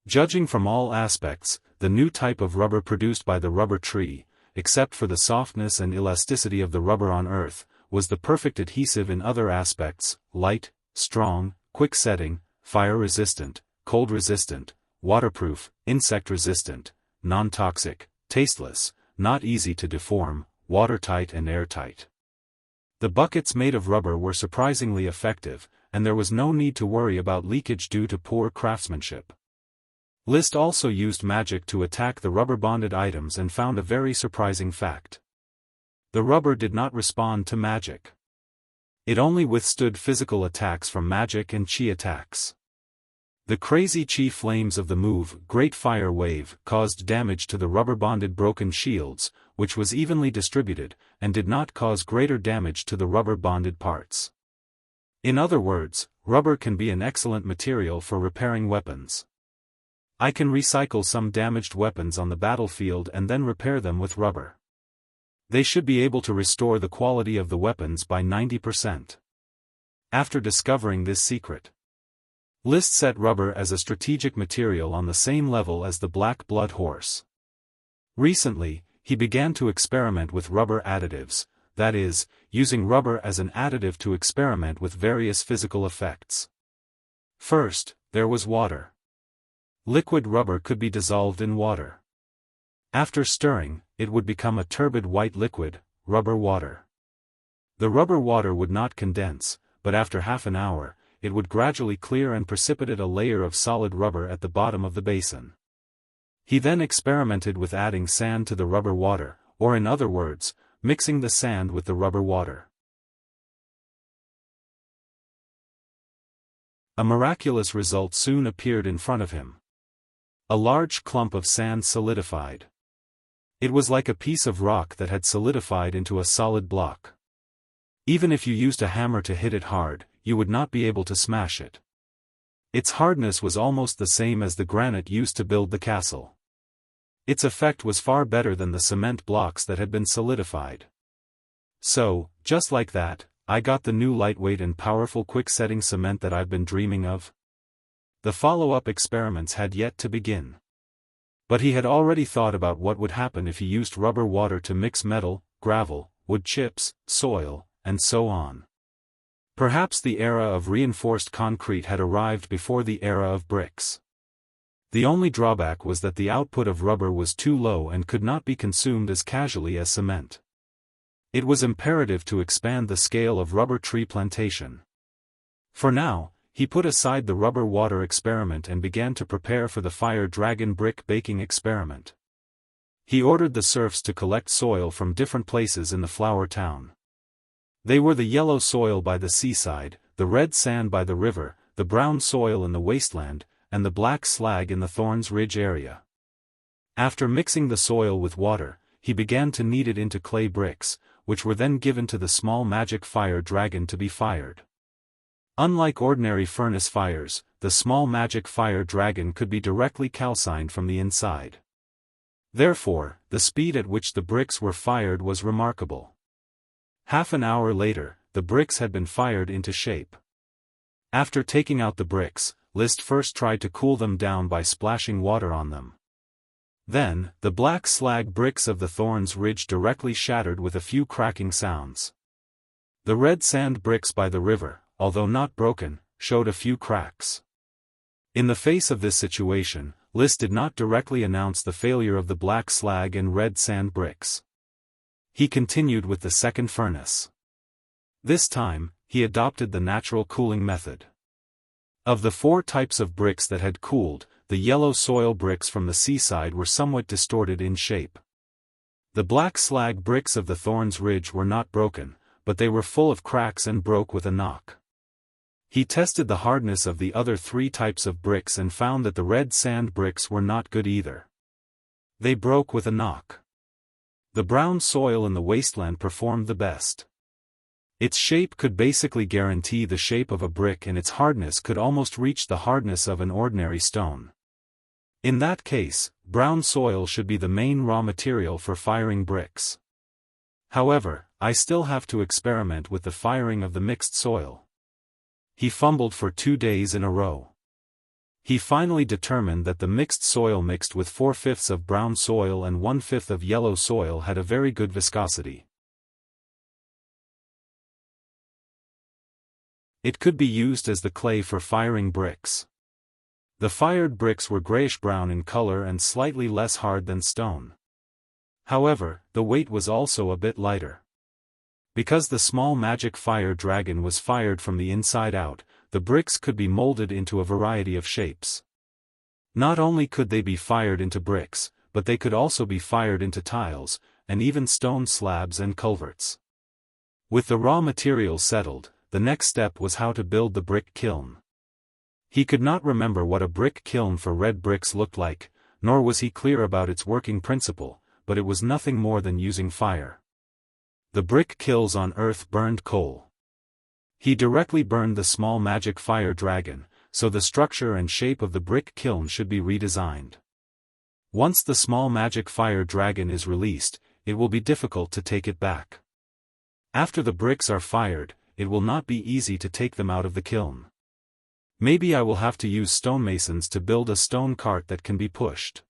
Judging from all aspects, the new type of rubber produced by the rubber tree, except for the softness and elasticity of the rubber on Earth, was the perfect adhesive in other aspects: light, strong, quick setting, fire-resistant, cold-resistant, waterproof, insect-resistant, non-toxic, tasteless, not easy to deform, watertight and airtight. The buckets made of rubber were surprisingly effective, and there was no need to worry about leakage due to poor craftsmanship. List also used magic to attack the rubber-bonded items and found a very surprising fact. The rubber did not respond to magic. It only withstood physical attacks from magic and chi attacks. The crazy chi flames of the move, Great Fire Wave, caused damage to the rubber-bonded broken shields, which was evenly distributed, and did not cause greater damage to the rubber-bonded parts. In other words, rubber can be an excellent material for repairing weapons. I can recycle some damaged weapons on the battlefield and then repair them with rubber. They should be able to restore the quality of the weapons by 90%. After discovering this secret, List set rubber as a strategic material on the same level as the black blood horse. Recently, he began to experiment with rubber additives, that is, using rubber as an additive to experiment with various physical effects. First, there was water. Liquid rubber could be dissolved in water. After stirring, it would become a turbid white liquid, rubber water. The rubber water would not condense, but after half an hour, it would gradually clear and precipitate a layer of solid rubber at the bottom of the basin. He then experimented with adding sand to the rubber water, or in other words, mixing the sand with the rubber water. A miraculous result soon appeared in front of him. A large clump of sand solidified. It was like a piece of rock that had solidified into a solid block. Even if you used a hammer to hit it hard, you would not be able to smash it. Its hardness was almost the same as the granite used to build the castle. Its effect was far better than the cement blocks that had been solidified. So, just like that, I got the new lightweight and powerful quick-setting cement that I've been dreaming of. The follow-up experiments had yet to begin. But he had already thought about what would happen if he used rubber water to mix metal, gravel, wood chips, soil, and so on. Perhaps the era of reinforced concrete had arrived before the era of bricks. The only drawback was that the output of rubber was too low and could not be consumed as casually as cement. It was imperative to expand the scale of rubber tree plantation. For now, he put aside the rubber water experiment and began to prepare for the fire dragon brick baking experiment. He ordered the serfs to collect soil from different places in the flower town. They were the yellow soil by the seaside, the red sand by the river, the brown soil in the wasteland, and the black slag in the Thorns Ridge area. After mixing the soil with water, he began to knead it into clay bricks, which were then given to the small magic fire dragon to be fired. Unlike ordinary furnace fires, the small magic fire dragon could be directly calcined from the inside. Therefore, the speed at which the bricks were fired was remarkable. Half an hour later, the bricks had been fired into shape. After taking out the bricks, Liszt first tried to cool them down by splashing water on them. Then, the black slag bricks of the Thorns Ridge directly shattered with a few cracking sounds. The red sand bricks by the river, although not broken, showed a few cracks. In the face of this situation, Liszt did not directly announce the failure of the black slag and red sand bricks. He continued with the second furnace. This time, he adopted the natural cooling method. Of the 4 types of bricks that had cooled, the yellow soil bricks from the seaside were somewhat distorted in shape. The black slag bricks of the Thorns Ridge were not broken, but they were full of cracks and broke with a knock. He tested the hardness of the other 3 types of bricks and found that the red sand bricks were not good either. They broke with a knock. The brown soil in the wasteland performed the best. Its shape could basically guarantee the shape of a brick and its hardness could almost reach the hardness of an ordinary stone. In that case, brown soil should be the main raw material for firing bricks. However, I still have to experiment with the firing of the mixed soil. He fumbled for 2 days in a row. He finally determined that the mixed soil mixed with 4/5 of brown soil and 1/5 of yellow soil had a very good viscosity. It could be used as the clay for firing bricks. The fired bricks were grayish-brown in color and slightly less hard than stone. However, the weight was also a bit lighter. Because the small magic fire dragon was fired from the inside out, the bricks could be molded into a variety of shapes. Not only could they be fired into bricks, but they could also be fired into tiles, and even stone slabs and culverts. With the raw materials settled, the next step was how to build the brick kiln. He could not remember what a brick kiln for red bricks looked like, nor was he clear about its working principle, but it was nothing more than using fire. The brick kilns on earth burned coal. He directly burned the small magic fire dragon, so the structure and shape of the brick kiln should be redesigned. Once the small magic fire dragon is released, it will be difficult to take it back. After the bricks are fired, it will not be easy to take them out of the kiln. Maybe I will have to use stonemasons to build a stone cart that can be pushed.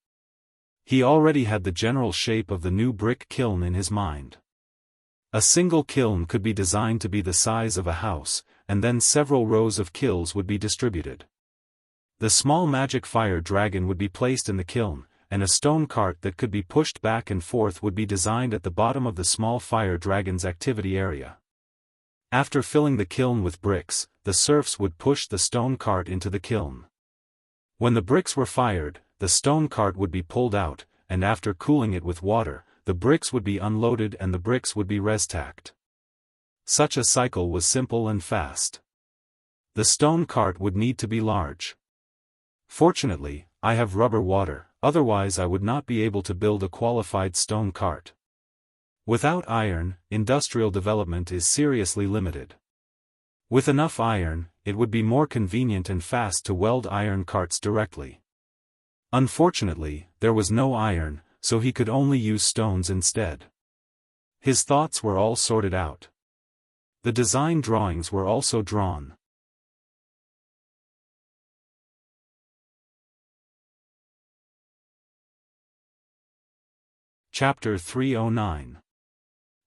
He already had the general shape of the new brick kiln in his mind. A single kiln could be designed to be the size of a house, and then several rows of kilns would be distributed. The small magic fire dragon would be placed in the kiln, and a stone cart that could be pushed back and forth would be designed at the bottom of the small fire dragon's activity area. After filling the kiln with bricks, the serfs would push the stone cart into the kiln. When the bricks were fired, the stone cart would be pulled out, and after cooling it with water, the bricks would be unloaded and the bricks would be restacked. Such a cycle was simple and fast. The stone cart would need to be large. Fortunately, I have rubber water, otherwise I would not be able to build a qualified stone cart. Without iron, industrial development is seriously limited. With enough iron, it would be more convenient and fast to weld iron carts directly. Unfortunately, there was no iron, so he could only use stones instead. His thoughts were all sorted out. The design drawings were also drawn. Chapter 309.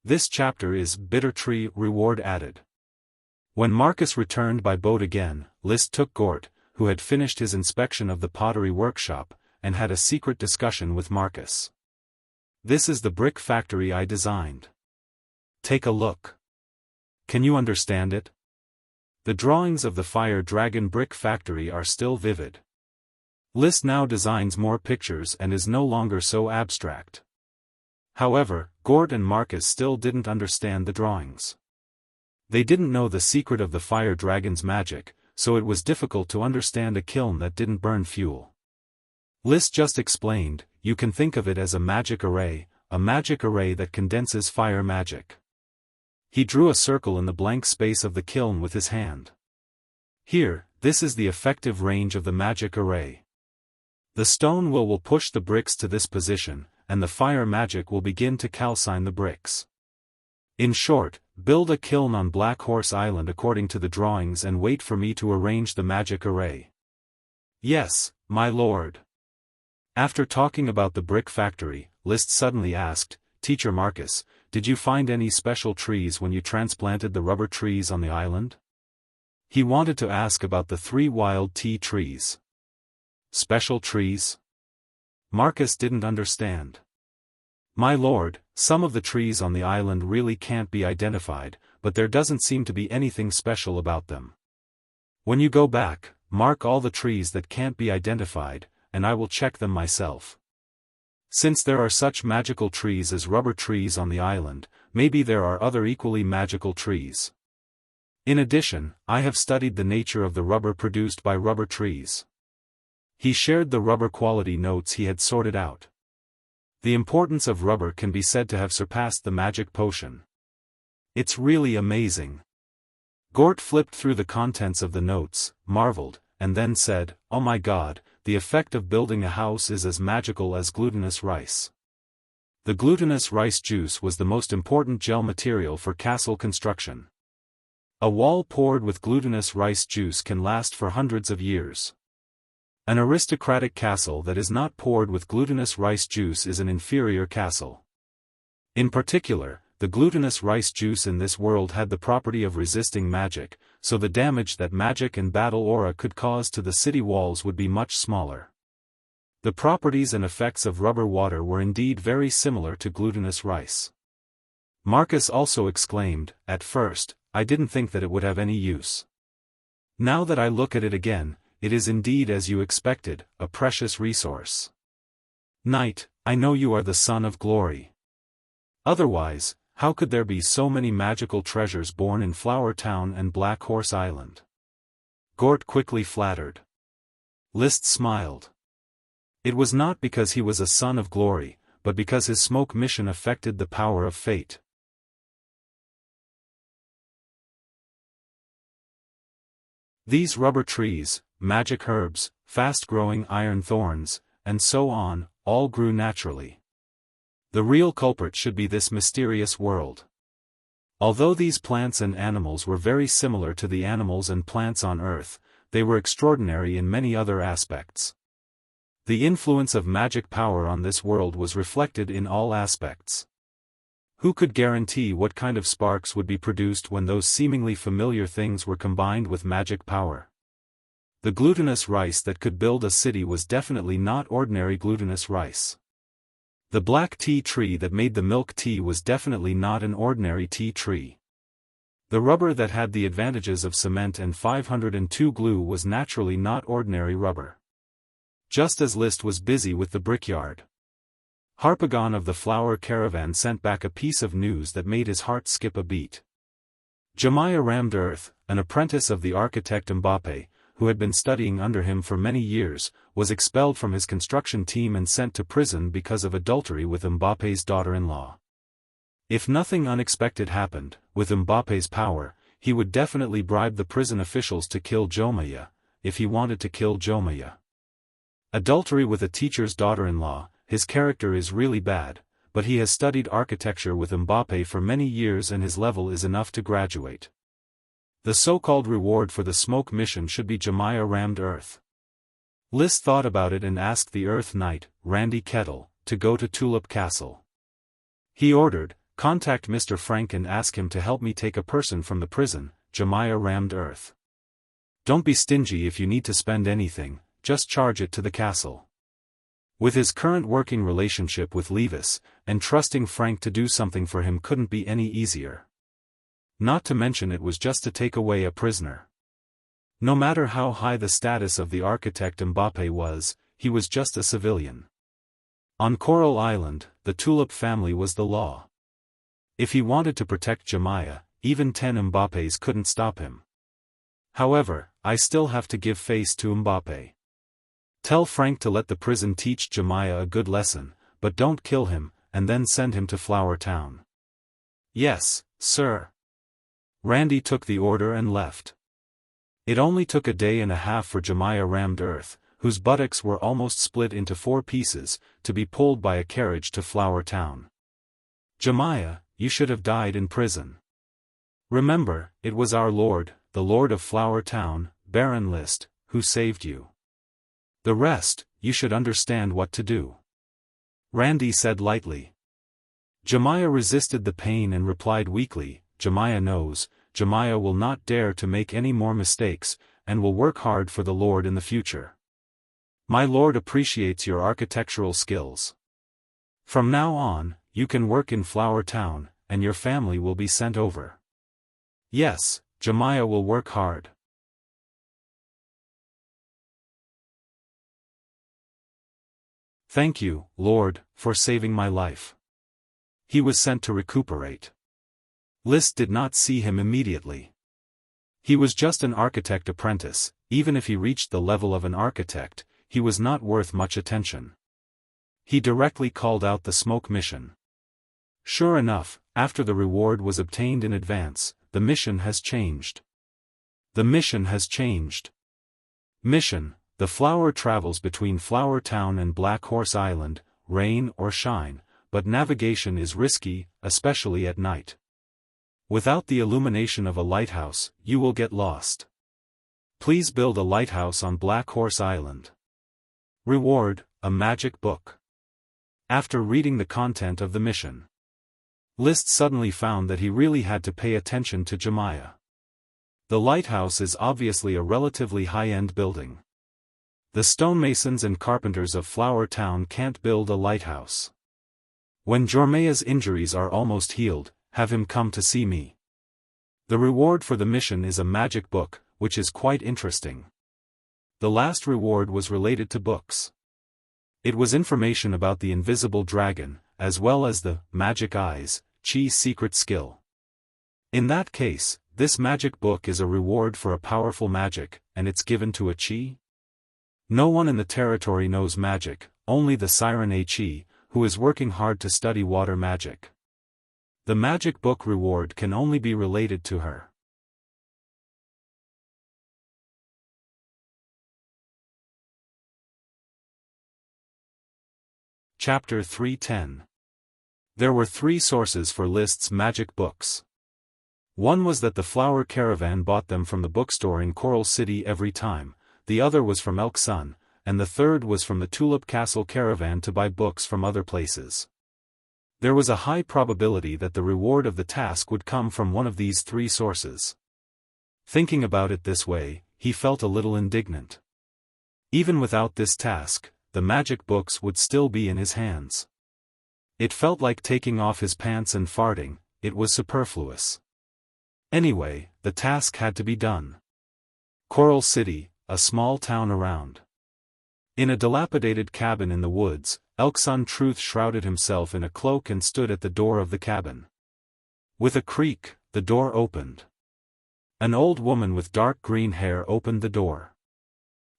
This chapter is Bitter Tree Reward Added. When Marcus returned by boat again, Liszt took Gort, who had finished his inspection of the pottery workshop, and had a secret discussion with Marcus. "This is the brick factory I designed. Take a look. Can you understand it? The drawings of the Fire Dragon brick factory are still vivid. List now designs more pictures and is no longer so abstract." However, Gort and Marcus still didn't understand the drawings. They didn't know the secret of the Fire Dragon's magic, so it was difficult to understand a kiln that didn't burn fuel. List just explained, "You can think of it as a magic array that condenses fire magic." He drew a circle in the blank space of the kiln with his hand. "Here, this is the effective range of the magic array. The stone will push the bricks to this position, and the fire magic will begin to calcine the bricks. In short, build a kiln on Black Horse Island according to the drawings and wait for me to arrange the magic array." "Yes, my lord." After talking about the brick factory, List suddenly asked, "Teacher Marcus, did you find any special trees when you transplanted the rubber trees on the island?" He wanted to ask about the 3 wild tea trees. Special trees? Marcus didn't understand. "My lord, some of the trees on the island really can't be identified, but there doesn't seem to be anything special about them. When you go back, mark all the trees that can't be identified, and I will check them myself. Since there are such magical trees as rubber trees on the island, maybe there are other equally magical trees. In addition, I have studied the nature of the rubber produced by rubber trees." He shared the rubber quality notes he had sorted out. The importance of rubber can be said to have surpassed the magic potion. "It's really amazing." Gort flipped through the contents of the notes, marveled, and then said, "Oh my god, the effect of building a house is as magical as glutinous rice." The glutinous rice juice was the most important gel material for castle construction. A wall poured with glutinous rice juice can last for hundreds of years. An aristocratic castle that is not poured with glutinous rice juice is an inferior castle. In particular, the glutinous rice juice in this world had the property of resisting magic, so the damage that magic and battle aura could cause to the city walls would be much smaller. The properties and effects of rubber water were indeed very similar to glutinous rice. Marcus also exclaimed, "At first, I didn't think that it would have any use. Now that I look at it again, it is indeed as you expected, a precious resource. Knight, I know you are the son of glory. Otherwise, how could there be so many magical treasures born in Flower Town and Black Horse Island?" Gort quickly flattered. List smiled. It was not because he was a son of glory, but because his smoke mission affected the power of fate. These rubber trees, magic herbs, fast-growing iron thorns, and so on, all grew naturally. The real culprit should be this mysterious world. Although these plants and animals were very similar to the animals and plants on Earth, they were extraordinary in many other aspects. The influence of magic power on this world was reflected in all aspects. Who could guarantee what kind of sparks would be produced when those seemingly familiar things were combined with magic power? The glutinous rice that could build a city was definitely not ordinary glutinous rice. The black tea tree that made the milk tea was definitely not an ordinary tea tree. The rubber that had the advantages of cement and 502 glue was naturally not ordinary rubber. Just as List was busy with the brickyard, Harpagon of the Flower Caravan sent back a piece of news that made his heart skip a beat. Jemiah rammed earth, an apprentice of the architect Mbappe, who had been studying under him for many years, was expelled from his construction team and sent to prison because of adultery with Mbappe's daughter-in-law. If nothing unexpected happened, with Mbappe's power, he would definitely bribe the prison officials to kill Jemiah, if he wanted to kill Jemiah. Adultery with a teacher's daughter-in-law, his character is really bad, but he has studied architecture with Mbappe for many years and his level is enough to graduate. The so-called reward for the smoke mission should be Jemiah rammed earth. List thought about it and asked the Earth Knight, Randy Kettle, to go to Tulip Castle. He ordered, "Contact Mr. Frank and ask him to help me take a person from the prison, Jemiah rammed earth." Don't be stingy if you need to spend anything, just charge it to the castle. With his current working relationship with Levis, and trusting Frank to do something for him couldn't be any easier. Not to mention it was just to take away a prisoner. No matter how high the status of the architect Mbappe was, he was just a civilian. On Coral Island, the Tulip family was the law. If he wanted to protect Jemiah, even 10 Mbappes couldn't stop him. However, I still have to give face to Mbappe. Tell Frank to let the prison teach Jemiah a good lesson, but don't kill him, and then send him to Flower Town. Yes, sir. Randy took the order and left. It only took a day and a half for Jemiah rammed Earth, whose buttocks were almost split into 4 pieces, to be pulled by a carriage to Flower Town. Jemiah, you should have died in prison. Remember, it was our Lord, the Lord of Flower Town, Baron List, who saved you. The rest, you should understand what to do. Randy said lightly. Jemiah resisted the pain and replied weakly, Jemiah knows, Jemiah will not dare to make any more mistakes, and will work hard for the Lord in the future. My Lord appreciates your architectural skills. From now on, you can work in Flower Town, and your family will be sent over. Yes, Jemiah will work hard. Thank you, Lord, for saving my life. He was sent to recuperate. List did not see him immediately. He was just an architect apprentice. Even if he reached the level of an architect, he was not worth much attention. He directly called out the smoke mission. Sure enough, after the reward was obtained in advance, the mission has changed. The mission has changed. Mission: the flower travels between Flower Town and Black Horse Island, rain or shine, but navigation is risky, especially at night. Without the illumination of a lighthouse, you will get lost. Please build a lighthouse on Black Horse Island. Reward: a magic book. After reading the content of the mission, List suddenly found that he really had to pay attention to Jemiah. The lighthouse is obviously a relatively high-end building. The stonemasons and carpenters of Flower Town can't build a lighthouse. When Jemiah's injuries are almost healed, have him come to see me. The reward for the mission is a magic book, which is quite interesting. The last reward was related to books. It was information about the invisible dragon, as well as the magic eyes, Chi's secret skill. In that case, this magic book is a reward for a powerful magic, and it's given to a Chi? No one in the territory knows magic, only the siren Chi, who is working hard to study water magic. The magic book reward can only be related to her. Chapter 310. There were 3 sources for List's magic books. One was that the flower caravan bought them from the bookstore in Coral City every time, the other was from Elk Sun, and the third was from the Tulip Castle caravan to buy books from other places. There was a high probability that the reward of the task would come from one of these 3 sources. Thinking about it this way, he felt a little indignant. Even without this task, the magic books would still be in his hands. It felt like taking off his pants and farting, it was superfluous. Anyway, the task had to be done. Coral City, a small town around. In a dilapidated cabin in the woods, Elk Sun Truth shrouded himself in a cloak and stood at the door of the cabin. With a creak, the door opened. An old woman with dark green hair opened the door.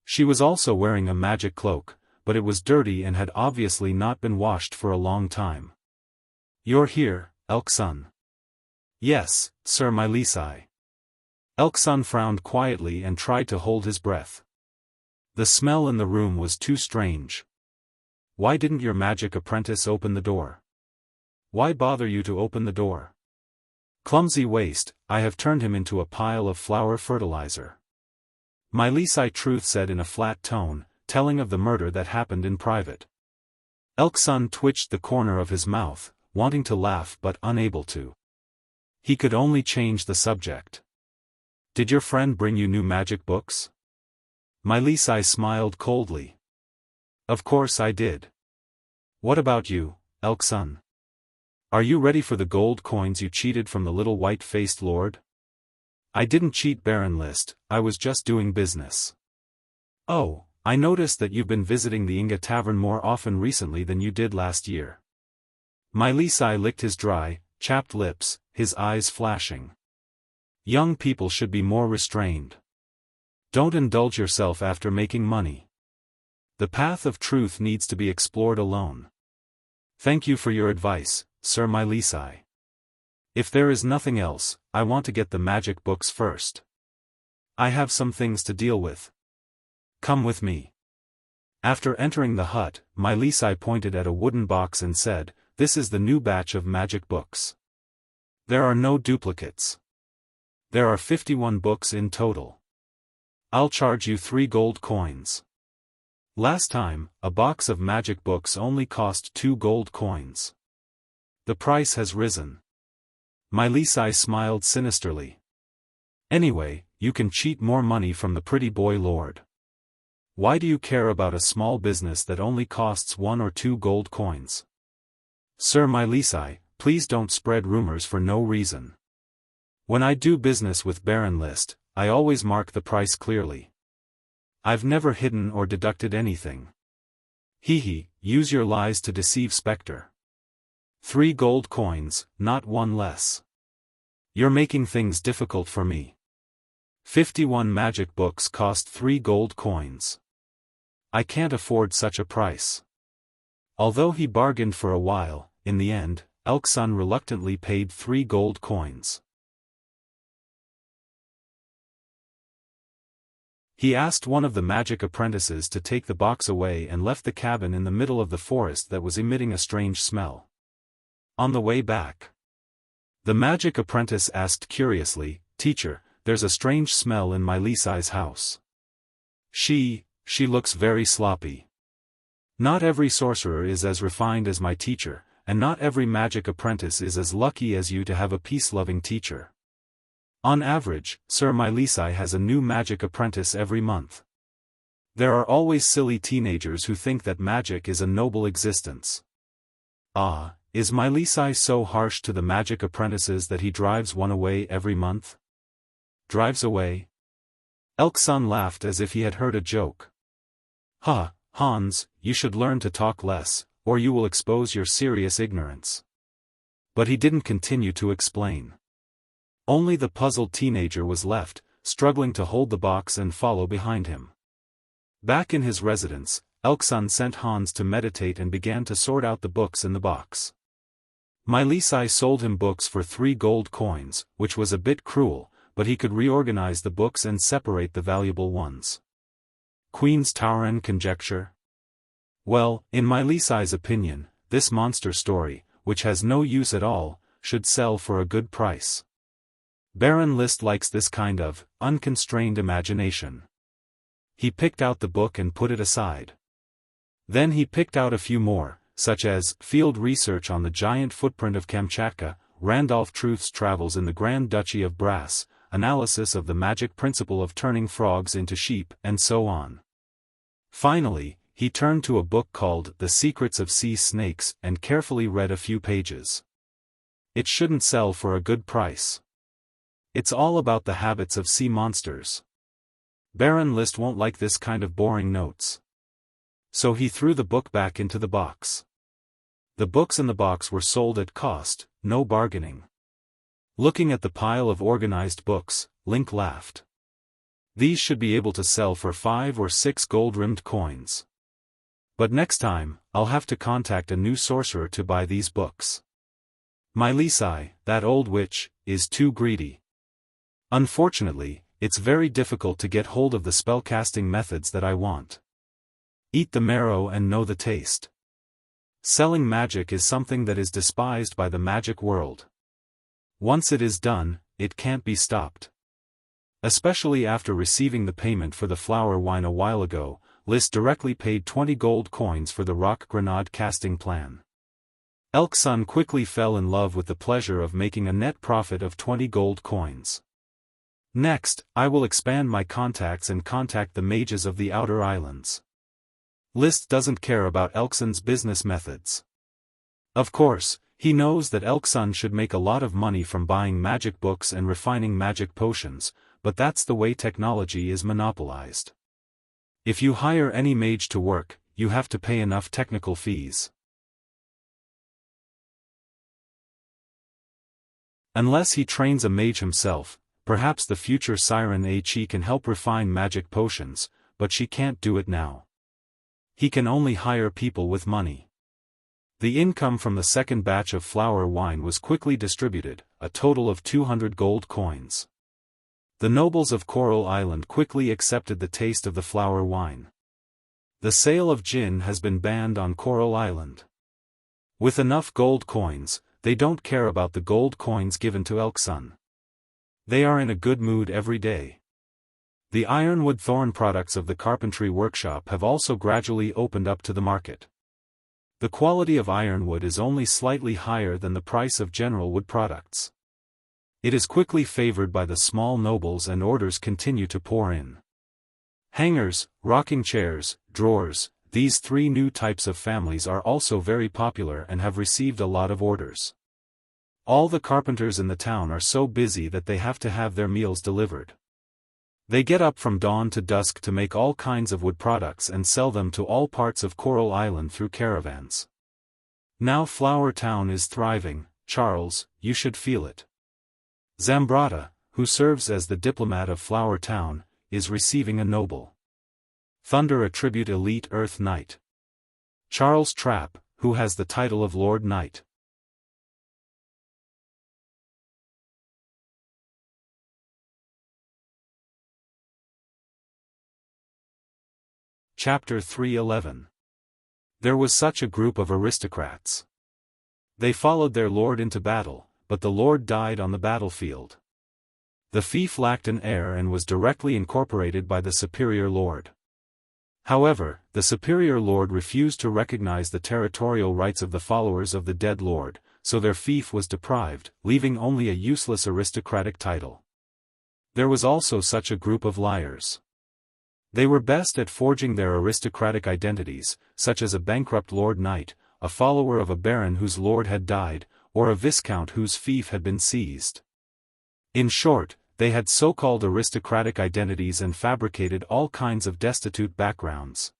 She was also wearing a magic cloak, but it was dirty and had obviously not been washed for a long time. You're here, Elk Sun. Yes, Sir Mylisai. Elk Sun frowned quietly and tried to hold his breath. The smell in the room was too strange. Why didn't your magic apprentice open the door? Why bother you to open the door? Clumsy waste, I have turned him into a pile of flower fertilizer. Mylisai Truth said in a flat tone, telling of the murder that happened in private. Elk Sun twitched the corner of his mouth, wanting to laugh but unable to. He could only change the subject. Did your friend bring you new magic books? My Lisai smiled coldly. Of course I did. What about you, Elk-sun? Are you ready for the gold coins you cheated from the little white-faced lord? I didn't cheat, Baron List, I was just doing business. Oh, I noticed that you've been visiting the Inga Tavern more often recently than you did last year. My Lisai licked his dry, chapped lips, his eyes flashing. Young people should be more restrained. Don't indulge yourself after making money. The path of truth needs to be explored alone. Thank you for your advice, Sir My Lisai. If there is nothing else, I want to get the magic books first. I have some things to deal with. Come with me. After entering the hut, My Lisai pointed at a wooden box and said, "This is the new batch of magic books. There are no duplicates. There are 51 books in total. I'll charge you 3 gold coins. Last time, a box of magic books only cost 2 gold coins. The price has risen." My Lisai smiled sinisterly. Anyway, you can cheat more money from the pretty boy lord. Why do you care about a small business that only costs 1 or 2 gold coins? Sir My Lisai, please don't spread rumors for no reason. When I do business with Baron List, I always mark the price clearly. I've never hidden or deducted anything. Hee, use your lies to deceive Spectre. 3 gold coins, not 1 less. You're making things difficult for me. 51 magic books cost 3 gold coins. I can't afford such a price. Although he bargained for a while, in the end, Elk-sun reluctantly paid 3 gold coins. He asked one of the magic apprentices to take the box away and left the cabin in the middle of the forest that was emitting a strange smell. On the way back, the magic apprentice asked curiously, "Teacher, there's a strange smell in My Lisai's house. She looks very sloppy." Not every sorcerer is as refined as my teacher, and not every magic apprentice is as lucky as you to have a peace-loving teacher. On average, Sir My Lisai has a new magic apprentice every month. There are always silly teenagers who think that magic is a noble existence. Ah, is My Lisai so harsh to the magic apprentices that he drives one away every month? Drives away? Elk-sun laughed as if he had heard a joke. "Ha, Hans, you should learn to talk less, or you will expose your serious ignorance." But he didn't continue to explain. Only the puzzled teenager was left, struggling to hold the box and follow behind him. Back in his residence, Elk-sun sent Hans to meditate and began to sort out the books in the box. My Lisai sold him books for 3 gold coins, which was a bit cruel, but he could reorganize the books and separate the valuable ones. Queen's Tauren conjecture? Well, in My Lisai's opinion, this monster story, which has no use at all, should sell for a good price. Baron List likes this kind of unconstrained imagination. He picked out the book and put it aside. Then he picked out a few more, such as Field Research on the Giant Footprint of Kamchatka, Randolph Truth's Travels in the Grand Duchy of Brass, Analysis of the Magic Principle of Turning Frogs into Sheep, and so on. Finally, he turned to a book called The Secrets of Sea Snakes and carefully read a few pages. It shouldn't sell for a good price. It's all about the habits of sea monsters. Baron List won't like this kind of boring notes. So he threw the book back into the box. The books in the box were sold at cost, no bargaining. Looking at the pile of organized books, Link laughed. These should be able to sell for 5 or 6 gold-rimmed coins. But next time, I'll have to contact a new sorcerer to buy these books. My Lisai, that old witch, is too greedy. Unfortunately, it's very difficult to get hold of the spellcasting methods that I want. Eat the marrow and know the taste. Selling magic is something that is despised by the magic world. Once it is done, it can't be stopped. Especially after receiving the payment for the flower wine a while ago, List directly paid 20 gold coins for the rock grenade casting plan. Elk-sun quickly fell in love with the pleasure of making a net profit of 20 gold coins. Next, I will expand my contacts and contact the mages of the outer islands. List doesn't care about Elkson's business methods. Of course, he knows that Elkson should make a lot of money from buying magic books and refining magic potions, but that's the way technology is monopolized. If you hire any mage to work, you have to pay enough technical fees. Unless he trains a mage himself, perhaps the future Siren He can help refine magic potions, but she can't do it now. He can only hire people with money. The income from the second batch of flower wine was quickly distributed, a total of 200 gold coins. The nobles of Coral Island quickly accepted the taste of the flower wine. The sale of gin has been banned on Coral Island. With enough gold coins, they don't care about the gold coins given to Elkson. They are in a good mood every day. The ironwood thorn products of the carpentry workshop have also gradually opened up to the market. The quality of ironwood is only slightly higher than the price of general wood products. It is quickly favored by the small nobles and orders continue to pour in. Hangers, rocking chairs, drawers, these three new types of families are also very popular and have received a lot of orders. All the carpenters in the town are so busy that they have to have their meals delivered. They get up from dawn to dusk to make all kinds of wood products and sell them to all parts of Coral Island through caravans. Now Flower Town is thriving. Charles, you should feel it. Zambrata, who serves as the diplomat of Flower Town, is receiving a noble Thunder Attribute Elite Earth Knight. Charles Trapp, who has the title of Lord Knight. Chapter 311. There was such a group of aristocrats. They followed their lord into battle, but the lord died on the battlefield. The fief lacked an heir and was directly incorporated by the superior lord. However, the superior lord refused to recognize the territorial rights of the followers of the dead lord, so their fief was deprived, leaving only a useless aristocratic title. There was also such a group of liars. They were best at forging their aristocratic identities, such as a bankrupt lord knight, a follower of a baron whose lord had died, or a viscount whose fief had been seized. In short, they had so-called aristocratic identities and fabricated all kinds of destitute backgrounds.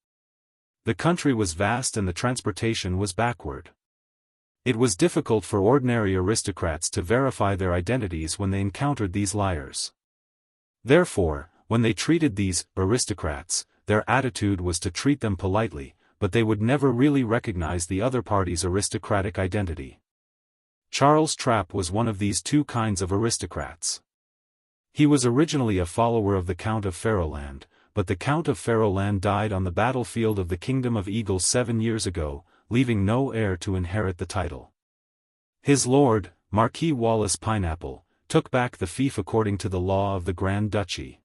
The country was vast and the transportation was backward. It was difficult for ordinary aristocrats to verify their identities when they encountered these liars. Therefore, when they treated these aristocrats, their attitude was to treat them politely, but they would never really recognize the other party's aristocratic identity. Charles Trapp was one of these two kinds of aristocrats. He was originally a follower of the Count of Fairyland, but the Count of Fairyland died on the battlefield of the Kingdom of Eagles 7 years ago, leaving no heir to inherit the title. His lord, Marquis Wallace Pineapple, took back the fief according to the law of the Grand Duchy.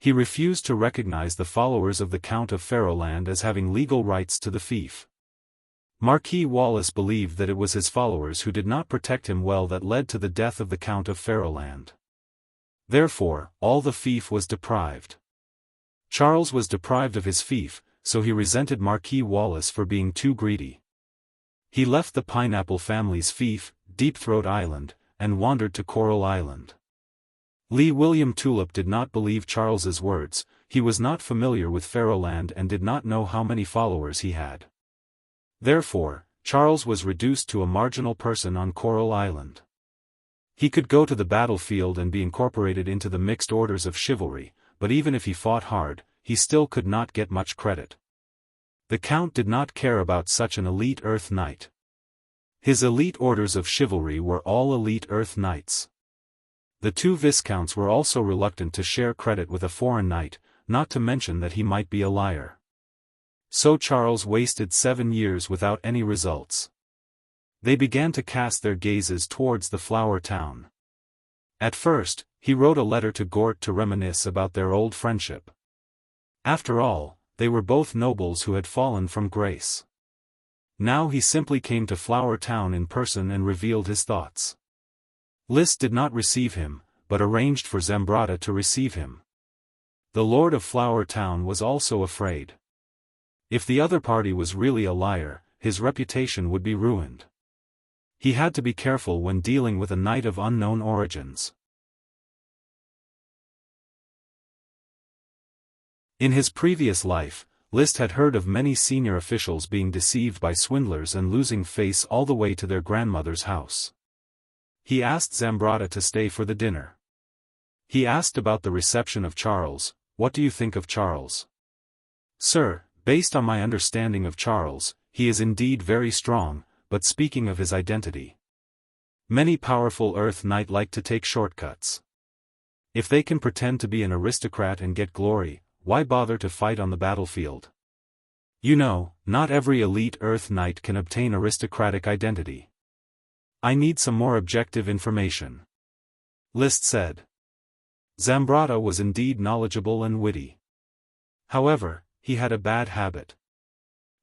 He refused to recognize the followers of the Count of Fairyland as having legal rights to the fief. Marquis Wallace believed that it was his followers who did not protect him well that led to the death of the Count of Fairyland. Therefore, all the fief was deprived. Charles was deprived of his fief, so he resented Marquis Wallace for being too greedy. He left the Pineapple family's fief, Deep Throat Island, and wandered to Coral Island. Lee William Tulip did not believe Charles's words. He was not familiar with Fairyland and did not know how many followers he had. Therefore, Charles was reduced to a marginal person on Coral Island. He could go to the battlefield and be incorporated into the mixed orders of chivalry, but even if he fought hard, he still could not get much credit. The Count did not care about such an elite Earth Knight. His elite orders of chivalry were all elite Earth Knights. The two viscounts were also reluctant to share credit with a foreign knight, not to mention that he might be a liar. So Charles wasted 7 years without any results. They began to cast their gazes towards the Flower Town. At first, he wrote a letter to Gort to reminisce about their old friendship. After all, they were both nobles who had fallen from grace. Now he simply came to Flower Town in person and revealed his thoughts. Lys did not receive him, but arranged for Zambrata to receive him. The Lord of Flower Town was also afraid. If the other party was really a liar, his reputation would be ruined. He had to be careful when dealing with a knight of unknown origins. In his previous life, List had heard of many senior officials being deceived by swindlers and losing face all the way to their grandmother's house. He asked Zambrata to stay for the dinner. He asked about the reception of Charles. What do you think of Charles? Sir, based on my understanding of Charles, he is indeed very strong, but speaking of his identity. Many powerful Earth Knight like to take shortcuts. If they can pretend to be an aristocrat and get glory, why bother to fight on the battlefield? You know, not every elite Earth Knight can obtain aristocratic identity. I need some more objective information. List said. Zambrata was indeed knowledgeable and witty. However, he had a bad habit.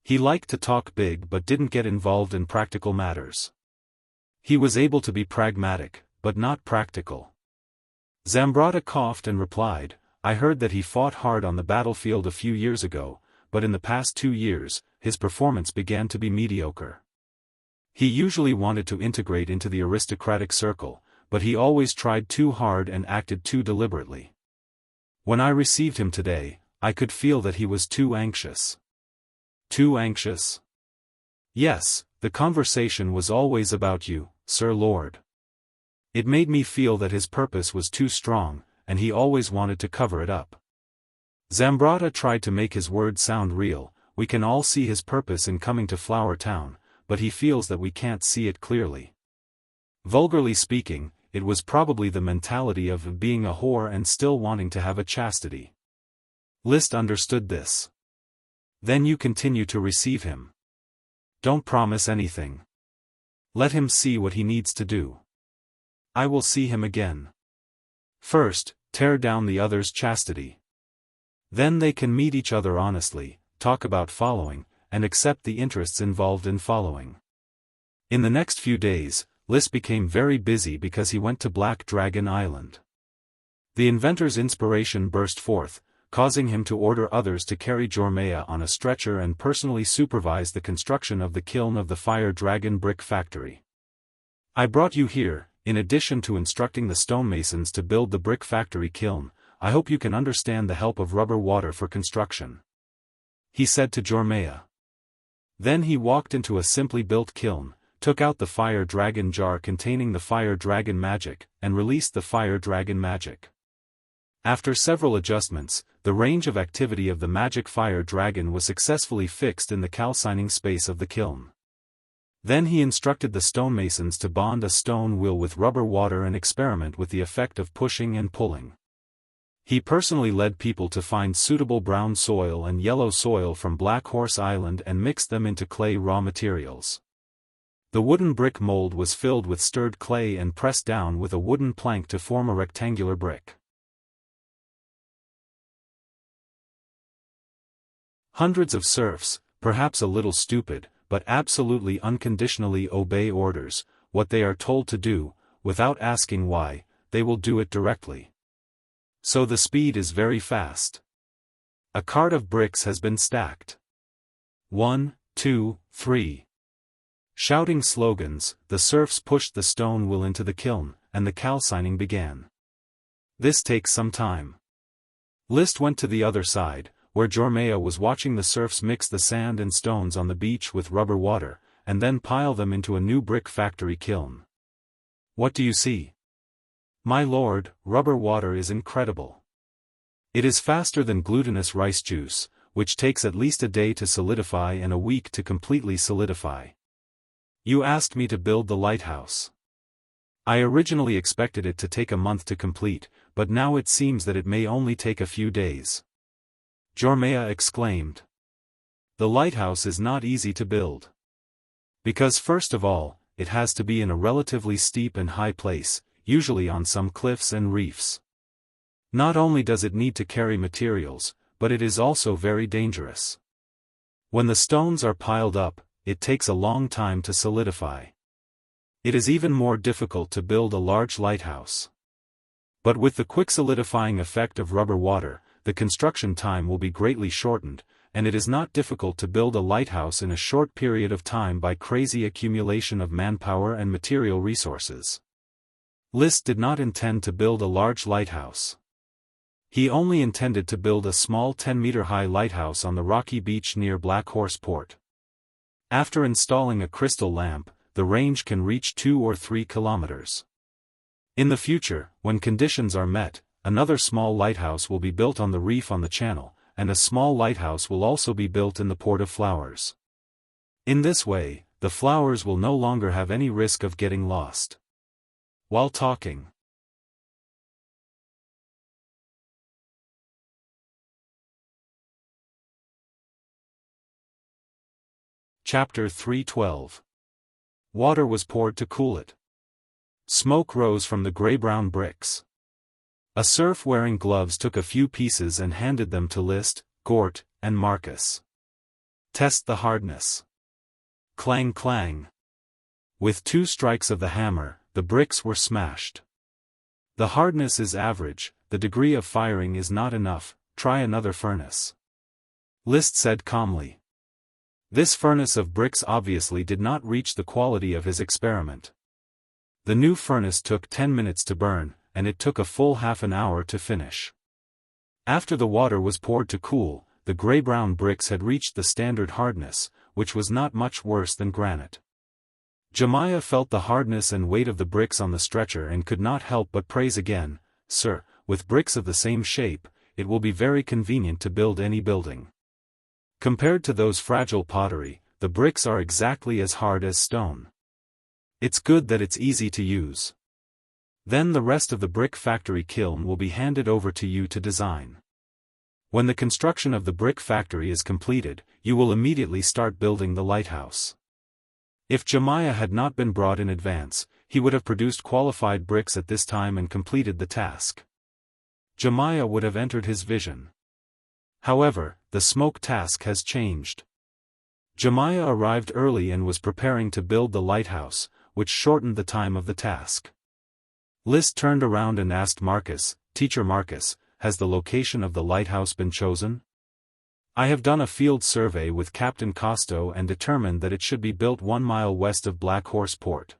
He liked to talk big but didn't get involved in practical matters. He was able to be pragmatic, but not practical. Zambrata coughed and replied, I heard that he fought hard on the battlefield a few years ago, but in the past 2 years, his performance began to be mediocre. He usually wanted to integrate into the aristocratic circle, but he always tried too hard and acted too deliberately. When I received him today, I could feel that he was too anxious. Too anxious? Yes, the conversation was always about you, Sir Lord. It made me feel that his purpose was too strong, and he always wanted to cover it up. Zambrata tried to make his words sound real. We can all see his purpose in coming to Flower Town, but he feels that we can't see it clearly. Vulgarly speaking, it was probably the mentality of being a whore and still wanting to have a chastity. List understood this. Then you continue to receive him. Don't promise anything. Let him see what he needs to do. I will see him again. First, tear down the other's chastity. Then they can meet each other honestly, talk about following, and accept the interests involved in following. In the next few days, List became very busy because he went to Black Dragon Island. The inventor's inspiration burst forth, causing him to order others to carry Jormaya on a stretcher and personally supervise the construction of the kiln of the Fire Dragon brick factory. I brought you here, in addition to instructing the stonemasons to build the brick factory kiln. I hope you can understand the help of rubber water for construction, he said to Jormaya. Then he walked into a simply built kiln, took out the Fire Dragon jar containing the Fire Dragon magic, and released the Fire Dragon magic. After several adjustments, the range of activity of the magic Fire Dragon was successfully fixed in the calcining space of the kiln. Then he instructed the stonemasons to bond a stone wheel with rubber water and experiment with the effect of pushing and pulling. He personally led people to find suitable brown soil and yellow soil from Black Horse Island and mixed them into clay raw materials. The wooden brick mold was filled with stirred clay and pressed down with a wooden plank to form a rectangular brick. Hundreds of serfs, perhaps a little stupid, but absolutely unconditionally obey orders. What they are told to do, without asking why, they will do it directly. So the speed is very fast. A cart of bricks has been stacked. 1, 2, 3. Shouting slogans, the serfs pushed the stone wheel into the kiln, and the calcining began. This takes some time. List went to the other side, where Jormaya was watching the serfs mix the sand and stones on the beach with rubber water, and then pile them into a new brick factory kiln. What do you see? My lord, rubber water is incredible. It is faster than glutinous rice juice, which takes at least a day to solidify and a week to completely solidify. You asked me to build the lighthouse. I originally expected it to take a month to complete, but now it seems that it may only take a few days. Jormaya exclaimed. The lighthouse is not easy to build. Because first of all, it has to be in a relatively steep and high place, usually on some cliffs and reefs. Not only does it need to carry materials, but it is also very dangerous. When the stones are piled up, it takes a long time to solidify. It is even more difficult to build a large lighthouse. But with the quick solidifying effect of rubber water, the construction time will be greatly shortened, and it is not difficult to build a lighthouse in a short period of time by crazy accumulation of manpower and material resources. List did not intend to build a large lighthouse. He only intended to build a small 10-meter-high lighthouse on the rocky beach near Black Horse Port. After installing a crystal lamp, the range can reach 2 or 3 kilometers. In the future, when conditions are met, another small lighthouse will be built on the reef on the channel, and a small lighthouse will also be built in the Port of Flowers. In this way, the flowers will no longer have any risk of getting lost. While talking. Chapter 3:12. Water was poured to cool it. Smoke rose from the gray-brown bricks. A serf wearing gloves took a few pieces and handed them to List, Gort, and Marcus. Test the hardness. Clang clang. With 2 strikes of the hammer, the bricks were smashed. The hardness is average, the degree of firing is not enough, try another furnace. List said calmly. This furnace of bricks obviously did not reach the quality of his experiment. The new furnace took 10 minutes to burn, and it took a full half an hour to finish. After the water was poured to cool, the gray-brown bricks had reached the standard hardness, which was not much worse than granite. Jemiah felt the hardness and weight of the bricks on the stretcher and could not help but praise again, "Sir, with bricks of the same shape, it will be very convenient to build any building. Compared to those fragile pottery, the bricks are exactly as hard as stone. It's good that it's easy to use. Then the rest of the brick factory kiln will be handed over to you to design. When the construction of the brick factory is completed, you will immediately start building the lighthouse." If Jemiah had not been brought in advance, he would have produced qualified bricks at this time and completed the task. Jemiah would have entered his vision. However, the smoke task has changed. Jemiah arrived early and was preparing to build the lighthouse, which shortened the time of the task. List turned around and asked Marcus, "Teacher Marcus, has the location of the lighthouse been chosen?" "I have done a field survey with Captain Costo and determined that it should be built 1 mile west of Black Horse Port.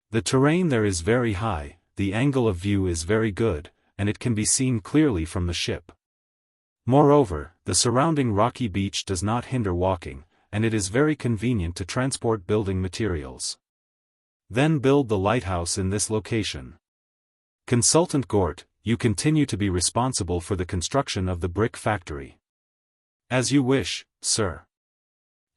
The terrain there is very high, the angle of view is very good, and it can be seen clearly from the ship. Moreover, the surrounding rocky beach does not hinder walking, and it is very convenient to transport building materials. Then build the lighthouse in this location. Consultant Gort, you continue to be responsible for the construction of the brick factory." "As you wish, sir."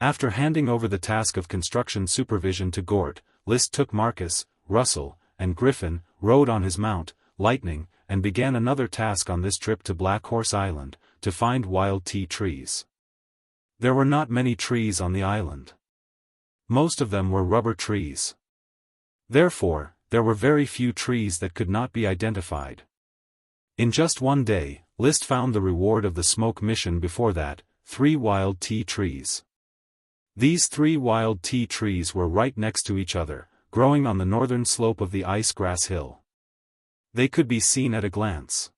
After handing over the task of construction supervision to Gort, List took Marcus, Russell, and Griffin, rode on his mount, Lightning, and began another task on this trip to Black Horse Island, to find wild tea trees. There were not many trees on the island. Most of them were rubber trees. Therefore, there were very few trees that could not be identified. In just one day, List found the reward of the smoke mission before that, 3 wild tea trees. These 3 wild tea trees were right next to each other, growing on the northern slope of the ice-grass hill. They could be seen at a glance.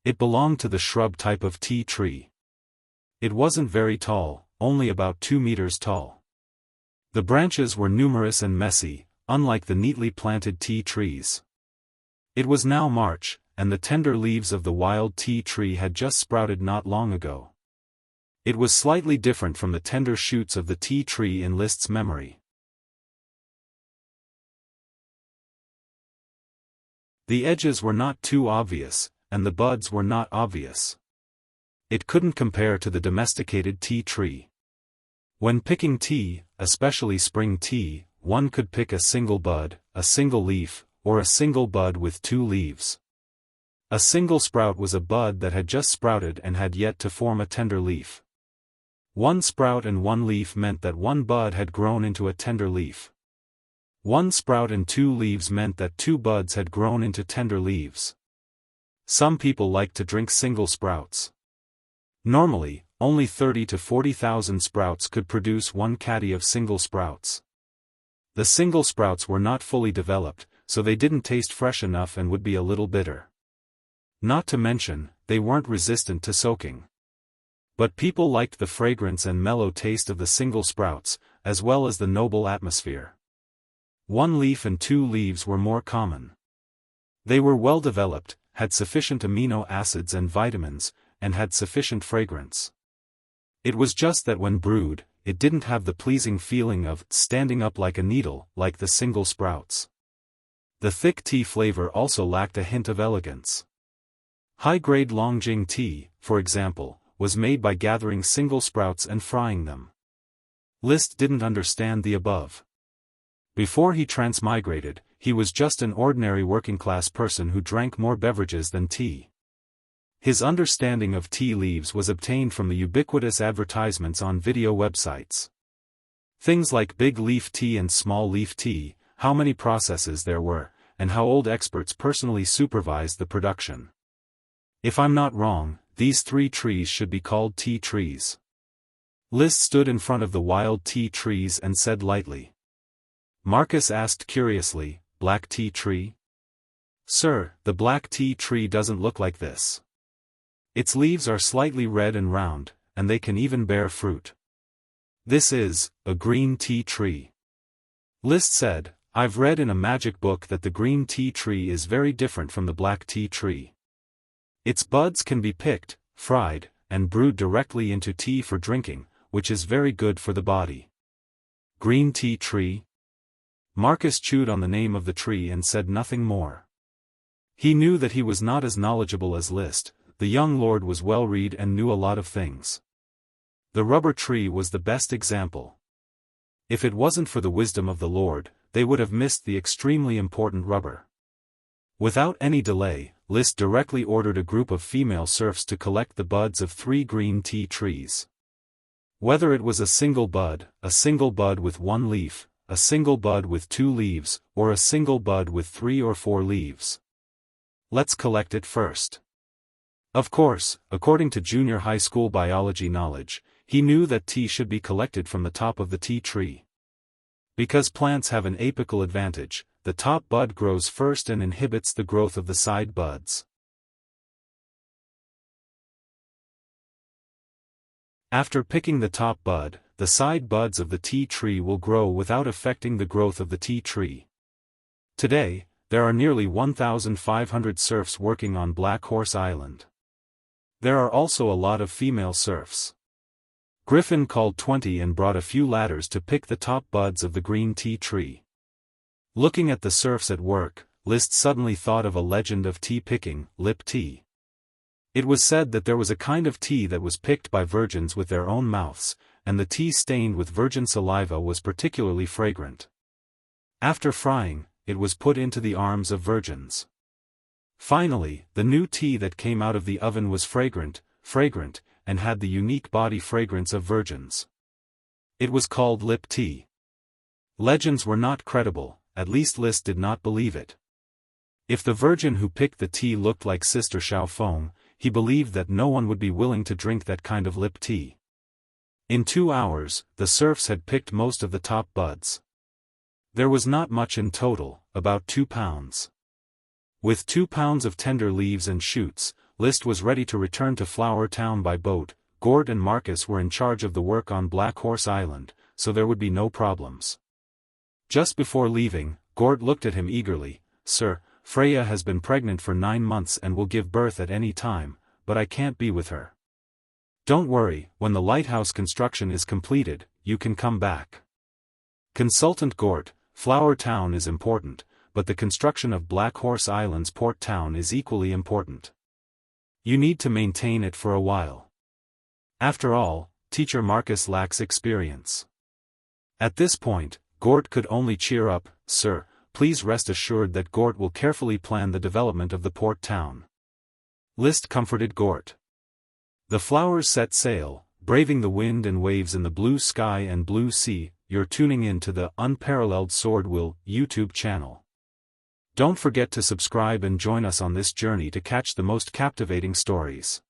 It belonged to the shrub type of tea tree. It wasn't very tall, only about 2 meters tall. The branches were numerous and messy, unlike the neatly planted tea trees. It was now March, and the tender leaves of the wild tea tree had just sprouted not long ago. It was slightly different from the tender shoots of the tea tree in List's memory. The edges were not too obvious, and the buds were not obvious. It couldn't compare to the domesticated tea tree. When picking tea, especially spring tea, one could pick a single bud, a single leaf, or a single bud with 2 leaves. A single sprout was a bud that had just sprouted and had yet to form a tender leaf. 1 sprout and 1 leaf meant that 1 bud had grown into a tender leaf. 1 sprout and 2 leaves meant that 2 buds had grown into tender leaves. Some people like to drink single sprouts. Normally, only 30 to 40,000 sprouts could produce 1 caddy of single sprouts. The single sprouts were not fully developed, so they didn't taste fresh enough and would be a little bitter. Not to mention, they weren't resistant to soaking. But people liked the fragrance and mellow taste of the single sprouts, as well as the noble atmosphere. 1 leaf and 2 leaves were more common. They were well developed, had sufficient amino acids and vitamins, and had sufficient fragrance. It was just that when brewed, it didn't have the pleasing feeling of standing up like a needle, like the single sprouts. The thick tea flavor also lacked a hint of elegance. High-grade Longjing tea, for example, was made by gathering single sprouts and frying them. List didn't understand the above. Before he transmigrated, he was just an ordinary working-class person who drank more beverages than tea. His understanding of tea leaves was obtained from the ubiquitous advertisements on video websites. Things like big leaf tea and small leaf tea, how many processes there were, and how old experts personally supervised the production. If I'm not wrong, these 3 trees should be called tea trees. List stood in front of the wild tea trees and said lightly. Marcus asked curiously, black tea tree? Sir, the black tea tree doesn't look like this. Its leaves are slightly red and round, and they can even bear fruit. This is a green tea tree. List said, I've read in a magic book that the green tea tree is very different from the black tea tree. Its buds can be picked, fried, and brewed directly into tea for drinking, which is very good for the body. Green tea tree? Marcus chewed on the name of the tree and said nothing more. He knew that he was not as knowledgeable as List. The young lord was well-read and knew a lot of things. The rubber tree was the best example. If it wasn't for the wisdom of the lord, they would have missed the extremely important rubber. Without any delay, List directly ordered a group of female serfs to collect the buds of 3 green tea trees. Whether it was a single bud with 1 leaf, a single bud with 2 leaves, or a single bud with 3 or 4 leaves. Let's collect it first. Of course, according to junior high school biology knowledge, he knew that tea should be collected from the top of the tea tree. Because plants have an apical advantage, the top bud grows first and inhibits the growth of the side buds. After picking the top bud, the side buds of the tea tree will grow without affecting the growth of the tea tree. Today, there are nearly 1,500 serfs working on Black Horse Island. There are also a lot of female serfs. Griffin called 20 and brought a few ladders to pick the top buds of the green tea tree. Looking at the serfs at work, List suddenly thought of a legend of tea picking, lip tea. It was said that there was a kind of tea that was picked by virgins with their own mouths, and the tea stained with virgin saliva was particularly fragrant. After frying, it was put into the arms of virgins. Finally, the new tea that came out of the oven was fragrant, and had the unique body fragrance of virgins. It was called lip tea. Legends were not credible, at least List did not believe it. If the virgin who picked the tea looked like Sister Xiaofeng, he believed that no one would be willing to drink that kind of lip tea. In 2 hours, the serfs had picked most of the top buds. There was not much in total, about 2 pounds. With 2 pounds of tender leaves and shoots, List was ready to return to Flower Town by boat. Gort and Marcus were in charge of the work on Black Horse Island, so there would be no problems. Just before leaving, Gort looked at him eagerly. Sir, Freya has been pregnant for 9 months and will give birth at any time, but I can't be with her. Don't worry, when the lighthouse construction is completed, you can come back. Consultant Gort, Flower Town is important, but the construction of Black Horse Island's port town is equally important. You need to maintain it for a while. After all, Teacher Marcus lacks experience. At this point, Gort could only cheer up. Sir, please rest assured that Gort will carefully plan the development of the port town. List comforted Gort. The flowers set sail, braving the wind and waves in the blue sky and blue sea. You're tuning in to the UnparalleledSwordWill YouTube channel. Don't forget to subscribe and join us on this journey to catch the most captivating stories.